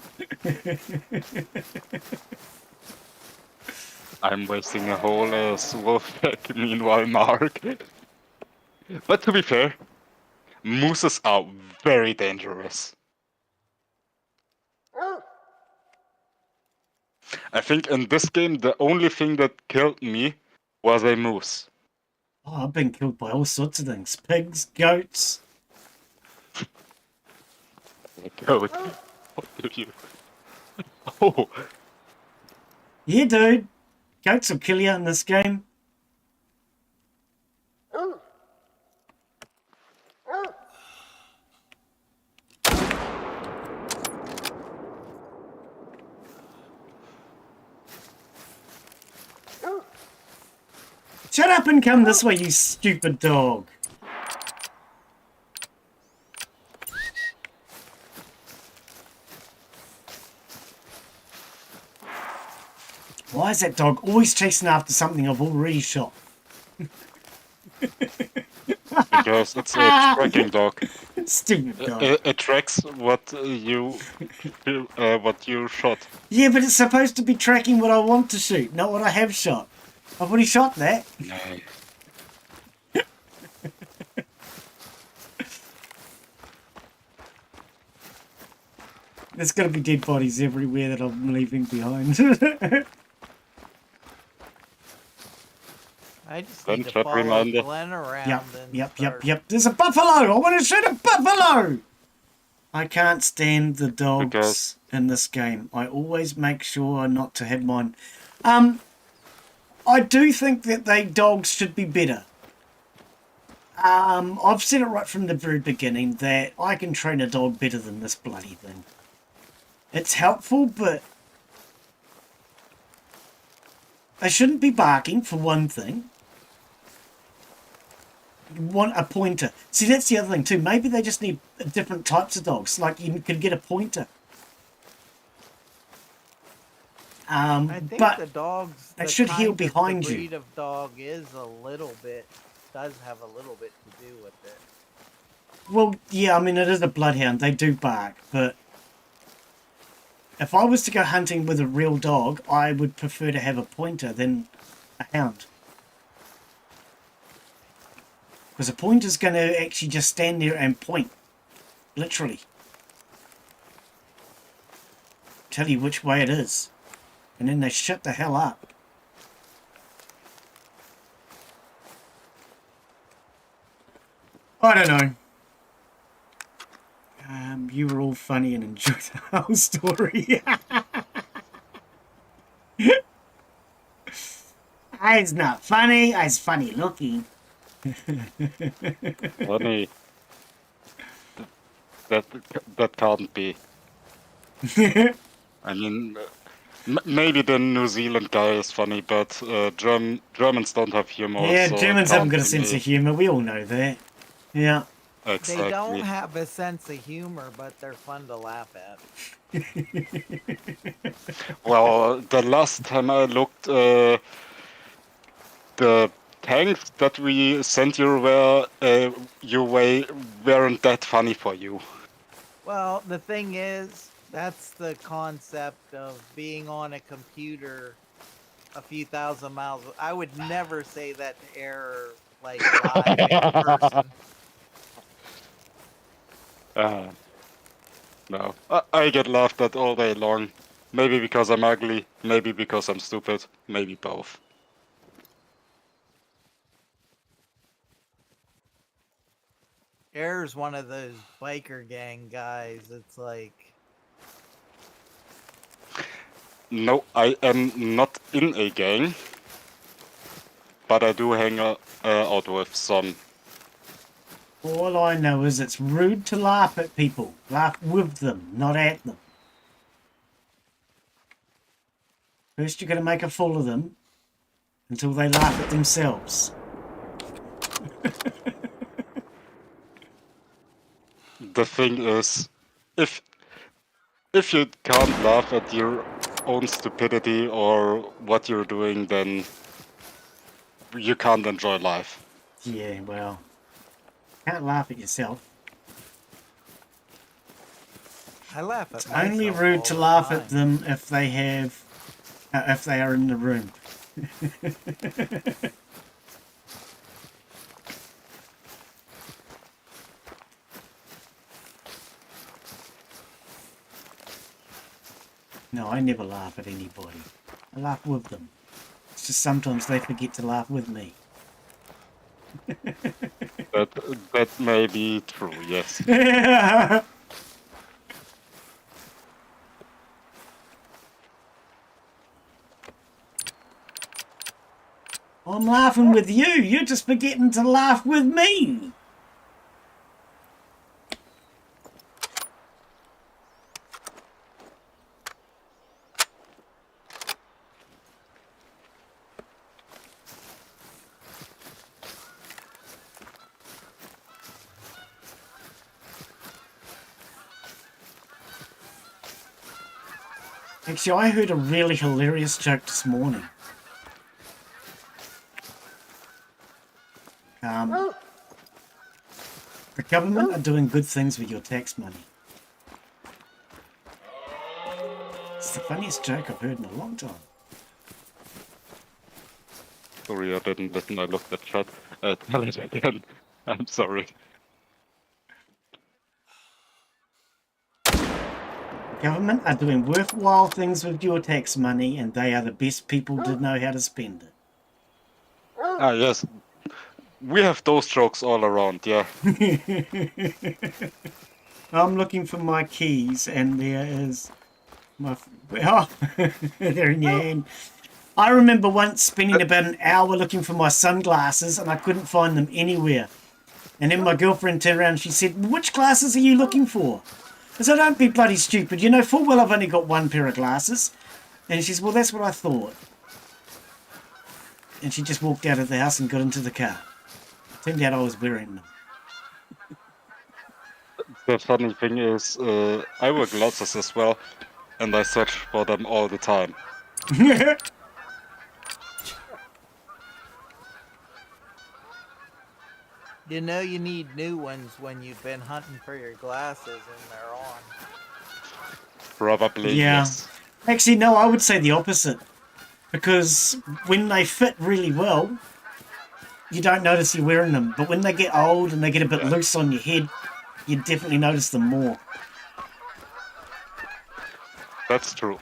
Speaker 4: I'm wasting a whole wolf pack, meanwhile, Mark. But to be fair, mooses are very dangerous. I think in this game, the only thing that killed me was a moose.
Speaker 1: Oh, I've been killed by all sorts of things. Pigs, goats.
Speaker 4: Goat. What do you... Oh,
Speaker 1: Yeah, dude. Goats will kill you in this game. Shut up and come this way, you stupid dog. Why is that dog always chasing after something I've already shot?
Speaker 4: because it's a tracking dog.
Speaker 1: Stupid dog.
Speaker 4: It tracks what you shot.
Speaker 1: Yeah, but it's supposed to be tracking what I want to shoot, not what I have shot. I've already shot that.
Speaker 4: No.
Speaker 1: There's got to be dead bodies everywhere that I'm leaving behind.
Speaker 2: I just
Speaker 4: Then
Speaker 2: need to
Speaker 4: trap
Speaker 2: follow
Speaker 4: reminder.
Speaker 2: Glenn around
Speaker 1: Yep,
Speaker 2: and
Speaker 1: yep.
Speaker 2: start-
Speaker 1: There's a buffalo! I want to shoot a buffalo! I can't stand the dogs
Speaker 4: Because-
Speaker 1: in this game. I always make sure not to have mine. I do think that dogs should be better. I've said it right from the very beginning that I can train a dog better than this bloody thing. It's helpful, but they shouldn't be barking, for one thing. You want a pointer. See, that's the other thing too. Maybe they just need different types of dogs. Like you could get a pointer.
Speaker 2: I think
Speaker 1: But
Speaker 2: the dogs
Speaker 1: that
Speaker 2: the
Speaker 1: should heal
Speaker 2: kind of the
Speaker 1: behind you.
Speaker 2: breed of dog is a little bit does have a little bit to do with it.
Speaker 1: well, yeah, I mean it is a bloodhound. They do bark, but if I was to go hunting with a real dog, I would prefer to have a pointer than a hound. Because a pointer's going to actually just stand there and point. Literally. Tell you which way it is. And then they shut the hell up. I don't know. You were all funny and enjoyed the whole story. It's not funny. It's funny looking.
Speaker 4: Funny. That can't be. I mean, maybe the New Zealand guy is funny, but Germans don't have humor.
Speaker 1: Yeah,
Speaker 4: so it
Speaker 1: Germans haven't got a
Speaker 4: can't be
Speaker 1: sense
Speaker 4: me.
Speaker 1: of humour. We all know that. Yeah.
Speaker 4: Exactly.
Speaker 2: They don't have a sense of humor, but they're fun to laugh at.
Speaker 4: Well, the last time I looked, the tanks that we sent your way weren't that funny for you.
Speaker 2: Well, the thing is, that's the concept of being on a computer a few thousand miles. I would never say that to air like live in person.
Speaker 4: No, I get laughed at all day long. Maybe because I'm ugly, maybe because I'm stupid, maybe both.
Speaker 2: Air's one of those biker gang guys. It's like,
Speaker 4: No, I am not in a gang, but I do hang out with some.
Speaker 1: All I know is it's rude to laugh at people. Laugh with them, not at them. First you're going to make a fool of them until they laugh at themselves.
Speaker 4: The thing is, if you can't laugh at your own stupidity or what you're doing, then you can't enjoy life.
Speaker 1: Yeah, well, can't laugh at yourself.
Speaker 2: I laugh at
Speaker 1: It's
Speaker 2: myself
Speaker 1: only rude
Speaker 2: all
Speaker 1: to
Speaker 2: the
Speaker 1: laugh
Speaker 2: time.
Speaker 1: at them if they have, if they are in the room. No, I never laugh at anybody. I laugh with them. It's just sometimes they forget to laugh with me.
Speaker 4: That may be true, yes.
Speaker 1: I'm laughing with you. You're just forgetting to laugh with me. Actually, I heard a really hilarious joke this morning. The government are doing good things with your tax money. It's the funniest joke I've heard in a long time.
Speaker 4: Sorry, I didn't listen. I looked at chat. Tell it again. I'm sorry.
Speaker 1: Government are doing worthwhile things with your tax money, and they are the best people to know how to spend it.
Speaker 4: Ah, yes. We have those jokes all around, yeah.
Speaker 1: I'm looking for my keys, and there is my... Oh, they're in your hand. I remember once spending about an hour looking for my sunglasses, and I couldn't find them anywhere. And then my girlfriend turned around and she said, which glasses are you looking for? I said, don't be bloody stupid. You know full well I've only got one pair of glasses. And she said, well, that's what I thought. And she just walked out of the house and got into the car. Turned out I was wearing them.
Speaker 4: The funny thing is, I wear glasses as well, and I search for them all the time.
Speaker 2: You know you need new ones when you've been hunting for your glasses and they're on.
Speaker 4: Probably,
Speaker 1: Yeah.
Speaker 4: yes.
Speaker 1: Actually, no, I would say the opposite. Because when they fit really well, you don't notice you're wearing them. But when they get old and they get a bit loose on your head, you definitely notice them more.
Speaker 4: That's true.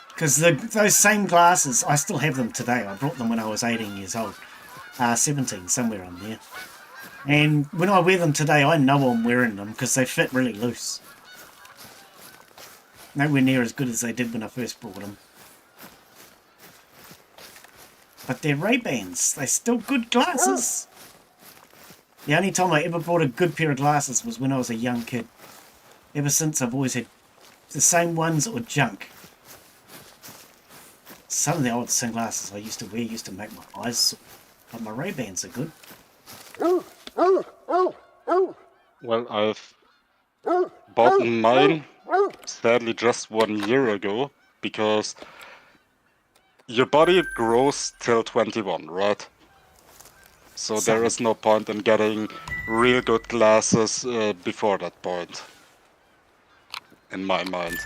Speaker 1: Because those same glasses, I still have them today. I brought them when I was 18 years old. 17, somewhere on there. And when I wear them today, I know I'm wearing them because they fit really loose. Nowhere near as good as they did when I first bought them. But they're Ray-Bans. They're still good glasses. The only time I ever bought a good pair of glasses was when I was a young kid. Ever since, I've always had the same ones or junk. Some of the old sunglasses I used to wear used to make my eyes sore. But my Ray-Bans are good.
Speaker 4: Well, I've bought mine, sadly, just 1 year ago, because your body grows till 21, right? So there is no point in getting real good glasses before that point, in my mind.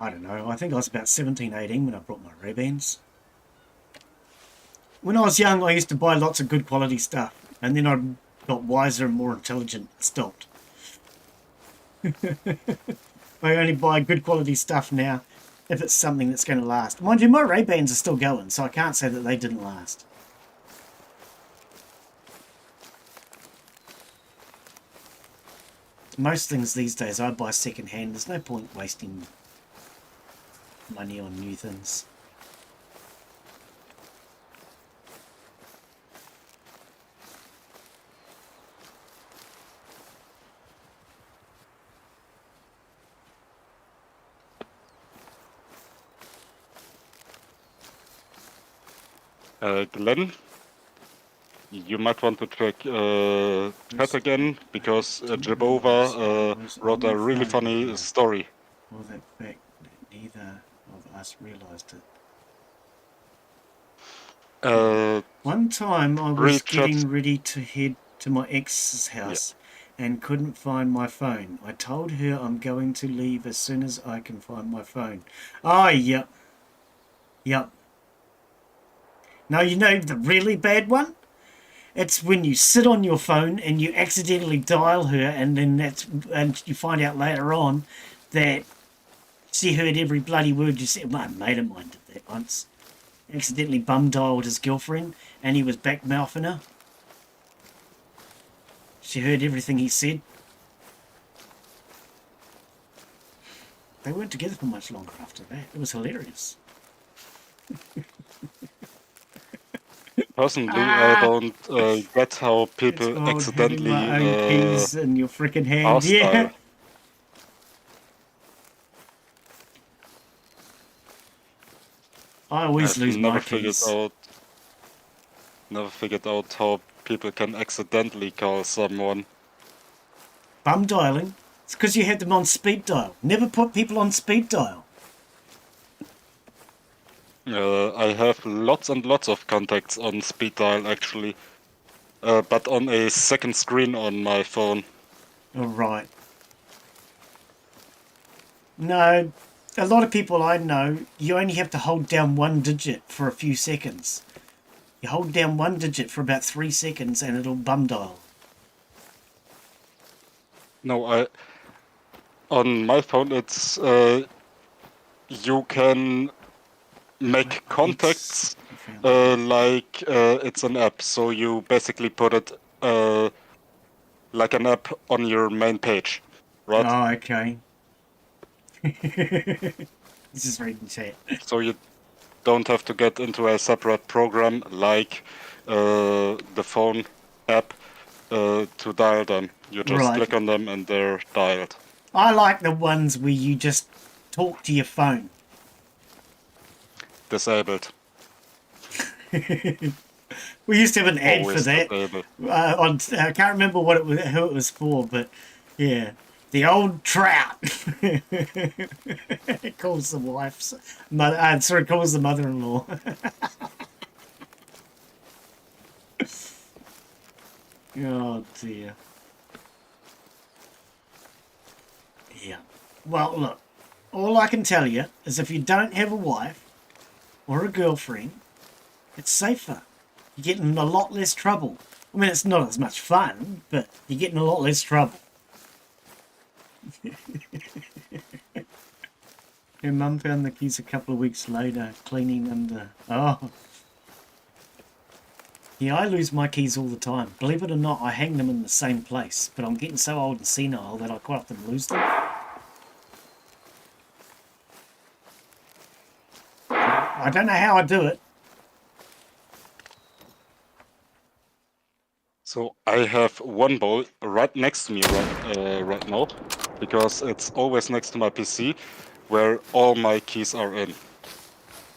Speaker 1: I don't know. I think I was about 17, 18 when I brought my Ray-Bans. When I was young, I used to buy lots of good quality stuff. And then I got wiser and more intelligent and stopped. I only buy good quality stuff now if it's something that's going to last. Mind you, my Ray-Bans are still going, so I can't say that they didn't last. Most things these days I buy second hand. There's no point wasting money on new things.
Speaker 4: Glenn, you might want to check chat again because Jabova wrote a really funny story.
Speaker 1: Or that fact that neither of us realised it. One time I was
Speaker 4: read chat.
Speaker 1: getting ready to head to my ex's house and couldn't find my phone. I told her I'm going to leave as soon as I can find my phone. Oh, yep. Yep. Now, you know the really bad one? It's when you sit on your phone and you accidentally dial her, and then and you find out later on that she heard every bloody word you said. My mate of mine did that once. Accidentally bum dialed his girlfriend, and he was back mouthing her. She heard everything he said. They weren't together for much longer after that. It was hilarious.
Speaker 4: Personally, I don't get how people
Speaker 1: It's called
Speaker 4: accidentally
Speaker 1: having my own keys in your freaking hand.
Speaker 4: hostile.
Speaker 1: Yeah. I always lose my keys.
Speaker 4: Never figured out how people can accidentally call someone.
Speaker 1: Bum dialing. It's because you had them on speed dial. Never put people on speed dial.
Speaker 4: I have lots and lots of contacts on speed dial actually, but on a second screen on my phone.
Speaker 1: All right. No, a lot of people I know, you only have to hold down one digit for a few seconds. You hold down one digit for about 3 seconds and it'll bum dial.
Speaker 4: No, on my phone it's you can make contacts like it's an app. So you basically put it like an app on your main page, right?
Speaker 1: Oh, okay. This is reading chat.
Speaker 4: So you don't have to get into a separate program like the phone app to dial them. You just click on them and they're dialed.
Speaker 1: I like the ones where you just talk to your phone.
Speaker 4: Disabled.
Speaker 1: We used to have an ad
Speaker 4: Always
Speaker 1: for that. I can't remember what it was, who it was for, but yeah, the old trout. It calls the wife's mother. Sorry, calls the mother-in-law. Oh dear. Yeah. Well, look. All I can tell you is if you don't have a wife or a girlfriend, it's safer. You're getting in a lot less trouble. I mean, it's not as much fun, but you're getting a lot less trouble. Her mum found the keys a couple of weeks later, cleaning under... Oh. Yeah, I lose my keys all the time. Believe it or not, I hang them in the same place, but I'm getting so old and senile that I quite often lose them. I don't know how I do it.
Speaker 4: So I have one bowl right next to me right now, because it's always next to my PC, where all my keys are in.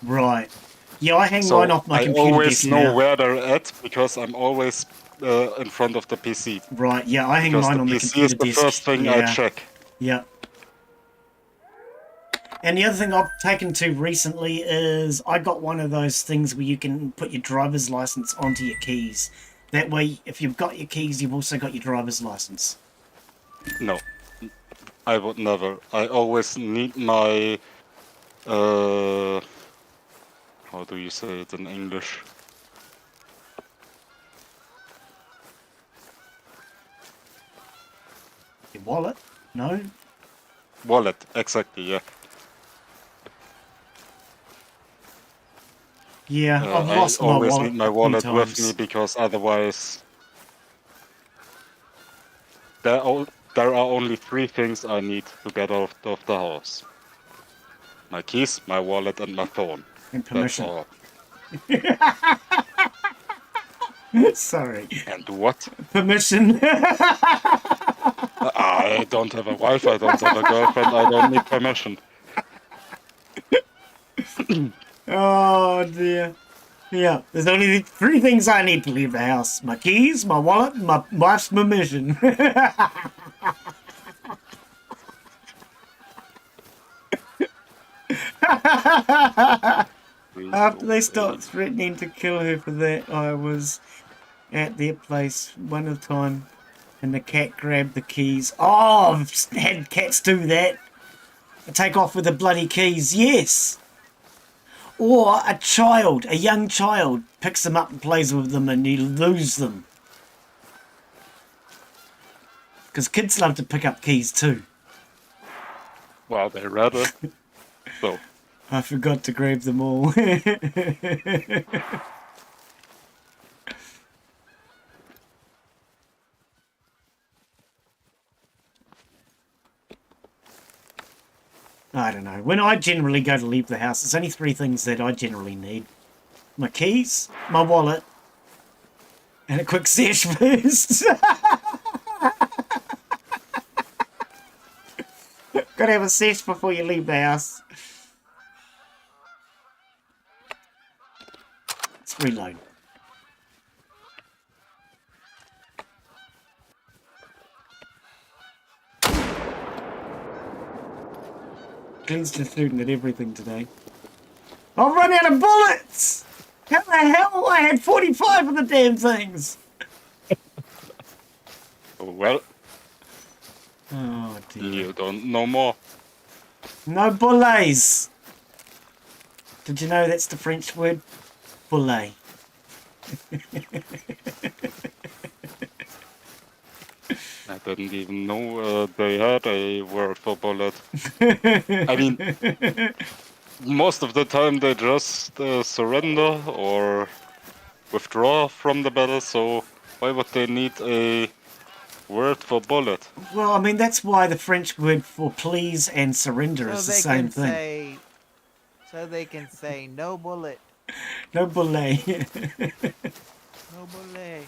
Speaker 1: Right. Yeah, I hang mine off my computer
Speaker 4: I always
Speaker 1: desk
Speaker 4: know
Speaker 1: now.
Speaker 4: where they're at because I'm always in front of the PC.
Speaker 1: Right. Yeah, I hang
Speaker 4: Because
Speaker 1: mine
Speaker 4: the
Speaker 1: on the
Speaker 4: PC
Speaker 1: computer
Speaker 4: is the
Speaker 1: desk.
Speaker 4: first thing I check.
Speaker 1: Yeah. And the other thing I've taken to recently is I got one of those things where you can put your driver's license onto your keys. That way, if you've got your keys, you've also got your driver's license.
Speaker 4: No, I would never. I always need my... how do you say it in English?
Speaker 1: Your wallet? No?
Speaker 4: Wallet, exactly, yeah.
Speaker 1: Yeah, I've lost my wallet.
Speaker 4: I always need my wallet with me
Speaker 1: times.
Speaker 4: because otherwise... There are only 3 things I need to get out of the house. My keys, my wallet, and my phone.
Speaker 1: And permission.
Speaker 4: That's all.
Speaker 1: Sorry.
Speaker 4: And what?
Speaker 1: Permission.
Speaker 4: I don't have a wife, I don't have a girlfriend, I don't need permission.
Speaker 1: Oh dear. Yeah, there's only 3 things I need to leave the house. My keys, my wallet, and my wife's permission. After they stopped threatening to kill her for that, I was at their place one at a time, and the cat grabbed the keys. Oh, I've had cats do that. Take off with the bloody keys, yes. Or a young child, picks them up and plays with them and you lose them. Because kids love to pick up keys too.
Speaker 4: Well, they rather. So.
Speaker 1: I forgot to grab them all. I don't know. When I generally go to leave the house, there's only 3 things that I generally need. My keys, my wallet, and a quick sesh first. Gotta have a sesh before you leave the house. Let's reload. Glenn's just shooting at everything today. I've run out of bullets! How the hell? I had 45 of the damn things!
Speaker 4: Well,
Speaker 1: Oh dear.
Speaker 4: you don't know more.
Speaker 1: No bullets! Did you know that's the French word? Bullet.
Speaker 4: I didn't even know they had a word for bullet. I mean, most of the time they just surrender or withdraw from the battle, so why would they need a word for bullet?
Speaker 1: Well, I mean, that's why the French word for please and surrender is the same thing.
Speaker 2: So they can say no bullet,
Speaker 1: No bullet.
Speaker 2: no bullet.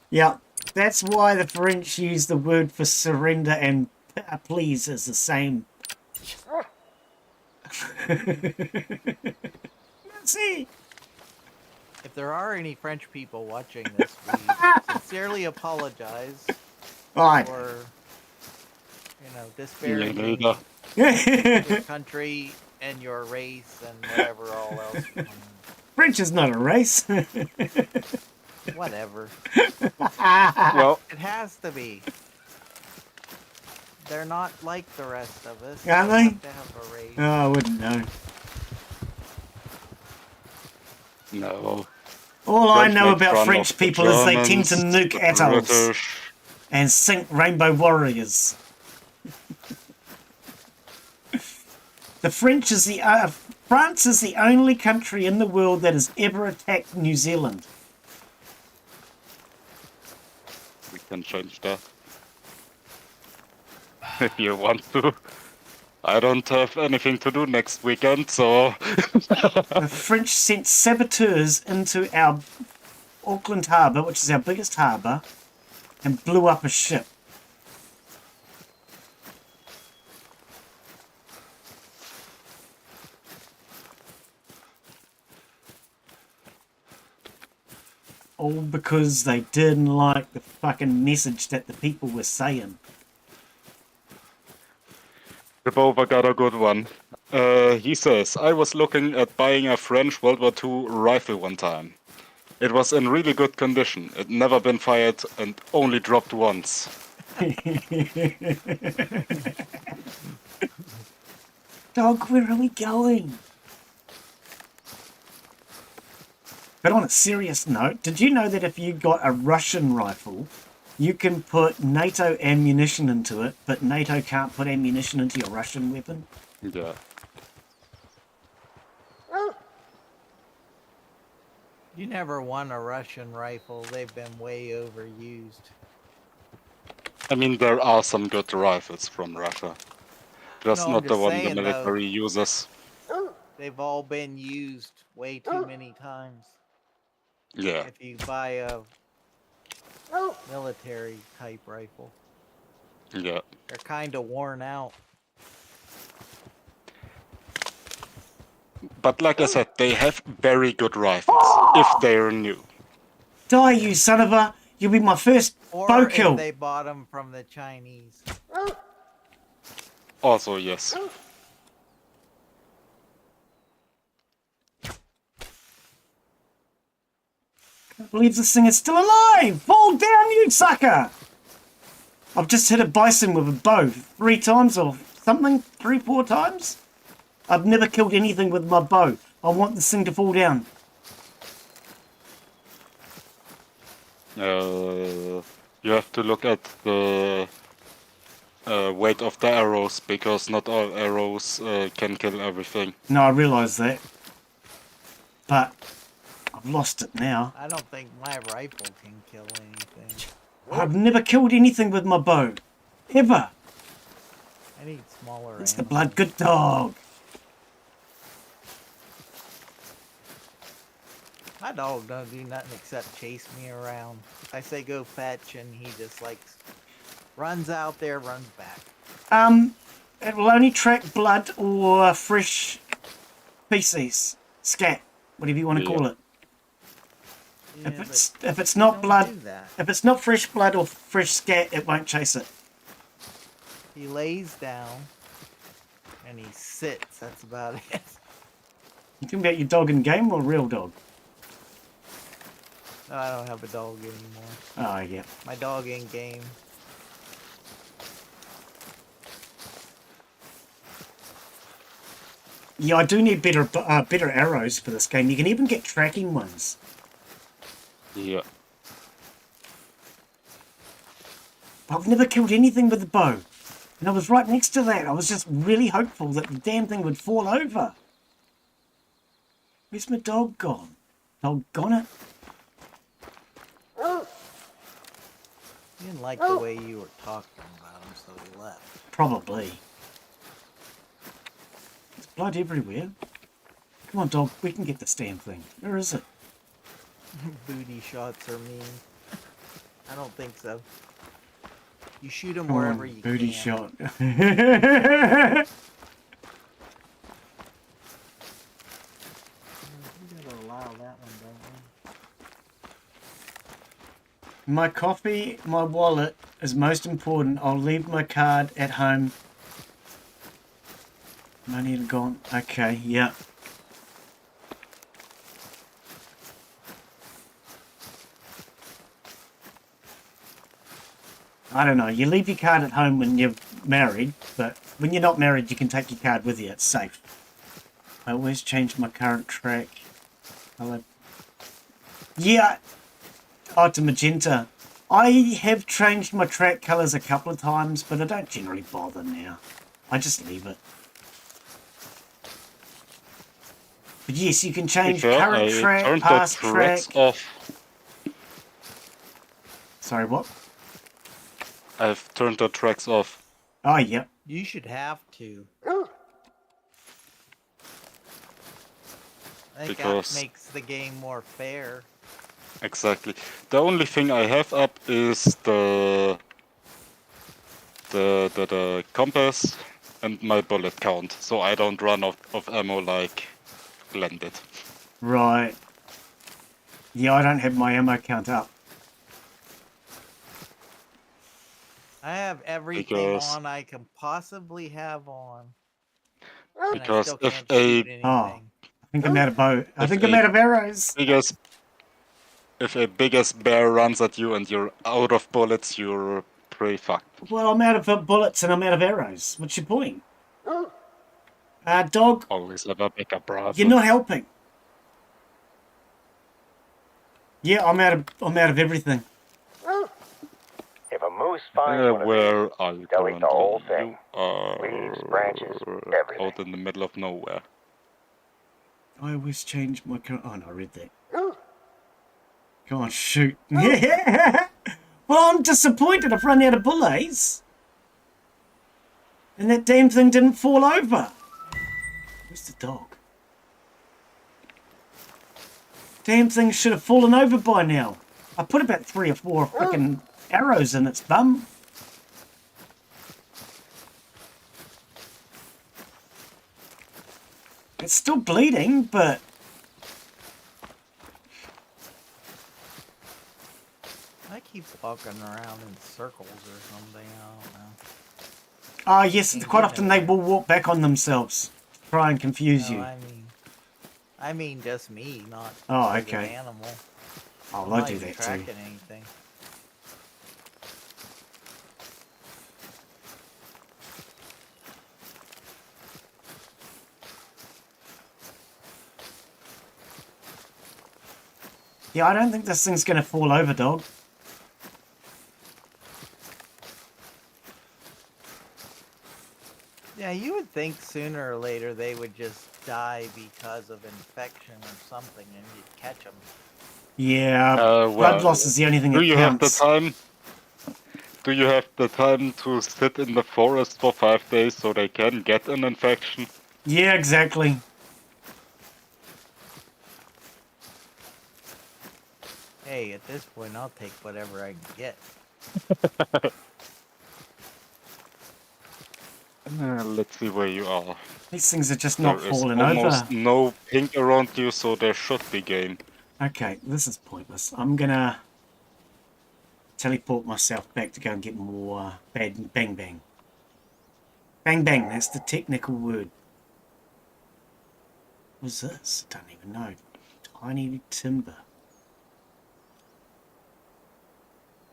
Speaker 1: Yeah, that's why the French use the word for surrender and please is the same. See?
Speaker 2: If there are any French people watching this, we sincerely apologize
Speaker 1: Right.
Speaker 2: for, disparaging
Speaker 1: Yeah,
Speaker 2: your country and your race and whatever all else.
Speaker 1: French is not a race.
Speaker 2: Whatever.
Speaker 4: Well,
Speaker 2: It has to be. They're not like the rest of us.
Speaker 1: Are
Speaker 2: They
Speaker 1: they?
Speaker 2: have to have a race.
Speaker 1: Oh, I wouldn't know.
Speaker 4: no.
Speaker 1: All I
Speaker 4: French
Speaker 1: know
Speaker 4: make
Speaker 1: about
Speaker 4: fun
Speaker 1: French
Speaker 4: of the
Speaker 1: people is they tend to
Speaker 4: Germans,
Speaker 1: nuke
Speaker 4: the
Speaker 1: atolls
Speaker 4: British.
Speaker 1: and sink rainbow warriors. The French is France is the only country in the world that has ever attacked New Zealand.
Speaker 4: We can change that. If you want to. I don't have anything to do next weekend, so...
Speaker 1: The French sent saboteurs into our Auckland harbour, which is our biggest harbour, and blew up a ship. All because they didn't like the fucking message that the people were saying.
Speaker 4: The Bova got a good one. He says, I was looking at buying a French World War II rifle one time. It was in really good condition. It never been fired and only dropped once.
Speaker 1: Dog, where are we going? But on a serious note, did you know that if you got a Russian rifle, you can put NATO ammunition into it, but NATO can't put ammunition into your Russian weapon?
Speaker 4: Yeah.
Speaker 2: You never won a Russian rifle. They've been way overused.
Speaker 4: I mean, there are some good rifles from Russia. Just
Speaker 2: No, I'm
Speaker 4: not the
Speaker 2: just
Speaker 4: one
Speaker 2: saying,
Speaker 4: the military uses.
Speaker 2: They've all been used way too many times.
Speaker 4: Yeah.
Speaker 2: If you buy a military type rifle,
Speaker 4: Yeah.
Speaker 2: they're kind of worn out.
Speaker 4: But like I said, they have very good rifles if they're new.
Speaker 1: Die, you son of a... You'll be my first bow
Speaker 2: Or
Speaker 1: kill.
Speaker 2: if they bought them from the Chinese.
Speaker 4: Also, yes.
Speaker 1: I believe this thing is still alive! Fall down, you sucker! I've just hit a bison with a bow 3 times or something, 3, 4 times. I've never killed anything with my bow. I want this thing to fall down.
Speaker 4: You have to look at the weight of the arrows, because not all arrows can kill everything.
Speaker 1: No, I realise that. But I've lost it now.
Speaker 2: I don't think my rifle can kill anything.
Speaker 1: I've never killed anything with my bow. Ever.
Speaker 2: I need smaller
Speaker 1: It's the
Speaker 2: animals.
Speaker 1: blood good dog.
Speaker 2: My dog don't do nothing except chase me around. I say go fetch and he just like runs out there, runs back.
Speaker 1: It will only track blood or fresh feces. Scat. Whatever you want to call it.
Speaker 2: Yeah,
Speaker 1: If it's
Speaker 2: but
Speaker 1: not
Speaker 2: don't
Speaker 1: blood,
Speaker 2: do that.
Speaker 1: if it's not fresh blood or fresh scat, it won't chase it.
Speaker 2: He lays down and he sits. That's about it.
Speaker 1: You talking about your dog in game or real dog?
Speaker 2: No, I don't have a dog anymore.
Speaker 1: Oh yeah.
Speaker 2: My dog in game.
Speaker 1: Yeah, I do need better arrows for this game. You can even get tracking ones.
Speaker 4: Yeah.
Speaker 1: I've never killed anything with the bow. And I was right next to that. I was just really hopeful that the damn thing would fall over. Where's my dog gone? Doggone it.
Speaker 2: He didn't like the way you were talking about him, so he left.
Speaker 1: Probably. There's blood everywhere. Come on, dog. We can get this damn thing. Where is it?
Speaker 2: Booty shots are mean. I don't think so. You shoot him
Speaker 1: Come
Speaker 2: wherever
Speaker 1: on,
Speaker 2: you
Speaker 1: booty
Speaker 2: can.
Speaker 1: shot.
Speaker 2: We gotta allow that one, don't we?
Speaker 1: My coffee, my wallet is most important. I'll leave my card at home. Money gone. Okay, yeah. I don't know. You leave your card at home when you're married, but when you're not married, you can take your card with you. It's safe. I always change my current track. Yeah. Oh, to magenta. I have changed my track colours a couple of times, but I don't generally bother now. I just leave it. But yes, you can change current track,
Speaker 4: turned
Speaker 1: past
Speaker 4: the
Speaker 1: track.
Speaker 4: tracks off.
Speaker 1: Sorry, what?
Speaker 4: I've turned the tracks off.
Speaker 1: Oh, yep.
Speaker 2: You should have to. I think
Speaker 4: Because-
Speaker 2: that makes the game more fair.
Speaker 4: Exactly. The only thing I have up is the compass and my bullet count, so I don't run out of ammo like blended.
Speaker 1: Right. Yeah, I don't have my ammo count up.
Speaker 2: I have everything
Speaker 4: Because-
Speaker 2: on I can possibly have on. And
Speaker 4: Because
Speaker 2: I still
Speaker 4: if
Speaker 2: can't
Speaker 4: a
Speaker 2: shoot anything.
Speaker 1: I think I'm out of bow. I
Speaker 4: If
Speaker 1: think I'm
Speaker 4: a-
Speaker 1: out of arrows.
Speaker 4: if a biggest bear runs at you and you're out of bullets, you're pretty fucked.
Speaker 1: Well, I'm out of bullets and I'm out of arrows. What's your point? Dog,
Speaker 4: Always have a backup rifle.
Speaker 1: you're not helping. Yeah, I'm out of everything.
Speaker 6: If a moose finds one of
Speaker 4: Where
Speaker 6: these,
Speaker 4: are you
Speaker 6: they'll eat the whole
Speaker 4: currently?
Speaker 6: thing.
Speaker 4: You are
Speaker 6: Leaves, branches, everything.
Speaker 4: out in the middle of nowhere.
Speaker 1: I always change my current... Oh, no, I read that. Come on, shoot. Yeah. Well, I'm disappointed. I've run out of bullets. And that damn thing didn't fall over. Where's the dog? Damn thing should have fallen over by now. I put about 3 or 4 freaking arrows in its bum. It's still bleeding, but
Speaker 2: I keep walking around in circles or something. I don't know.
Speaker 1: oh yes,
Speaker 2: Can't
Speaker 1: quite
Speaker 2: get
Speaker 1: often they
Speaker 2: nowhere.
Speaker 1: will walk back on themselves, try and confuse
Speaker 2: No,
Speaker 1: you.
Speaker 2: I mean just me, not
Speaker 1: Oh,
Speaker 2: as
Speaker 1: okay.
Speaker 2: an animal.
Speaker 1: Oh,
Speaker 2: I'm
Speaker 1: I
Speaker 2: not
Speaker 1: do
Speaker 2: even
Speaker 1: that too.
Speaker 2: tracking anything.
Speaker 1: Yeah, I don't think this thing's gonna fall over, dog.
Speaker 2: Yeah, you would think sooner or later they would just die because of infection or something, and you'd catch them.
Speaker 1: Yeah, blood
Speaker 4: Well,
Speaker 1: loss is the only thing
Speaker 4: do
Speaker 1: that
Speaker 4: you have the
Speaker 1: counts.
Speaker 4: time? Do you have the time to sit in the forest for 5 days so they can get an infection?
Speaker 1: Yeah, exactly.
Speaker 2: Hey, at this point, I'll take whatever I can get.
Speaker 4: Let's see where you are.
Speaker 1: These things are just not
Speaker 4: There is
Speaker 1: falling
Speaker 4: almost
Speaker 1: over.
Speaker 4: no pink around you, so there should be game.
Speaker 1: Okay, this is pointless. I'm gonna teleport myself back to go and get more bang bang. Bang bang, that's the technical word. What's this? Don't even know. Tiny timber.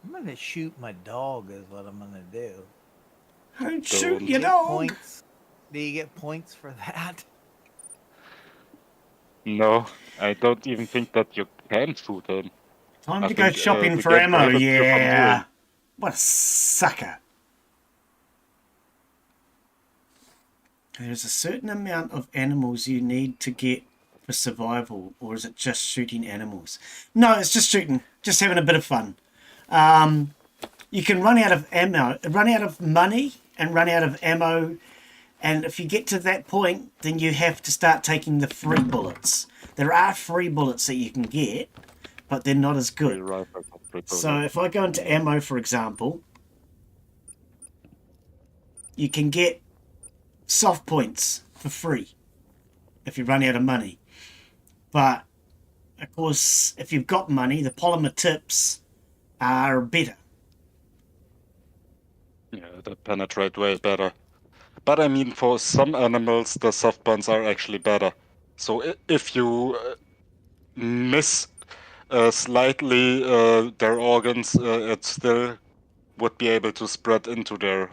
Speaker 2: I'm gonna shoot my dog, is what I'm gonna do.
Speaker 1: Don't shoot
Speaker 4: Don't.
Speaker 1: your
Speaker 2: Get
Speaker 1: dog!
Speaker 2: points. Do you get points for that?
Speaker 4: No, I don't even think that you can shoot him.
Speaker 1: Time
Speaker 4: I
Speaker 1: to go
Speaker 4: think
Speaker 1: shopping
Speaker 4: the
Speaker 1: for
Speaker 4: game
Speaker 1: ammo,
Speaker 4: prohibits you from
Speaker 1: yeah!
Speaker 4: doing.
Speaker 1: What a sucker. There's a certain amount of animals you need to get for survival, or is it just shooting animals? No, it's just shooting, just having a bit of fun. You can run out of ammo, run out of money, and run out of ammo, and if you get to that point, then you have to start taking the free bullets. There are free bullets that you can get, but they're not as
Speaker 4: Free
Speaker 1: good.
Speaker 4: rifles and free
Speaker 1: So
Speaker 4: bullets.
Speaker 1: if I go into ammo, for example, you can get soft points for free if you run out of money. But, of course, if you've got money, the polymer tips are better.
Speaker 4: Yeah, they penetrate way better. But I mean, for some animals, the soft bonds are actually better. So if you miss slightly their organs, it still would be able to spread into their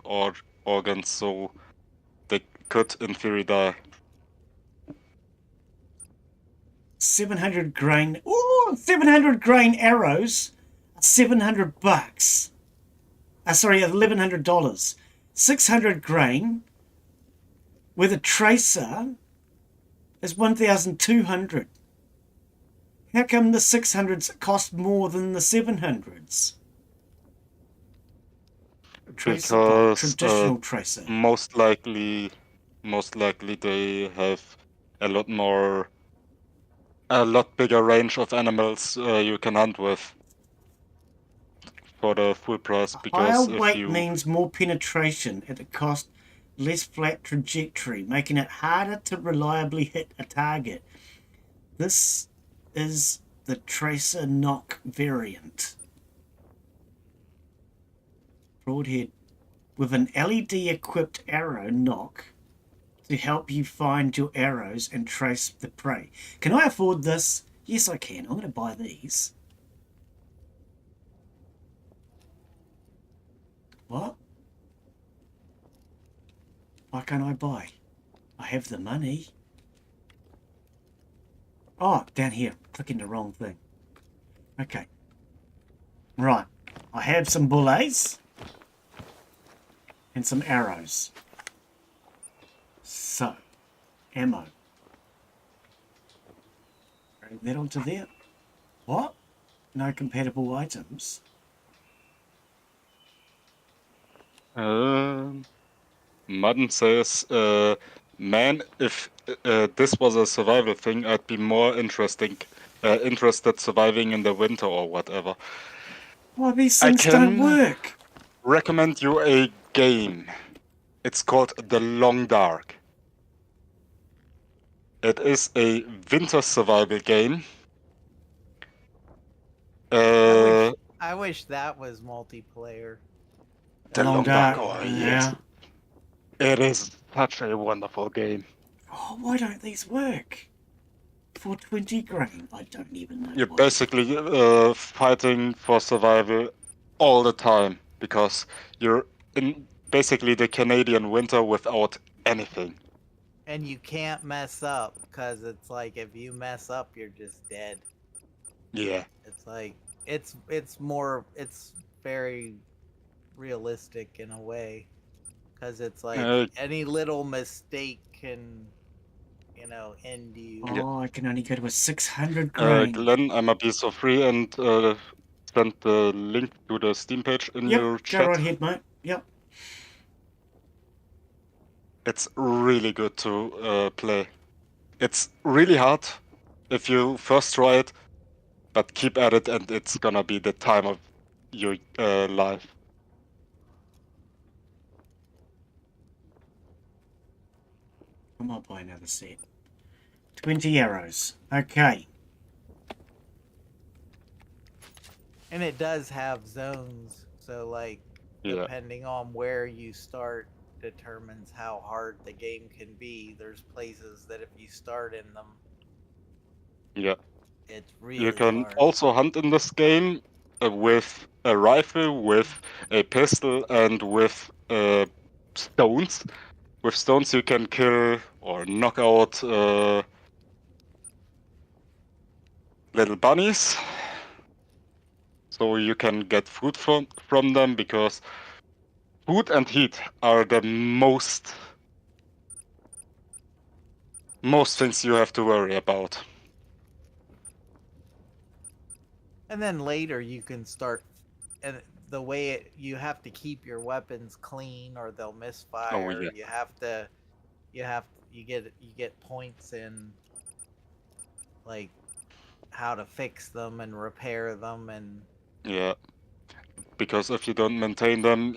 Speaker 4: organs, so they could, in theory, die.
Speaker 1: 700 grain. Ooh, 700 grain arrows. 700 bucks. Sorry, $1,100. 600 grain with a tracer is 1,200. How come the 600s cost more than the 700s? Tracer bolt,
Speaker 4: Because
Speaker 1: traditional tracer.
Speaker 4: most likely they have a lot bigger range of animals you can hunt with for the full price.
Speaker 1: Higher
Speaker 4: Because if
Speaker 1: weight
Speaker 4: you
Speaker 1: means more penetration at a cost, less flat trajectory, making it harder to reliably hit a target. This is the tracer knock variant. Broadhead with an LED equipped arrow knock to help you find your arrows and trace the prey. Can I afford this? Yes, I can. I'm going to buy these. What? Why can't I buy? I have the money. Oh, down here. Clicking the wrong thing. Okay. Right. I have some bullets and some arrows. So, ammo. Drag that onto there. What? No compatible items.
Speaker 4: Madden says, man, if this was a survival thing, I'd be more interested surviving in the winter or whatever.
Speaker 1: Why, these
Speaker 4: I
Speaker 1: things don't
Speaker 4: can
Speaker 1: work.
Speaker 4: recommend you a game. It's called The Long Dark. It is a winter survival game.
Speaker 2: I wish that was multiplayer.
Speaker 4: The
Speaker 1: Long
Speaker 4: Long
Speaker 1: Dark.
Speaker 4: Dark. Oh,
Speaker 1: Yeah.
Speaker 4: yes. It is such a wonderful game.
Speaker 1: Oh, why don't these work? For 20 grand, I don't even know
Speaker 4: You're
Speaker 1: why.
Speaker 4: basically fighting for survival all the time because you're in basically the Canadian winter without anything.
Speaker 2: And you can't mess up because it's like if you mess up, you're just dead.
Speaker 4: Yeah.
Speaker 2: It's like it's very realistic in a way because it's like
Speaker 4: Uh,
Speaker 2: any little mistake can end you.
Speaker 4: Yeah.
Speaker 1: Oh, I can only go to a 600 grand.
Speaker 4: Glenn, I might be so free and send the link to the Steam page in
Speaker 1: Yep,
Speaker 4: your
Speaker 1: go
Speaker 4: chat.
Speaker 1: right ahead, mate. Yep.
Speaker 4: It's really good to play. It's really hard if you first try it, but keep at it and it's gonna be the time of your life.
Speaker 1: I might buy another set. 20 arrows. Okay.
Speaker 2: And it does have zones, so like
Speaker 4: Yeah.
Speaker 2: depending on where you start determines how hard the game can be. There's places that if you start in them,
Speaker 4: Yeah.
Speaker 2: it's really
Speaker 4: You can
Speaker 2: hard.
Speaker 4: also hunt in this game with a rifle, with a pistol, and with stones. With stones you can kill or knock out little bunnies. So you can get food from them because food and heat are the most things you have to worry about.
Speaker 2: And then later you can start, and the way you have to keep your weapons clean or they'll misfire.
Speaker 4: Oh, yeah.
Speaker 2: You get points in like how to fix them and repair them and
Speaker 4: Yeah. Because if you don't maintain them,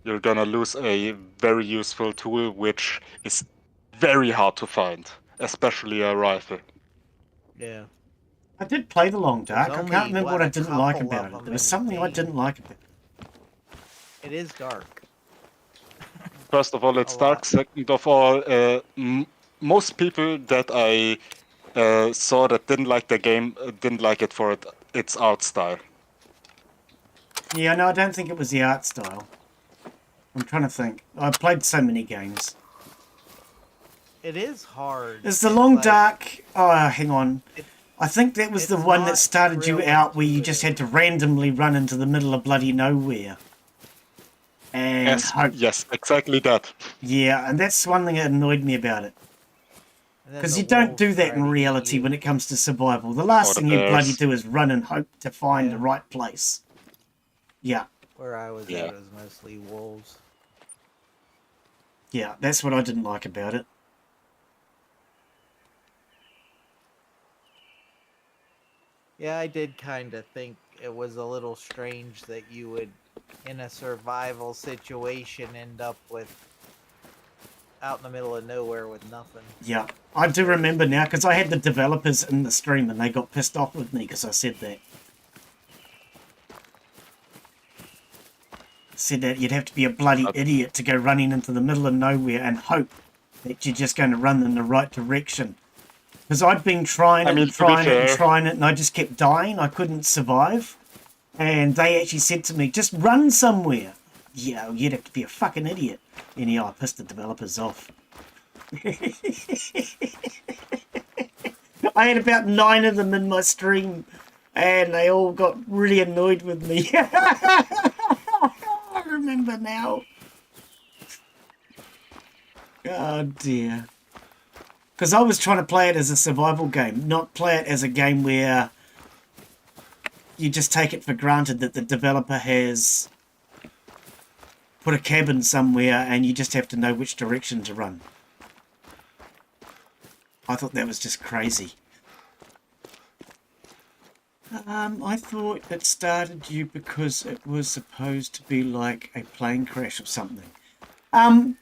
Speaker 4: you're gonna lose a very useful tool, which is very hard to find, especially a rifle.
Speaker 2: yeah.
Speaker 1: I did play The Long Dark. I
Speaker 2: only,
Speaker 1: can't remember what
Speaker 2: what,
Speaker 1: I
Speaker 2: a
Speaker 1: didn't like
Speaker 2: couple
Speaker 1: about
Speaker 2: of
Speaker 1: it.
Speaker 2: them
Speaker 1: There was
Speaker 2: in the
Speaker 1: something I
Speaker 2: game.
Speaker 1: didn't like about it.
Speaker 2: It is dark.
Speaker 4: First of all, it's
Speaker 2: A
Speaker 4: dark.
Speaker 2: lot.
Speaker 4: Second of all, most people that I saw that didn't like the game didn't like it for its art style.
Speaker 1: Yeah, no, I don't think it was the art style. I'm trying to think. I've played so many games.
Speaker 2: It is hard.
Speaker 1: Is The
Speaker 2: It's
Speaker 1: Long
Speaker 2: like-
Speaker 1: Dark... Oh, hang on. I think that was the
Speaker 2: It's
Speaker 1: one that
Speaker 2: not
Speaker 1: started you
Speaker 2: real
Speaker 1: out where you just had to randomly run into the middle of bloody nowhere. And hope.
Speaker 4: Yes, exactly that.
Speaker 1: Yeah, and that's one thing that annoyed me about it.
Speaker 2: and then
Speaker 1: Because
Speaker 2: the
Speaker 1: you don't
Speaker 2: wolves
Speaker 1: do that
Speaker 2: try
Speaker 1: in
Speaker 2: to get
Speaker 1: reality
Speaker 2: you.
Speaker 1: when it comes to survival. The last
Speaker 4: Or the
Speaker 1: thing you bloody
Speaker 4: bears.
Speaker 1: do is run and hope to find
Speaker 2: Yeah.
Speaker 1: the right place. Yeah,
Speaker 2: Where I was
Speaker 4: Yeah.
Speaker 2: at was mostly wolves.
Speaker 1: yeah, that's what I didn't like about it.
Speaker 2: Yeah, I did kind of think it was a little strange that you would, in a survival situation, end up out in the middle of nowhere with nothing.
Speaker 1: Yeah, I do remember now because I had the developers in the stream and they got pissed off with me because I said that. Said that you'd have to be a bloody idiot to go running into the middle of nowhere and hope that you're just going to run in the right direction. Because I'd been trying it and trying it and trying it and I just kept dying. I couldn't survive. And they actually said to me, just run somewhere. Yeah, you'd have to be a fucking idiot. Anyhow, I pissed the developers off. I had about 9 of them in my stream and they all got really annoyed with me. I remember now. Oh dear. Because I was trying to play it as a survival game, not play it as a game where you just take it for granted that the developer has put a cabin somewhere and you just have to know which direction to run. I thought that was just crazy. I thought it started you because it was supposed to be like a plane crash or something. Um,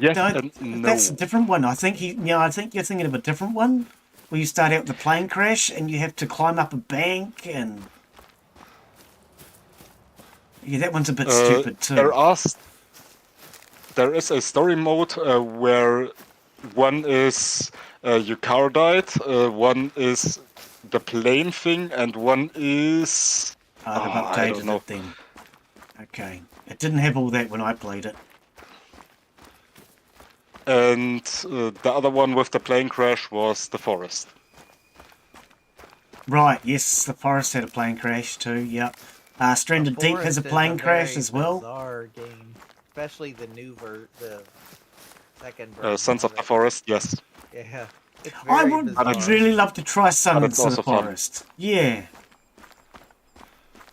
Speaker 4: Yes
Speaker 1: no,
Speaker 4: and no.
Speaker 1: that's a different one. I think I think you're thinking of a different one, where you start out with the plane crash and you have to climb up a bank and. Yeah, that one's a bit stupid too.
Speaker 4: There is a story mode where one is your car died, one is the plane thing, and one is
Speaker 1: They've
Speaker 4: I don't
Speaker 1: updated
Speaker 4: know.
Speaker 1: it then. Okay. It didn't have all that when I played it.
Speaker 4: And the other one with the plane crash was the forest.
Speaker 1: Right, yes, the forest had a plane crash too, yep. Stranded Deep has a plane crash as well.
Speaker 2: Bizarre game, especially the the second
Speaker 4: Sons of
Speaker 2: version
Speaker 4: the
Speaker 2: it.
Speaker 4: Forest, yes.
Speaker 2: Yeah, it's
Speaker 1: I
Speaker 2: very
Speaker 1: would
Speaker 2: bizarre.
Speaker 1: really love to try Sons
Speaker 4: it's
Speaker 1: of the
Speaker 4: also fun.
Speaker 1: Forest. Yeah.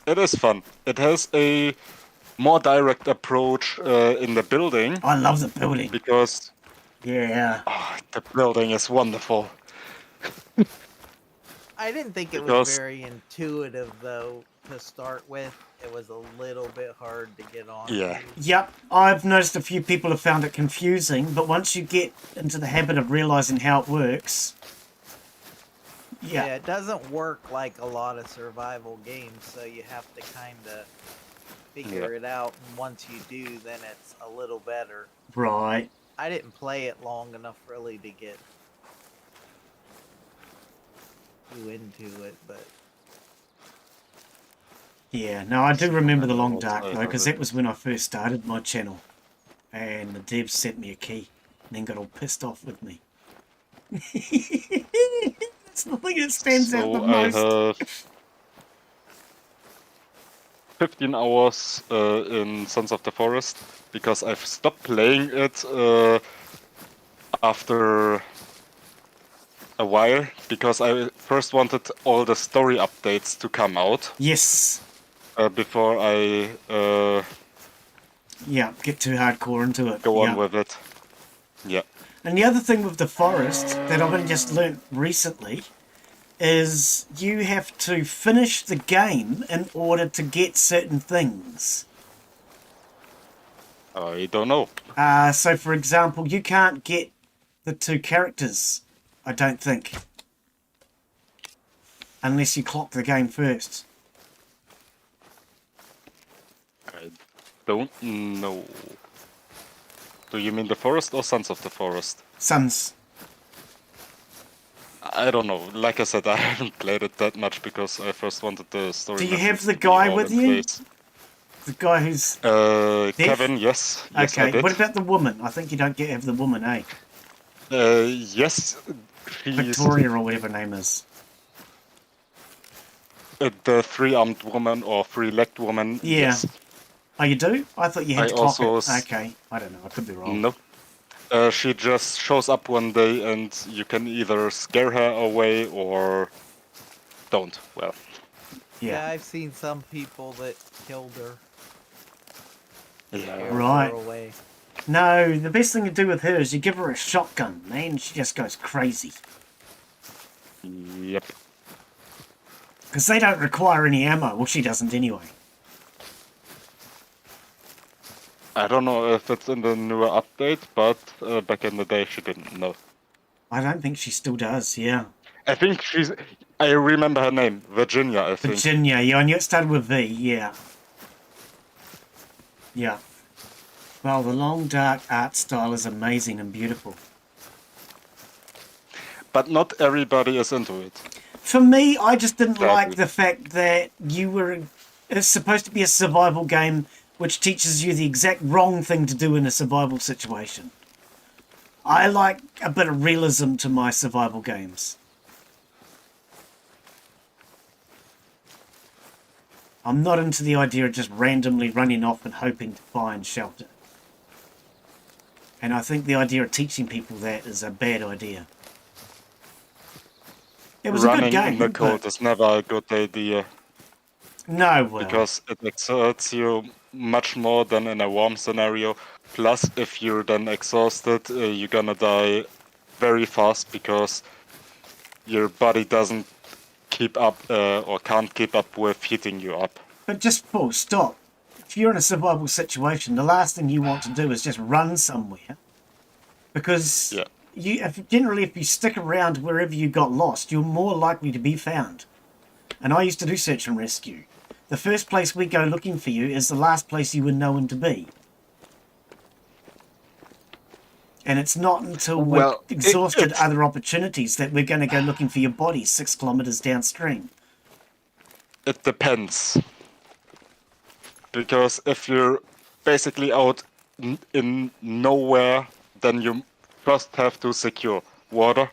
Speaker 4: It is fun. It has a more direct approach in the building
Speaker 1: I love the building.
Speaker 4: because
Speaker 1: Yeah.
Speaker 4: the building is wonderful.
Speaker 2: I didn't think it was
Speaker 4: Because-
Speaker 2: very intuitive though to start with. It was a little bit hard to get on.
Speaker 4: Yeah.
Speaker 1: Yep, I've noticed a few people have found it confusing, but once you get into the habit of realizing how it works,
Speaker 2: Yeah, it doesn't work like a lot of survival games, so you have to kind of figure it out. And once you do, then it's a little better.
Speaker 1: right.
Speaker 2: I didn't play it long enough really to get too into it, but
Speaker 1: Yeah, no, I do remember the Long
Speaker 4: what
Speaker 1: Dark
Speaker 4: I
Speaker 1: though, because
Speaker 4: have
Speaker 1: that was when I first started my channel, and the devs sent me a key, and then got all pissed off with me. That's the thing that stands out the
Speaker 4: So I
Speaker 1: most.
Speaker 4: have 15 hours in Sons of the Forest because I've stopped playing it after a while because I first wanted all the story updates to come out
Speaker 1: Yes.
Speaker 4: before I
Speaker 1: Yeah, get too hardcore into it.
Speaker 4: go
Speaker 1: yeah.
Speaker 4: on with it. Yeah.
Speaker 1: And the other thing with the forest that I've only just learnt recently is you have to finish the game in order to get certain things.
Speaker 4: I don't know.
Speaker 1: So, for example, you can't get the two characters, I don't think, unless you clock the game first.
Speaker 4: I don't know. Do you mean the forest or Sons of the Forest?
Speaker 1: Sons.
Speaker 4: I don't know. Like I said, I haven't played it that much because I first wanted the story.
Speaker 1: Do you have
Speaker 4: missions
Speaker 1: the
Speaker 4: to be
Speaker 1: guy
Speaker 4: all
Speaker 1: with
Speaker 4: in
Speaker 1: you?
Speaker 4: place.
Speaker 1: The guy who's...
Speaker 4: Kevin, yes. Yes, I
Speaker 1: okay,
Speaker 4: did.
Speaker 1: what about the woman? I think you don't have the woman, eh?
Speaker 4: Yes, she's
Speaker 1: Victoria or whatever her name is.
Speaker 4: the three-armed woman or three-legged woman.
Speaker 1: Yeah.
Speaker 4: Yes.
Speaker 1: Oh, you do? I thought you had
Speaker 4: I
Speaker 1: to clock
Speaker 4: also
Speaker 1: it. Okay, I don't know. I could be wrong.
Speaker 4: No. She just shows up one day and you can either scare her away or don't. Well,
Speaker 2: yeah, I've seen some people that killed her.
Speaker 4: yeah.
Speaker 2: Scared
Speaker 1: Right.
Speaker 2: her away.
Speaker 1: No, the best thing to do with her is you give her a shotgun, man. She just goes crazy.
Speaker 4: Yep.
Speaker 1: Because they don't require any ammo. Well, she doesn't anyway.
Speaker 4: I don't know if it's in the newer update, but back in the day she didn't know.
Speaker 1: I don't think she still does, yeah.
Speaker 4: I think I remember her name, Virginia, I think.
Speaker 1: Virginia, yeah, I knew it started with V, yeah. Yeah. Well, the long, dark art style is amazing and beautiful.
Speaker 4: But not everybody is into it.
Speaker 1: For me, I just didn't
Speaker 4: Sadly.
Speaker 1: like the fact that it's supposed to be a survival game which teaches you the exact wrong thing to do in a survival situation. I like a bit of realism to my survival games. I'm not into the idea of just randomly running off and hoping to find shelter. And I think the idea of teaching people that is a bad idea. It was
Speaker 4: Running
Speaker 1: a good game,
Speaker 4: in the cold
Speaker 1: but
Speaker 4: is never a good idea
Speaker 1: no, well,
Speaker 4: because it exerts you much more than in a warm scenario. Plus, if you're then exhausted, you're gonna die very fast because your body doesn't keep up or can't keep up with heating you up.
Speaker 1: but just full stop. if you're in a survival situation, the last thing you want to do is just run somewhere, because
Speaker 4: Yeah.
Speaker 1: if you stick around wherever you got lost, you're more likely to be found. And I used to do search and rescue. The first place we go looking for you is the last place you were known to be. And it's not until we've
Speaker 4: Well,
Speaker 1: exhausted
Speaker 4: it's-
Speaker 1: other opportunities that we're going to go looking for your body 6 kilometers downstream.
Speaker 4: It depends. Because if you're basically out in nowhere, then you first have to secure water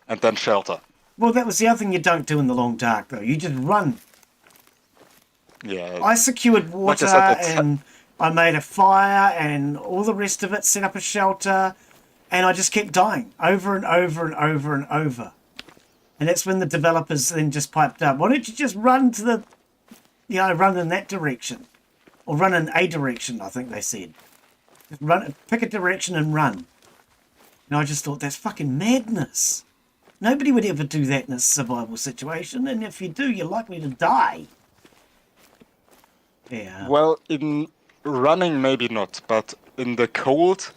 Speaker 4: and then shelter.
Speaker 1: Well, that was the other thing you don't do in the long dark, though. You just run.
Speaker 4: Yeah.
Speaker 1: I secured water
Speaker 4: Like I said,
Speaker 1: and I made a fire and all the rest of it, set up a shelter, and I just kept dying over and over and over and over. And that's when the developers then just piped up, why don't you just run to the, run in that direction? Or run in a direction, I think they said. Just run, pick a direction and run. And I just thought, that's fucking madness. Nobody would ever do that in a survival situation, and if you do, you're likely to die. Yeah.
Speaker 4: well, in running maybe not, but in the cold,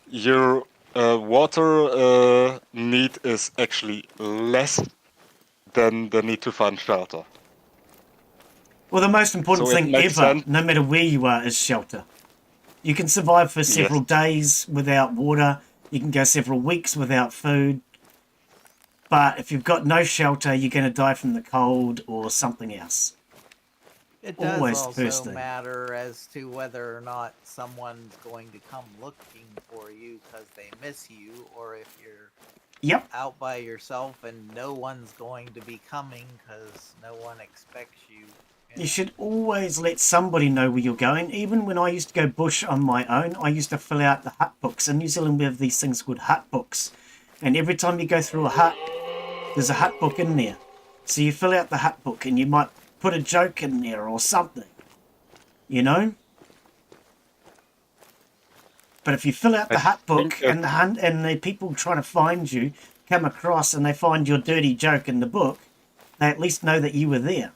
Speaker 4: your water need is actually less than the need to find shelter.
Speaker 1: Well, the most important
Speaker 4: So it
Speaker 1: thing
Speaker 4: makes
Speaker 1: ever,
Speaker 4: sense.
Speaker 1: no matter where you are, is shelter. You can survive for several days without water. You can go several weeks without food. But if you've got no shelter, you're going to die from the cold or something else.
Speaker 2: It does
Speaker 1: Always
Speaker 2: also
Speaker 1: first thing.
Speaker 2: matter as to whether or not someone's going to come looking for you because they miss you, or if you're
Speaker 1: Yep.
Speaker 2: out by yourself and no one's going to be coming because no one expects you.
Speaker 1: You should always let somebody know where you're going. Even when I used to go bush on my own, I used to fill out the hut books. In New Zealand, we have these things called hut books. And every time you go through a hut, there's a hut book in there. So you fill out the hut book and you might put a joke in there or something. You know? But if you fill out the hut book and the people trying to find you come across and they find your dirty joke in the book, they at least know that you were there.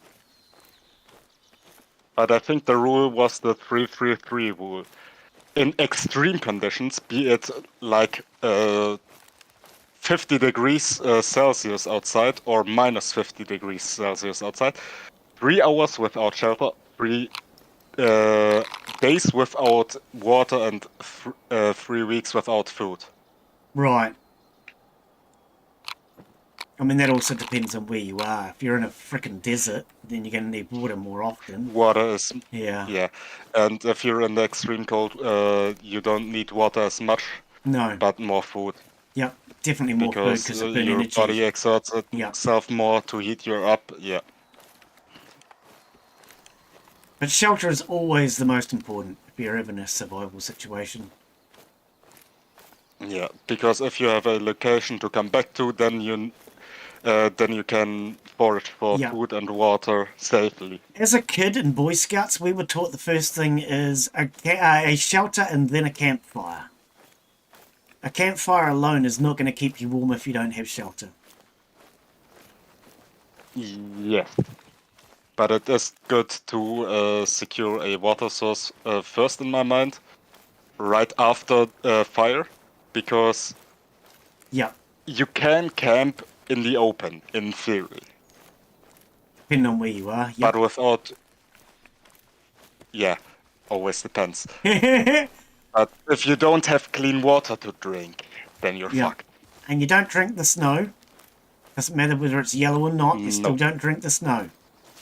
Speaker 4: But I think the rule was the 3-3-3 rule. In extreme conditions, be it like 50 degrees Celsius outside or minus 50 degrees Celsius outside, 3 hours without shelter, 3 days without water, and 3 weeks without food.
Speaker 1: Right. I mean, that also depends on where you are. If you're in a frickin' desert, then you're going to need water more often.
Speaker 4: Water is...
Speaker 1: Yeah.
Speaker 4: Yeah. And if you're in the extreme cold, you don't need water as much,
Speaker 1: No.
Speaker 4: but more food.
Speaker 1: Yep. Definitely more food
Speaker 4: Because
Speaker 1: because of burn
Speaker 4: your
Speaker 1: energy.
Speaker 4: body exerts
Speaker 1: Yeah.
Speaker 4: itself more to heat you up. Yeah.
Speaker 1: But shelter is always the most important if you're ever in a survival situation.
Speaker 4: Yeah, because if you have a location to come back to, then you can forage for
Speaker 1: Yeah.
Speaker 4: food and water safely.
Speaker 1: As a kid in Boy Scouts, we were taught the first thing is a shelter and then a campfire. A campfire alone is not going to keep you warm if you don't have shelter.
Speaker 4: Yes. But it is good to secure a water source first in my mind, right after fire, because
Speaker 1: Yeah.
Speaker 4: you can camp in the open, in theory.
Speaker 1: Depending on where you are.
Speaker 4: But without... Yeah, always depends.
Speaker 1: Yep.
Speaker 4: But if you don't have clean water to drink, then you're
Speaker 1: Yeah.
Speaker 4: fucked.
Speaker 1: And you don't drink the snow. Doesn't matter whether it's yellow or not, you still don't drink the snow.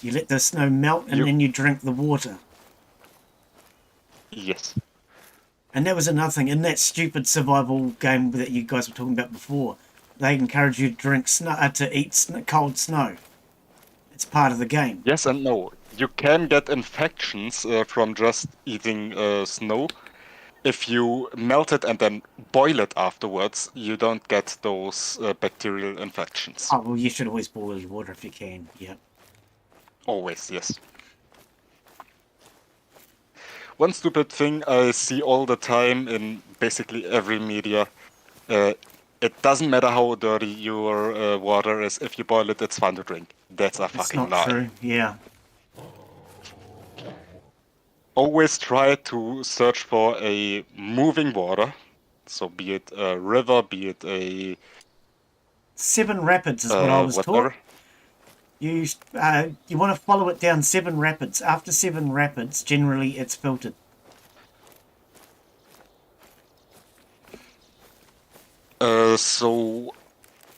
Speaker 1: You let the snow melt and then you drink the water.
Speaker 4: Yes.
Speaker 1: And that was another thing. In that stupid survival game that you guys were talking about before, they encourage you to drink snow, to eat cold snow. It's part of the game.
Speaker 4: Yes and no. You can get infections from just eating snow. If you melt it and then boil it afterwards, you don't get those bacterial infections.
Speaker 1: Oh, well, you should always boil your water if you can. Yep.
Speaker 4: Always, yes. One stupid thing I see all the time in basically every media, it doesn't matter how dirty your water is, if you boil it, it's fine to drink. That's a
Speaker 1: It's
Speaker 4: fucking
Speaker 1: not
Speaker 4: lie.
Speaker 1: true. Yeah.
Speaker 4: always try to search for a moving water. So be it a river, be it a
Speaker 1: 7 rapids is what I was taught.
Speaker 4: whatever.
Speaker 1: You want to follow it down 7 rapids. After 7 rapids, generally it's filtered.
Speaker 4: So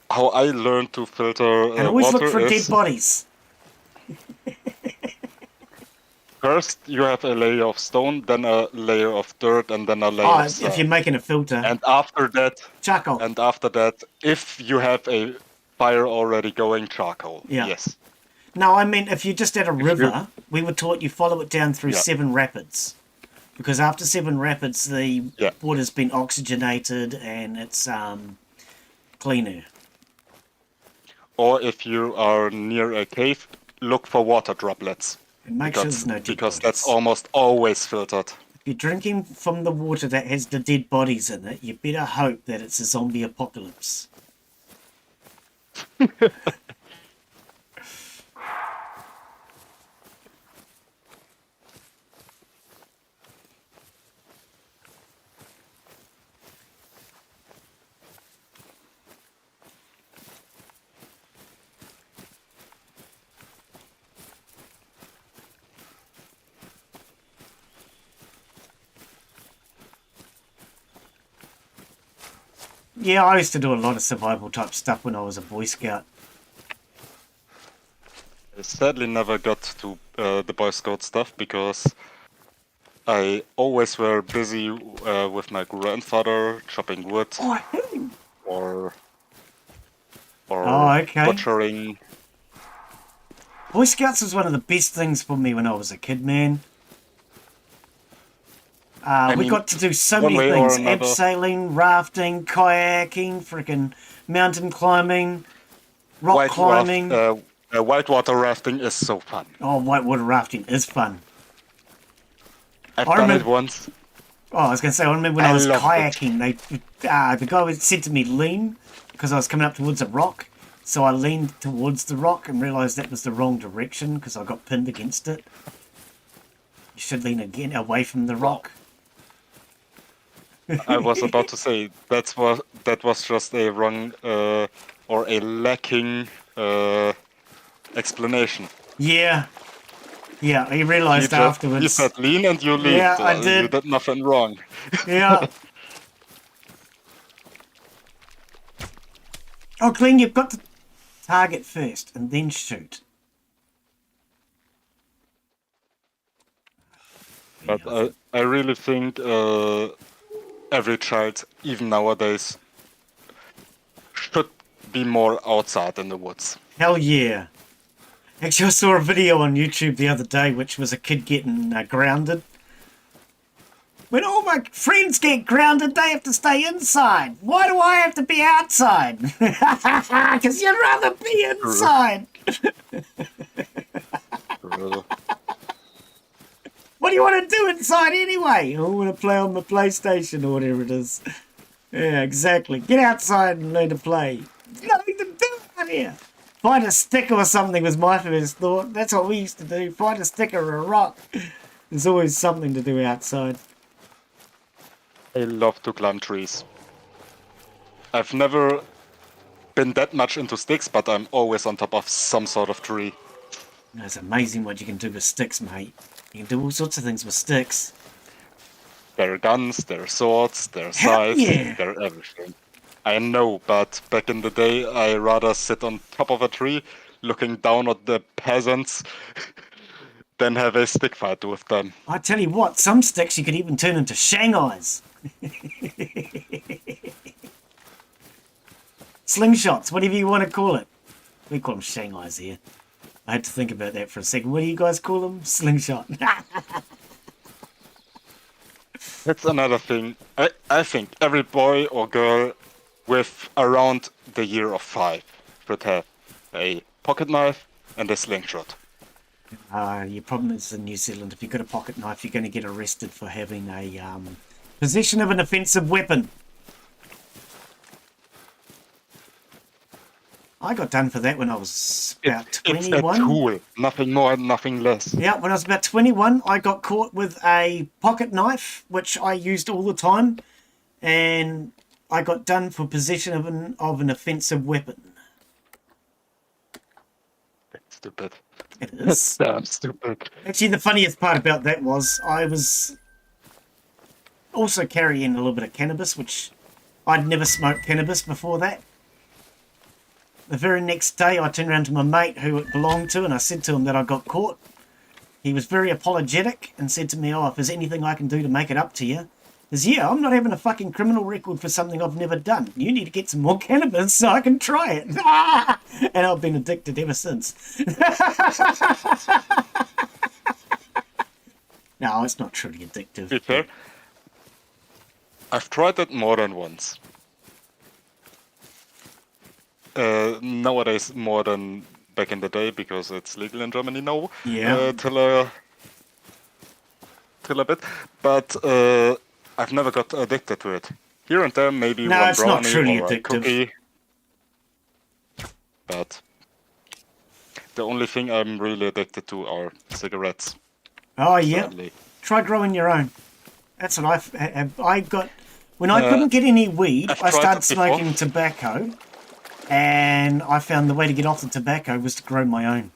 Speaker 4: how I learned to filter
Speaker 1: And always
Speaker 4: water
Speaker 1: look for
Speaker 4: is
Speaker 1: dead bodies.
Speaker 4: first you have a layer of stone, then a layer of dirt, and then a layer
Speaker 1: Oh,
Speaker 4: of
Speaker 1: if
Speaker 4: sand.
Speaker 1: you're making a filter.
Speaker 4: And after that,
Speaker 1: Charcoal.
Speaker 4: if you have a fire already going, charcoal.
Speaker 1: Yeah.
Speaker 4: Yes.
Speaker 1: No, I mean, if you're just at a
Speaker 4: you-
Speaker 1: river, we were taught you follow it down through
Speaker 4: Yeah.
Speaker 1: 7 rapids. Because after 7 rapids, the
Speaker 4: Yeah.
Speaker 1: water's been oxygenated and it's cleaner.
Speaker 4: Or if you are near a cave, look for water droplets.
Speaker 1: And make sure there's no dead
Speaker 4: Because
Speaker 1: bodies.
Speaker 4: that's almost always filtered.
Speaker 1: If you're drinking from the water that has the dead bodies in it, you better hope that it's a zombie apocalypse. Yeah, I used to do a lot of survival type stuff when I was a Boy Scout.
Speaker 4: I sadly never got to the Boy Scout stuff because I always were busy with my grandfather chopping wood
Speaker 1: Oh,
Speaker 4: or
Speaker 1: Oh, okay.
Speaker 4: butchering.
Speaker 1: Boy Scouts was one of the best things for me when I was a kid, man. We
Speaker 4: mean,
Speaker 1: got to do so
Speaker 4: one
Speaker 1: many
Speaker 4: way or
Speaker 1: things.
Speaker 4: another.
Speaker 1: Abseiling, rafting, kayaking, freaking mountain climbing, rock climbing.
Speaker 4: Whitewater rafting is so fun.
Speaker 1: Oh, whitewater rafting is fun.
Speaker 4: I've
Speaker 1: I
Speaker 4: done it
Speaker 1: remember-
Speaker 4: once.
Speaker 1: Oh, I was going to say, I remember when I
Speaker 4: I
Speaker 1: was
Speaker 4: loved it.
Speaker 1: kayaking, the guy said to me, lean, because I was coming up towards a rock. So I leaned towards the rock and realised that was the wrong direction because I got pinned against it. You should lean again away from the rock.
Speaker 4: I was about to say that was just a wrong or a lacking explanation.
Speaker 1: Yeah. Yeah, I realised afterwards.
Speaker 4: You said lean and you leaned.
Speaker 1: Yeah, I
Speaker 4: You
Speaker 1: did.
Speaker 4: did nothing wrong.
Speaker 1: Yeah. Oh, Glenn, you've got to target first and then shoot.
Speaker 4: But I really think every child, even nowadays, should be more outside in the woods.
Speaker 1: Hell yeah. Actually, I saw a video on YouTube the other day which was a kid getting grounded. When all my friends get grounded, they have to stay inside. Why do I have to be outside? Because you'd rather be inside. What do you want to do inside anyway? I want to play on my PlayStation or whatever it is. Yeah, exactly. Get outside and learn to play. There's nothing to do out here. Find a stick or something was my first thought. That's what we used to do. Find a stick or a rock. There's always something to do outside.
Speaker 4: I love to climb trees. I've never been that much into sticks, but I'm always on top of some sort of tree.
Speaker 1: It's amazing what you can do with sticks, mate. You can do all sorts of things with sticks.
Speaker 4: There are guns, there are swords, there are
Speaker 1: Hell
Speaker 4: scythes,
Speaker 1: yeah.
Speaker 4: there are everything. I know, but back in the day, I rather sit on top of a tree, looking down at the peasants, than have a stick fight with them.
Speaker 1: I tell you what, some sticks you could even turn into Shanghais. Slingshots, whatever you want to call it. We call them Shanghais here. I had to think about that for a second. What do you guys call them? Slingshot.
Speaker 4: That's another thing. I think every boy or girl with around the year of 5 should have a pocket knife and a slingshot.
Speaker 1: Your problem is in New Zealand, if you've got a pocket knife, you're going to get arrested for having a possession of an offensive weapon. I got done for that when I was about
Speaker 4: It's a
Speaker 1: 21.
Speaker 4: tool, nothing more, nothing less.
Speaker 1: Yeah, when I was about 21, I got caught with a pocket knife, which I used all the time, and I got done for possession of an offensive weapon.
Speaker 4: That's stupid.
Speaker 1: It
Speaker 4: That's
Speaker 1: is.
Speaker 4: damn stupid.
Speaker 1: Actually, the funniest part about that was I was also carrying a little bit of cannabis, which I'd never smoked cannabis before that. The very next day, I turned around to my mate who it belonged to, and I said to him that I got caught. He was very apologetic and said to me, "Oh, if there's anything I can do to make it up to you." He says, "Yeah, I'm not having a fucking criminal record for something I've never done. You need to get some more cannabis so I can try it." And I've been addicted ever since. No, it's not truly addictive.
Speaker 4: To be fair, I've tried it more than once. Nowadays, more than back in the day, because it's legal in Germany now.
Speaker 1: Yeah.
Speaker 4: Till a bit, but I've never got addicted to it. Here and there, maybe
Speaker 1: No,
Speaker 4: one
Speaker 1: it's not
Speaker 4: brownie
Speaker 1: truly
Speaker 4: or a
Speaker 1: addictive.
Speaker 4: cookie. But the only thing I'm really addicted to are cigarettes.
Speaker 1: Oh, yeah.
Speaker 4: Sadly.
Speaker 1: Try growing your own. That's what I got. When I couldn't get any weed,
Speaker 4: I've
Speaker 1: I
Speaker 4: tried
Speaker 1: started
Speaker 4: it before.
Speaker 1: smoking tobacco, and I found the way to get off the tobacco was to grow my own.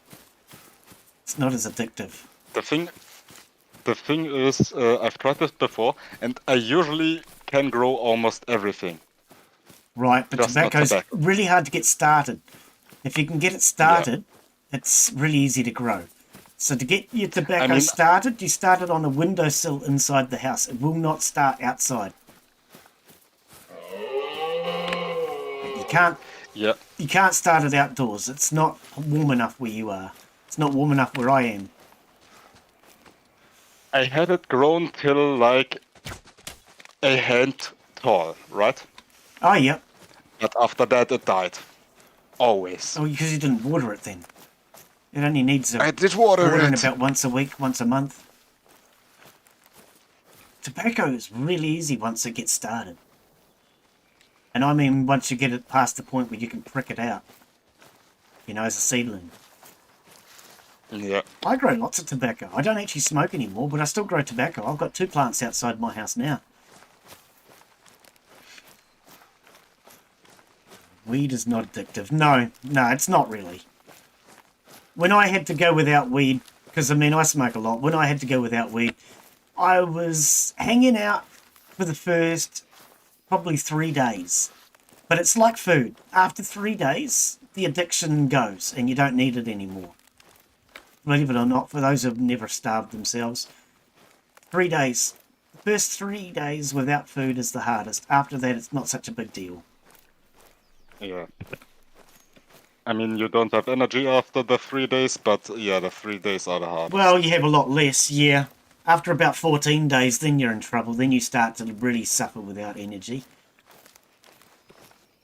Speaker 1: It's not as addictive.
Speaker 4: The thing is, I've tried this before, and I usually can grow almost everything.
Speaker 1: Right, but
Speaker 4: Just not
Speaker 1: tobacco's
Speaker 4: tobacco.
Speaker 1: really hard to get started. If you can get it started, it's really easy to grow. So to get your tobacco started, you start it on a windowsill inside the house. It will not start outside.
Speaker 4: Yeah,
Speaker 1: You can't start it outdoors. It's not warm enough where you are. It's not warm enough where I am.
Speaker 4: I had it grown till like a hand tall, right?
Speaker 1: Oh, yeah.
Speaker 4: But after that, it died. Always.
Speaker 1: Oh, because you didn't water it then. It only needs
Speaker 4: I did water
Speaker 1: watering
Speaker 4: it.
Speaker 1: about once a week, once a month. Tobacco is really easy once it gets started. And I mean, once you get it past the point where you can prick it out. You know, as a seedling.
Speaker 4: Yeah.
Speaker 1: I grow lots of tobacco. I don't actually smoke anymore, but I still grow tobacco. I've got 2 plants outside my house now. Weed is not addictive. No, it's not really. When I had to go without weed, because I mean, I smoke a lot. When I had to go without weed, I was hanging out for the first probably 3 days. But it's like food. After 3 days, the addiction goes and you don't need it anymore. Believe it or not, for those who've never starved themselves, 3 days. The first 3 days without food is the hardest. After that, it's not such a big deal.
Speaker 4: Yeah. I mean, you don't have energy after the 3 days, but yeah, the 3 days are the hardest.
Speaker 1: Well, you have a lot less, yeah. After about 14 days, then you're in trouble. Then you start to really suffer without energy.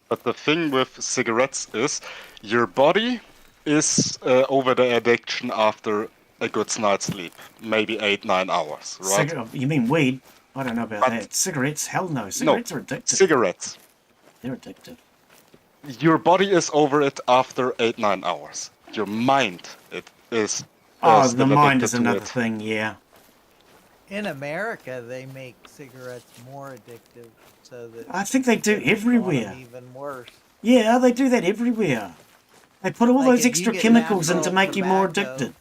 Speaker 4: But the thing with cigarettes is, your body is over the addiction after a good night's sleep. Maybe 8-9 hours, right?
Speaker 1: You mean weed? I don't know about
Speaker 4: But-
Speaker 1: that. Cigarettes? Hell no. Cigarettes are addictive.
Speaker 4: Cigarettes.
Speaker 1: They're addictive.
Speaker 4: Your body is over it after 8-9 hours. Your mind, it is.
Speaker 1: Oh,
Speaker 4: still
Speaker 1: the mind
Speaker 4: addicted
Speaker 1: is
Speaker 4: to
Speaker 1: another
Speaker 4: it.
Speaker 1: thing, yeah.
Speaker 2: In America, they make cigarettes more addictive, so that
Speaker 1: I think they do
Speaker 2: people want 'em
Speaker 1: everywhere.
Speaker 2: even worse.
Speaker 1: Yeah, they do that everywhere. They put all
Speaker 2: Like,
Speaker 1: those
Speaker 2: if you
Speaker 1: extra
Speaker 2: get
Speaker 1: chemicals in to
Speaker 2: natural
Speaker 1: make you more
Speaker 2: tobacco,
Speaker 1: addicted.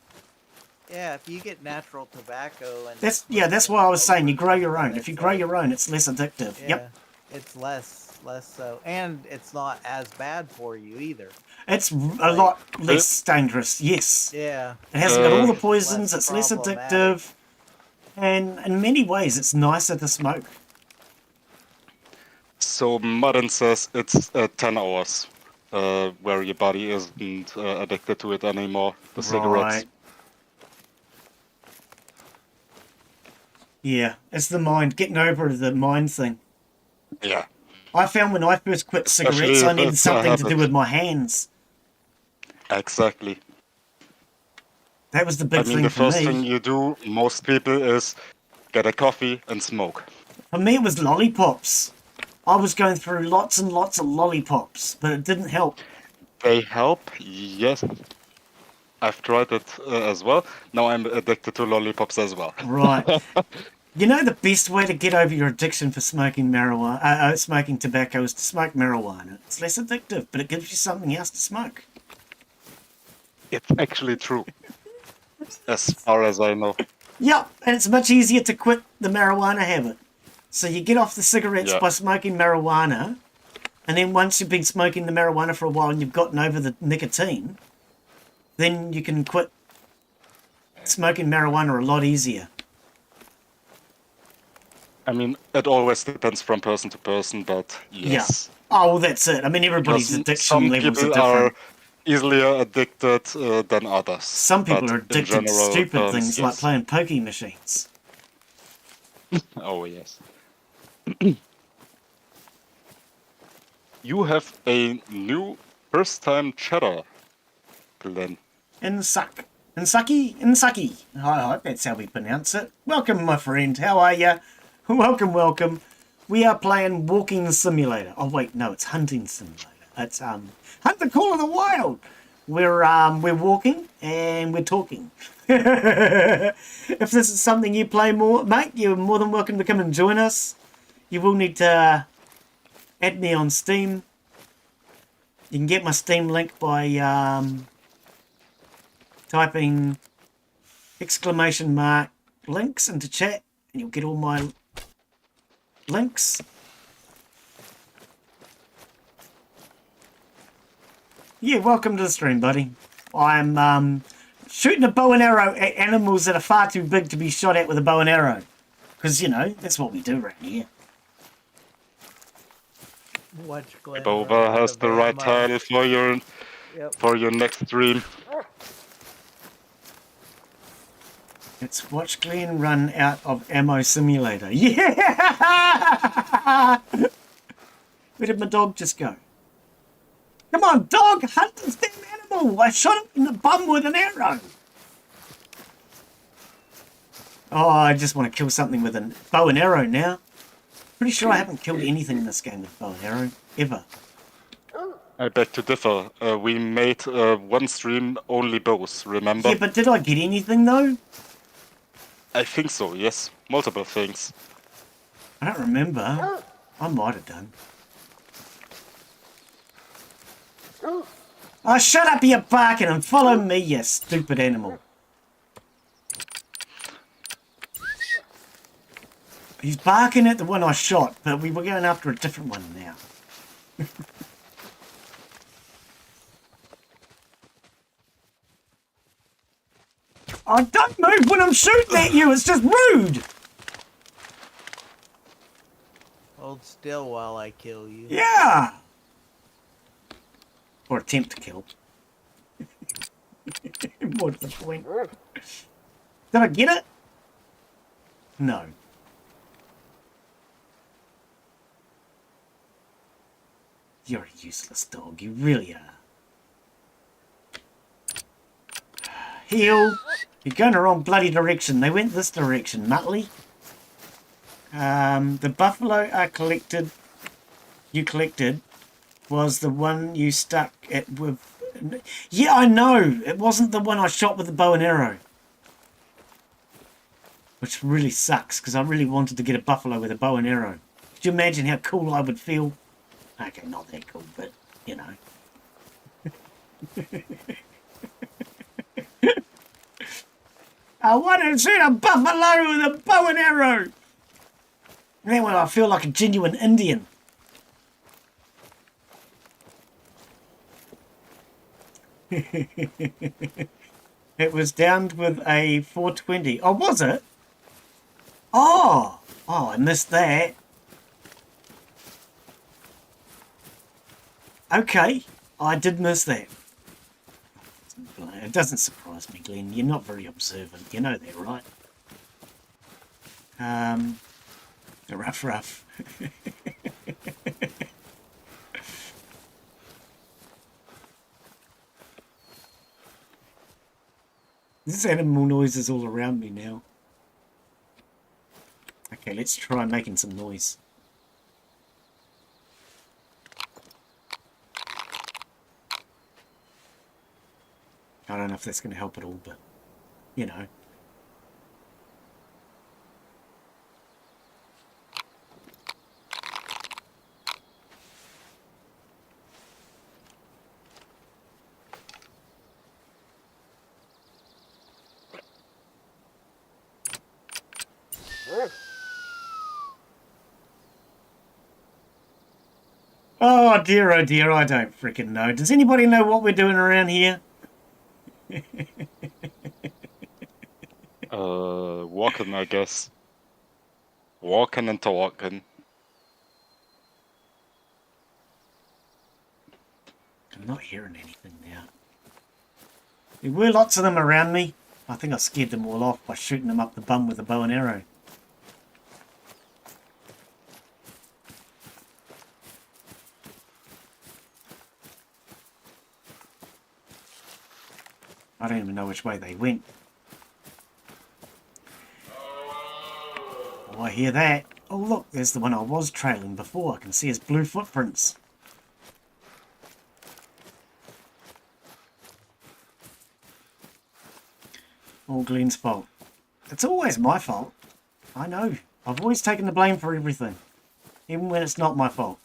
Speaker 2: Yeah, if you get natural tobacco and
Speaker 1: That's why I was saying you grow your own. If you grow your own, it's less addictive.
Speaker 2: yeah,
Speaker 1: Yep.
Speaker 2: it's less so, and it's not as bad for you either.
Speaker 1: It's a lot less dangerous, yes.
Speaker 2: Yeah,
Speaker 1: It hasn't got all the
Speaker 2: It's
Speaker 1: poisons,
Speaker 2: less
Speaker 1: it's less
Speaker 2: problematic.
Speaker 1: addictive, and in many ways it's nicer to smoke.
Speaker 4: So Martin says it's 10 hours where your body isn't addicted to it anymore. The cigarettes.
Speaker 1: Right. Yeah, it's the mind, getting over the mind thing.
Speaker 4: Yeah.
Speaker 1: I found when I first quit cigarettes,
Speaker 4: Especially
Speaker 1: I
Speaker 4: if
Speaker 1: needed
Speaker 4: it's a
Speaker 1: something to do
Speaker 4: habit.
Speaker 1: with my hands.
Speaker 4: Exactly.
Speaker 1: That was the
Speaker 4: I
Speaker 1: big
Speaker 4: mean,
Speaker 1: thing
Speaker 4: the
Speaker 1: for
Speaker 4: first
Speaker 1: me.
Speaker 4: thing you do, most people, is get a coffee and smoke.
Speaker 1: For me, it was lollipops. I was going through lots and lots of lollipops, but it didn't help.
Speaker 4: They help, yes. I've tried it as well. Now I'm addicted to lollipops as well.
Speaker 1: Right. You know the best way to get over your addiction for smoking marijuana, smoking tobacco is to smoke marijuana. It's less addictive, but it gives you something else to smoke.
Speaker 4: It's actually true, as far as I know.
Speaker 1: Yep, and it's much easier to quit the marijuana habit. So you get off the cigarettes
Speaker 4: Yeah.
Speaker 1: by smoking marijuana, and then once you've been smoking the marijuana for a while and you've gotten over the nicotine, then you can quit smoking marijuana a lot easier.
Speaker 4: I mean, it always depends from person to person, but yes.
Speaker 1: Yeah. Oh, well, that's it. I mean, everybody's
Speaker 4: Because
Speaker 1: addiction
Speaker 4: some
Speaker 1: levels are
Speaker 4: people
Speaker 1: different.
Speaker 4: are easier addicted than others.
Speaker 1: Some people
Speaker 4: but
Speaker 1: are
Speaker 4: in
Speaker 1: addicted to
Speaker 4: general
Speaker 1: stupid
Speaker 4: terms,
Speaker 1: things like
Speaker 4: yes.
Speaker 1: playing pokey machines.
Speaker 4: Oh, yes. You have a new first-time chatter, Glenn.
Speaker 1: Insaki. I hope that's how we pronounce it. Welcome, my friend. How are you? Welcome. We are playing Walking Simulator. Oh wait, no, it's Hunting Simulator. It's Hunt the Call of the Wild. We're walking and we're talking. If this is something you play more, mate, you're more than welcome to come and join us. You will need to add me on Steam. You can get my Steam link by typing !links into chat, and you'll get all my links. Yeah, welcome to the stream, buddy. I'm shooting a bow and arrow at animals that are far too big to be shot at with a bow and arrow. Because, you know, that's what we do right here.
Speaker 2: Watch Glenn.
Speaker 4: Boba
Speaker 2: run out
Speaker 4: has
Speaker 2: of
Speaker 4: the right
Speaker 2: ammo.
Speaker 4: title for your next stream.
Speaker 1: It's Watch Glenn Run Out of Ammo Simulator. Yeah! Where did my dog just go? Come on, dog! Hunt this damn animal! I shot him in the bum with an arrow! Oh, I just want to kill something with a bow and arrow now. Pretty sure I haven't killed anything in this game with bow and arrow. Ever.
Speaker 4: I beg to differ. We made one stream only bows, remember?
Speaker 1: Yeah, but did I get anything though?
Speaker 4: I think so, yes. Multiple things.
Speaker 1: I don't remember. I might have done. Oh, shut up, you barking, and follow me, you stupid animal. He's barking at the one I shot, but we were going after a different one now. Oh, don't move when I'm shooting at you, it's just rude!
Speaker 2: Hold still while I kill you.
Speaker 1: Yeah! Or attempt to kill. What's the point? Did I get it? No. You're a useless dog, you really are. Heal! You're going the wrong bloody direction. They went this direction, Muttley. The buffalo you collected was the one you stuck at with... Yeah, I know! It wasn't the one I shot with the bow and arrow. Which really sucks, because I really wanted to get a buffalo with a bow and arrow. Could you imagine how cool I would feel? Okay, not that cool, but, you know. I want to shoot a buffalo with a bow and arrow! Then when I feel like a genuine Indian. It was downed with a 420. Oh, was it? Oh! Oh, I missed that. Okay, I did miss that. It doesn't surprise me, Glenn. You're not very observant. You know that, right? Rough. This animal noise is all around me now. Okay, let's try making some noise. I don't know if that's going to help at all, but, you know. Oh dear, I don't freaking know. Does anybody know what we're doing around here?
Speaker 4: Walking, I guess. Walking and talking.
Speaker 1: I'm not hearing anything now. There were lots of them around me. I think I scared them all off by shooting them up the bum with a bow and arrow. I don't even know which way they went. Oh, I hear that. Oh, look, there's the one I was trailing before. I can see his blue footprints. All Glenn's fault. It's always my fault. I know. I've always taken the blame for everything. Even when it's not my fault.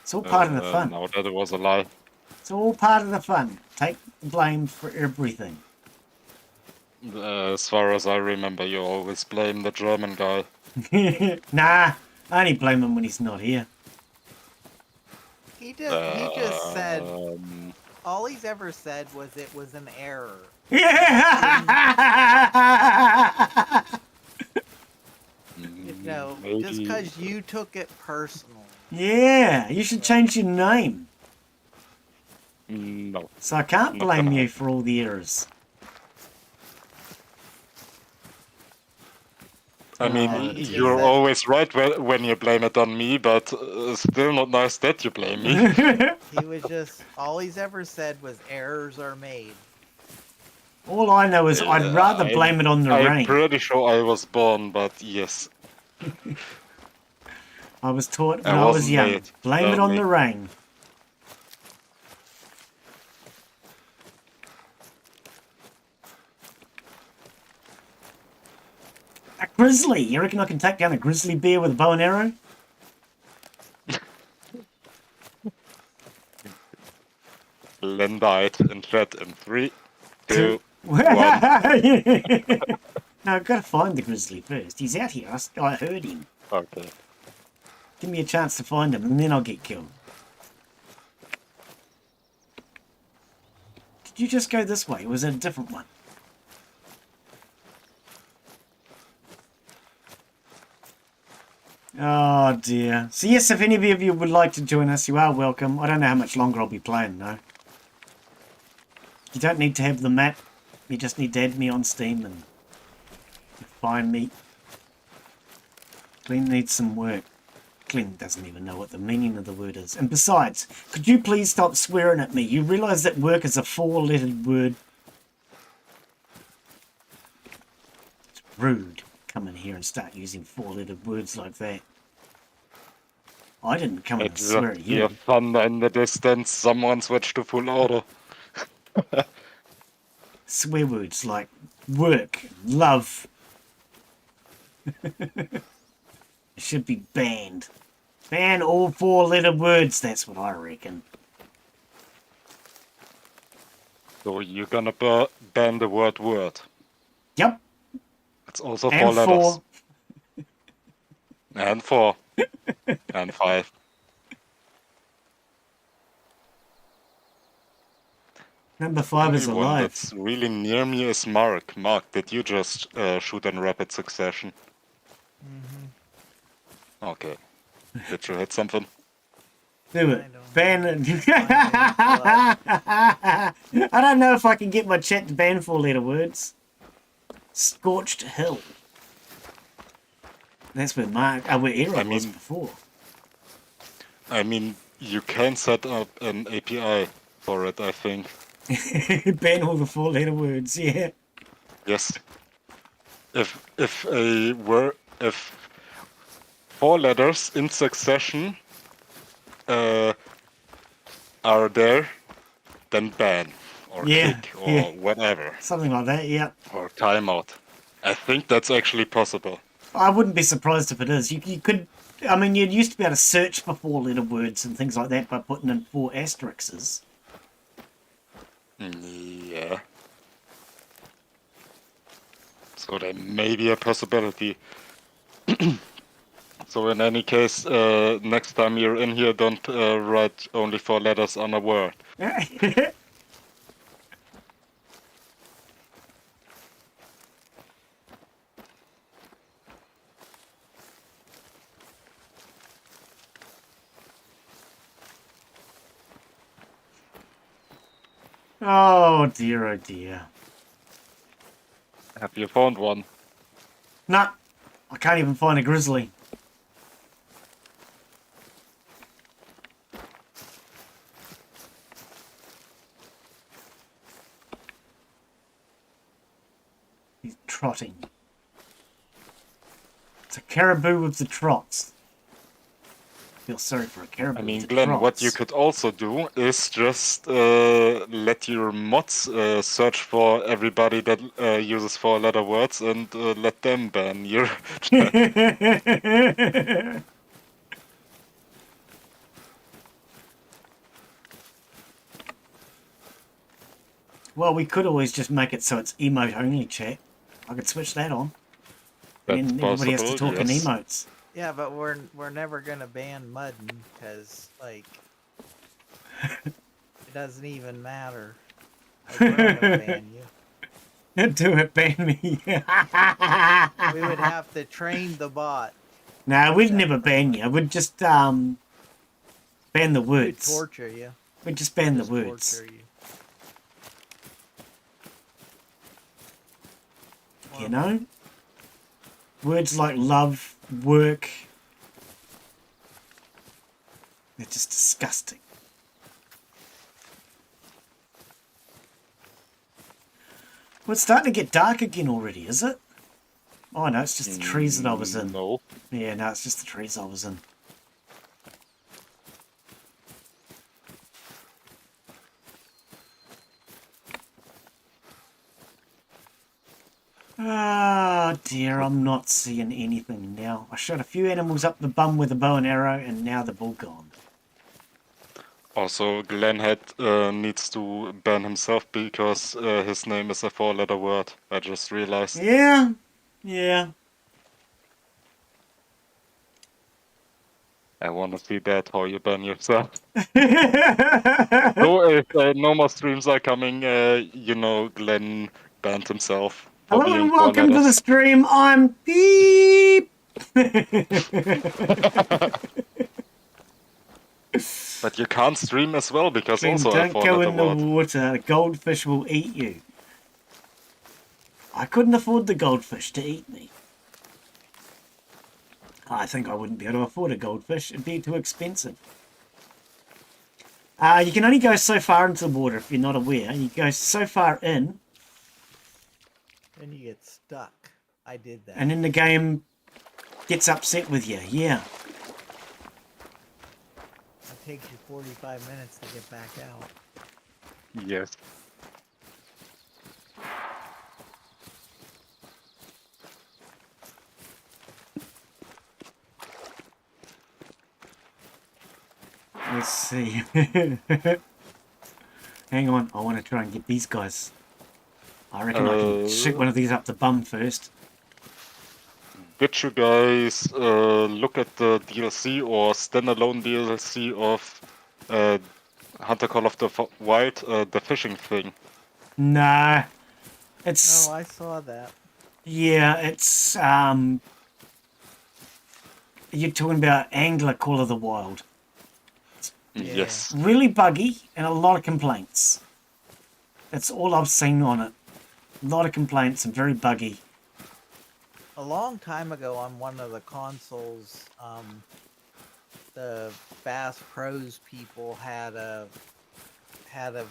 Speaker 1: It's all part of the fun.
Speaker 4: No, that was a lie.
Speaker 1: It's all part of the fun. Take the blame for everything.
Speaker 4: As far as I remember, you always blame the German guy.
Speaker 1: Nah, I only blame him when he's not here.
Speaker 2: He just said all he's ever said was it was an error.
Speaker 1: Yeah.
Speaker 2: You know,
Speaker 4: Maybe.
Speaker 2: just because you took it personally.
Speaker 1: Yeah, you should change your name.
Speaker 4: No.
Speaker 1: So I can't
Speaker 4: Not
Speaker 1: blame
Speaker 4: gonna
Speaker 1: you for all the errors.
Speaker 4: I mean,
Speaker 2: He just
Speaker 4: you're
Speaker 2: said-
Speaker 4: always right when you blame it on me, but still not nice that you blame me.
Speaker 2: He was just all he's ever said was errors are made.
Speaker 1: All I know is I'd rather blame it on the
Speaker 4: I'm
Speaker 1: rain.
Speaker 4: pretty sure I was born, but yes.
Speaker 1: I was taught when
Speaker 4: I
Speaker 1: I was
Speaker 4: wasn't
Speaker 1: young.
Speaker 4: made,
Speaker 1: Blame it
Speaker 4: tell
Speaker 1: on
Speaker 4: me.
Speaker 1: the rain. A grizzly! You reckon I can take down a grizzly bear with a bow and arrow?
Speaker 4: Len died in chat in 3, 2, 1.
Speaker 1: No, I've got to find the grizzly first. He's out here. I heard him.
Speaker 4: Okay.
Speaker 1: Give me a chance to find him, and then I'll get killed. Did you just go this way, or was it a different one? Oh dear. So yes, if any of you would like to join us, you are welcome. I don't know how much longer I'll be playing, though. You don't need to have the map. You just need to add me on Steam and find me. Glenn needs some work. Glenn doesn't even know what the meaning of the word is. And besides, could you please stop swearing at me? You realise that work is a 4-lettered word? It's rude. Come in here and start using 4-lettered words like that. I didn't come in and
Speaker 4: It's
Speaker 1: swear at you.
Speaker 4: your thunder in the distance. Someone switched to full auto.
Speaker 1: Swear words like work, love. It should be banned. Ban all 4-letter words, that's what I reckon.
Speaker 4: So you're gonna ban the word.
Speaker 1: Yep.
Speaker 4: It's also 4
Speaker 1: And
Speaker 4: letters.
Speaker 1: 4.
Speaker 4: And 4. And 5.
Speaker 1: Number 5 is
Speaker 4: Only one
Speaker 1: alive.
Speaker 4: that's really near me is Mark. Mark, did you just shoot in rapid succession?
Speaker 2: Mm-hmm.
Speaker 4: Okay. Did you hit something?
Speaker 1: Do it.
Speaker 2: I don't
Speaker 1: Ban it. I don't know if I can get my chat to ban 4-letter words. Scorched Hill. That's where where Era was before.
Speaker 4: I mean, you can set up an API for it, I think.
Speaker 1: Ban all the 4-letter words, yeah.
Speaker 4: Yes. If 4 letters in succession are there, then ban or
Speaker 1: Yeah,
Speaker 4: kick or
Speaker 1: yeah.
Speaker 4: whatever,
Speaker 1: Something like that, yeah.
Speaker 4: or timeout. I think that's actually possible.
Speaker 1: I wouldn't be surprised if it is. You could, I mean, you used to be able to search for four-letter words and things like that by putting in 4 asterisks.
Speaker 4: Yeah. So there may be a possibility. So in any case, next time you're in here, don't write only 4 letters on a word.
Speaker 1: Oh dear, oh dear.
Speaker 4: Have you found one?
Speaker 1: Nah, I can't even find a grizzly. He's trotting. It's a caribou with the trots. Feel sorry for a caribou.
Speaker 4: I mean,
Speaker 1: with the
Speaker 4: Glenn, what you
Speaker 1: trots.
Speaker 4: could also do is just let your mods search for everybody that uses 4-letter words and let them ban your chat.
Speaker 1: Well, we could always just make it so it's emote only chat. I could switch that on.
Speaker 4: That's
Speaker 1: And then everybody has to
Speaker 4: possible,
Speaker 1: talk in
Speaker 4: yes.
Speaker 1: emotes.
Speaker 2: Yeah, but we're never gonna ban mudding because like it doesn't even matter. Like, we're not gonna ban you.
Speaker 1: Do it, ban me.
Speaker 2: We would have to train the bot.
Speaker 1: No, we'd never ban you. We'd just ban the
Speaker 2: We'd
Speaker 1: words.
Speaker 2: torture you.
Speaker 1: We'd just ban
Speaker 2: Just
Speaker 1: the words.
Speaker 2: torture you.
Speaker 1: You know? Words like love, work. They're just disgusting. Well, it's starting to get dark again already, is it? Oh, no, it's just the trees that I was in.
Speaker 4: No.
Speaker 1: Yeah, no, it's just the trees I was in. Ah, dear, I'm not seeing anything now. I shot a few animals up the bum with a bow and arrow, and now they're all gone.
Speaker 4: Also, Glenn needs to ban himself because his name is a 4-letter word. I just realized.
Speaker 1: Yeah, yeah.
Speaker 4: I want to see that, how you ban yourself. So if no more streams are coming, you know, Glenn banned himself for
Speaker 1: Hello
Speaker 4: being
Speaker 1: and
Speaker 4: 4
Speaker 1: welcome to the
Speaker 4: letters.
Speaker 1: stream. I'm Beep.
Speaker 4: But you can't stream as well because
Speaker 1: Glenn,
Speaker 4: also a
Speaker 1: don't go
Speaker 4: 4-letter
Speaker 1: in the
Speaker 4: word.
Speaker 1: water. A goldfish will eat you. I couldn't afford the goldfish to eat me. I think I wouldn't be able to afford a goldfish. It'd be too expensive. You can only go so far into the water if you're not aware. You go so far in,
Speaker 2: Then you get stuck. I did that.
Speaker 1: and then the game gets upset with you. Yeah.
Speaker 2: It takes you 45 minutes to get back out.
Speaker 4: Yes.
Speaker 1: Let's see. Hang on, I want to try and get these guys. I reckon I can shoot one of these up the bum first.
Speaker 4: Did you guys look at the DLC or standalone DLC of Hunter Call of the Wild, the fishing thing?
Speaker 1: Nah. It's...
Speaker 2: Oh, I saw that.
Speaker 1: Yeah, it's... You're talking about Angler Call of the Wild.
Speaker 2: Yeah.
Speaker 4: Yes.
Speaker 1: Really buggy and a lot of complaints. That's all I've seen on it. A lot of complaints and very buggy.
Speaker 2: A long time ago on one of the consoles, the Bass Pros people had a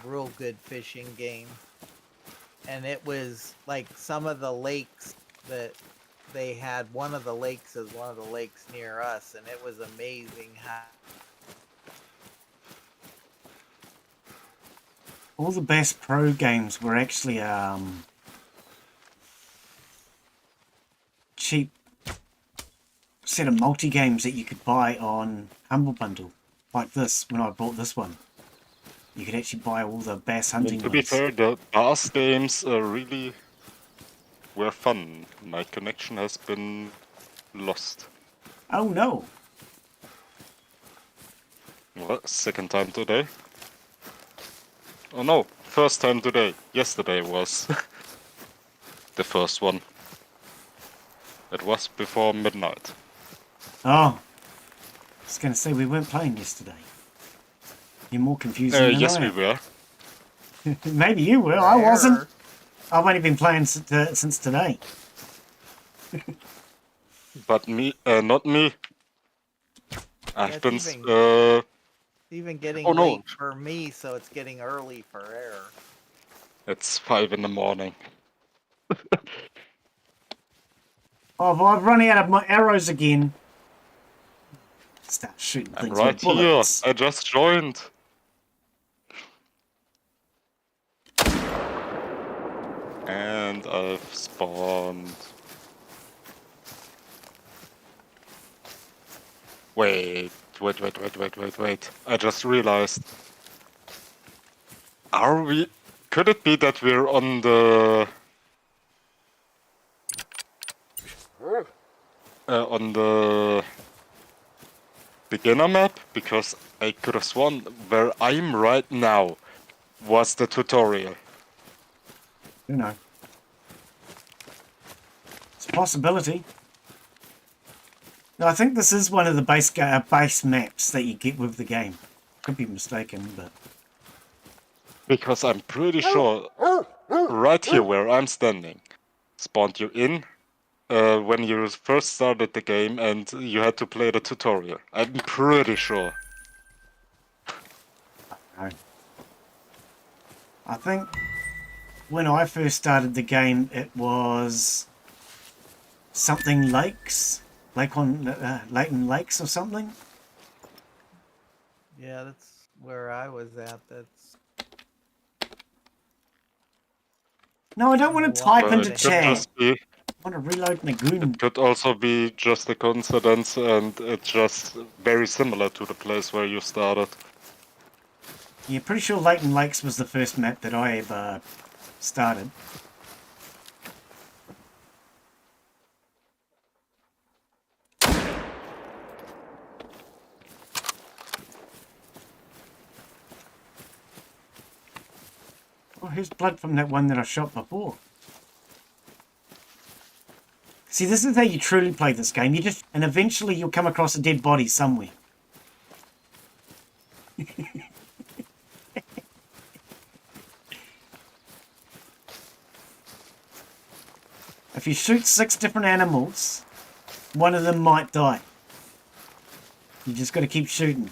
Speaker 2: real good fishing game, and it was like some of the lakes that they had. One of the lakes is one of the lakes near us, and it was amazing how
Speaker 1: all the best pro games were actually cheap set of multi games that you could buy on Humble Bundle, like this. When I bought this one, you could actually buy all the bass hunting
Speaker 4: To be
Speaker 1: ones.
Speaker 4: fair, the bass games really were fun. My connection has been lost.
Speaker 1: Oh no!
Speaker 4: Well, second time today. Oh no, first time today. Yesterday was the first one. It was before midnight.
Speaker 1: Oh, I was going to say we weren't playing yesterday. You're more confusing than
Speaker 4: Yes,
Speaker 1: I
Speaker 4: we
Speaker 1: am.
Speaker 4: were.
Speaker 1: Maybe you were. I wasn't.
Speaker 2: Rare.
Speaker 1: I've only been playing since today.
Speaker 4: But me, not me. I've been.
Speaker 2: It's even getting
Speaker 4: Oh no,
Speaker 2: late for me, so it's getting early for Rare.
Speaker 4: it's 5 in the morning.
Speaker 1: Oh, well, I've run out of my arrows again. Start shooting
Speaker 4: I'm
Speaker 1: things
Speaker 4: right
Speaker 1: with
Speaker 4: here.
Speaker 1: bullets.
Speaker 4: I just joined. And I've spawned. Wait. I just realized. Are we... Could it be that we're on the... on the... beginner map? Because I could have sworn where I'm right now was the tutorial.
Speaker 1: You know. It's a possibility. No, I think this is one of the base maps that you get with the game. Could be mistaken, but...
Speaker 4: Because I'm pretty sure right here where I'm standing spawned you in when you first started the game and you had to play the tutorial. I'm pretty sure.
Speaker 1: No. I think when I first started the game, it was something lakes, Layton Lakes or something.
Speaker 2: Yeah, that's where I was at. That's
Speaker 1: No, I don't want to type into
Speaker 4: It could
Speaker 1: chat.
Speaker 4: just be.
Speaker 1: I want to reload Nagoon.
Speaker 4: It could also be just a coincidence, and it's just very similar to the place where you started.
Speaker 1: Yeah, pretty sure Layton Lakes was the first map that I ever started. Oh, here's blood from that one that I shot before. See, this is how you truly play this game. And eventually you'll come across a dead body somewhere. If you shoot 6 different animals, one of them might die. You just got to keep shooting.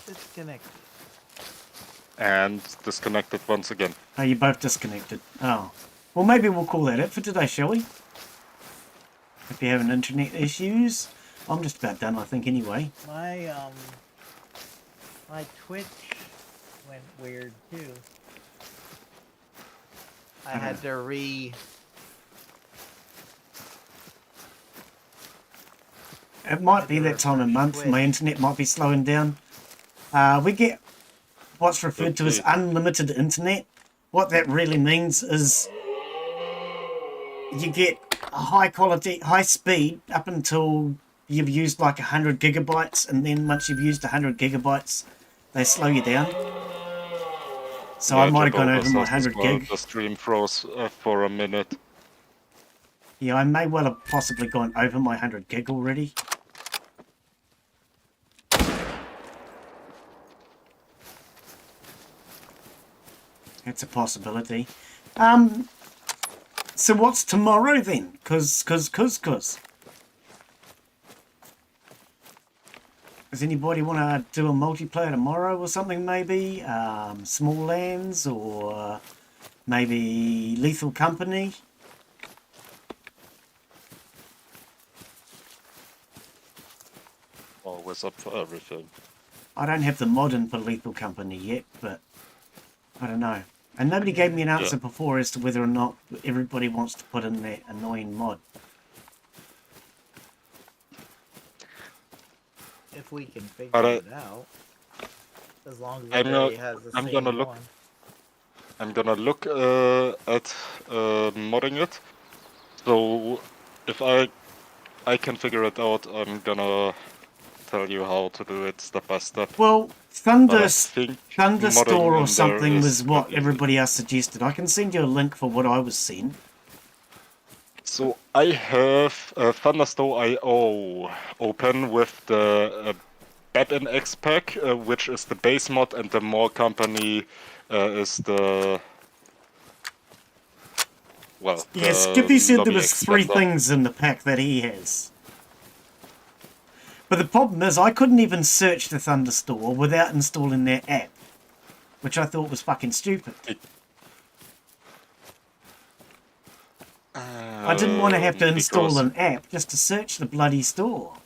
Speaker 2: disconnected.
Speaker 4: And disconnected once again.
Speaker 1: Oh, you're both disconnected. Oh. Well, maybe we'll call that it for today, shall we? If you're having internet issues. I'm just about done, I think, anyway.
Speaker 2: My Twitch went weird too. I had to
Speaker 1: It might be that time of month. My internet might be slowing down. We get what's referred to as unlimited internet. What that really means is you get a high quality, high speed up until you've used like 100 gigabytes, and then once you've used 100 gigabytes, they slow you down. So
Speaker 4: Yeah,
Speaker 1: I might have gone over my
Speaker 4: Jacob says
Speaker 1: 100
Speaker 4: as well,
Speaker 1: gig.
Speaker 4: the stream froze for a minute.
Speaker 1: Yeah, I may well have possibly gone over my 100 gig already. It's a possibility. So what's tomorrow then? Cause. Does anybody want to do a multiplayer tomorrow or something maybe? Small Lands or maybe Lethal Company?
Speaker 4: Always up for everything.
Speaker 1: I don't have the mod in for Lethal Company yet, but I don't know. And nobody gave me an answer before as to whether or not everybody wants to put in that annoying mod.
Speaker 2: If we can figure
Speaker 4: But
Speaker 2: it out. As long as everybody has the same one.
Speaker 4: I'm gonna look at modding it. So if I can figure it out, I'm gonna tell you how to do it step by step.
Speaker 1: Well,
Speaker 4: But I think
Speaker 1: Thunderstore
Speaker 4: modding
Speaker 1: or
Speaker 4: in there
Speaker 1: something
Speaker 4: is
Speaker 1: was what
Speaker 4: quite easy.
Speaker 1: everybody else suggested. I can send you a link for what I was seeing.
Speaker 4: So I have Thunderstore IO open with the Bed X pack, which is the base mod, and the More Company is the
Speaker 1: Yeah, Skippy said there
Speaker 4: lobby
Speaker 1: was 3
Speaker 4: extender.
Speaker 1: things in the pack that he has. But the problem is I couldn't even search the Thunderstore without installing their app, which I thought was fucking stupid. I didn't want to have to install an app just to search the bloody store.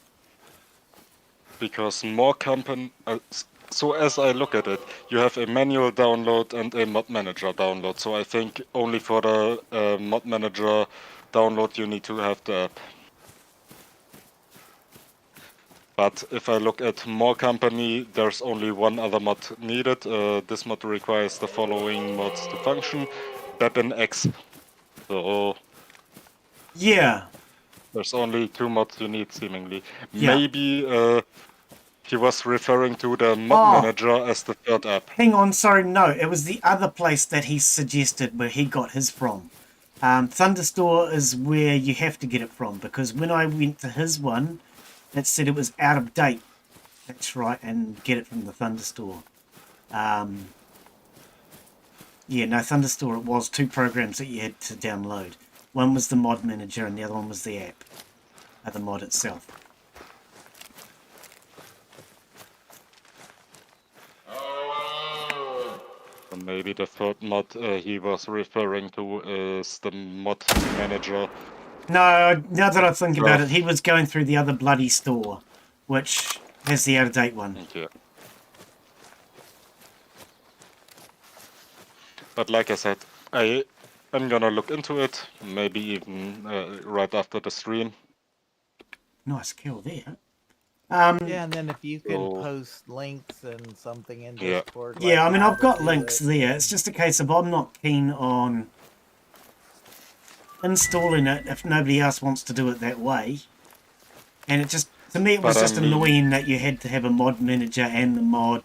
Speaker 4: Because More Company... so as I look at it, you have a manual download and a mod manager download. So I think only for the mod manager download you need to have the app. But if I look at More Company, there's only one other mod needed. This mod requires the following mods to function. Bepin X. So
Speaker 1: Yeah.
Speaker 4: there's only 2 mods you need, seemingly.
Speaker 1: Yeah.
Speaker 4: Maybe he was referring to the mod manager as the 3rd app.
Speaker 1: Hang on, sorry, no. It was the other place that he suggested where he got his from. Thunderstore is where you have to get it from, because when I went to his one, it said it was out of date. That's right, and get it from the Thunderstore. Yeah, no, Thunderstore, it was 2 programs that you had to download. One was the mod manager and the other one was the app, the mod itself.
Speaker 4: Maybe the 3rd mod he was referring to is the mod manager.
Speaker 1: No, now that I think about it, he was going through the other bloody store, which has the out-of-date one.
Speaker 4: Yeah. But like I said, I'm gonna look into it, maybe even right after the stream.
Speaker 1: Nice kill there.
Speaker 2: Yeah, and then if you can post links and something in Discord.
Speaker 1: Yeah, I mean, I've got links there. It's just a case of I'm not keen on installing it if nobody else wants to do it that way. And it just, to me, it was just annoying that you had to have a mod manager and the mod.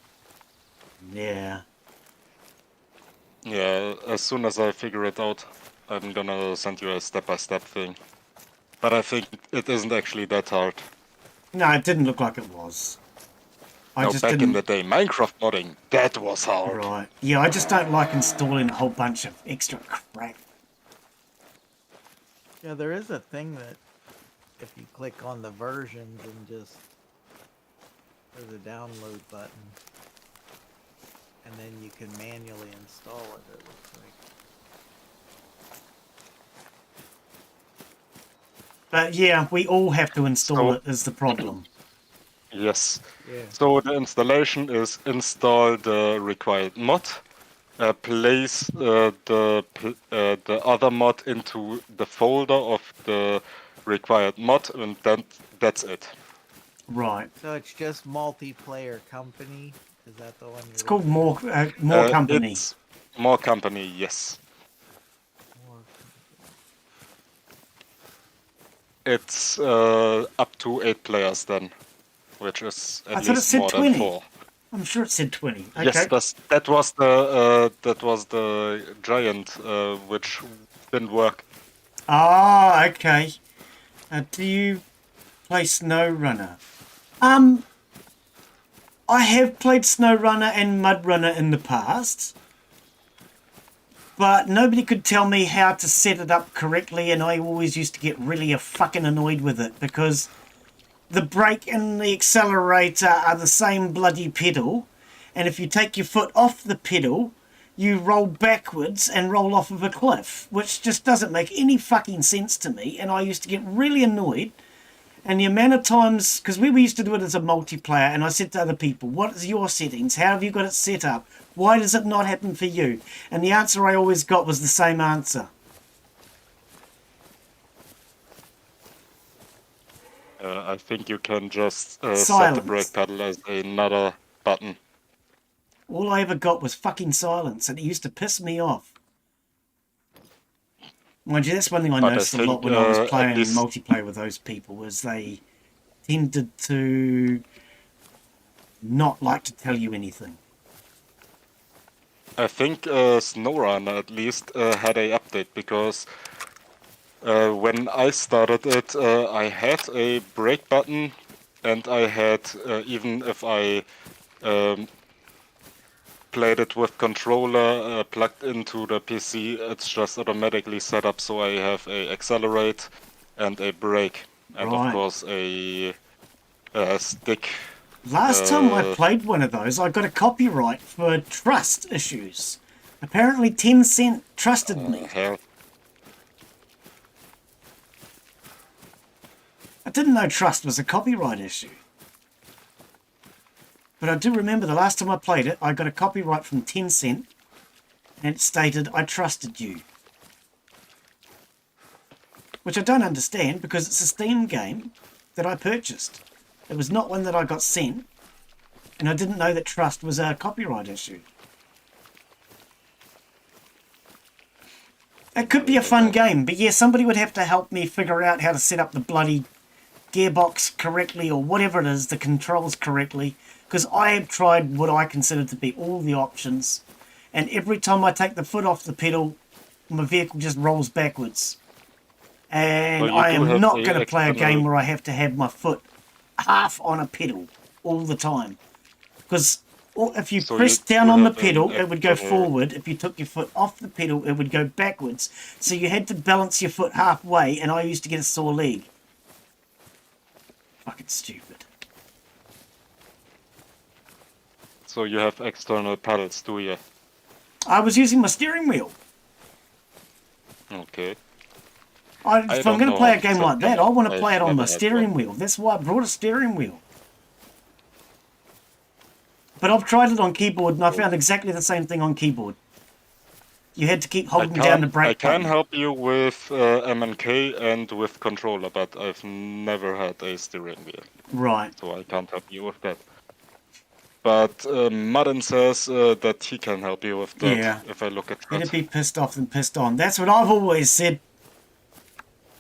Speaker 1: Yeah.
Speaker 4: Yeah, as soon as I figure it out, I'm gonna send you a step-by-step thing. But I think it isn't actually that hard.
Speaker 1: No, it didn't look like it was.
Speaker 4: Back in the day, Minecraft modding, that was hard.
Speaker 1: Right. Yeah, I just don't like installing a whole bunch of extra crap.
Speaker 2: Yeah, there is a thing that if you click on the versions and just there's a download button and then you can manually install it, it looks like.
Speaker 1: But yeah, we all have to install it is the problem.
Speaker 4: Yes.
Speaker 2: Yeah.
Speaker 4: So the installation is install the required mod, place the other mod into the folder of the required mod, and then that's it.
Speaker 1: Right.
Speaker 2: So it's just multiplayer company. Is that the one?
Speaker 1: It's called More Company.
Speaker 4: It's More Company, yes. It's up to 8 players then, which is at least more than 4.
Speaker 1: I'm sure it said 20. Okay.
Speaker 4: Yes, that was the giant which didn't work.
Speaker 1: Ah, okay. Do you play SnowRunner? I have played SnowRunner and MudRunner in the past, but nobody could tell me how to set it up correctly, and I always used to get really fucking annoyed with it because the brake and the accelerator are the same bloody pedal, and if you take your foot off the pedal, you roll backwards and roll off of a cliff, which just doesn't make any fucking sense to me, and I used to get really annoyed. And the amount of times, because we used to do it as a multiplayer, and I said to other people, what is your settings? How have you got it set up? Why does it not happen for you? And the answer I always got was the same answer.
Speaker 4: I think you can just set the brake pedal as another button.
Speaker 1: All I ever got was fucking silence, and it used to piss me off. Mind you, that's one thing I
Speaker 4: But I
Speaker 1: noticed a lot
Speaker 4: think,
Speaker 1: when I was
Speaker 4: at
Speaker 1: playing
Speaker 4: least-
Speaker 1: multiplayer with those people, was they tended to not like to tell you anything.
Speaker 4: I think SnowRunner at least had a update, because when I started it, I had a brake button, and I had, even if I played it with controller plugged into the PC, it's just automatically set up so I have a accelerate and a brake, and
Speaker 1: Right.
Speaker 4: of course a stick.
Speaker 1: Last time I played one of those, I got a copyright for trust issues. Apparently 10 Cent trusted me.
Speaker 4: Hell,
Speaker 1: I didn't know trust was a copyright issue. But I do remember the last time I played it, I got a copyright from 10 Cent, and it stated, I trusted you. Which I don't understand, because it's a Steam game that I purchased. It was not one that I got sent, and I didn't know that trust was a copyright issue. It could be a fun game, but yeah, somebody would have to help me figure out how to set up the bloody gearbox correctly, or whatever it is, the controls correctly, because I have tried what I consider to be all the options, and every time I take the foot off the pedal, my vehicle just rolls backwards. And
Speaker 4: Well, you
Speaker 1: I
Speaker 4: do
Speaker 1: am
Speaker 4: have
Speaker 1: not
Speaker 4: the
Speaker 1: going to play a
Speaker 4: external-
Speaker 1: game where I have to have my foot half on a pedal all the time, because if you
Speaker 4: So
Speaker 1: press
Speaker 4: you
Speaker 1: down
Speaker 4: do
Speaker 1: on the
Speaker 4: have an
Speaker 1: pedal, it would go
Speaker 4: external-
Speaker 1: forward. If you took your foot off the pedal, it would go backwards. So you had to balance your foot halfway, and I used to get a sore leg. Fucking stupid.
Speaker 4: So you have external pedals, do you?
Speaker 1: I was using my steering wheel.
Speaker 4: Okay.
Speaker 1: If I'm
Speaker 4: don't
Speaker 1: going to
Speaker 4: know
Speaker 1: play
Speaker 4: how
Speaker 1: a
Speaker 4: to
Speaker 1: game
Speaker 4: set
Speaker 1: like that,
Speaker 4: them
Speaker 1: I want
Speaker 4: up.
Speaker 1: to play it
Speaker 4: I've
Speaker 1: on my
Speaker 4: never had
Speaker 1: steering
Speaker 4: one.
Speaker 1: wheel. That's why I brought a steering wheel. But I've tried it on keyboard, and I found exactly the same thing on keyboard. You had to keep holding down the
Speaker 4: I
Speaker 1: brake
Speaker 4: can
Speaker 1: button.
Speaker 4: help you with MNK and with controller, but I've never had a steering wheel,
Speaker 1: Right.
Speaker 4: so I can't help you with that. But Madden says that he can help you with that,
Speaker 1: Yeah.
Speaker 4: if I look at
Speaker 1: Better
Speaker 4: that.
Speaker 1: be pissed off than pissed on. That's what I've always said.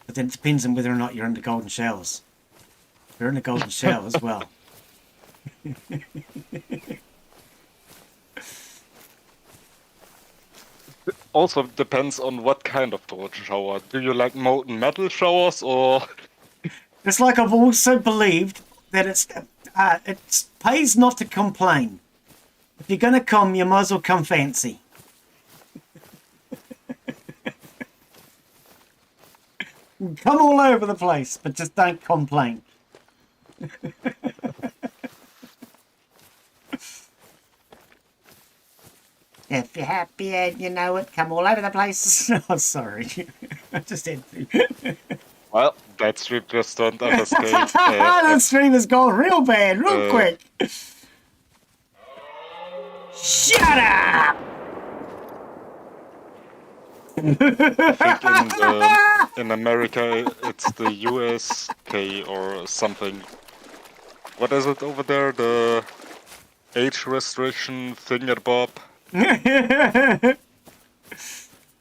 Speaker 1: But then it depends on whether or not you're in the golden showers. If you're in the golden showers, well.
Speaker 4: Also depends on what kind of golden shower. Do you like molten metal showers, or...
Speaker 1: It's like I've also believed that it pays not to complain. If you're going to come, you might as well come fancy. Come all over the place, but just don't complain. If you're happy and you know it, come all over the place. Oh, sorry. I just had to.
Speaker 4: Well, that stream just turned up as cave.
Speaker 1: That stream has gone real bad, real
Speaker 4: uh,
Speaker 1: quick. Shut up!
Speaker 4: I think in America it's the USK or something. What is it over there? The age restriction thingamabob?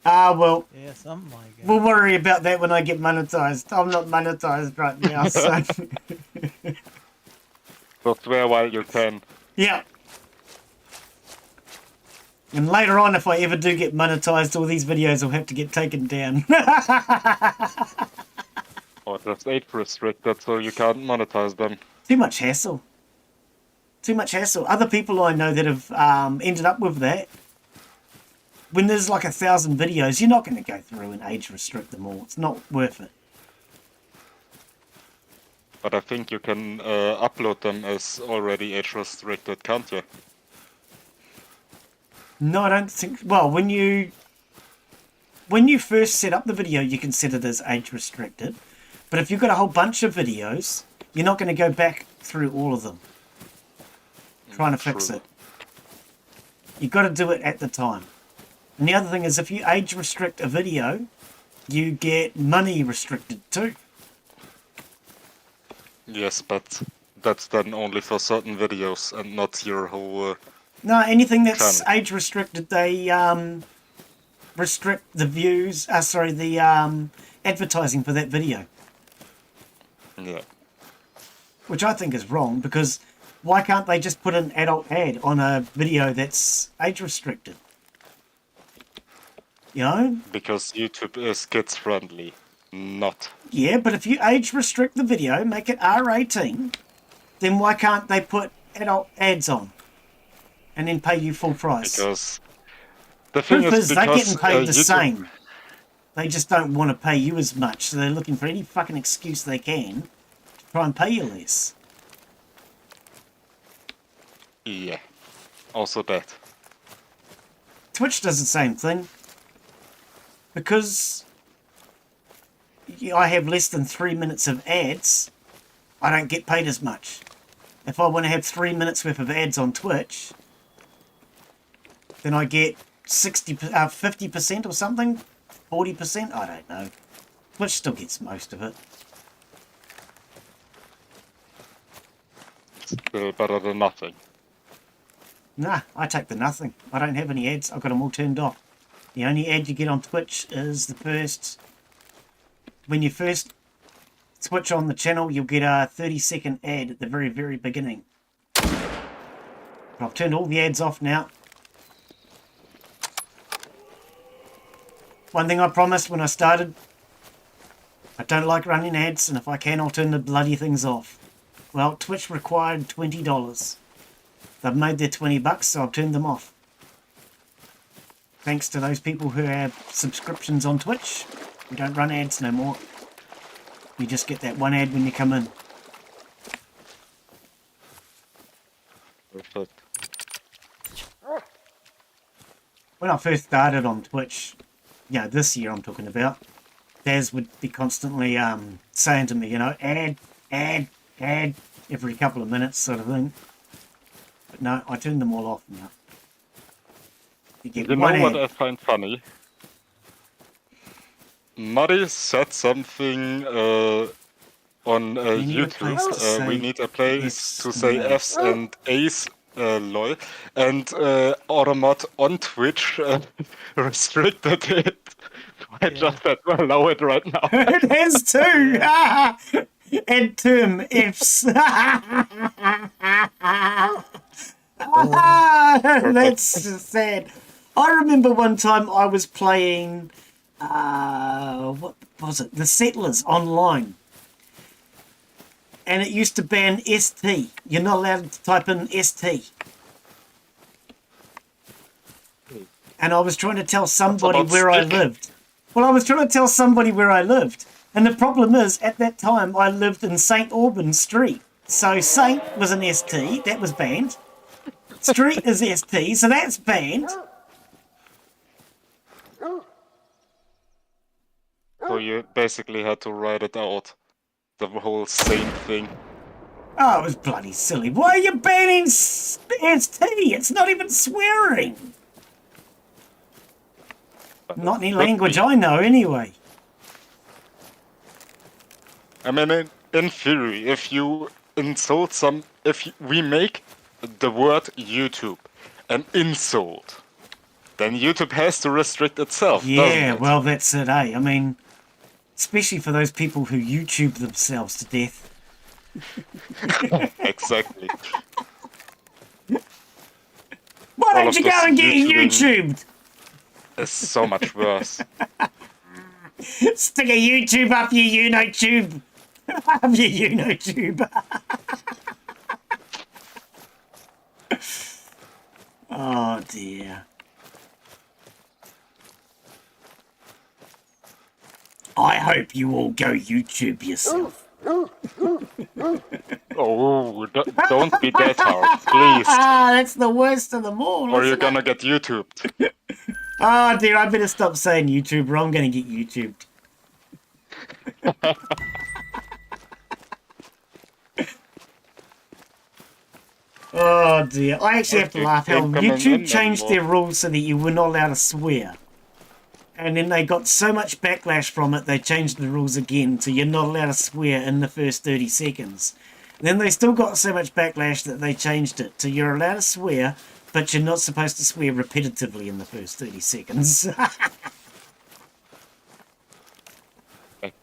Speaker 1: Well,
Speaker 2: Yeah, something like that.
Speaker 1: we'll worry about that when I get monetized. I'm not monetized right now, so.
Speaker 4: So swear while you can.
Speaker 1: Yeah. And later on, if I ever do get monetized, all these videos will have to get taken down.
Speaker 4: Or just age restricted so you can't monetize them.
Speaker 1: Too much hassle. Too much hassle. Other people I know that have ended up with that. When there's like 1,000 videos, you're not going to go through and age restrict them all. It's not worth it.
Speaker 4: But I think you can upload them as already age restricted, can't you?
Speaker 1: No, I don't think... Well, when you first set up the video, you can set it as age restricted. But if you've got a whole bunch of videos, you're not going to go back through all of them trying to fix
Speaker 4: True.
Speaker 1: it. You've got to do it at the time. And the other thing is, if you age restrict a video, you get money restricted too.
Speaker 4: Yes, but that's then only for certain videos and not your whole.
Speaker 1: No, anything that's
Speaker 4: Channel.
Speaker 1: age restricted, they restrict the views. The advertising for that video,
Speaker 4: Yeah.
Speaker 1: which I think is wrong, because why can't they just put an adult ad on a video that's age restricted? You know?
Speaker 4: Because YouTube is kids friendly, not.
Speaker 1: Yeah, but if you age restrict the video, make it R18, then why can't they put adult ads on and then pay you full price?
Speaker 4: Because the thing
Speaker 1: Proof is,
Speaker 4: is,
Speaker 1: they're
Speaker 4: because
Speaker 1: getting paid the
Speaker 4: YouTube,
Speaker 1: same. They just don't want to pay you as much, so they're looking for any fucking excuse they can to try and pay you less.
Speaker 4: Yeah. Also that.
Speaker 1: Twitch does the same thing. Because I have less than 3 minutes of ads, I don't get paid as much. If I want to have 3 minutes worth of ads on Twitch, then I get 50% or something? 40%? I don't know. Twitch still gets most of it.
Speaker 4: Still better than nothing.
Speaker 1: Nah, I take the nothing. I don't have any ads. I've got them all turned off. The only ad you get on Twitch is the first... When you first switch on the channel, you'll get a 30-second ad at the very, very beginning. But I've turned all the ads off now. One thing I promised when I started, I don't like running ads, and if I can, I'll turn the bloody things off. Well, Twitch required $20. They've made their $20, so I've turned them off. Thanks to those people who have subscriptions on Twitch, we don't run ads no more. You just get that one ad when you come in.
Speaker 4: Perfect.
Speaker 1: When I first started on Twitch, this year I'm talking about, Daz would be constantly saying to me, ad, every couple of minutes sort of thing. But no, I turned them all off now. You
Speaker 4: You know what I find funny? Muddy said something on
Speaker 1: need a place to
Speaker 4: YouTube.
Speaker 1: say
Speaker 4: We need a place
Speaker 1: Fs
Speaker 4: to say
Speaker 1: and
Speaker 4: Fs and As, lol. And Automod on Twitch restricted it. I just said, allow it right now.
Speaker 1: It has too! And term Fs. That's sad. I remember one time I was playing, what was it? The Settlers online. And it used to ban ST. You're not allowed to type in ST. And I was trying to tell somebody
Speaker 4: about
Speaker 1: where I
Speaker 4: stick?
Speaker 1: lived. Well, I was trying to tell somebody where I lived. And the problem is, at that time, I lived in St. Albans Street. So Saint was an ST, that was banned. Street is ST, so that's banned.
Speaker 4: So you basically had to write it out. The whole same thing.
Speaker 1: Oh, it was bloody silly. Why are you banning ST? It's not even swearing. Not any language I know, anyway.
Speaker 4: I mean, in theory, if you insult we make the word YouTube an insult, then YouTube has to restrict itself,
Speaker 1: Yeah,
Speaker 4: doesn't it?
Speaker 1: well, that's it, eh? I mean, especially for those people who YouTube themselves to death.
Speaker 4: Exactly.
Speaker 1: Why
Speaker 4: All
Speaker 1: don't
Speaker 4: of
Speaker 1: you go
Speaker 4: this
Speaker 1: and get
Speaker 4: YouTubing-
Speaker 1: YouTubed?
Speaker 4: It's so much worse.
Speaker 1: Stick a YouTube up your UnoTube. Up your UnoTube. Oh dear. I hope you all go YouTube yourself.
Speaker 4: Oh, don't be that hard, please.
Speaker 1: That's the worst of them all.
Speaker 4: Or you're
Speaker 1: isn't it?
Speaker 4: gonna get YouTubed.
Speaker 1: Oh dear, I better stop saying YouTube or I'm gonna get YouTubed. Oh dear. I actually have to
Speaker 4: Okay,
Speaker 1: laugh how
Speaker 4: ain't coming
Speaker 1: YouTube
Speaker 4: in
Speaker 1: changed
Speaker 4: anymore.
Speaker 1: their rules so that you were not allowed to swear. And then they got so much backlash from it, they changed the rules again so you're not allowed to swear in the first 30 seconds. Then they still got so much backlash that they changed it to you're allowed to swear, but you're not supposed to swear repetitively in the first 30 seconds.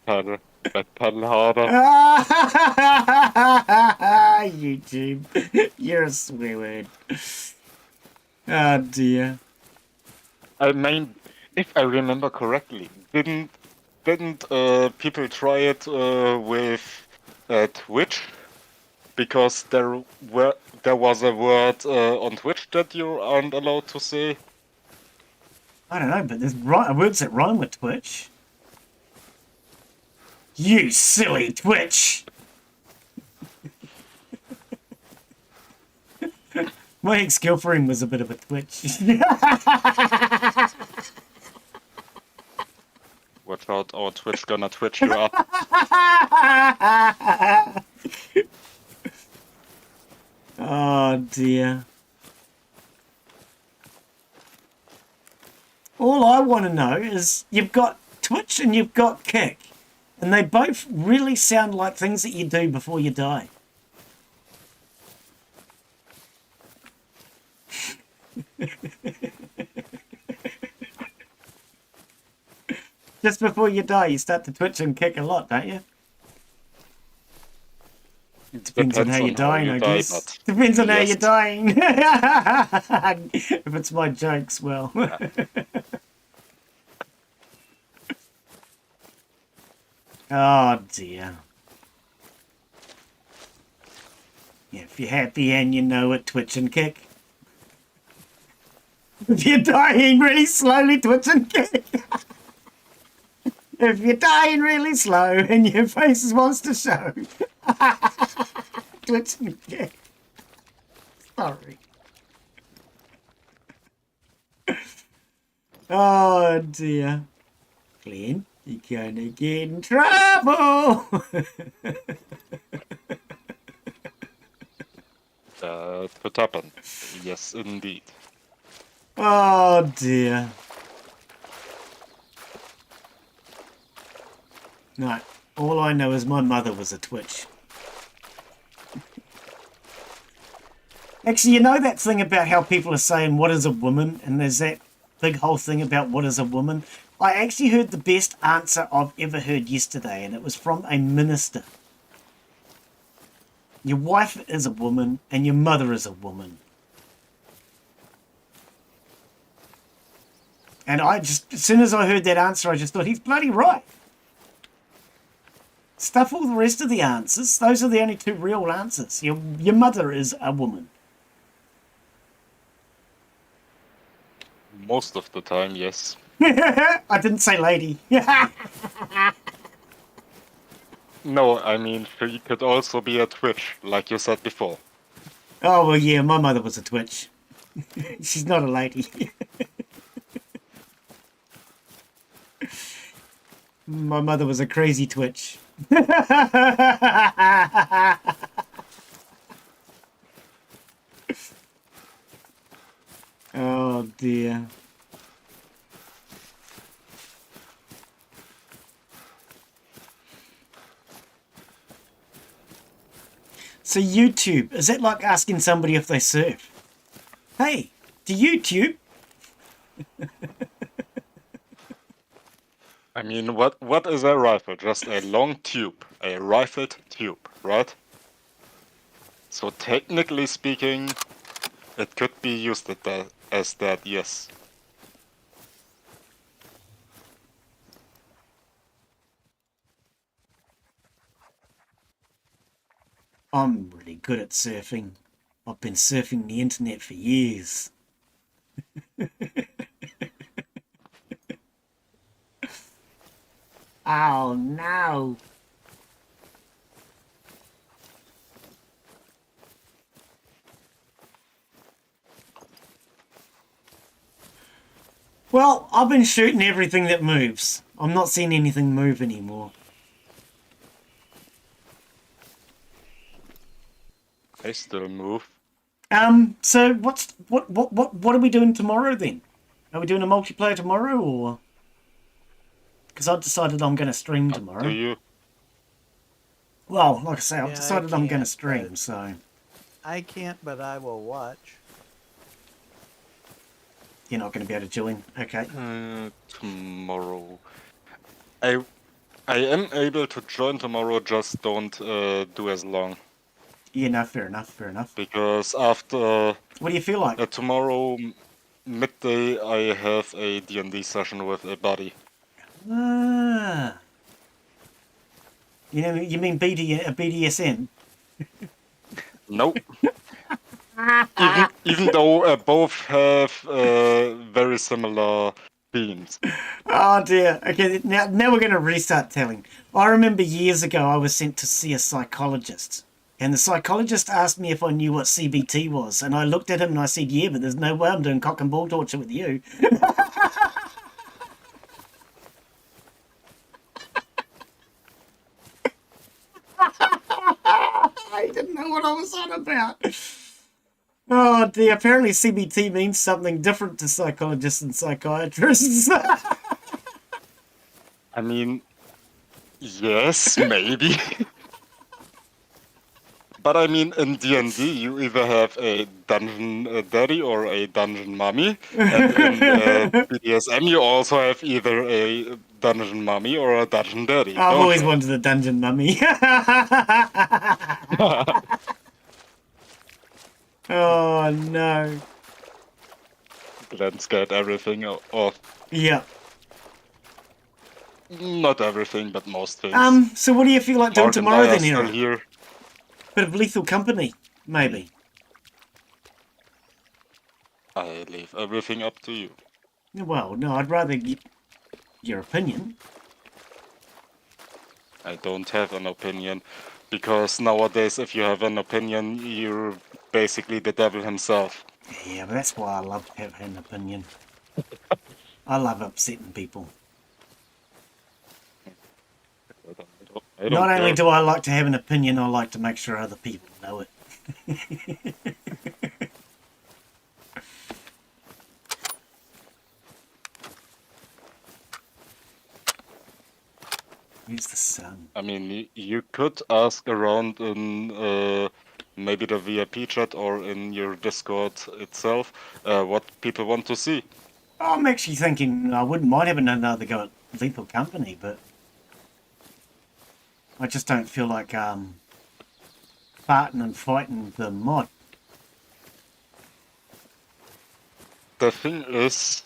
Speaker 4: Backpedal harder.
Speaker 1: YouTube, you're a swear word. Oh dear.
Speaker 4: I mean, if I remember correctly, didn't people try it with Twitch? Because there was a word on Twitch that you aren't allowed to say.
Speaker 1: I don't know, but there's words that rhyme with Twitch. You silly Twitch! My ex-girlfriend was a bit of a Twitch.
Speaker 4: Watch out, our Twitch gonna twitch you up.
Speaker 1: Oh dear. All I want to know is you've got Twitch and you've got Kick. And they both really sound like things that you do before you die. Just before you die, you start to twitch and kick a lot, don't you? It depends on how you're dying, I guess.
Speaker 4: But
Speaker 1: Depends on how
Speaker 4: yes.
Speaker 1: you're dying. If it's my jokes, well. Oh dear. Yeah, if you're happy and you know it, twitch and kick. If you're dying really slowly, twitch and kick. If you're dying really slow and your face wants to show, twitch and kick. Sorry. Oh dear. Glenn, you're gonna get in trouble.
Speaker 4: That could happen. Yes, indeed.
Speaker 1: Oh dear. No, all I know is my mother was a twitch. Actually, you know that thing about how people are saying, what is a woman? And there's that big whole thing about what is a woman? I actually heard the best answer I've ever heard yesterday, and it was from a minister. Your wife is a woman, and your mother is a woman. And I just, as soon as I heard that answer, I just thought, he's bloody right. Stuff all the rest of the answers. Those are the only two real answers. Your mother is a woman.
Speaker 4: Most of the time, yes.
Speaker 1: I didn't say lady.
Speaker 4: No, I mean, she could also be a Twitch, like you said before.
Speaker 1: Oh, well, yeah, my mother was a twitch. She's not a lady. My mother was a crazy twitch. Oh, dear. So YouTube, is that like asking somebody if they surf? Hey, do YouTube?
Speaker 4: I mean, what is a rifle? Just a long tube, a rifled tube, right? So technically speaking, it could be used as that, yes.
Speaker 1: I'm really good at surfing. I've been surfing the internet for years. Oh no. Well, I've been shooting everything that moves. I'm not seeing anything move anymore.
Speaker 4: I still move.
Speaker 1: So what are we doing tomorrow then? Are we doing a multiplayer tomorrow, or? Because I've decided I'm going to stream
Speaker 4: Up to
Speaker 1: tomorrow.
Speaker 4: you.
Speaker 1: Well, like I say, I've
Speaker 2: Yeah, I
Speaker 1: decided I'm going to
Speaker 2: can't,
Speaker 1: stream,
Speaker 2: but-
Speaker 1: so
Speaker 2: I can't, but I will watch.
Speaker 1: you're not going to be able to join. Okay.
Speaker 4: Tomorrow. I am able to join tomorrow, just don't do as long.
Speaker 1: Yeah, no, fair enough, fair enough.
Speaker 4: Because after
Speaker 1: What do you feel like?
Speaker 4: tomorrow midday, I have a D&D session with a buddy.
Speaker 1: Ah. You mean BDSM?
Speaker 4: Nope. even though both have very similar themes.
Speaker 1: Oh dear. Okay, now we're going to restart telling. I remember years ago I was sent to see a psychologist. And the psychologist asked me if I knew what CBT was. And I looked at him and I said, yeah, but there's no way I'm doing cock and ball torture with you. I didn't know what I was on about. Oh dear, apparently CBT means something different to psychologists and psychiatrists.
Speaker 4: I mean, yes, maybe. But I mean, in D&D, you either have a dungeon daddy or a dungeon mommy. And in BDSM, you also have either a dungeon mommy or a dungeon daddy.
Speaker 1: I've
Speaker 4: don't
Speaker 1: always
Speaker 4: you?
Speaker 1: wanted a dungeon mummy. Oh no.
Speaker 4: Glenn scared everything off.
Speaker 1: Yeah.
Speaker 4: Not everything, but most things.
Speaker 1: So what do you feel like doing
Speaker 4: Mark and
Speaker 1: tomorrow
Speaker 4: I are
Speaker 1: then,
Speaker 4: still
Speaker 1: Hera?
Speaker 4: here.
Speaker 1: Bit of Lethal Company, maybe.
Speaker 4: I leave everything up to you.
Speaker 1: Well, no, I'd rather get your opinion.
Speaker 4: I don't have an opinion, because nowadays if you have an opinion, you're basically the devil himself.
Speaker 1: Yeah, but that's why I love having an opinion. I love upsetting people.
Speaker 4: I don't
Speaker 1: Not only
Speaker 4: care.
Speaker 1: do I like to have an opinion, I like to make sure other people know it. Where's the sun?
Speaker 4: I mean, you could ask around in maybe the VIP chat or in your Discord itself what people want to see.
Speaker 1: I'm actually thinking I wouldn't mind having another go at Lethal Company, but I just don't feel like farting and fighting the mod.
Speaker 4: The thing is,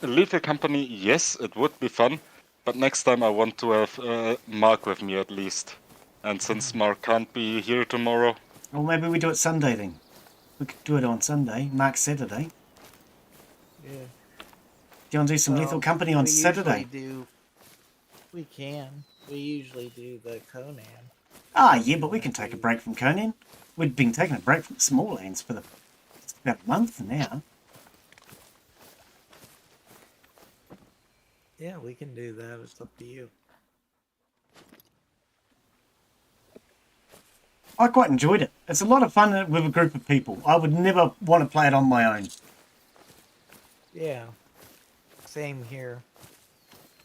Speaker 4: leave a company, yes, it would be fun, but next time I want to have Mark with me at least. And since Mark can't be here tomorrow,
Speaker 1: Or maybe we do it Sunday then. We could do it on Sunday, Mark's Saturday.
Speaker 2: Yeah.
Speaker 1: Do you want to do some Lethal Company on
Speaker 2: we
Speaker 1: Saturday?
Speaker 2: We can. We usually do the Conan.
Speaker 1: Ah, yeah, but we can take a break from Conan. We've been taking a break from Smalllands for about a month now.
Speaker 2: Yeah, we can do that. It's up to you.
Speaker 1: I quite enjoyed it. It's a lot of fun with a group of people. I would never want to play it on my own.
Speaker 2: Yeah. Same here.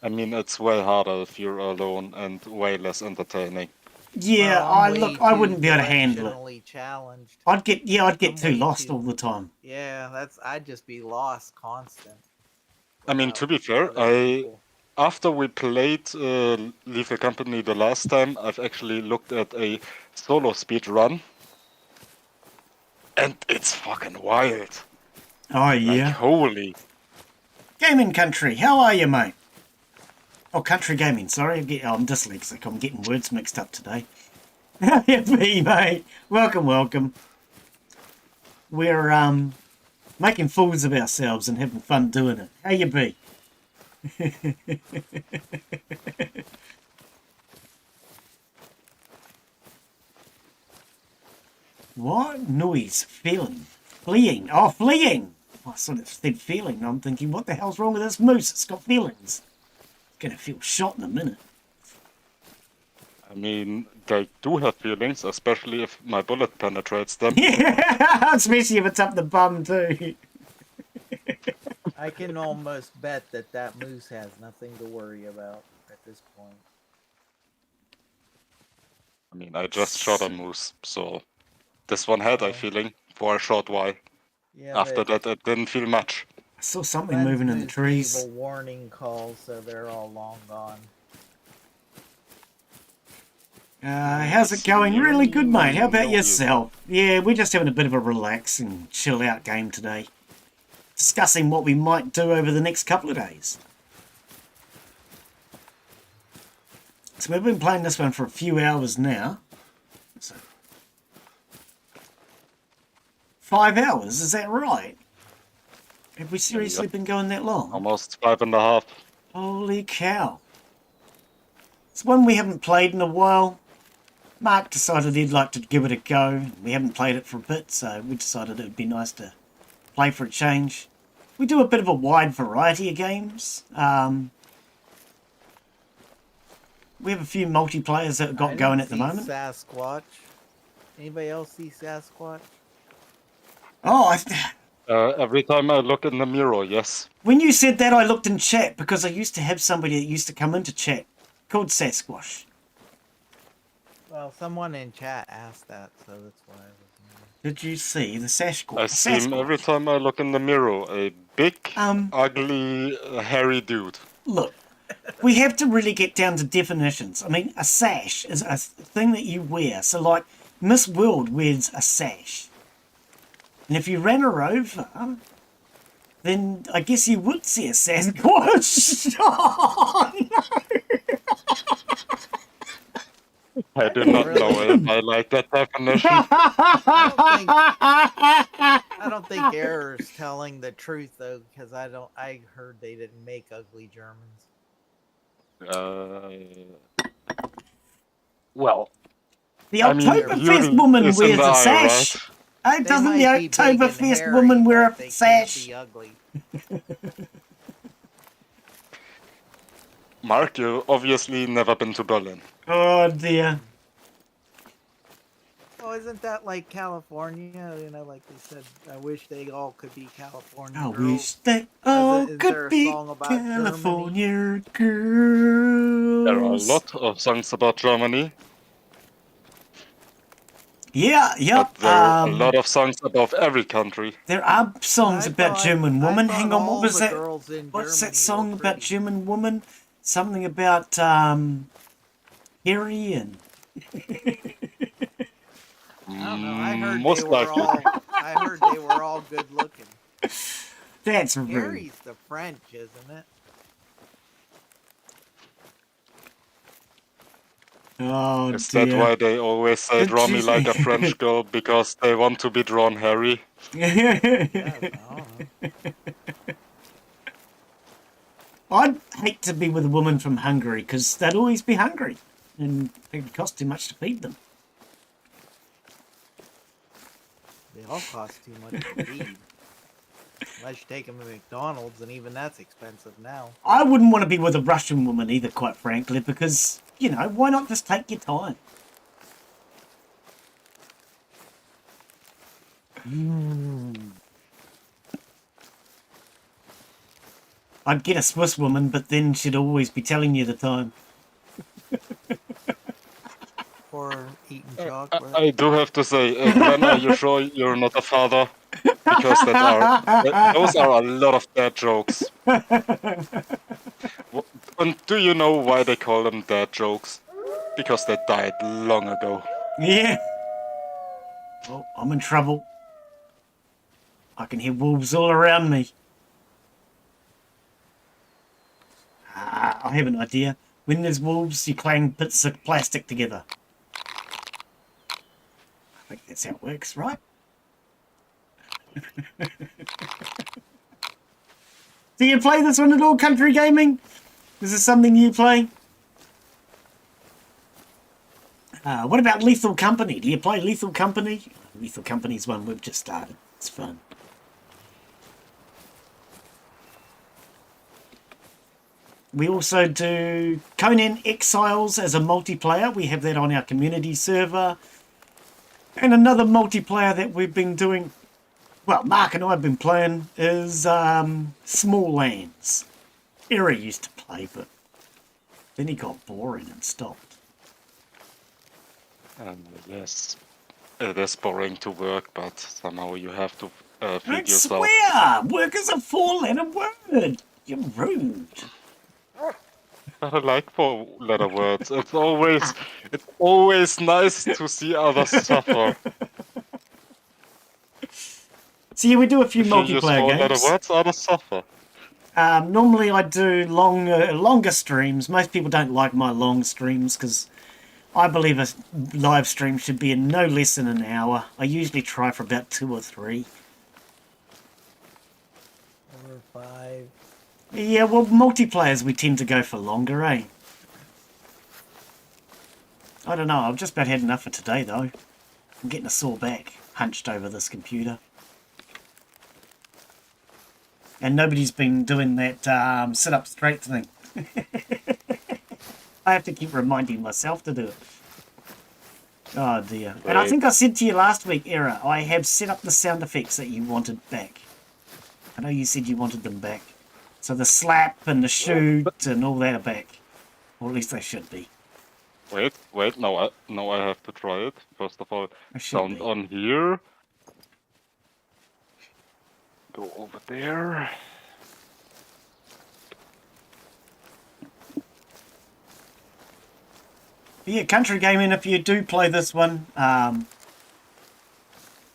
Speaker 4: I mean, it's way harder if you're alone and way less entertaining.
Speaker 1: Yeah,
Speaker 2: Well, I'm way
Speaker 1: I
Speaker 2: too
Speaker 1: wouldn't be able to handle it.
Speaker 2: directionally challenged.
Speaker 1: I'd get
Speaker 2: I'm
Speaker 1: too
Speaker 2: way
Speaker 1: lost
Speaker 2: too-
Speaker 1: all the time.
Speaker 2: Yeah, I'd just be lost constant.
Speaker 4: I mean, to be fair,
Speaker 2: without other people.
Speaker 4: after we played Leave the Company the last time, I've actually looked at a solo speed run, and it's fucking wild.
Speaker 1: Oh,
Speaker 4: Like,
Speaker 1: yeah.
Speaker 4: holy.
Speaker 1: Gaming Country, how are you, mate? Oh, Country Gaming, sorry. I'm dyslexic. I'm getting words mixed up today. How you be, mate? Welcome, welcome. We're making fools of ourselves and having fun doing it. How you be? What noise? Feeling? Fleeing? Oh, fleeing! I sort of said feeling. I'm thinking, what the hell's wrong with this moose? It's got feelings. It's gonna feel shot in a minute.
Speaker 4: I mean, they do have feelings, especially if my bullet penetrates them.
Speaker 1: Yeah, especially if it's up the bum too.
Speaker 2: I can almost bet that that moose has nothing to worry about at this point.
Speaker 4: I mean, I just shot a moose, so this one had a feeling for a short while.
Speaker 2: Yeah,
Speaker 4: After
Speaker 2: but
Speaker 4: that, it didn't feel much.
Speaker 1: I saw something
Speaker 2: friends
Speaker 1: moving in the
Speaker 2: moose
Speaker 1: trees.
Speaker 2: gave a warning call, so they're all long gone.
Speaker 1: How's it going? Really good, mate. How about yourself? Yeah, we're just having a bit of a relax and chill out game today. Discussing what we might do over the next couple of days. So we've been playing this one for a few hours now. So 5 hours, is that right? Have we seriously been going that long?
Speaker 4: Almost 5.5.
Speaker 1: Holy cow. It's one we haven't played in a while. Mark decided he'd like to give it a go. We haven't played it for a bit, so we decided it would be nice to play for a change. We do a bit of a wide variety of games. We have a few multiplayers that have got going at the moment.
Speaker 2: Sasquatch. Anybody else see Sasquatch?
Speaker 1: Oh,
Speaker 4: Every time I look in the mirror, yes.
Speaker 1: when you said that, I looked in chat because I used to have somebody that used to come into chat called Sasquatch.
Speaker 2: Well, someone in chat asked that, so that's why I was.
Speaker 1: Did you see the Sasquatch?
Speaker 4: I see him every time I look in the mirror. A big, ugly, hairy dude.
Speaker 1: Look, we have to really get down to definitions. I mean, a sash is a thing that you wear. So, like, Miss World wears a sash. And if you ran her over, then I guess you would see a Sasquatch. Oh, no.
Speaker 4: I do not know if I like that definition.
Speaker 2: I don't think Error's telling the truth though, because I heard they didn't make ugly Germans.
Speaker 4: Well,
Speaker 1: The
Speaker 4: I mean,
Speaker 1: Oktoberfest
Speaker 4: beauty
Speaker 1: woman
Speaker 4: is in
Speaker 1: wears
Speaker 4: the
Speaker 1: a
Speaker 4: eye,
Speaker 1: sash.
Speaker 4: right?
Speaker 1: Oh, doesn't the
Speaker 2: might be big and
Speaker 1: Oktoberfest
Speaker 2: hairy,
Speaker 1: woman wear
Speaker 2: but
Speaker 1: a
Speaker 2: they can't
Speaker 1: sash?
Speaker 2: be ugly.
Speaker 4: Mark, you've obviously never been to Berlin.
Speaker 1: Oh dear.
Speaker 2: Oh, isn't that like California? You know, like they said, I wish they all could be California
Speaker 1: I
Speaker 2: girls.
Speaker 1: wish they all
Speaker 2: Is there
Speaker 1: could
Speaker 2: a
Speaker 1: be
Speaker 2: song about
Speaker 1: California girls.
Speaker 4: There are a lot of songs about Germany,
Speaker 1: Yeah,
Speaker 4: but there are a lot of songs about every country.
Speaker 1: There are songs about German woman. Hang on, what
Speaker 2: all
Speaker 1: was
Speaker 2: the
Speaker 1: that?
Speaker 2: girls in
Speaker 1: What's that
Speaker 2: Germany
Speaker 1: song
Speaker 2: were
Speaker 1: about
Speaker 2: pretty.
Speaker 1: German woman? Something about Harry and
Speaker 2: I don't know. I heard
Speaker 4: Most
Speaker 2: they were
Speaker 4: likely.
Speaker 2: all. I heard they were all good looking.
Speaker 1: that's rude.
Speaker 2: Harry's the French, isn't it?
Speaker 1: Oh
Speaker 4: Is
Speaker 1: dear.
Speaker 4: that why they always say
Speaker 1: Did
Speaker 4: draw
Speaker 1: you
Speaker 4: me
Speaker 1: say-
Speaker 4: like a French girl? Because they want to be drawn hairy?
Speaker 2: Yes, I don't know.
Speaker 1: I'd hate to be with a woman from Hungary because they'd always be hungry and it would cost too much to feed them.
Speaker 2: They all cost too much to feed. Unless you take them to McDonald's, and even that's expensive now.
Speaker 1: I wouldn't want to be with a Russian woman either, quite frankly, because, you know, why not just take your time? I'd get a Swiss woman, but then she'd always be telling you the time.
Speaker 2: Or eating chocolate.
Speaker 4: I do have to say, Glenn, are you sure you're not a father? Because those are a lot of dad jokes. And do you know why they call them dad jokes? Because they died long ago.
Speaker 1: Yeah. Oh, I'm in trouble. I can hear wolves all around me. I have an idea. When there's wolves, you clang bits of plastic together. I think that's how it works, right? Do you play this one at all, Country Gaming? Is this something you play? What about Lethal Company? Do you play Lethal Company? Lethal Company's one we've just started. It's fun. We also do Conan Exiles as a multiplayer. We have that on our community server. And another multiplayer that we've been doing, well, Mark and I have been playing, is Small Lands. Era used to play, but then he got boring and stopped.
Speaker 4: Yes, it is boring to work, but somehow you have to feed
Speaker 1: Don't
Speaker 4: yourself.
Speaker 1: swear! Work is a 4-letter word. You're rude.
Speaker 4: I like four-letter words. It's always nice to see others suffer.
Speaker 1: So yeah, we do a few
Speaker 4: If you use
Speaker 1: multiplayer
Speaker 4: four-letter
Speaker 1: games.
Speaker 4: words, others suffer.
Speaker 1: Normally I do longer streams. Most people don't like my long streams because I believe a live stream should be in no less than an hour. I usually try for about 2 or 3.
Speaker 2: Or 5.
Speaker 1: Yeah, well, multiplayers we tend to go for longer, eh? I don't know, I've just about had enough for today, though. I'm getting a sore back, hunched over this computer. And nobody's been doing that sit-up straight thing. I have to keep reminding myself to do it. Oh, dear. And I think I said to you last week, Era, I have set up the sound effects that you wanted back. I know you said you wanted them back. So the slap and the shoot and all that are back. Or at least they should be.
Speaker 4: Wait, now I have to try it. First of all,
Speaker 1: They should
Speaker 4: sound
Speaker 1: be.
Speaker 4: on here. Go over there.
Speaker 1: Yeah, Country Gaming, if you do play this one,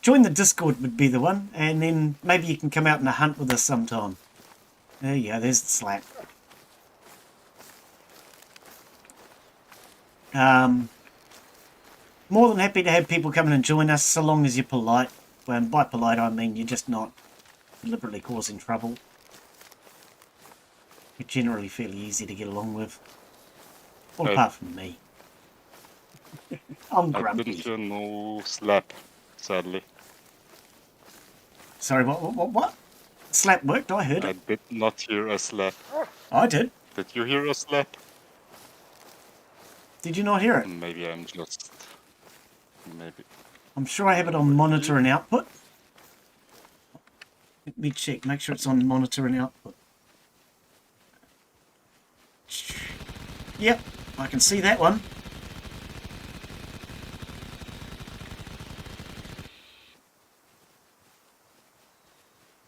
Speaker 1: join the Discord would be the one, and then maybe you can come out and hunt with us sometime. There you go, there's the slap. More than happy to have people come in and join us, so long as you're polite. And by polite, I mean you're just not deliberately causing trouble. You're generally fairly easy to get along with. All apart from me. I'm
Speaker 4: I
Speaker 1: grumpy.
Speaker 4: didn't hear no slap, sadly.
Speaker 1: Sorry, what? Slap worked, I heard
Speaker 4: I
Speaker 1: it.
Speaker 4: did not hear a slap.
Speaker 1: I did.
Speaker 4: Did you hear a slap?
Speaker 1: Did you not hear it?
Speaker 4: Maybe I'm just... Maybe.
Speaker 1: I'm sure I have it on monitor and output. Let me check, make sure it's on monitor and output. Yep, I can see that one.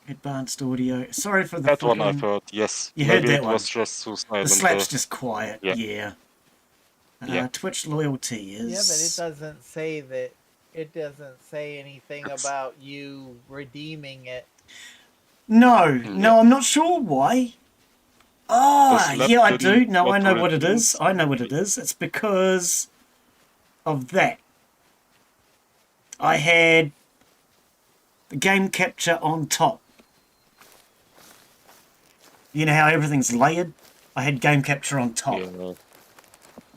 Speaker 1: Advanced audio. Sorry for the
Speaker 4: That one
Speaker 1: flickering.
Speaker 4: I've heard, yes.
Speaker 1: You heard
Speaker 4: Maybe
Speaker 1: that
Speaker 4: it
Speaker 1: one.
Speaker 4: was just too silent.
Speaker 1: The slap's just quiet.
Speaker 4: yeah.
Speaker 1: Yeah. Twitch loyalty is.
Speaker 2: Yeah, but it doesn't say that. It doesn't say anything about you redeeming it.
Speaker 1: No, I'm not sure why. Ah,
Speaker 4: slap
Speaker 1: yeah, I do.
Speaker 4: didn't
Speaker 1: No, I know what it
Speaker 4: redeem.
Speaker 1: is. I know what it is. It's because of that. I had the game capture on top. You know how everything's layered? I had game capture on top.
Speaker 4: Yeah.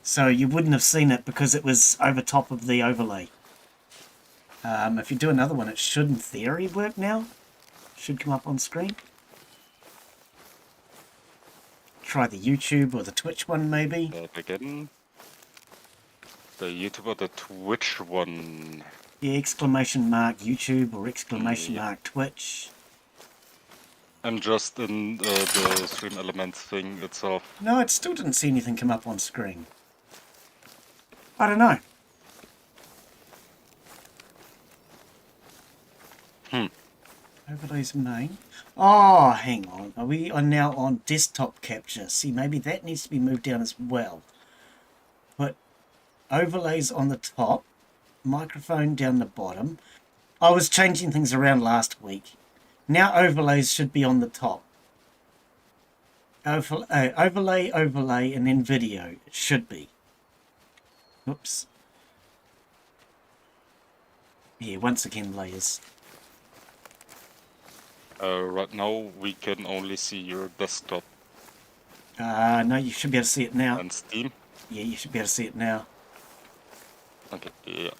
Speaker 1: So you wouldn't have seen it because it was over top of the overlay. If you do another one, it should in theory work now. Should come up on screen. Try the YouTube or the Twitch one maybe.
Speaker 4: Again. The YouTube or the Twitch one.
Speaker 1: Yeah, exclamation mark YouTube or exclamation mark Twitch.
Speaker 4: I'm just in the stream element thing itself.
Speaker 1: No, it still didn't see anything come up on screen. I don't know. Overlays main. Oh, hang on. We are now on desktop capture. See, maybe that needs to be moved down as well. Put overlays on the top, microphone down the bottom. I was changing things around last week. Now overlays should be on the top. Overlay, and then video. It should be. Oops. Yeah, once again, layers.
Speaker 4: Right now we can only see your desktop
Speaker 1: No, you should be able to see it now.
Speaker 4: and Steam.
Speaker 1: Yeah, you should be able to see it now.
Speaker 4: Okay, yeah.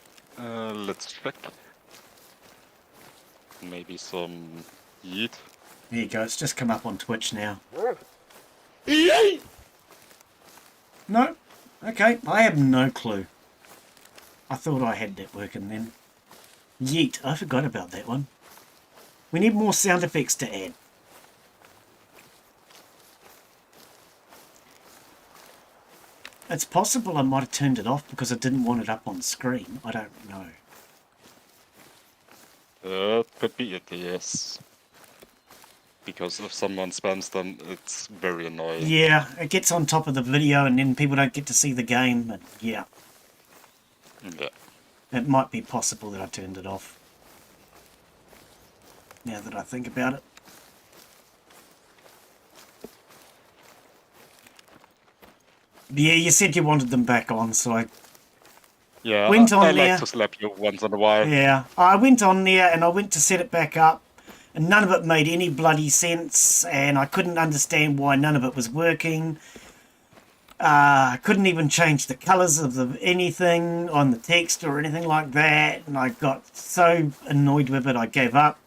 Speaker 4: Let's check. Maybe some yeet.
Speaker 1: There you go, it's just come up on Twitch now. No? Okay, I have no clue. I thought I had that working then. Yeet, I forgot about that one. We need more sound effects to add. It's possible I might have turned it off because I didn't want it up on screen. I don't know.
Speaker 4: Could be it, yes. Because if someone spams them, it's very annoying.
Speaker 1: Yeah, it gets on top of the video and then people don't get to see the game. But yeah,
Speaker 4: Yeah.
Speaker 1: it might be possible that I turned it off. Now that I think about it. Yeah, you said you wanted them back on, so I
Speaker 4: Yeah,
Speaker 1: went on
Speaker 4: I
Speaker 1: there.
Speaker 4: like to slap you once in a while.
Speaker 1: Yeah, I went on there and I went to set it back up, and none of it made any bloody sense, and I couldn't understand why none of it was working. I couldn't even change the colours of anything on the text or anything like that, and I got so annoyed with it I gave up.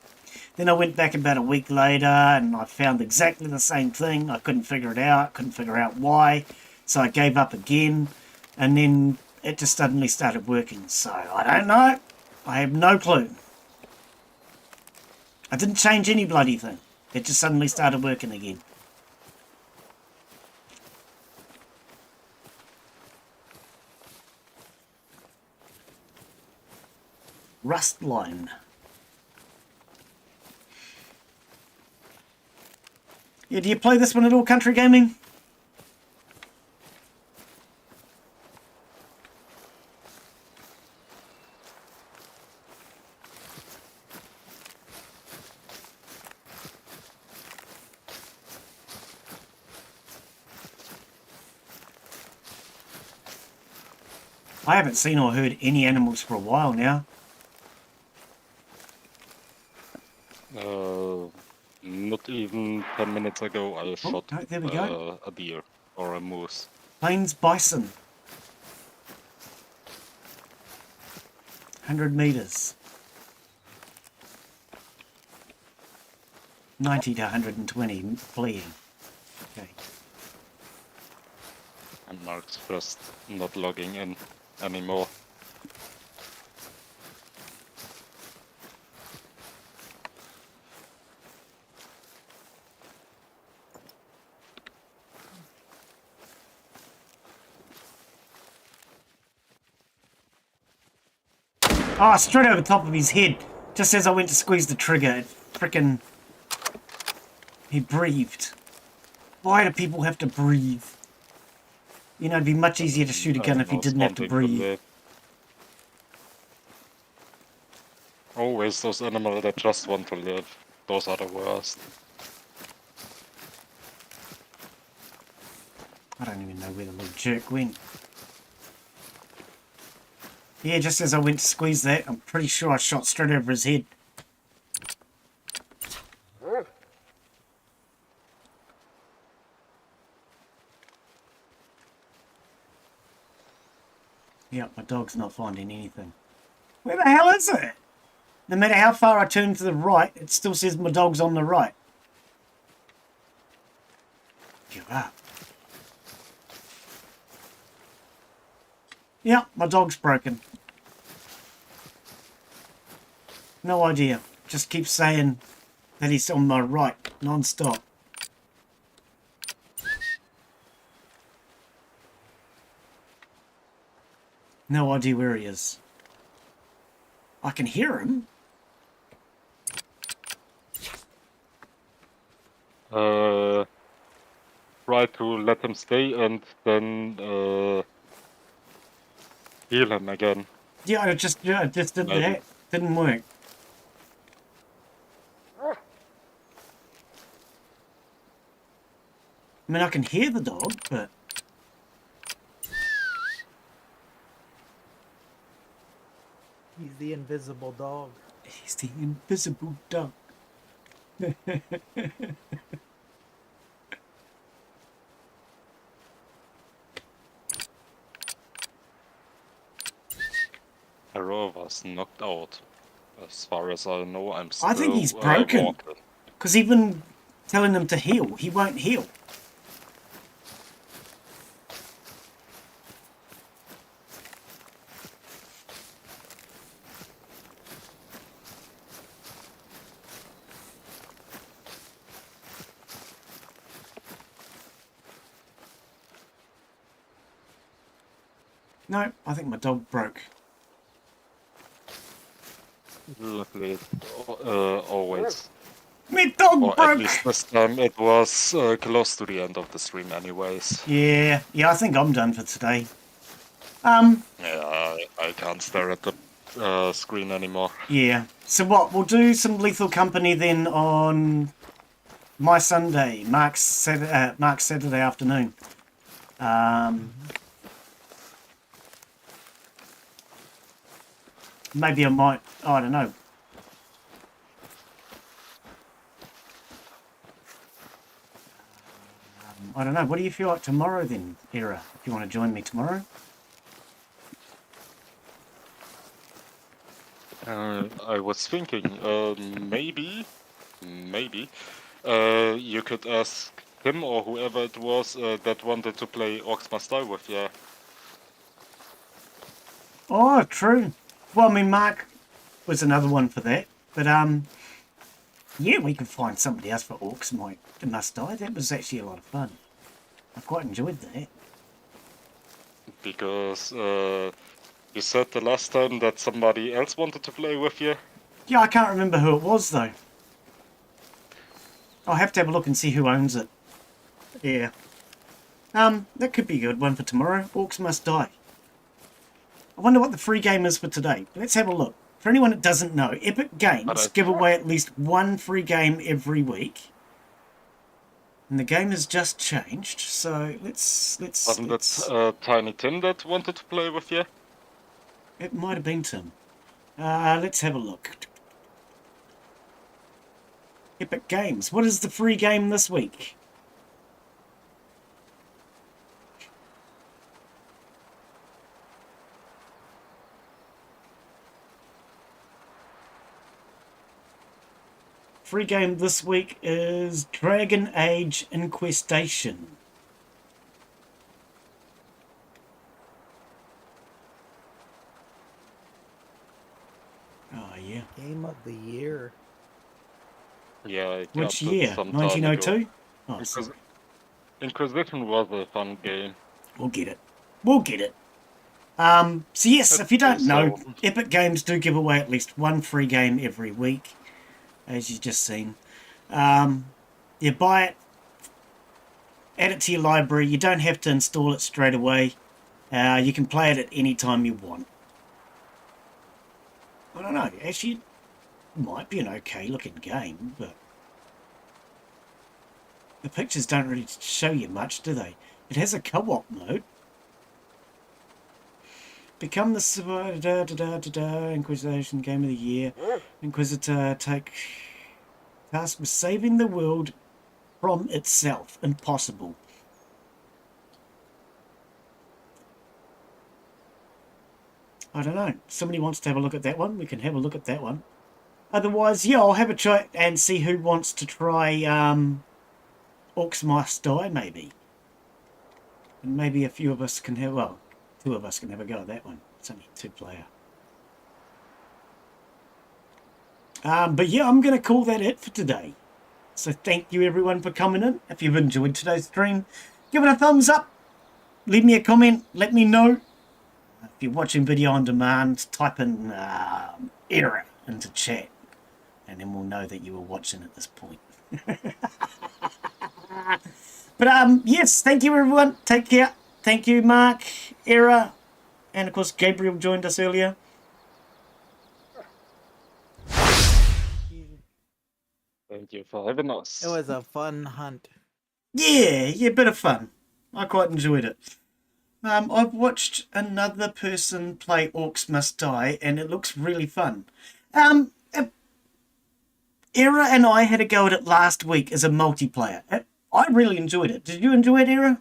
Speaker 1: Then I went back about a week later and I found exactly the same thing. I couldn't figure it out, couldn't figure out why, so I gave up again, and then it just suddenly started working. So I don't know. I have no clue. I didn't change any bloody thing. It just suddenly started working again. Rust line. Yeah, do you play this one at all, Country Gaming? I haven't seen or heard any animals for a while now.
Speaker 4: Not even 10 minutes ago, I shot
Speaker 1: no, there we go.
Speaker 4: a deer or a moose.
Speaker 1: Plains bison. 100 meters. 90 to 120 fleeing. Okay.
Speaker 4: And Mark's just not logging in anymore.
Speaker 1: Oh, straight over the top of his head. Just as I went to squeeze the trigger, it frickin'... He breathed. Why do people have to breathe? You know, it'd be much easier to shoot a gun if you didn't have to breathe.
Speaker 4: Always those animals that just want to live. Those are the worst.
Speaker 1: I don't even know where the little jerk went. Yeah, just as I went to squeeze that, I'm pretty sure I shot straight over his head. Yeah, my dog's not finding anything. Where the hell is it? No matter how far I turn to the right, it still says my dog's on the right. Give up. Yeah, my dog's broken. No idea. Just keeps saying that he's on my right, non-stop. No idea where he is. I can hear him.
Speaker 4: Try to let him stay and then heal him again.
Speaker 1: Yeah, I just did
Speaker 4: Maybe.
Speaker 1: that. Didn't work. I mean, I can hear the dog, but...
Speaker 2: He's the invisible dog.
Speaker 1: He's the invisible dog.
Speaker 4: Hero was knocked out. As far as I know, I'm still
Speaker 1: I think he's broken.
Speaker 4: walking.
Speaker 1: Because even telling him to heal, he won't heal. No, I think my dog broke.
Speaker 4: Lovely. Always.
Speaker 1: My dog
Speaker 4: Or at
Speaker 1: broke!
Speaker 4: least this time it was close to the end of the stream anyways.
Speaker 1: Yeah, I think I'm done for today.
Speaker 4: Yeah, I can't stare at the screen anymore.
Speaker 1: Yeah. So what, we'll do some Lethal Company then on my Sunday, Mark's Saturday afternoon. Maybe I might, I don't know. I don't know. What do you feel like tomorrow then, Era? If you want to join me tomorrow?
Speaker 4: I was thinking, maybe, you could ask him or whoever it was that wanted to play Orcs Must Die with you.
Speaker 1: Oh, true. Well, I mean, Mark was another one for that. But, yeah, we could find somebody else for Orcs Must Die. That was actually a lot of fun. I quite enjoyed that.
Speaker 4: Because you said the last time that somebody else wanted to play with you.
Speaker 1: Yeah, I can't remember who it was, though. I'll have to have a look and see who owns it. Yeah. That could be a good one for tomorrow. Orcs Must Die. I wonder what the free game is for today. Let's have a look. For anyone that doesn't know, Epic Games give away at least one free game every week. And the game has just changed, so let's...
Speaker 4: Wasn't it Tiny Tim that wanted to play with you?
Speaker 1: It might have been Tim. Let's have a look. Epic Games. What is the free game this week? Free game this week is Dragon Age Inquisition. Oh, yeah.
Speaker 2: Game of the year.
Speaker 4: Yeah, I
Speaker 1: Which
Speaker 4: got it
Speaker 1: year?
Speaker 4: some time ago.
Speaker 1: 1902? Oh,
Speaker 4: Because
Speaker 1: sorry.
Speaker 4: Inquisition was a fun game.
Speaker 1: We'll get it. We'll get it. So yes, if you don't know,
Speaker 4: So-
Speaker 1: Epic Games do give away at least one free game every week, as you've just seen. You buy it, add it to your library. You don't have to install it straight away. You can play it at any time you want. I don't know. Actually, it might be an okay looking game, but the pictures don't really show you much, do they? It has a co-op mode. Become the Inquisition Game of the Year. Inquisitor take task with saving the world from itself. Impossible. I don't know. Somebody wants to have a look at that one. We can have a look at that one. Otherwise, yeah, I'll have a try and see who wants to try Orcs Must Die, maybe. And maybe a few of us can have, well, two of us can have a go at that one. It's only 2-player. But yeah, I'm going to call that it for today. So thank you everyone for coming in. If you've enjoyed today's stream, give it a thumbs up. Leave me a comment. Let me know. If you're watching video on demand, type in error into chat. And then we'll know that you were watching at this point. But yes, thank you everyone. Take care. Thank you, Mark, Era, and of course Gabriel joined us earlier.
Speaker 4: Thank you for having us.
Speaker 2: It was a fun hunt.
Speaker 1: Yeah, bit of fun. I quite enjoyed it. I've watched another person play Orcs Must Die, and it looks really fun. Era and I had a go at it last week as a multiplayer. I really enjoyed it. Did you enjoy it, Era?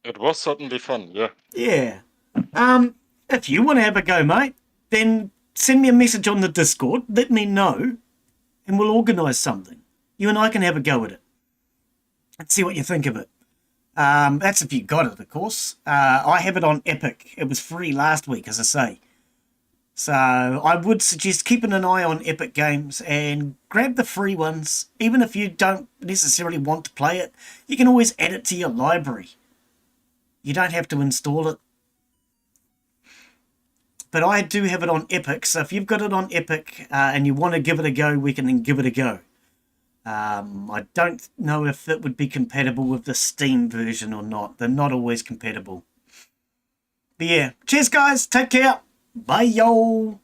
Speaker 4: It was certainly fun, yeah.
Speaker 1: Yeah. If you want to have a go, mate, then send me a message on the Discord. Let me know, and we'll organise something. You and I can have a go at it and see what you think of it. That's if you got it, of course. I have it on Epic. It was free last week, as I say. So I would suggest keeping an eye on Epic Games and grab the free ones. Even if you don't necessarily want to play it, you can always add it to your library. You don't have to install it. But I do have it on Epic, so if you've got it on Epic and you want to give it a go, we can then give it a go. I don't know if it would be compatible with the Steam version or not. They're not always compatible. But yeah, cheers guys, take care, bye yo.